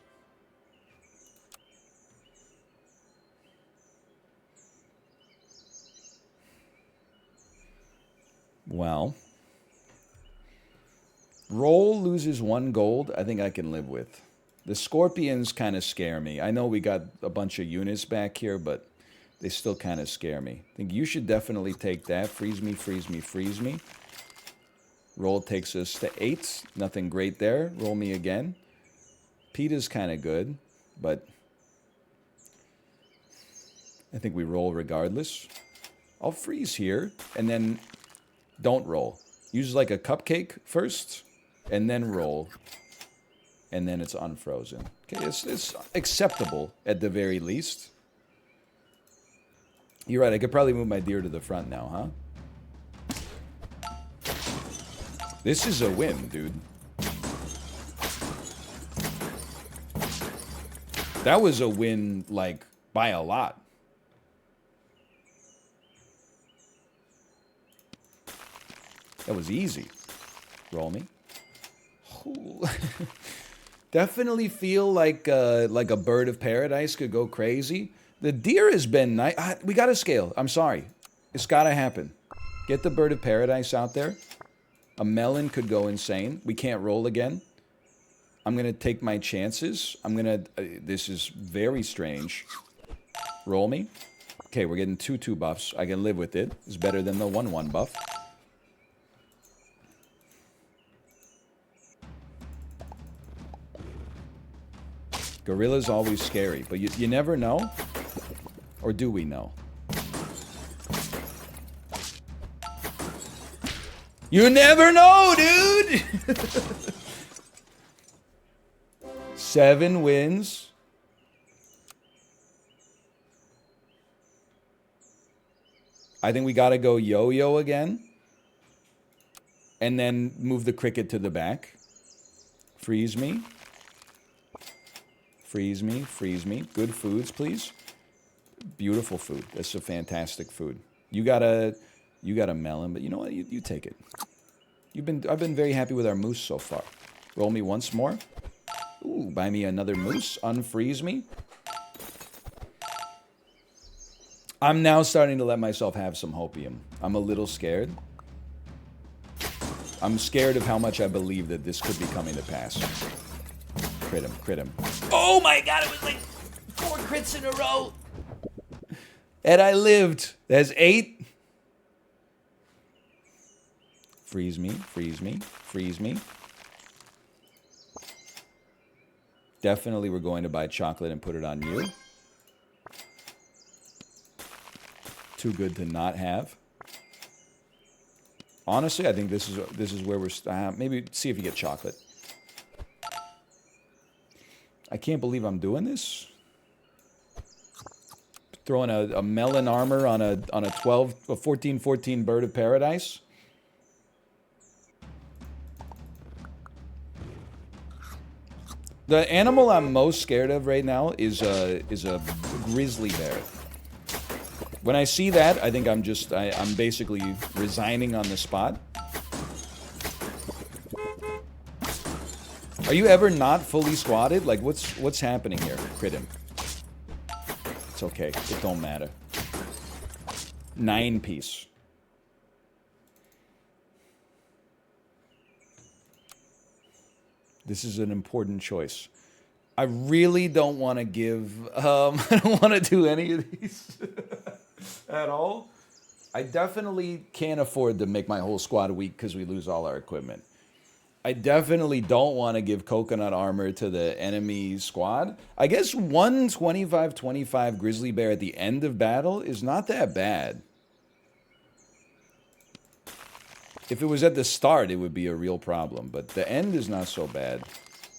Well. Roll loses 1 gold. I think I can live with. The scorpions kind of scare me. I know we got a bunch of units back here, but they still kind of scare me. I think you should definitely take that. Freeze me, freeze me, freeze me. Roll takes us to 8. Nothing great there. Roll me again. Peta's kind of good, but I think we roll regardless. I'll freeze here, and then don't roll. Use like a cupcake first, and then roll. And then it's unfrozen. Okay, it's acceptable at the very least. You're right, I could probably move my deer to the front now, huh? This is a win, dude. That was a win, like, by a lot. That was easy. Roll me. Ooh. Definitely feel like a bird of paradise could go crazy. The deer has been nice. We got to scale. I'm sorry. It's got to happen. Get the bird of paradise out there. A melon could go insane. We can't roll again. I'm going to take my chances. I'm going to... this is very strange. Roll me. Okay, we're getting 2/2 buffs. I can live with it. It's better than the 1/1 buff. Gorilla's always scary, but you never know. Or do we know? You never know, dude! 7 wins. I think we gotta go yo-yo again. And then move the cricket to the back. Freeze me. Freeze me, freeze me. Good foods, please. Beautiful food. That's a fantastic food. You got a melon, but you know what? You take it. I've been very happy with our moose so far. Roll me once more. Ooh, buy me another moose. Unfreeze me. I'm now starting to let myself have some hopium. I'm a little scared. I'm scared of how much I believe that this could be coming to pass. Crit him, crit him. Oh my god, it was like 4 crits in a row. And I lived. There's 8. Freeze me, freeze me, freeze me. Definitely we're going to buy chocolate and put it on you. Too good to not have. Honestly, I think this is where we're... maybe see if you get chocolate. I can't believe I'm doing this. Throwing a melon armor on a 14-14 bird of paradise. The animal I'm most scared of right now is a grizzly bear. When I see that, I think I'm basically resigning on the spot. Are you ever not fully squatted? Like, what's happening here? Crit him. It's okay. It don't matter. 9 piece. This is an important choice. I really don't want to give... I don't want to do any of these at all. I definitely can't afford to make my whole squad weak because we lose all our equipment. I definitely don't want to give coconut armor to the enemy squad. I guess one 25-25 grizzly bear at the end of battle is not that bad. If it was at the start, it would be a real problem. But the end is not so bad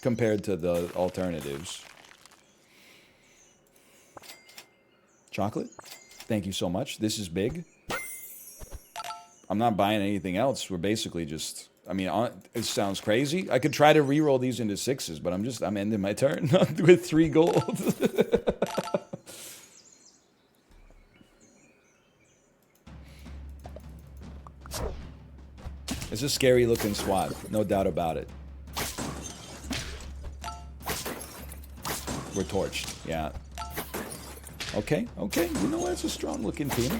compared to the alternatives. Chocolate? Thank you so much. This is big. I'm not buying anything else. We're basically just... I mean, it sounds crazy. I could try to re-roll these into 6s, but I'm ending my turn with 3 gold. It's a scary looking squad, no doubt about it. We're torched, yeah. Okay, you know what? It's a strong looking team.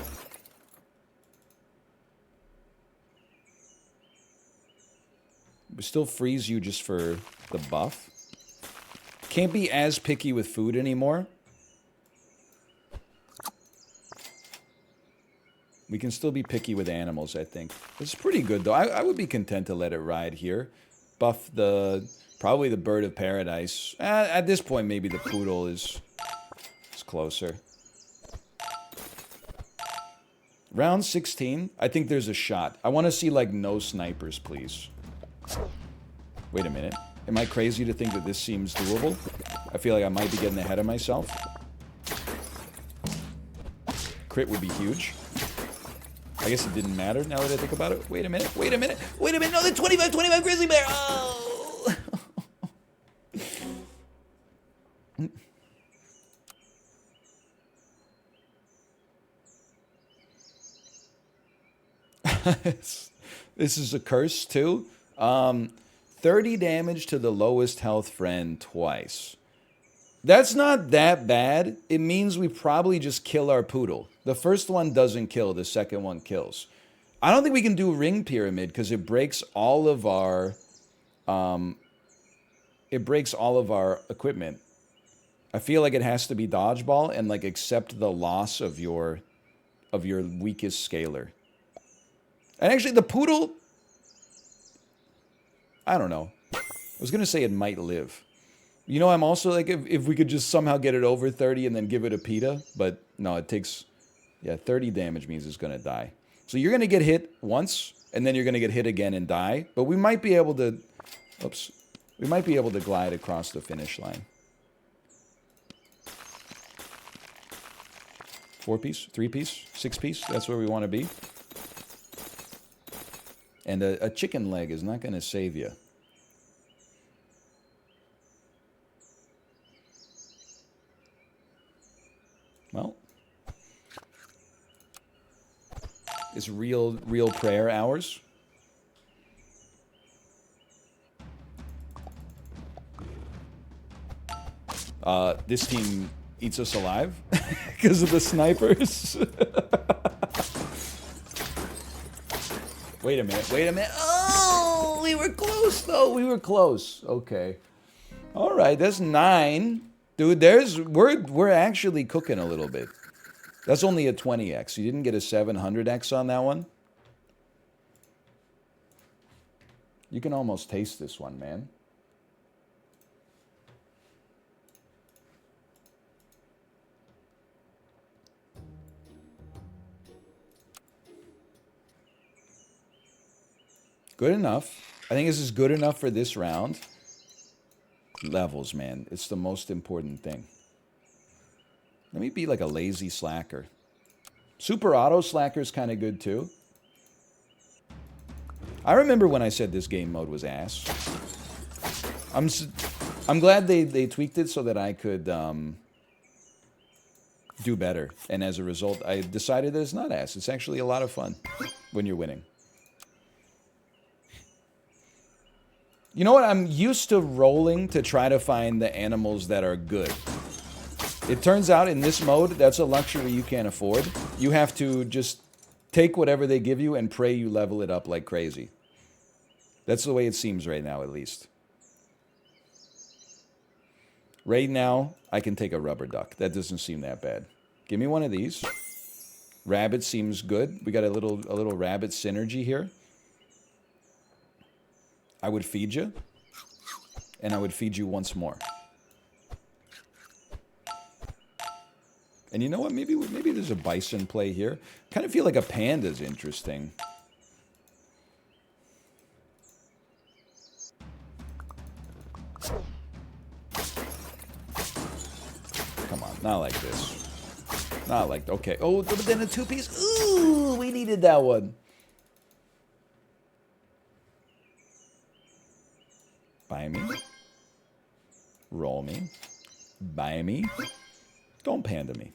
We still freeze you just for the buff. Can't be as picky with food anymore. We can still be picky with animals, I think. It's pretty good, though. I would be content to let it ride here. Buff probably the bird of paradise. At this point, maybe the poodle is closer. Round 16, I think there's a shot. I want to see, like, no snipers, please. Wait a minute. Am I crazy to think that this seems doable? I feel like I might be getting ahead of myself. Crit would be huge. I guess it didn't matter now that I think about it. Wait a minute. Wait a minute. Wait a minute. No, the 25-25 grizzly bear. Oh. This is a curse too. 30 damage to the lowest health friend twice. That's not that bad. It means we probably just kill our poodle. The first one doesn't kill, the second one kills. I don't think we can do ring pyramid because it breaks all of our equipment. I feel like it has to be dodgeball and like accept the loss of your weakest scaler. And actually the poodle, I don't know. I was going to say it might live. You know, I'm also like, if we could just somehow get it over 30 and then give it a PETA, but no, it takes, yeah, 30 damage means it's going to die. So you're going to get hit once, and then you're going to get hit again and die, but we might be able to, oops, we might be able to glide across the finish line. 4-piece, 3-piece, 6-piece, that's where we want to be. And a chicken leg is not going to save you. Well, it's real prayer hours. This team eats us alive because of the snipers. Wait a minute, wait a minute. Oh, we were close though. We were close. Okay. All right, that's 9. Dude, we're actually cooking a little bit. That's only a 20x. You didn't get a 700x on that one? You can almost taste this one, man. Good enough. I think this is good enough for this round. Levels, man. It's the most important thing. Let me be like a lazy slacker. Super auto slacker is kind of good too. I remember when I said this game mode was ass. I'm glad they tweaked it so that I could do better. And as a result, I decided that it's not ass. It's actually a lot of fun when you're winning. You know what? I'm used to rolling to try to find the animals that are good. It turns out in this mode, that's a luxury you can't afford. You have to just take whatever they give you and pray you level it up like crazy. That's the way it seems right now, at least. Right now, I can take a rubber duck. That doesn't seem that bad. Give me one of these. Rabbit seems good. We got a little rabbit synergy here. I would feed you, and I would feed you once more. And you know what? Maybe there's a bison play here. Kind of feel like a panda's interesting. Come on, not like this. Not like, okay. Oh, but then a 2-piece. Ooh, we needed that one. Buy me. Roll me. Buy me. Don't panda me.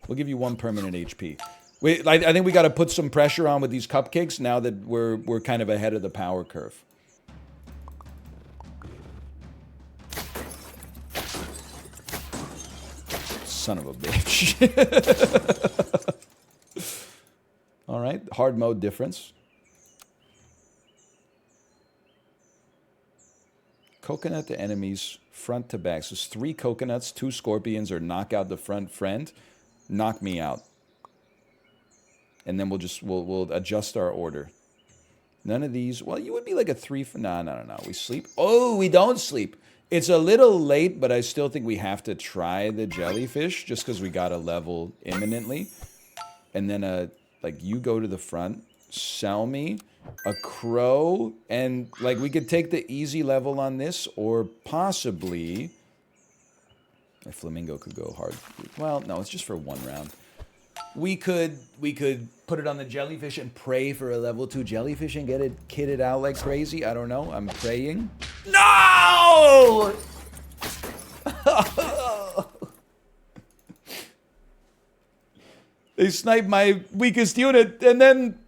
We'll give you 1 permanent HP. Wait, I think we got to put some pressure on with these cupcakes now that we're kind of ahead of the power curve. Son of a bitch. All right, hard mode difference. Coconut to enemies, front to back. So it's 3 coconuts, 2 scorpions, or knock out the front friend. Knock me out. And then we'll adjust our order. None of these. Well, you would be like a 3. No. We sleep. Oh, we don't sleep. It's a little late, but I still think we have to try the jellyfish just because we got a level imminently. And then like you go to the front, sell me a crow, and like we could take the easy level on this, or possibly a flamingo could go hard. Well, no, it's just for 1 round. We could put it on the jellyfish and pray for a level 2 jellyfish and get it kitted out like crazy. I don't know. I'm praying. No! They sniped my weakest unit, and then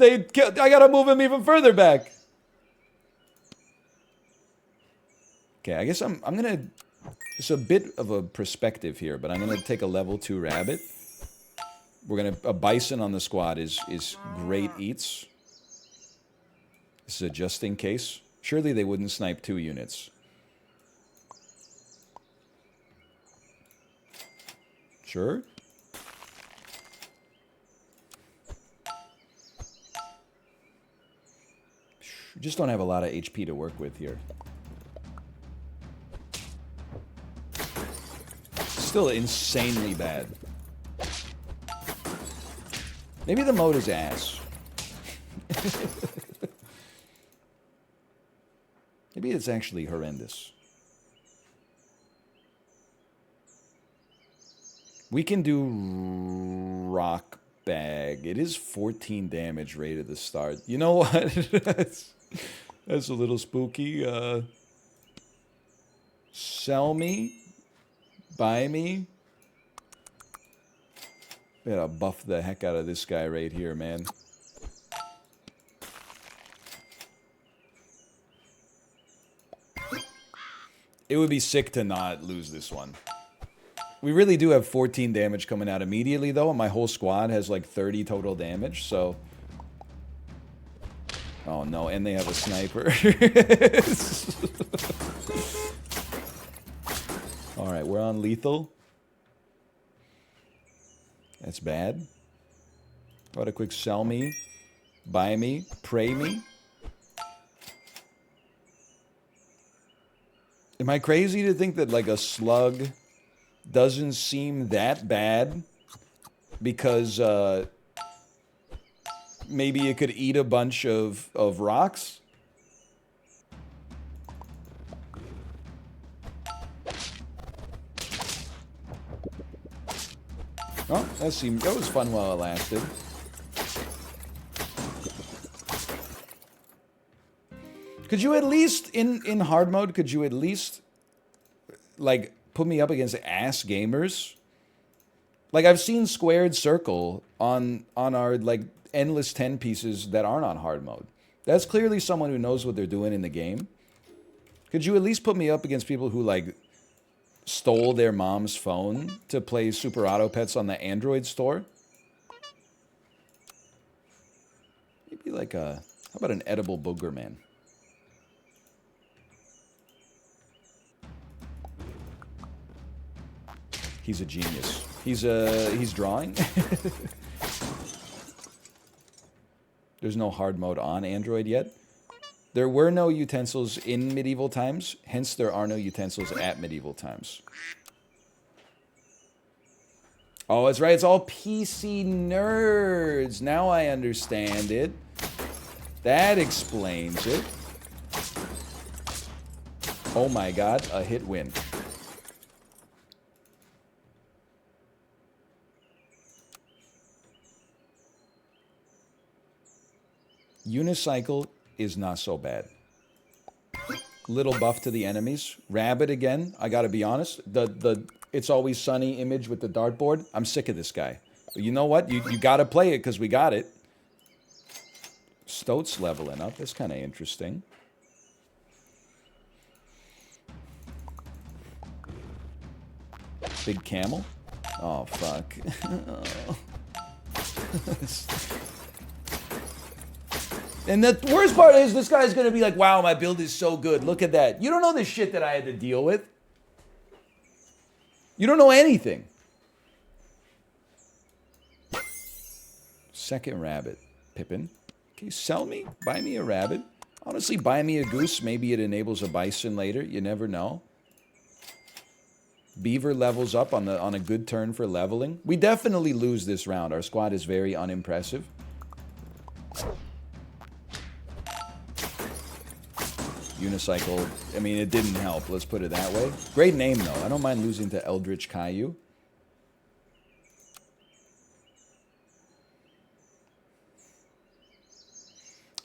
I gotta move him even further back. Okay, I guess I'm gonna. It's a bit of a perspective here, but I'm gonna take a level 2 rabbit. We're gonna a bison on the squad is great eats. This is a just in case. Surely they wouldn't snipe 2 units. Sure. We just don't have a lot of HP to work with here. Still insanely bad. Maybe the mode is ass. Maybe it's actually horrendous. We can do rock bag. It is 14 damage rate at the start. You know what? That's a little spooky. Sell me. Buy me. We gotta buff the heck out of this guy right here, man. It would be sick to not lose this one. We really do have 14 damage coming out immediately, though, and my whole squad has like 30 total damage, so... Oh no, and they have a sniper. Alright, we're on lethal. That's bad. How about a quick sell me, buy me, pray me? Am I crazy to think that like a slug doesn't seem that bad because maybe it could eat a bunch of rocks? Oh, that was fun while it lasted. Could you at least, in hard mode, could you at least, like, put me up against ass gamers? Like, I've seen squared circle on our, like, endless 10 pieces that aren't on hard mode. That's clearly someone who knows what they're doing in the game. Could you at least put me up against people who, like, stole their mom's phone to play Super Auto Pets on the Android store? Maybe like a... How about an edible booger man? He's a genius. He's drawing. There's no hard mode on Android yet. There were no utensils in medieval times, hence there are no utensils at medieval times. Oh, that's right, it's all PC nerds. Now I understand it. That explains it. Oh my god, a hit win. Unicycle is not so bad. Little buff to the enemies. Rabbit again. I gotta be honest. The It's Always Sunny image with the dartboard. I'm sick of this guy. But you know what? You gotta play it because we got it. Stoat's leveling up. That's kind of interesting. Big camel. Oh, fuck. And the worst part is this guy's going to be like, wow, my build is so good. Look at that. You don't know the shit that I had to deal with. You don't know anything. Second rabbit. Pippin. Can you sell me? Buy me a rabbit. Honestly, buy me a goose. Maybe it enables a bison later. You never know. Beaver levels up on a good turn for leveling. We definitely lose this round. Our squad is very unimpressive. Unicycle, I mean, it didn't help. Let's put it that way. Great name, though. I don't mind losing to Eldritch Caillou.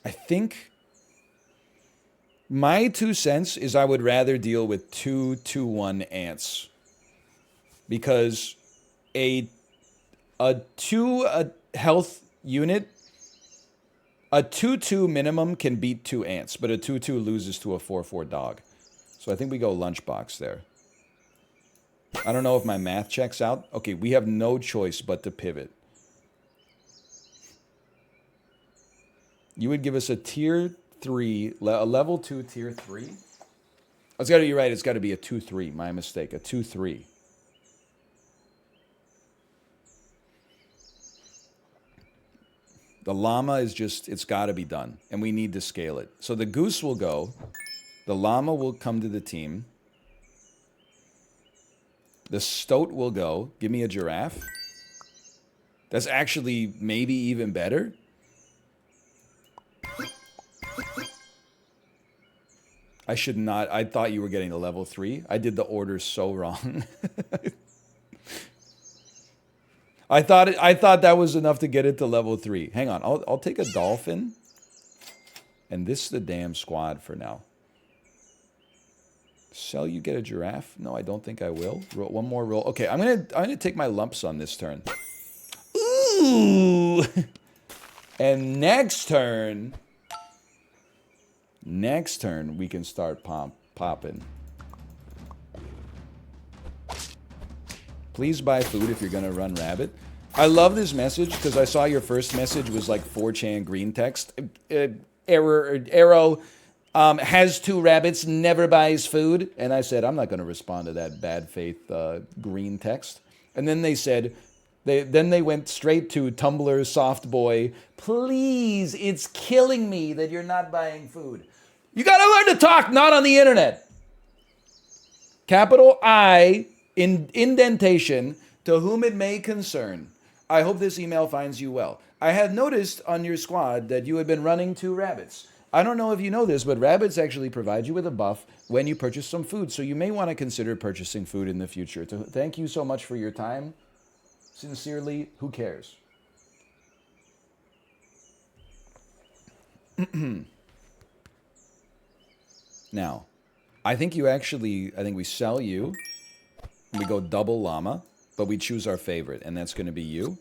I think my 2 cents is I would rather deal with 2-2-1 ants because a 2 health unit, a 2-2 minimum can beat 2 ants, but a 2-2 loses to a 4-4 dog. So I think we go lunchbox there. I don't know if my math checks out. Okay, we have no choice but to pivot. You would give us a tier 3, a level 2 tier 3? It's got to be right. It's got to be a 2-3. My mistake. A 2-3. The llama is just, it's got to be done. And we need to scale it. So the goose will go. The llama will come to the team. The stoat will go. Give me a giraffe. That's actually maybe even better. I should not. I thought you were getting a level 3. I did the orders so wrong. I thought that was enough to get it to level 3. Hang on. I'll take a dolphin. And this is the damn squad for now. Shall you get a giraffe? No, I don't think I will. One more roll. Okay, I'm gonna take my lumps on this turn. Ooh! And next turn, we can start popping. Please buy food if you're gonna run rabbit. I love this message because I saw your first message was like 4chan green text. Arrow. Has 2 rabbits, never buys food. And I said, I'm not going to respond to that bad faith green text. And then they said, they went straight to Tumblr soft boy. Please, it's killing me that you're not buying food. You got to learn to talk, not on the internet. Capital I, indentation, to whom it may concern. I hope this email finds you well. I had noticed on your squad that you had been running 2 rabbits. I don't know if you know this, but rabbits actually provide you with a buff when you purchase some food. So you may want to consider purchasing food in the future. Thank you so much for your time. Sincerely, who cares? Now, I think we sell you. We go double llama, but we choose our favorite, and that's going to be you.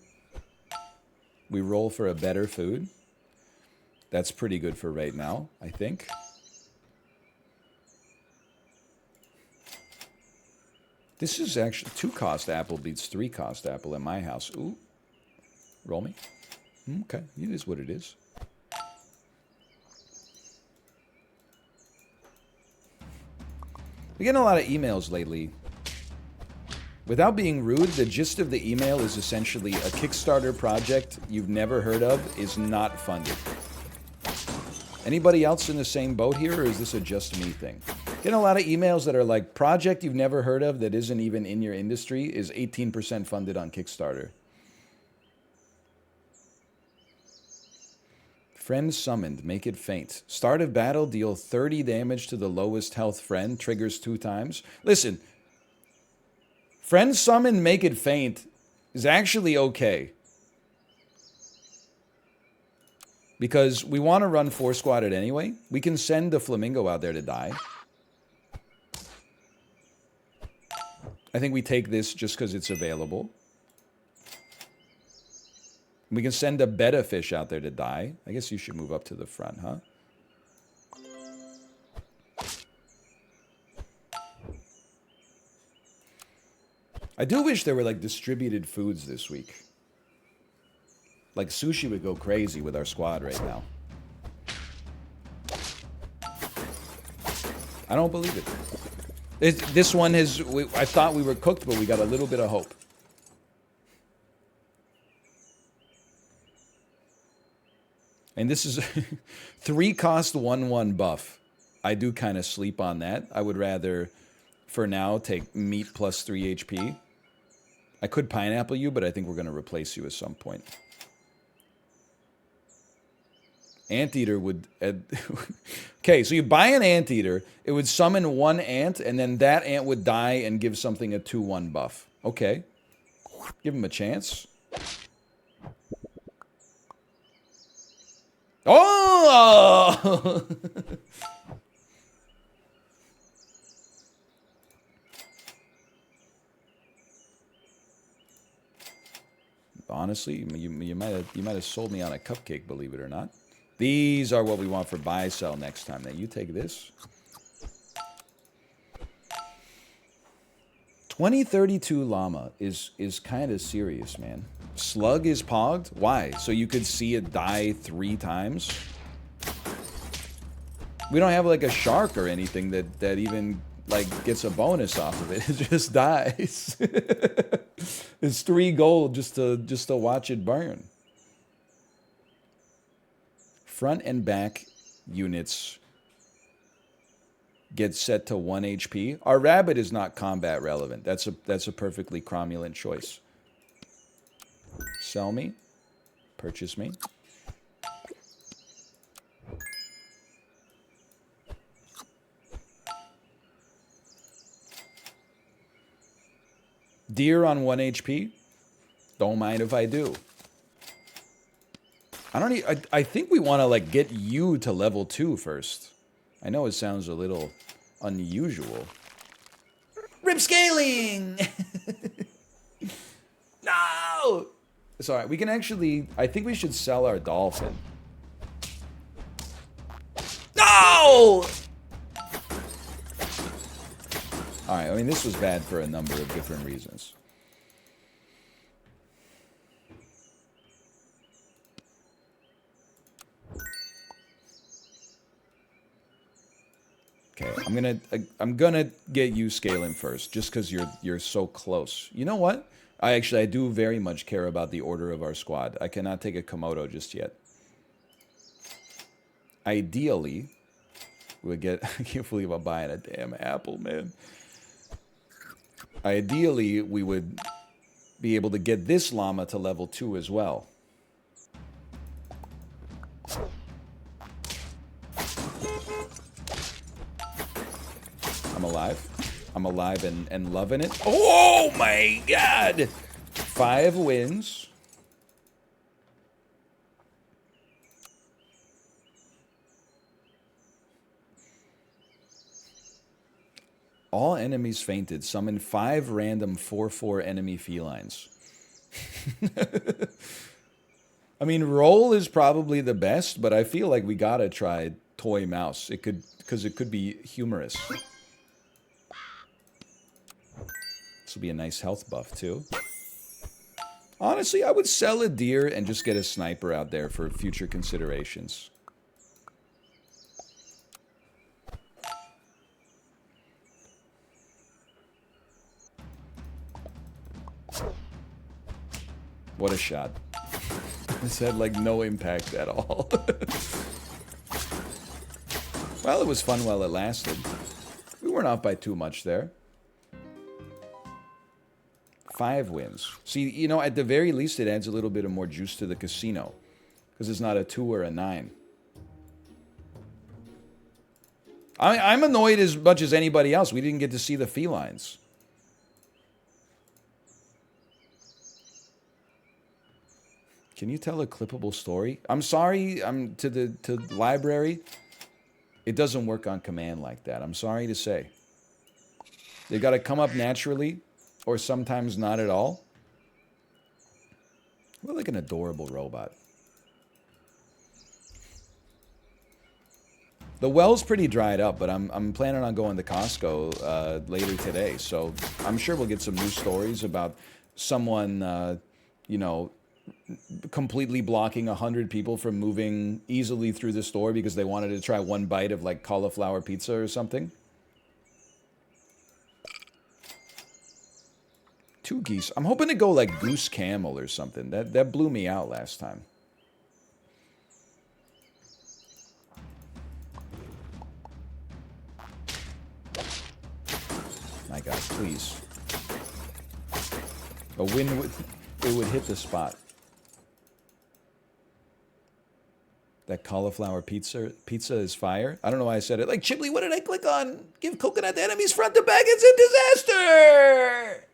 We roll for a better food. That's pretty good for right now, I think. This is actually 2-cost apple beats 3-cost apple in my house. Ooh. Roll me. Okay, it is what it is. We're getting a lot of emails lately. Without being rude, the gist of the email is essentially a Kickstarter project you've never heard of is not funded. Anybody else in the same boat here, or is this a just me thing? Getting a lot of emails that are like, project you've never heard of that isn't even in your industry is 18% funded on Kickstarter. Friend summoned, make it faint. Start of battle, deal 30 damage to the lowest health friend, triggers 2 times. Listen, friend summoned, make it faint is actually okay. Because we want to run 4 squatted anyway. We can send the flamingo out there to die. I think we take this just because it's available. We can send a betta fish out there to die. I guess you should move up to the front, huh? I do wish there were like distributed foods this week. Like sushi would go crazy with our squad right now. I don't believe it. This one has... I thought we were cooked, but we got a little bit of hope. And this is 3-cost 1/1 buff. I do kind of sleep on that. I would rather, for now, take meat plus 3 HP. I could pineapple you, but I think we're going to replace you at some point. Anteater would... Okay, so you buy an anteater, it would summon 1 ant, and then that ant would die and give something a 2/1 buff. Okay. Give him a chance. Oh, Oh! Honestly, you might have sold me on a cupcake, believe it or not. These are what we want for buy sell next time. Now you take this. 2032 llama is kind of serious, man. Slug is pogged? Why? So you could see it die 3 times? We don't have like a shark or anything that even like gets a bonus off of it. It just dies. It's 3 gold just to watch it burn. Front and back units get set to 1 HP. Our rabbit is not combat relevant. That's a perfectly cromulent choice. Sell me. Purchase me. Deer on 1 HP. Don't mind if I do. I think we want to like get you to level 2 first. I know it sounds a little unusual. Rip scaling! No! Sorry, we can actually... I think we should sell our dolphin. No! Alright, I mean, this was bad for a number of different reasons. Okay, I'm gonna get you scaling first, just because you're so close. You know what? I do very much care about the order of our squad. I cannot take a Komodo just yet. Ideally, we would get... I can't believe I'm buying a damn apple, man. Ideally, we would be able to get this llama to level 2 as well. I'm alive. I'm alive and loving it. Oh my god! 5 wins. All enemies fainted. Summon 5 random 4/4 enemy felines. I mean, roll is probably the best, but I feel like we gotta try toy mouse. It could, because it could be humorous. This will be a nice health buff, too. Honestly, I would sell a deer and just get a sniper out there for future considerations. What a shot. This had, like, no impact at all. Well, it was fun while it lasted. We weren't off by too much there. 5 wins. See, you know, at the very least, it adds a little bit of more juice to the casino. Because it's not a 2 or a 9. I'm annoyed as much as anybody else. We didn't get to see the felines. Can you tell a clippable story? I'm sorry, to the library. It doesn't work on command like that. I'm sorry to say. They got to come up naturally, or sometimes not at all. We're like an adorable robot. The well's pretty dried up, but I'm planning on going to Costco later today, so I'm sure we'll get some new stories about someone, you know, completely blocking 100 people from moving easily through the store because they wanted to try 1 bite of like cauliflower pizza or something. 2 geese. I'm hoping to go like goose camel or something. That blew me out last time. My God, please. A win it would hit the spot. That cauliflower pizza is fire. I don't know why I said it. Like, Chibley, what did I click on? Give coconut to enemies front to back. It's a disaster!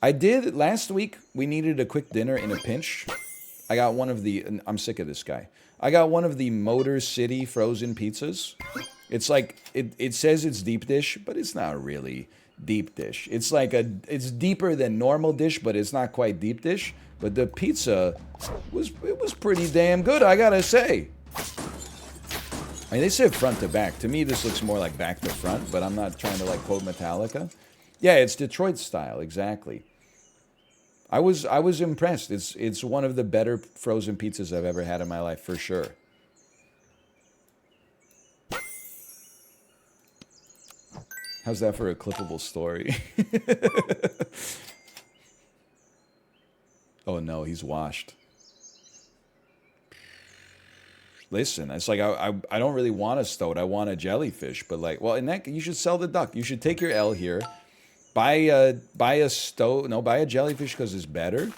I did, last week, we needed a quick dinner in a pinch. I got one of the, I'm sick of this guy. I got one of the Motor City frozen pizzas. It's like, it says it's deep dish, but it's not really deep dish. It's like it's deeper than normal dish, but it's not quite deep dish. But the pizza was pretty damn good, I gotta say. I mean, they said front to back. To me, this looks more like back to front, but I'm not trying to like quote Metallica. Yeah, it's Detroit style, exactly. I was impressed. It's one of the better frozen pizzas I've ever had in my life, for sure. How's that for a clippable story? Oh no, he's washed. Listen, it's like I don't really want a stoat. I want a jellyfish, but like, well, in that you should sell the duck. You should take your L here. Buy a stoat. No, buy a jellyfish because it's better.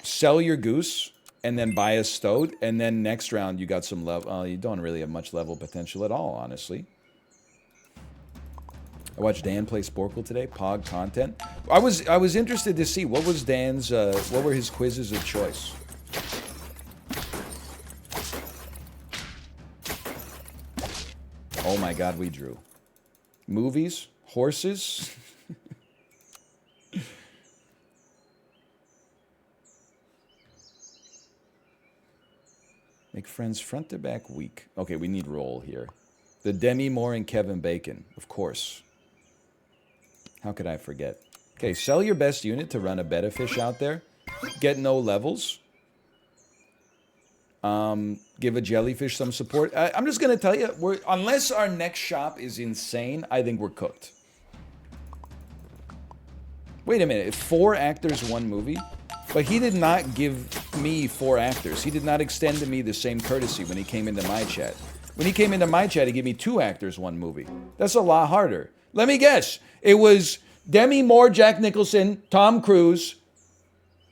Sell your goose and then buy a stoat, and then next round you got some level. You don't really have much level potential at all, honestly. I watched Dan play Sporkle today. Pog content. I was interested to see what was Dan's what were his quizzes of choice. Oh my God, we drew. Movies, horses. Make friends front to back weak. Okay, we need roll here. The Demi Moore and Kevin Bacon, of course. How could I forget? Okay, sell your best unit to run a betta fish out there. Get no levels. Give a jellyfish some support. I'm just going to tell you, unless our next shop is insane, I think we're cooked. Wait a minute. 4 actors, 1 movie? But he did not give me 4 actors. He did not extend to me the same courtesy when he came into my chat. When he came into my chat, he gave me 2 actors, 1 movie. That's a lot harder. Let me guess. It was Demi Moore, Jack Nicholson, Tom Cruise,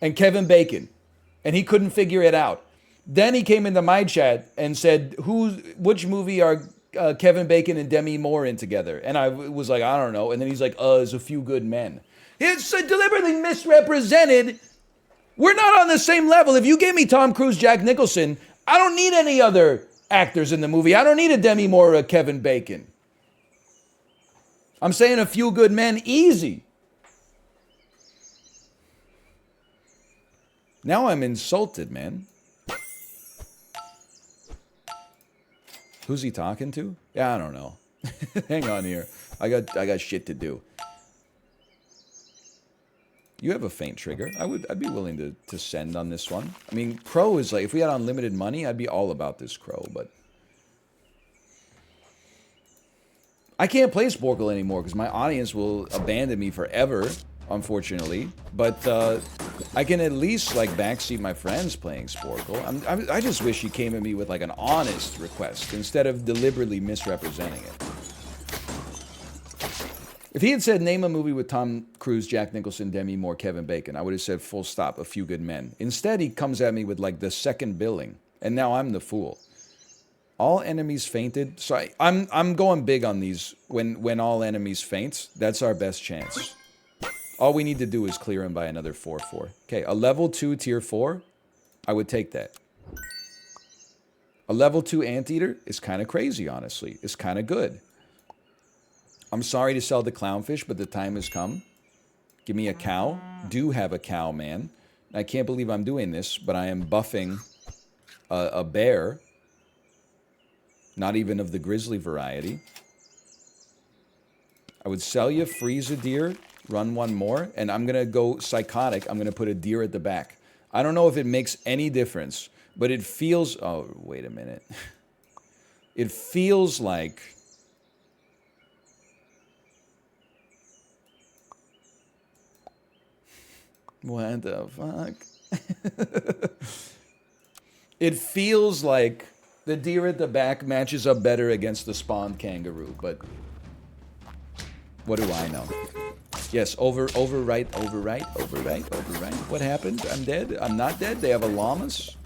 and Kevin Bacon. And he couldn't figure it out. Then he came into my chat and said, which movie are Kevin Bacon and Demi Moore in together? And I was like, I don't know. And then he's like, there's A Few Good Men. It's deliberately misrepresented. We're not on the same level. If you gave me Tom Cruise, Jack Nicholson, I don't need any other actors in the movie. I don't need a Demi Moore or a Kevin Bacon. I'm saying A Few Good Men, easy. Now I'm insulted, man. Who's he talking to? Yeah, I don't know. Hang on here. I got shit to do. You have a faint trigger. I'd be willing to send on this one. I mean, Crow is like, if we had unlimited money, I'd be all about this Crow, but I can't play Sporkle anymore because my audience will abandon me forever, unfortunately. But I can at least like backseat my friends playing Sporkle. I just wish he came at me with like an honest request instead of deliberately misrepresenting it. If he had said, name a movie with Tom Cruise, Jack Nicholson, Demi Moore, Kevin Bacon, I would have said full stop, A Few Good Men. Instead, he comes at me with like the second billing, and now I'm the fool. All enemies fainted. So I'm going big on these. When all enemies faint, that's our best chance. All we need to do is clear him by another 4/4. Okay, a level 2 tier 4, I would take that. A level 2 anteater is kind of crazy, honestly. It's kind of good. I'm sorry to sell the clownfish, but the time has come. Give me a cow. Do have a cow, man. I can't believe I'm doing this, but I am buffing a bear. Not even of the grizzly variety. I would sell you, freeze a deer, run one more, and I'm going to go psychotic. I'm going to put a deer at the back. I don't know if it makes any difference, but it feels... Oh, wait a minute. It feels like... What the fuck? It feels like the deer at the back matches up better against the spawned kangaroo, but what do I know? Yes, overwrite. What happened? I'm dead? I'm not dead? They have a llamas?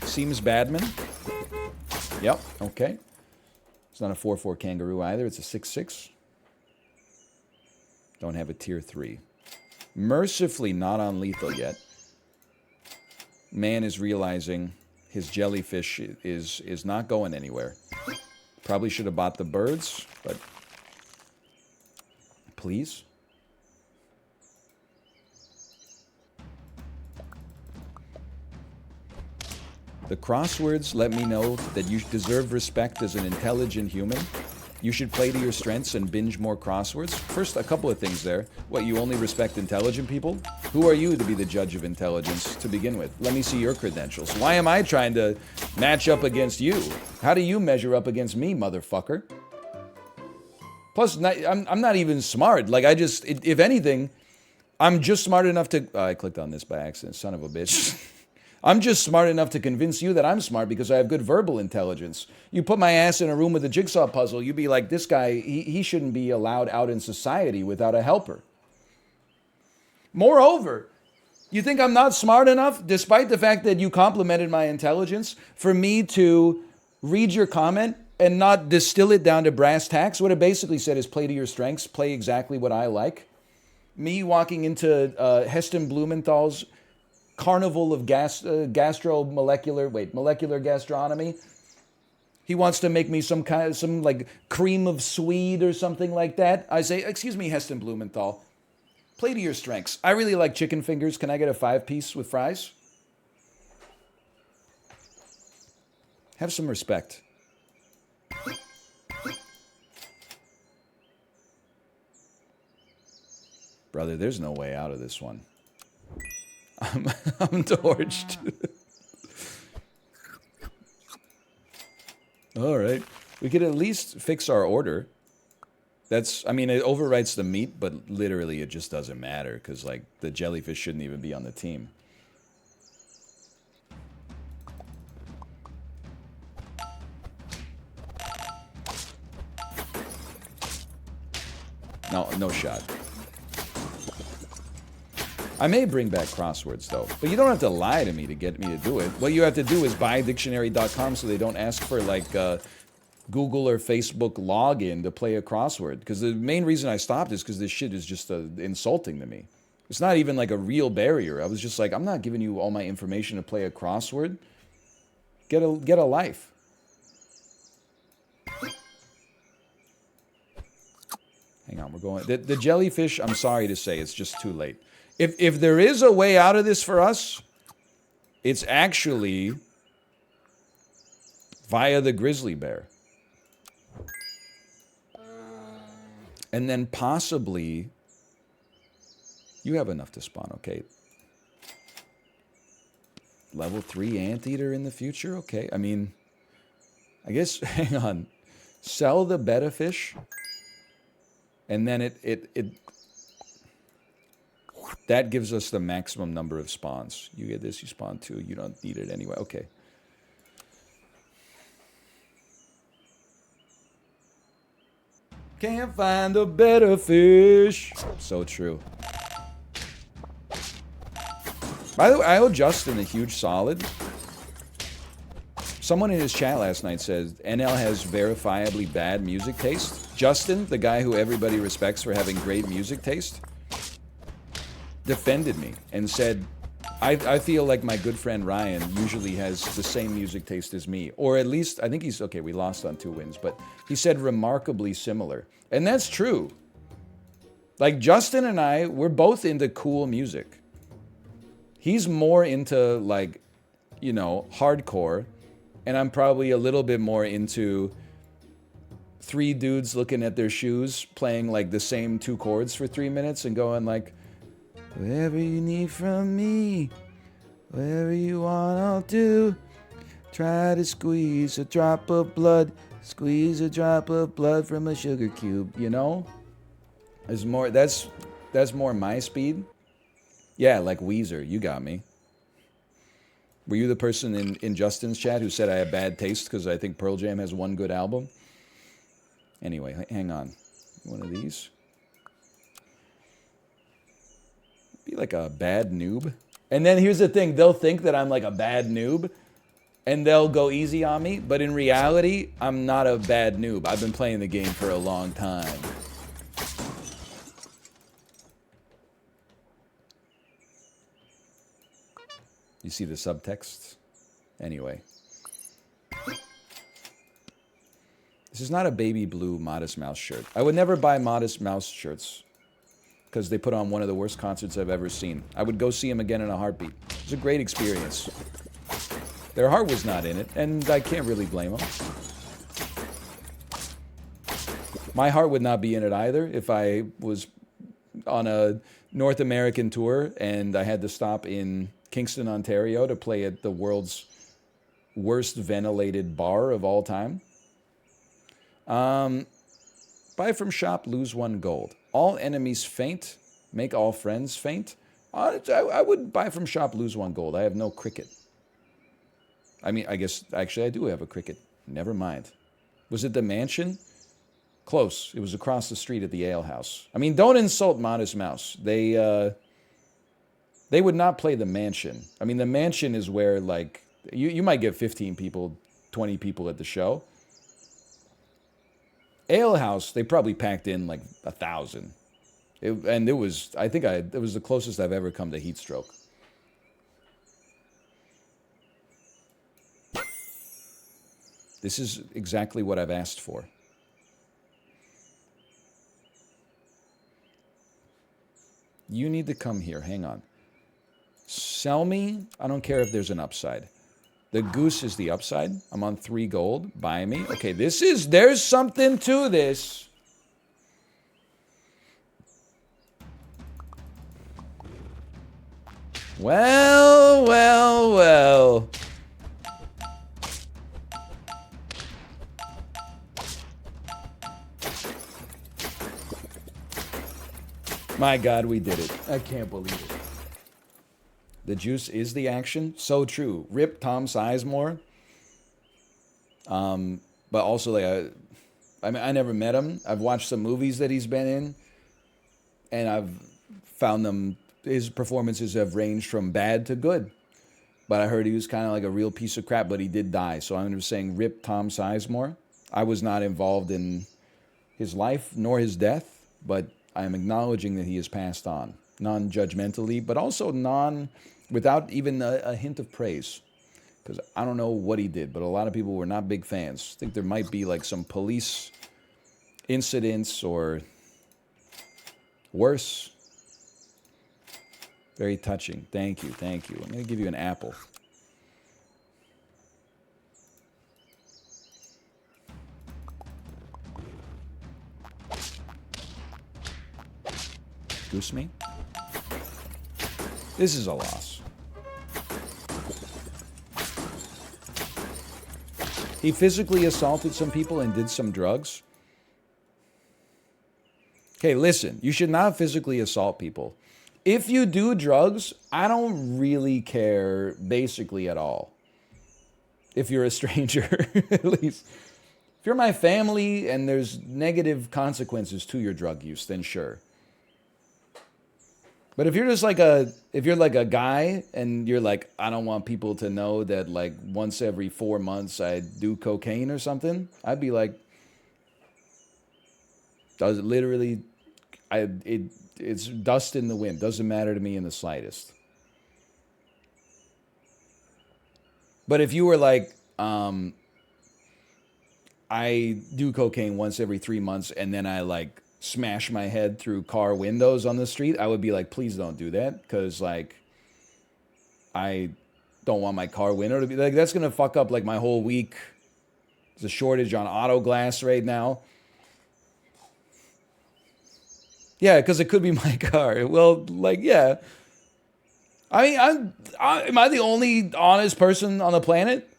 Seems Badman. Yep, okay. It's not a 4/4 kangaroo either. It's a 6/6. Don't have a tier 3. Mercifully not on lethal yet. Man is realizing his jellyfish is not going anywhere. Probably should have bought the birds, but... Please? The crosswords let me know that you deserve respect as an intelligent human. You should play to your strengths and binge more crosswords. First, a couple of things there. What, you only respect intelligent people? Who are you to be the judge of intelligence to begin with? Let me see your credentials. Why am I trying to match up against you? How do you measure up against me, motherfucker? Plus, I'm not even smart. Like, if anything, I'm just smart enough to... I clicked on this by accident, son of a bitch. I'm just smart enough to convince you that I'm smart because I have good verbal intelligence. You put my ass in a room with a jigsaw puzzle, you'd be like, this guy, he shouldn't be allowed out in society without a helper. Moreover, you think I'm not smart enough, despite the fact that you complimented my intelligence, for me to read your comment and not distill it down to brass tacks? What it basically said is play to your strengths, play exactly what I like. Me walking into Heston Blumenthal's Carnival of molecular gastronomy. He wants to make me some like cream of swede or something like that. I say, excuse me, Heston Blumenthal, play to your strengths. I really like chicken fingers. Can I get a 5-piece with fries? Have some respect. Brother, there's no way out of this one. I'm torched. All right. We could at least fix our order. I mean, it overwrites the meat, but literally it just doesn't matter because, like, the jellyfish shouldn't even be on the team. No shot. I may bring back crosswords, though. But you don't have to lie to me to get me to do it. What you have to do is buy dictionary.com so they don't ask for, like, Google or Facebook login to play a crossword. Because the main reason I stopped is because this shit is just insulting to me. It's not even, like, a real barrier. I was just like, I'm not giving you all my information to play a crossword. Get a life. Hang on, we're going... The jellyfish, I'm sorry to say, it's just too late. If there is a way out of this for us, it's actually via the grizzly bear. And then possibly, you have enough to spawn, okay? Level 3 anteater in the future, okay. I mean, I guess, hang on. Sell the betta fish, and then that gives us the maximum number of spawns. You get this, you spawn 2, you don't need it anyway. Okay. Can't find a better fish. So true. By the way, I owe Justin a huge solid. Someone in his chat last night says NL has verifiably bad music taste. Justin, the guy who everybody respects for having great music taste, defended me and said, I feel like my good friend Ryan usually has the same music taste as me. Or at least, I think he's, okay, we lost on 2 wins, but he said remarkably similar. And that's true. Like, Justin and I, we're both into cool music. He's more into, like, you know, hardcore. And I'm probably a little bit more into 3 dudes looking at their shoes, playing, like, the same 2 chords for 3 minutes and going, like, whatever you need from me, whatever you want, I'll do. Try to squeeze a drop of blood, squeeze a drop of blood from a sugar cube, you know? There's more, that's more my speed. Yeah, like Weezer, you got me. Were you the person in Justin's chat who said I have bad taste because I think Pearl Jam has 1 good album? Anyway, hang on. One of these. Be like a bad noob. And then here's the thing, they'll think that I'm like a bad noob and they'll go easy on me, but in reality, I'm not a bad noob. I've been playing the game for a long time. You see the subtext? Anyway. This is not a baby blue Modest Mouse shirt. I would never buy Modest Mouse shirts because they put on one of the worst concerts I've ever seen. I would go see them again in a heartbeat. It was a great experience. Their heart was not in it, and I can't really blame them. My heart would not be in it either if I was on a North American tour and I had to stop in Kingston, Ontario to play at the world's worst ventilated bar of all time. Buy from shop, lose 1 gold. All enemies faint, make all friends faint. I would buy from shop, lose 1 gold. I have no cricket. I mean, I guess, actually, I do have a cricket. Never mind. Was it the mansion? Close. It was across the street at the ale house. I mean, don't insult Modest Mouse. They would not play the mansion. I mean, the mansion is where, like, you might get 15 people, 20 people at the show. Ale house, they probably packed in like 1,000. And it was, I think it was the closest I've ever come to heat stroke. This is exactly what I've asked for. You need to come here. Hang on. Sell me. I don't care if there's an upside. The goose is the upside. I'm on 3 gold. Buy me. Okay, there's something to this. Well, well, well. My God, we did it. I can't believe it. The juice is the action. So true. Rip Tom Sizemore. But also, like, I mean, I never met him. I've watched some movies that he's been in, and I've found his performances have ranged from bad to good. But I heard he was kind of like a real piece of crap, but he did die. So I'm just saying, rip Tom Sizemore. I was not involved in his life nor his death, but I am acknowledging that he has passed on, non-judgmentally, but also without even a hint of praise. Because I don't know what he did, but a lot of people were not big fans. I think there might be like some police incidents or worse. Very touching. Thank you, thank you. I'm going to give you an apple. Goose me? This is a loss. He physically assaulted some people and did some drugs. Okay, listen, you should not physically assault people. If you do drugs, I don't really care basically at all. If you're a stranger, at least. If you're my family and there's negative consequences to your drug use, then sure. But if you're just like if you're like a guy and you're like, I don't want people to know that like once every 4 months I do cocaine or something, I'd be like, does it literally, it's dust in the wind. Doesn't matter to me in the slightest. But if you were like, I do cocaine once every 3 months and then I like smash my head through car windows on the street, I would be like, please don't do that, because like I don't want my car window to be like, that's gonna fuck up like my whole week. There's a shortage on auto glass right now. Yeah, because it could be my car. Well, like, yeah. I mean, am I the only honest person on the planet?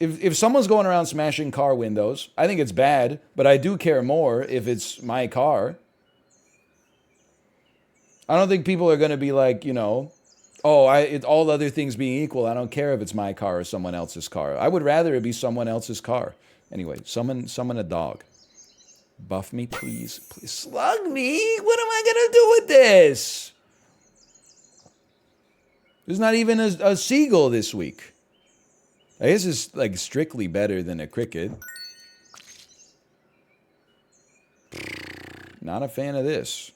If someone's going around smashing car windows, I think it's bad, but I do care more if it's my car. I don't think people are going to be like, you know, oh, all other things being equal, I don't care if it's my car or someone else's car. I would rather it be someone else's car. Anyway, summon a dog. Buff me, please. Please slug me? What am I going to do with this? There's not even a seagull this week. I guess it's like strictly better than a cricket. Not a fan of this.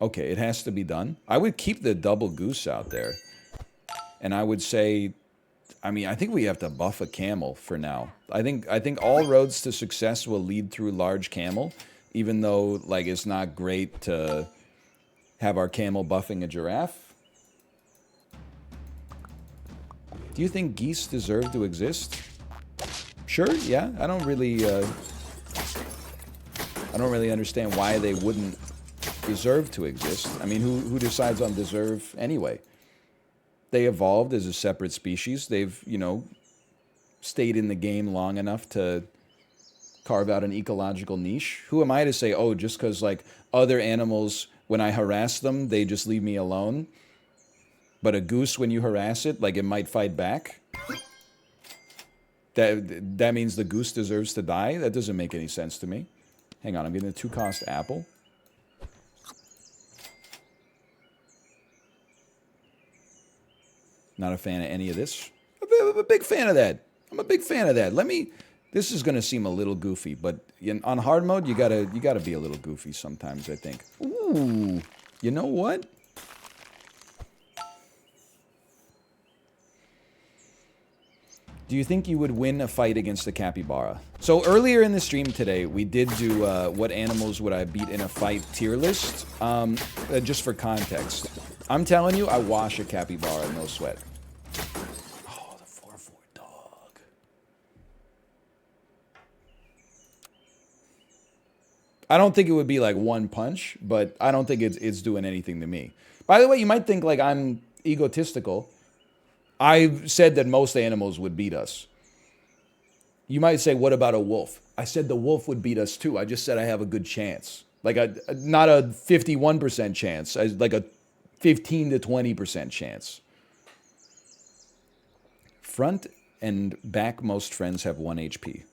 Okay, it has to be done. I would keep the double goose out there. And I would say, I mean, I think we have to buff a camel for now. I think all roads to success will lead through large camel, even though like it's not great to have our camel buffing a giraffe. Do you think geese deserve to exist? Sure, yeah. I don't really understand why they wouldn't deserve to exist. I mean, who decides on deserve anyway? They evolved as a separate species. They've, stayed in the game long enough to carve out an ecological niche. Who am I to say, oh, just because like other animals, when I harass them, they just leave me alone. But a goose, when you harass it, like it might fight back. That means the goose deserves to die? That doesn't make any sense to me. Hang on, I'm getting a 2-cost apple. Not a fan of any of this. I'm a big fan of that. I'm a big fan of that. This is gonna seem a little goofy, but on hard mode, you gotta be a little goofy sometimes, I think. Ooh, you know what? Do you think you would win a fight against a capybara? So earlier in the stream today, we did do what animals would I beat in a fight tier list, just for context. I'm telling you, I wash a capybara, no sweat. Oh, the 4-4 dog. I don't think it would be like one punch, but I don't think it's doing anything to me. By the way, you might think like I'm egotistical. I said that most animals would beat us. You might say, what about a wolf? I said the wolf would beat us too. I just said I have a good chance. Like not a 51% chance, like a 15 to 20% chance. Front and back most friends have 1 HP.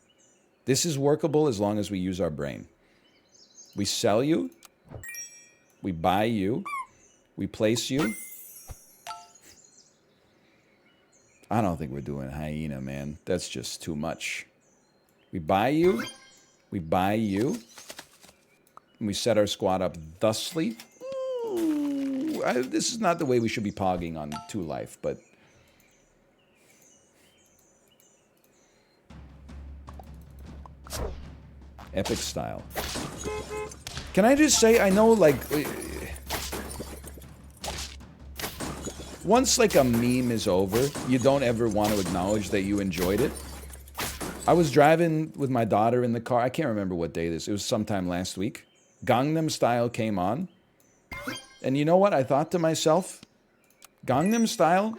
This is workable as long as we use our brain. We sell you. We buy you. We place you. I don't think we're doing hyena, man. That's just too much. We buy you. We buy you. And we set our squad up thusly. Ooh, this is not the way we should be pogging on 2 life, but... Epic style. Can I just say, I know, like... Once, like, a meme is over, you don't ever want to acknowledge that you enjoyed it. I was driving with my daughter in the car. I can't remember what day this. It was sometime last week. Gangnam Style came on. And you know what? I thought to myself, Gangnam Style?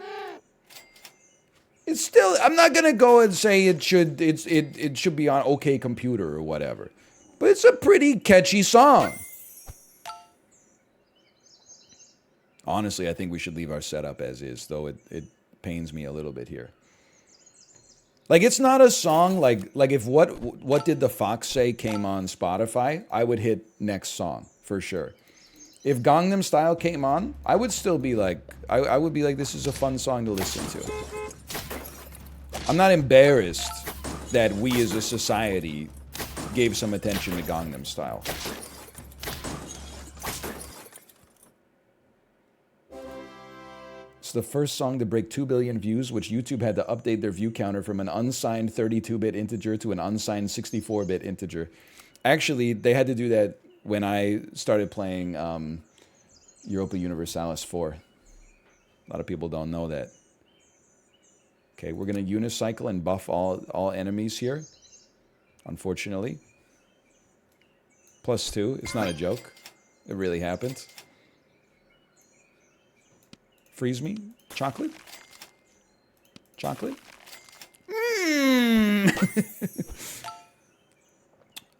It's still... I'm not going to go and say it should be on OK Computer or whatever. But it's a pretty catchy song. Honestly, I think we should leave our setup as is, though it pains me a little bit here. Like, it's not a song like if what Did the Fox Say came on Spotify, I would hit next song for sure. If Gangnam Style came on, I would still be like, I would be like, this is a fun song to listen to. I'm not embarrassed that we as a society gave some attention to Gangnam Style. The first song to break 2 billion views, which YouTube had to update their view counter from an unsigned 32-bit integer to an unsigned 64-bit integer. Actually, they had to do that when I started playing Europa Universalis 4. A lot of people don't know that. Okay, we're going to unicycle and buff all enemies here, unfortunately. +2, it's not a joke. It really happened. Freeze me? Chocolate? Chocolate? I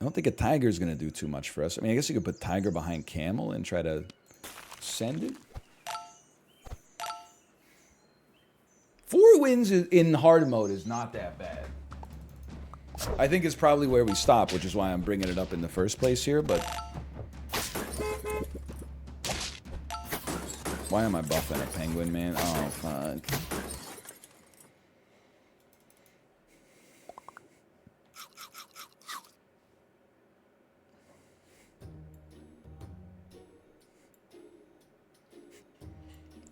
don't think a tiger is going to do too much for us. I mean, I guess you could put tiger behind camel and try to send it. 4 wins in hard mode is not that bad. I think it's probably where we stop, which is why I'm bringing it up in the first place here, but... Why am I buffing a penguin, man? Oh, fuck.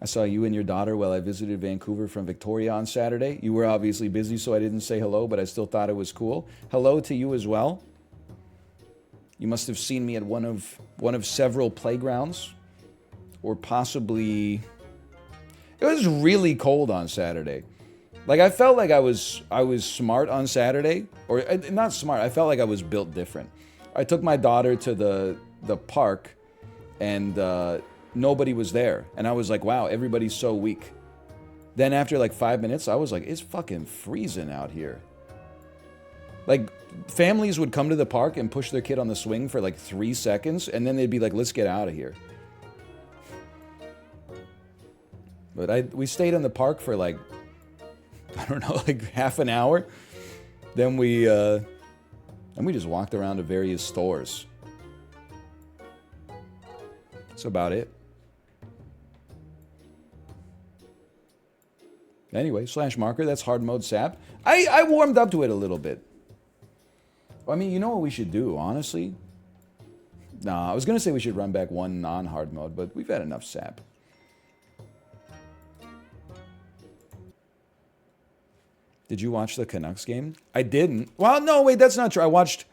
I saw you and your daughter while I visited Vancouver from Victoria on Saturday. You were obviously busy, so I didn't say hello, but I still thought it was cool. Hello to you as well. You must have seen me at one of several playgrounds, or possibly. It was really cold on Saturday. Like I felt like I was smart on Saturday, or not smart. I felt like I was built different. I took my daughter to the park, and nobody was there, and I was like, wow, everybody's so weak. Then after like 5 minutes, I was like, it's fucking freezing out here. Like families would come to the park and push their kid on the swing for like 3 seconds, and then they'd be like, let's get out of here. But we stayed in the park for like, I don't know, like half an hour. Then we just walked around to various stores. That's about it. Anyway, /marker, that's hard mode SAP. I warmed up to it a little bit. I mean, you know what we should do, honestly? Nah, I was going to say we should run back one non-hard mode, but we've had enough SAP. Did you watch the Canucks game? I didn't. Well, no, wait, that's not true. I watched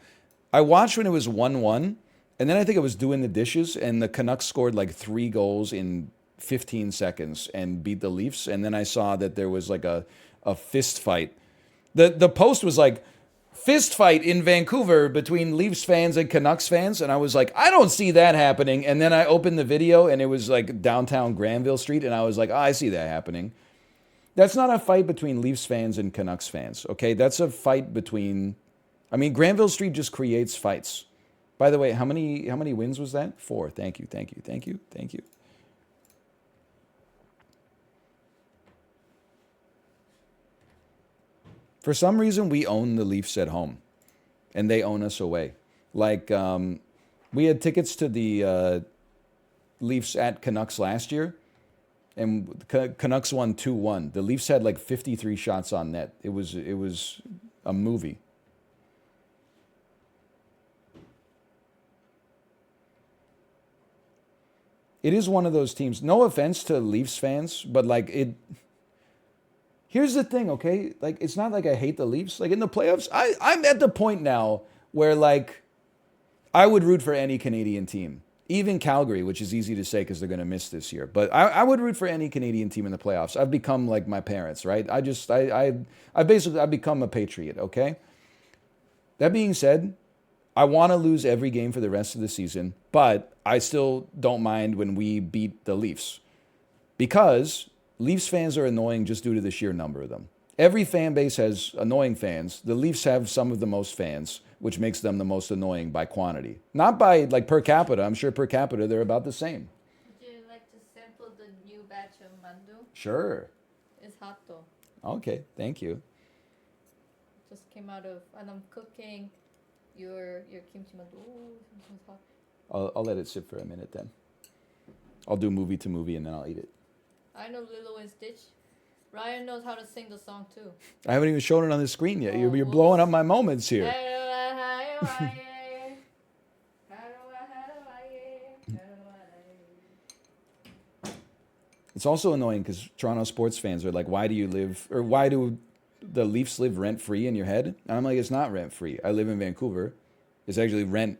when it was 1-1, and then I think I was doing the dishes, and the Canucks scored like 3 goals in 15 seconds and beat the Leafs, and then I saw that there was like a fist fight. The post was like, fist fight in Vancouver between Leafs fans and Canucks fans, and I was like, I don't see that happening. And then I opened the video, and it was like downtown Granville Street, and I was like, oh, I see that happening. That's not a fight between Leafs fans and Canucks fans, okay? That's a fight between... I mean, Granville Street just creates fights. By the way, how many wins was that? 4. Thank you, thank you, thank you, thank you. For some reason, we own the Leafs at home, and they own us away. Like, we had tickets to the Leafs at Canucks last year, and Canucks won 2-1. The Leafs had like 53 shots on net. It was a movie. It is one of those teams. No offense to Leafs fans, but like it. Here's the thing, okay? Like it's not like I hate the Leafs. Like in the playoffs, I'm at the point now where like I would root for any Canadian team. Even Calgary, which is easy to say because they're going to miss this year. But I would root for any Canadian team in the playoffs. I've become like my parents, right? I've become a patriot, okay? That being said, I want to lose every game for the rest of the season, but I still don't mind when we beat the Leafs. Because Leafs fans are annoying just due to the sheer number of them. Every fan base has annoying fans. The Leafs have some of the most fans, which makes them the most annoying by quantity. Not by like per capita. I'm sure per capita they're about the same. Would you like to sample the new batch of mandu? Sure. It's hot though. Okay, thank you. Just came out of, and I'm cooking your kimchi mandu. Ooh, it's hot. I'll let it sit for a minute then. I'll do movie to movie and then I'll eat it. I know Lilo and Stitch. Ryan knows how to sing the song too. I haven't even shown it on the screen yet. Oh, You're blowing up my moments here. It's also annoying because Toronto sports fans are like, why do the Leafs live rent-free in your head? And I'm like, it's not rent-free. I live in Vancouver. It's actually rent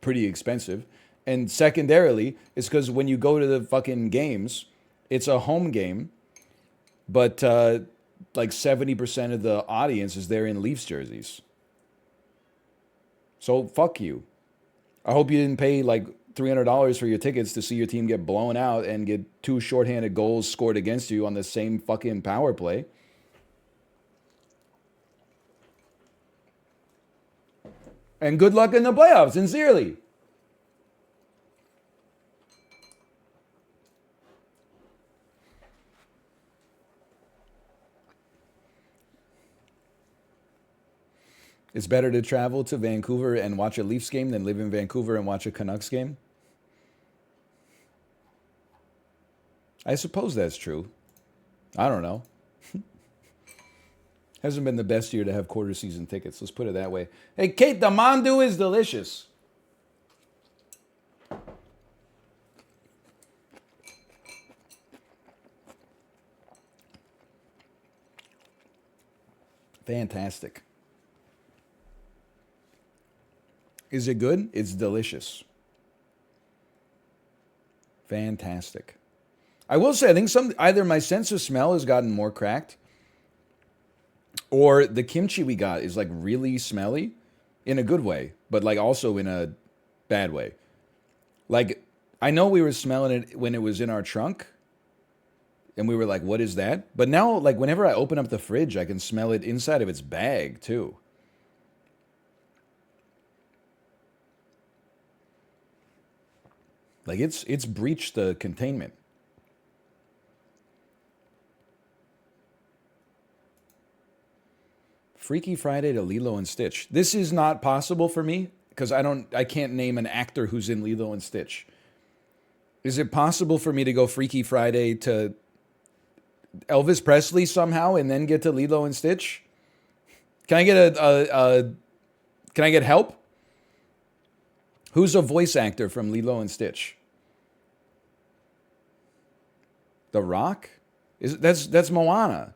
pretty expensive. And secondarily, it's because when you go to the fucking games, it's a home game, but like 70% of the audience is there in Leafs jerseys. So fuck you. I hope you didn't pay like $300 for your tickets to see your team get blown out and get 2 shorthanded goals scored against you on the same fucking power play. And good luck in the playoffs, sincerely. It's better to travel to Vancouver and watch a Leafs game than live in Vancouver and watch a Canucks game? I suppose that's true. I don't know. Hasn't been the best year to have quarter season tickets. Let's put it that way. Hey, Kate, the mandu is delicious. Fantastic. Is it good? It's delicious. Fantastic. I will say, I think either my sense of smell has gotten more cracked, or the kimchi we got is like really smelly in a good way, but like also in a bad way. Like, I know we were smelling it when it was in our trunk, and we were like, what is that? But now, like, whenever I open up the fridge, I can smell it inside of its bag, too. Like, it's breached the containment. Freaky Friday to Lilo and Stitch. This is not possible for me because I can't name an actor who's in Lilo and Stitch. Is it possible for me to go Freaky Friday to Elvis Presley somehow and then get to Lilo and Stitch? Can I get can I get help? Who's a voice actor from Lilo and Stitch? The Rock? That's Moana.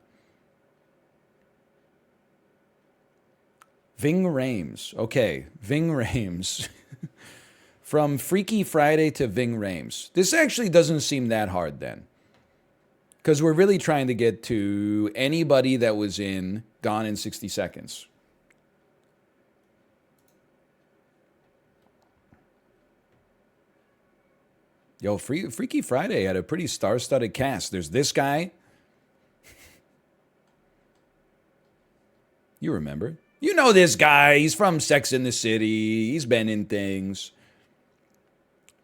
Ving Rhames. Okay, Ving Rhames. From Freaky Friday to Ving Rhames. This actually doesn't seem that hard then. Because we're really trying to get to anybody that was in Gone in 60 Seconds. Yo, Freaky Friday had a pretty star-studded cast. There's this guy. You remember. You know this guy. He's from Sex and the City. He's been in things.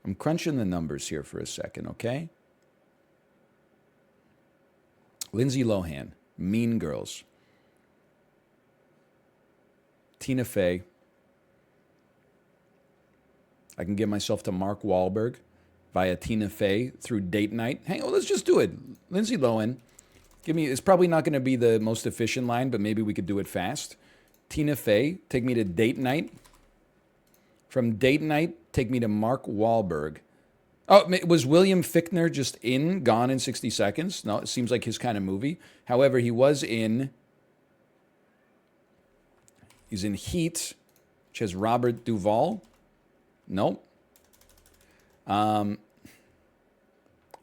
I'm crunching the numbers here for a second, okay? Lindsay Lohan, Mean Girls. Tina Fey. I can get myself to Mark Wahlberg via Tina Fey through date night. Hey, well, let's just do it. Lindsay Lohan. It's probably not going to be the most efficient line, but maybe we could do it fast. Tina Fey, take me to date night. From date night, take me to Mark Wahlberg. Oh, was William Fichtner just in Gone in 60 Seconds? No, it seems like his kind of movie. However, he's in Heat, which has Robert Duvall. Nope. One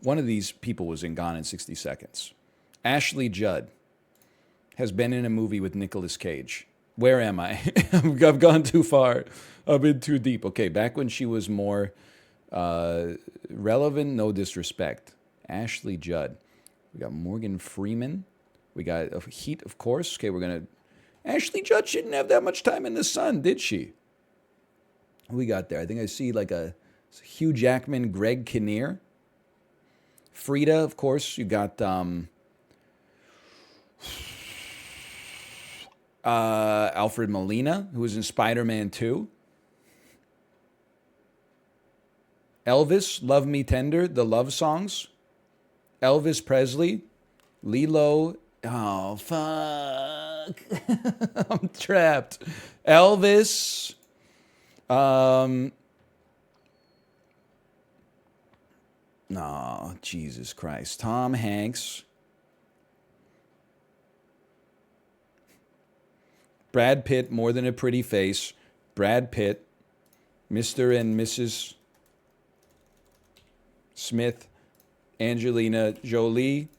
of these people was in Gone in 60 Seconds. Ashley Judd has been in a movie with Nicolas Cage. Where am I? I've gone too far. I've been too deep. Okay, back when she was more relevant, no disrespect. Ashley Judd. We got Morgan Freeman. We got Heat, of course. Okay, Ashley Judd shouldn't have that much time in the sun, did she? Who we got there? I think I see like a Hugh Jackman, Greg Kinnear. Frida, of course. You got Alfred Molina, who was in Spider-Man 2. Elvis, Love Me Tender, the love songs. Elvis Presley, Lilo. Oh, fuck. I'm trapped. Elvis. No, Jesus Christ. Tom Hanks. Brad Pitt, More Than a Pretty Face. Brad Pitt. Mr. and Mrs. Smith. Angelina Jolie.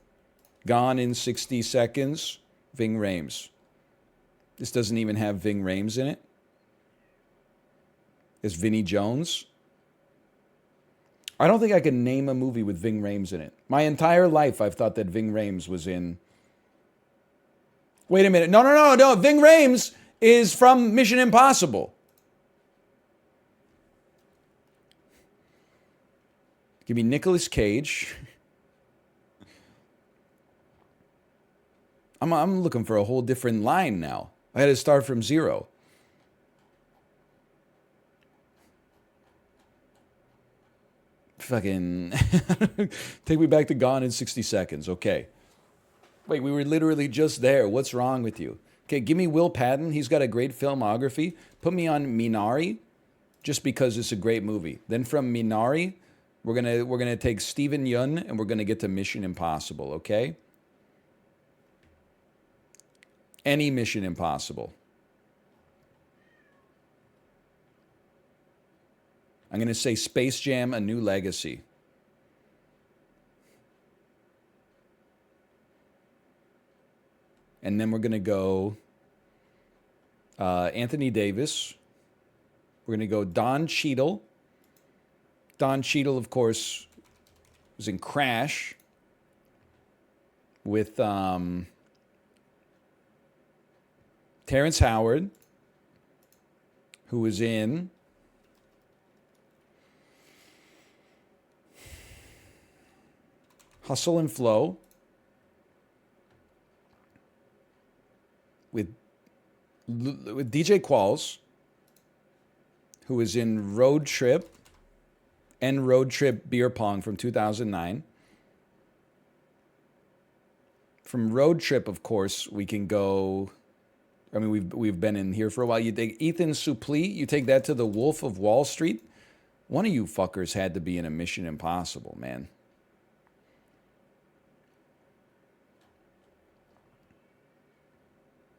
Gone in 60 Seconds. Ving Rhames. This doesn't even have Ving Rhames in it. It's Vinnie Jones. I don't think I can name a movie with Ving Rhames in it. My entire life, I've thought that Ving Rhames was in... Wait a minute. No. Ving Rhames is from Mission Impossible. Give me Nicolas Cage. I'm looking for a whole different line now. I had to start from zero. Fucking take me back to Gone in 60 Seconds. Okay. Wait, we were literally just there. What's wrong with you? Okay, give me Will Patton. He's got a great filmography. Put me on Minari, just because it's a great movie. Then from Minari, we're gonna take Steven Yeun and we're gonna get to Mission Impossible. Okay. Any Mission Impossible. I'm going to say Space Jam: A New Legacy. And then we're going to go Anthony Davis. We're going to go Don Cheadle. Don Cheadle, of course, was in Crash with Terrence Howard, who was in Hustle and Flow with DJ Qualls, who was in Road Trip and Road Trip Beer Pong from 2009. From Road Trip, of course, we can go. I mean, we've been in here for a while. You take Ethan Suplee, you take that to The Wolf of Wall Street. One of you fuckers had to be in a Mission Impossible, man.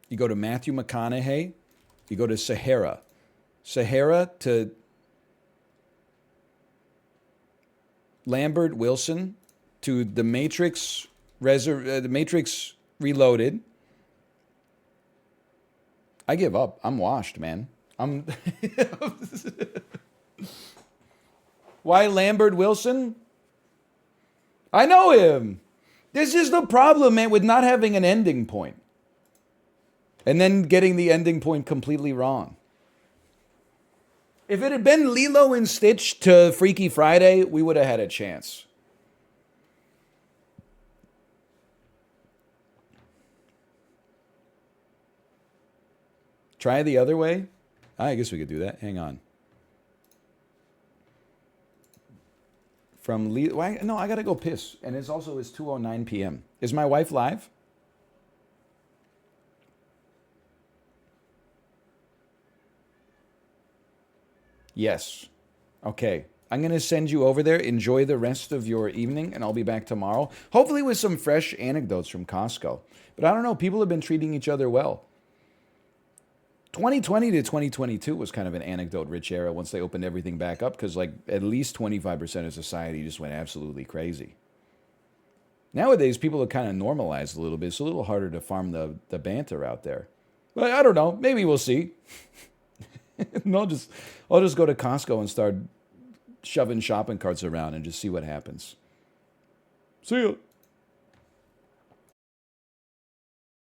You go to Matthew McConaughey. You go to Sahara. Sahara to Lambert Wilson to The Matrix, The Matrix Reloaded. I give up. I'm washed, man. Why Lambert Wilson? I know him. This is the problem, man, with not having an ending point. And then getting the ending point completely wrong. If it had been Lilo and Stitch to Freaky Friday, we would have had a chance. Try the other way? I guess we could do that. Hang on. From Lilo... Why? No, I got to go piss. And it's 2:09 p.m. Is my wife live? Yes. Okay. I'm going to send you over there. Enjoy the rest of your evening, and I'll be back tomorrow. Hopefully with some fresh anecdotes from Costco. But I don't know. People have been treating each other well. 2020 to 2022 was kind of an anecdote-rich era once they opened everything back up because, like, at least 25% of society just went absolutely crazy. Nowadays, people have kind of normalized a little bit. It's a little harder to farm the banter out there. But I don't know. Maybe we'll see. And I'll just go to Costco and start shoving shopping carts around and just see what happens. See ya.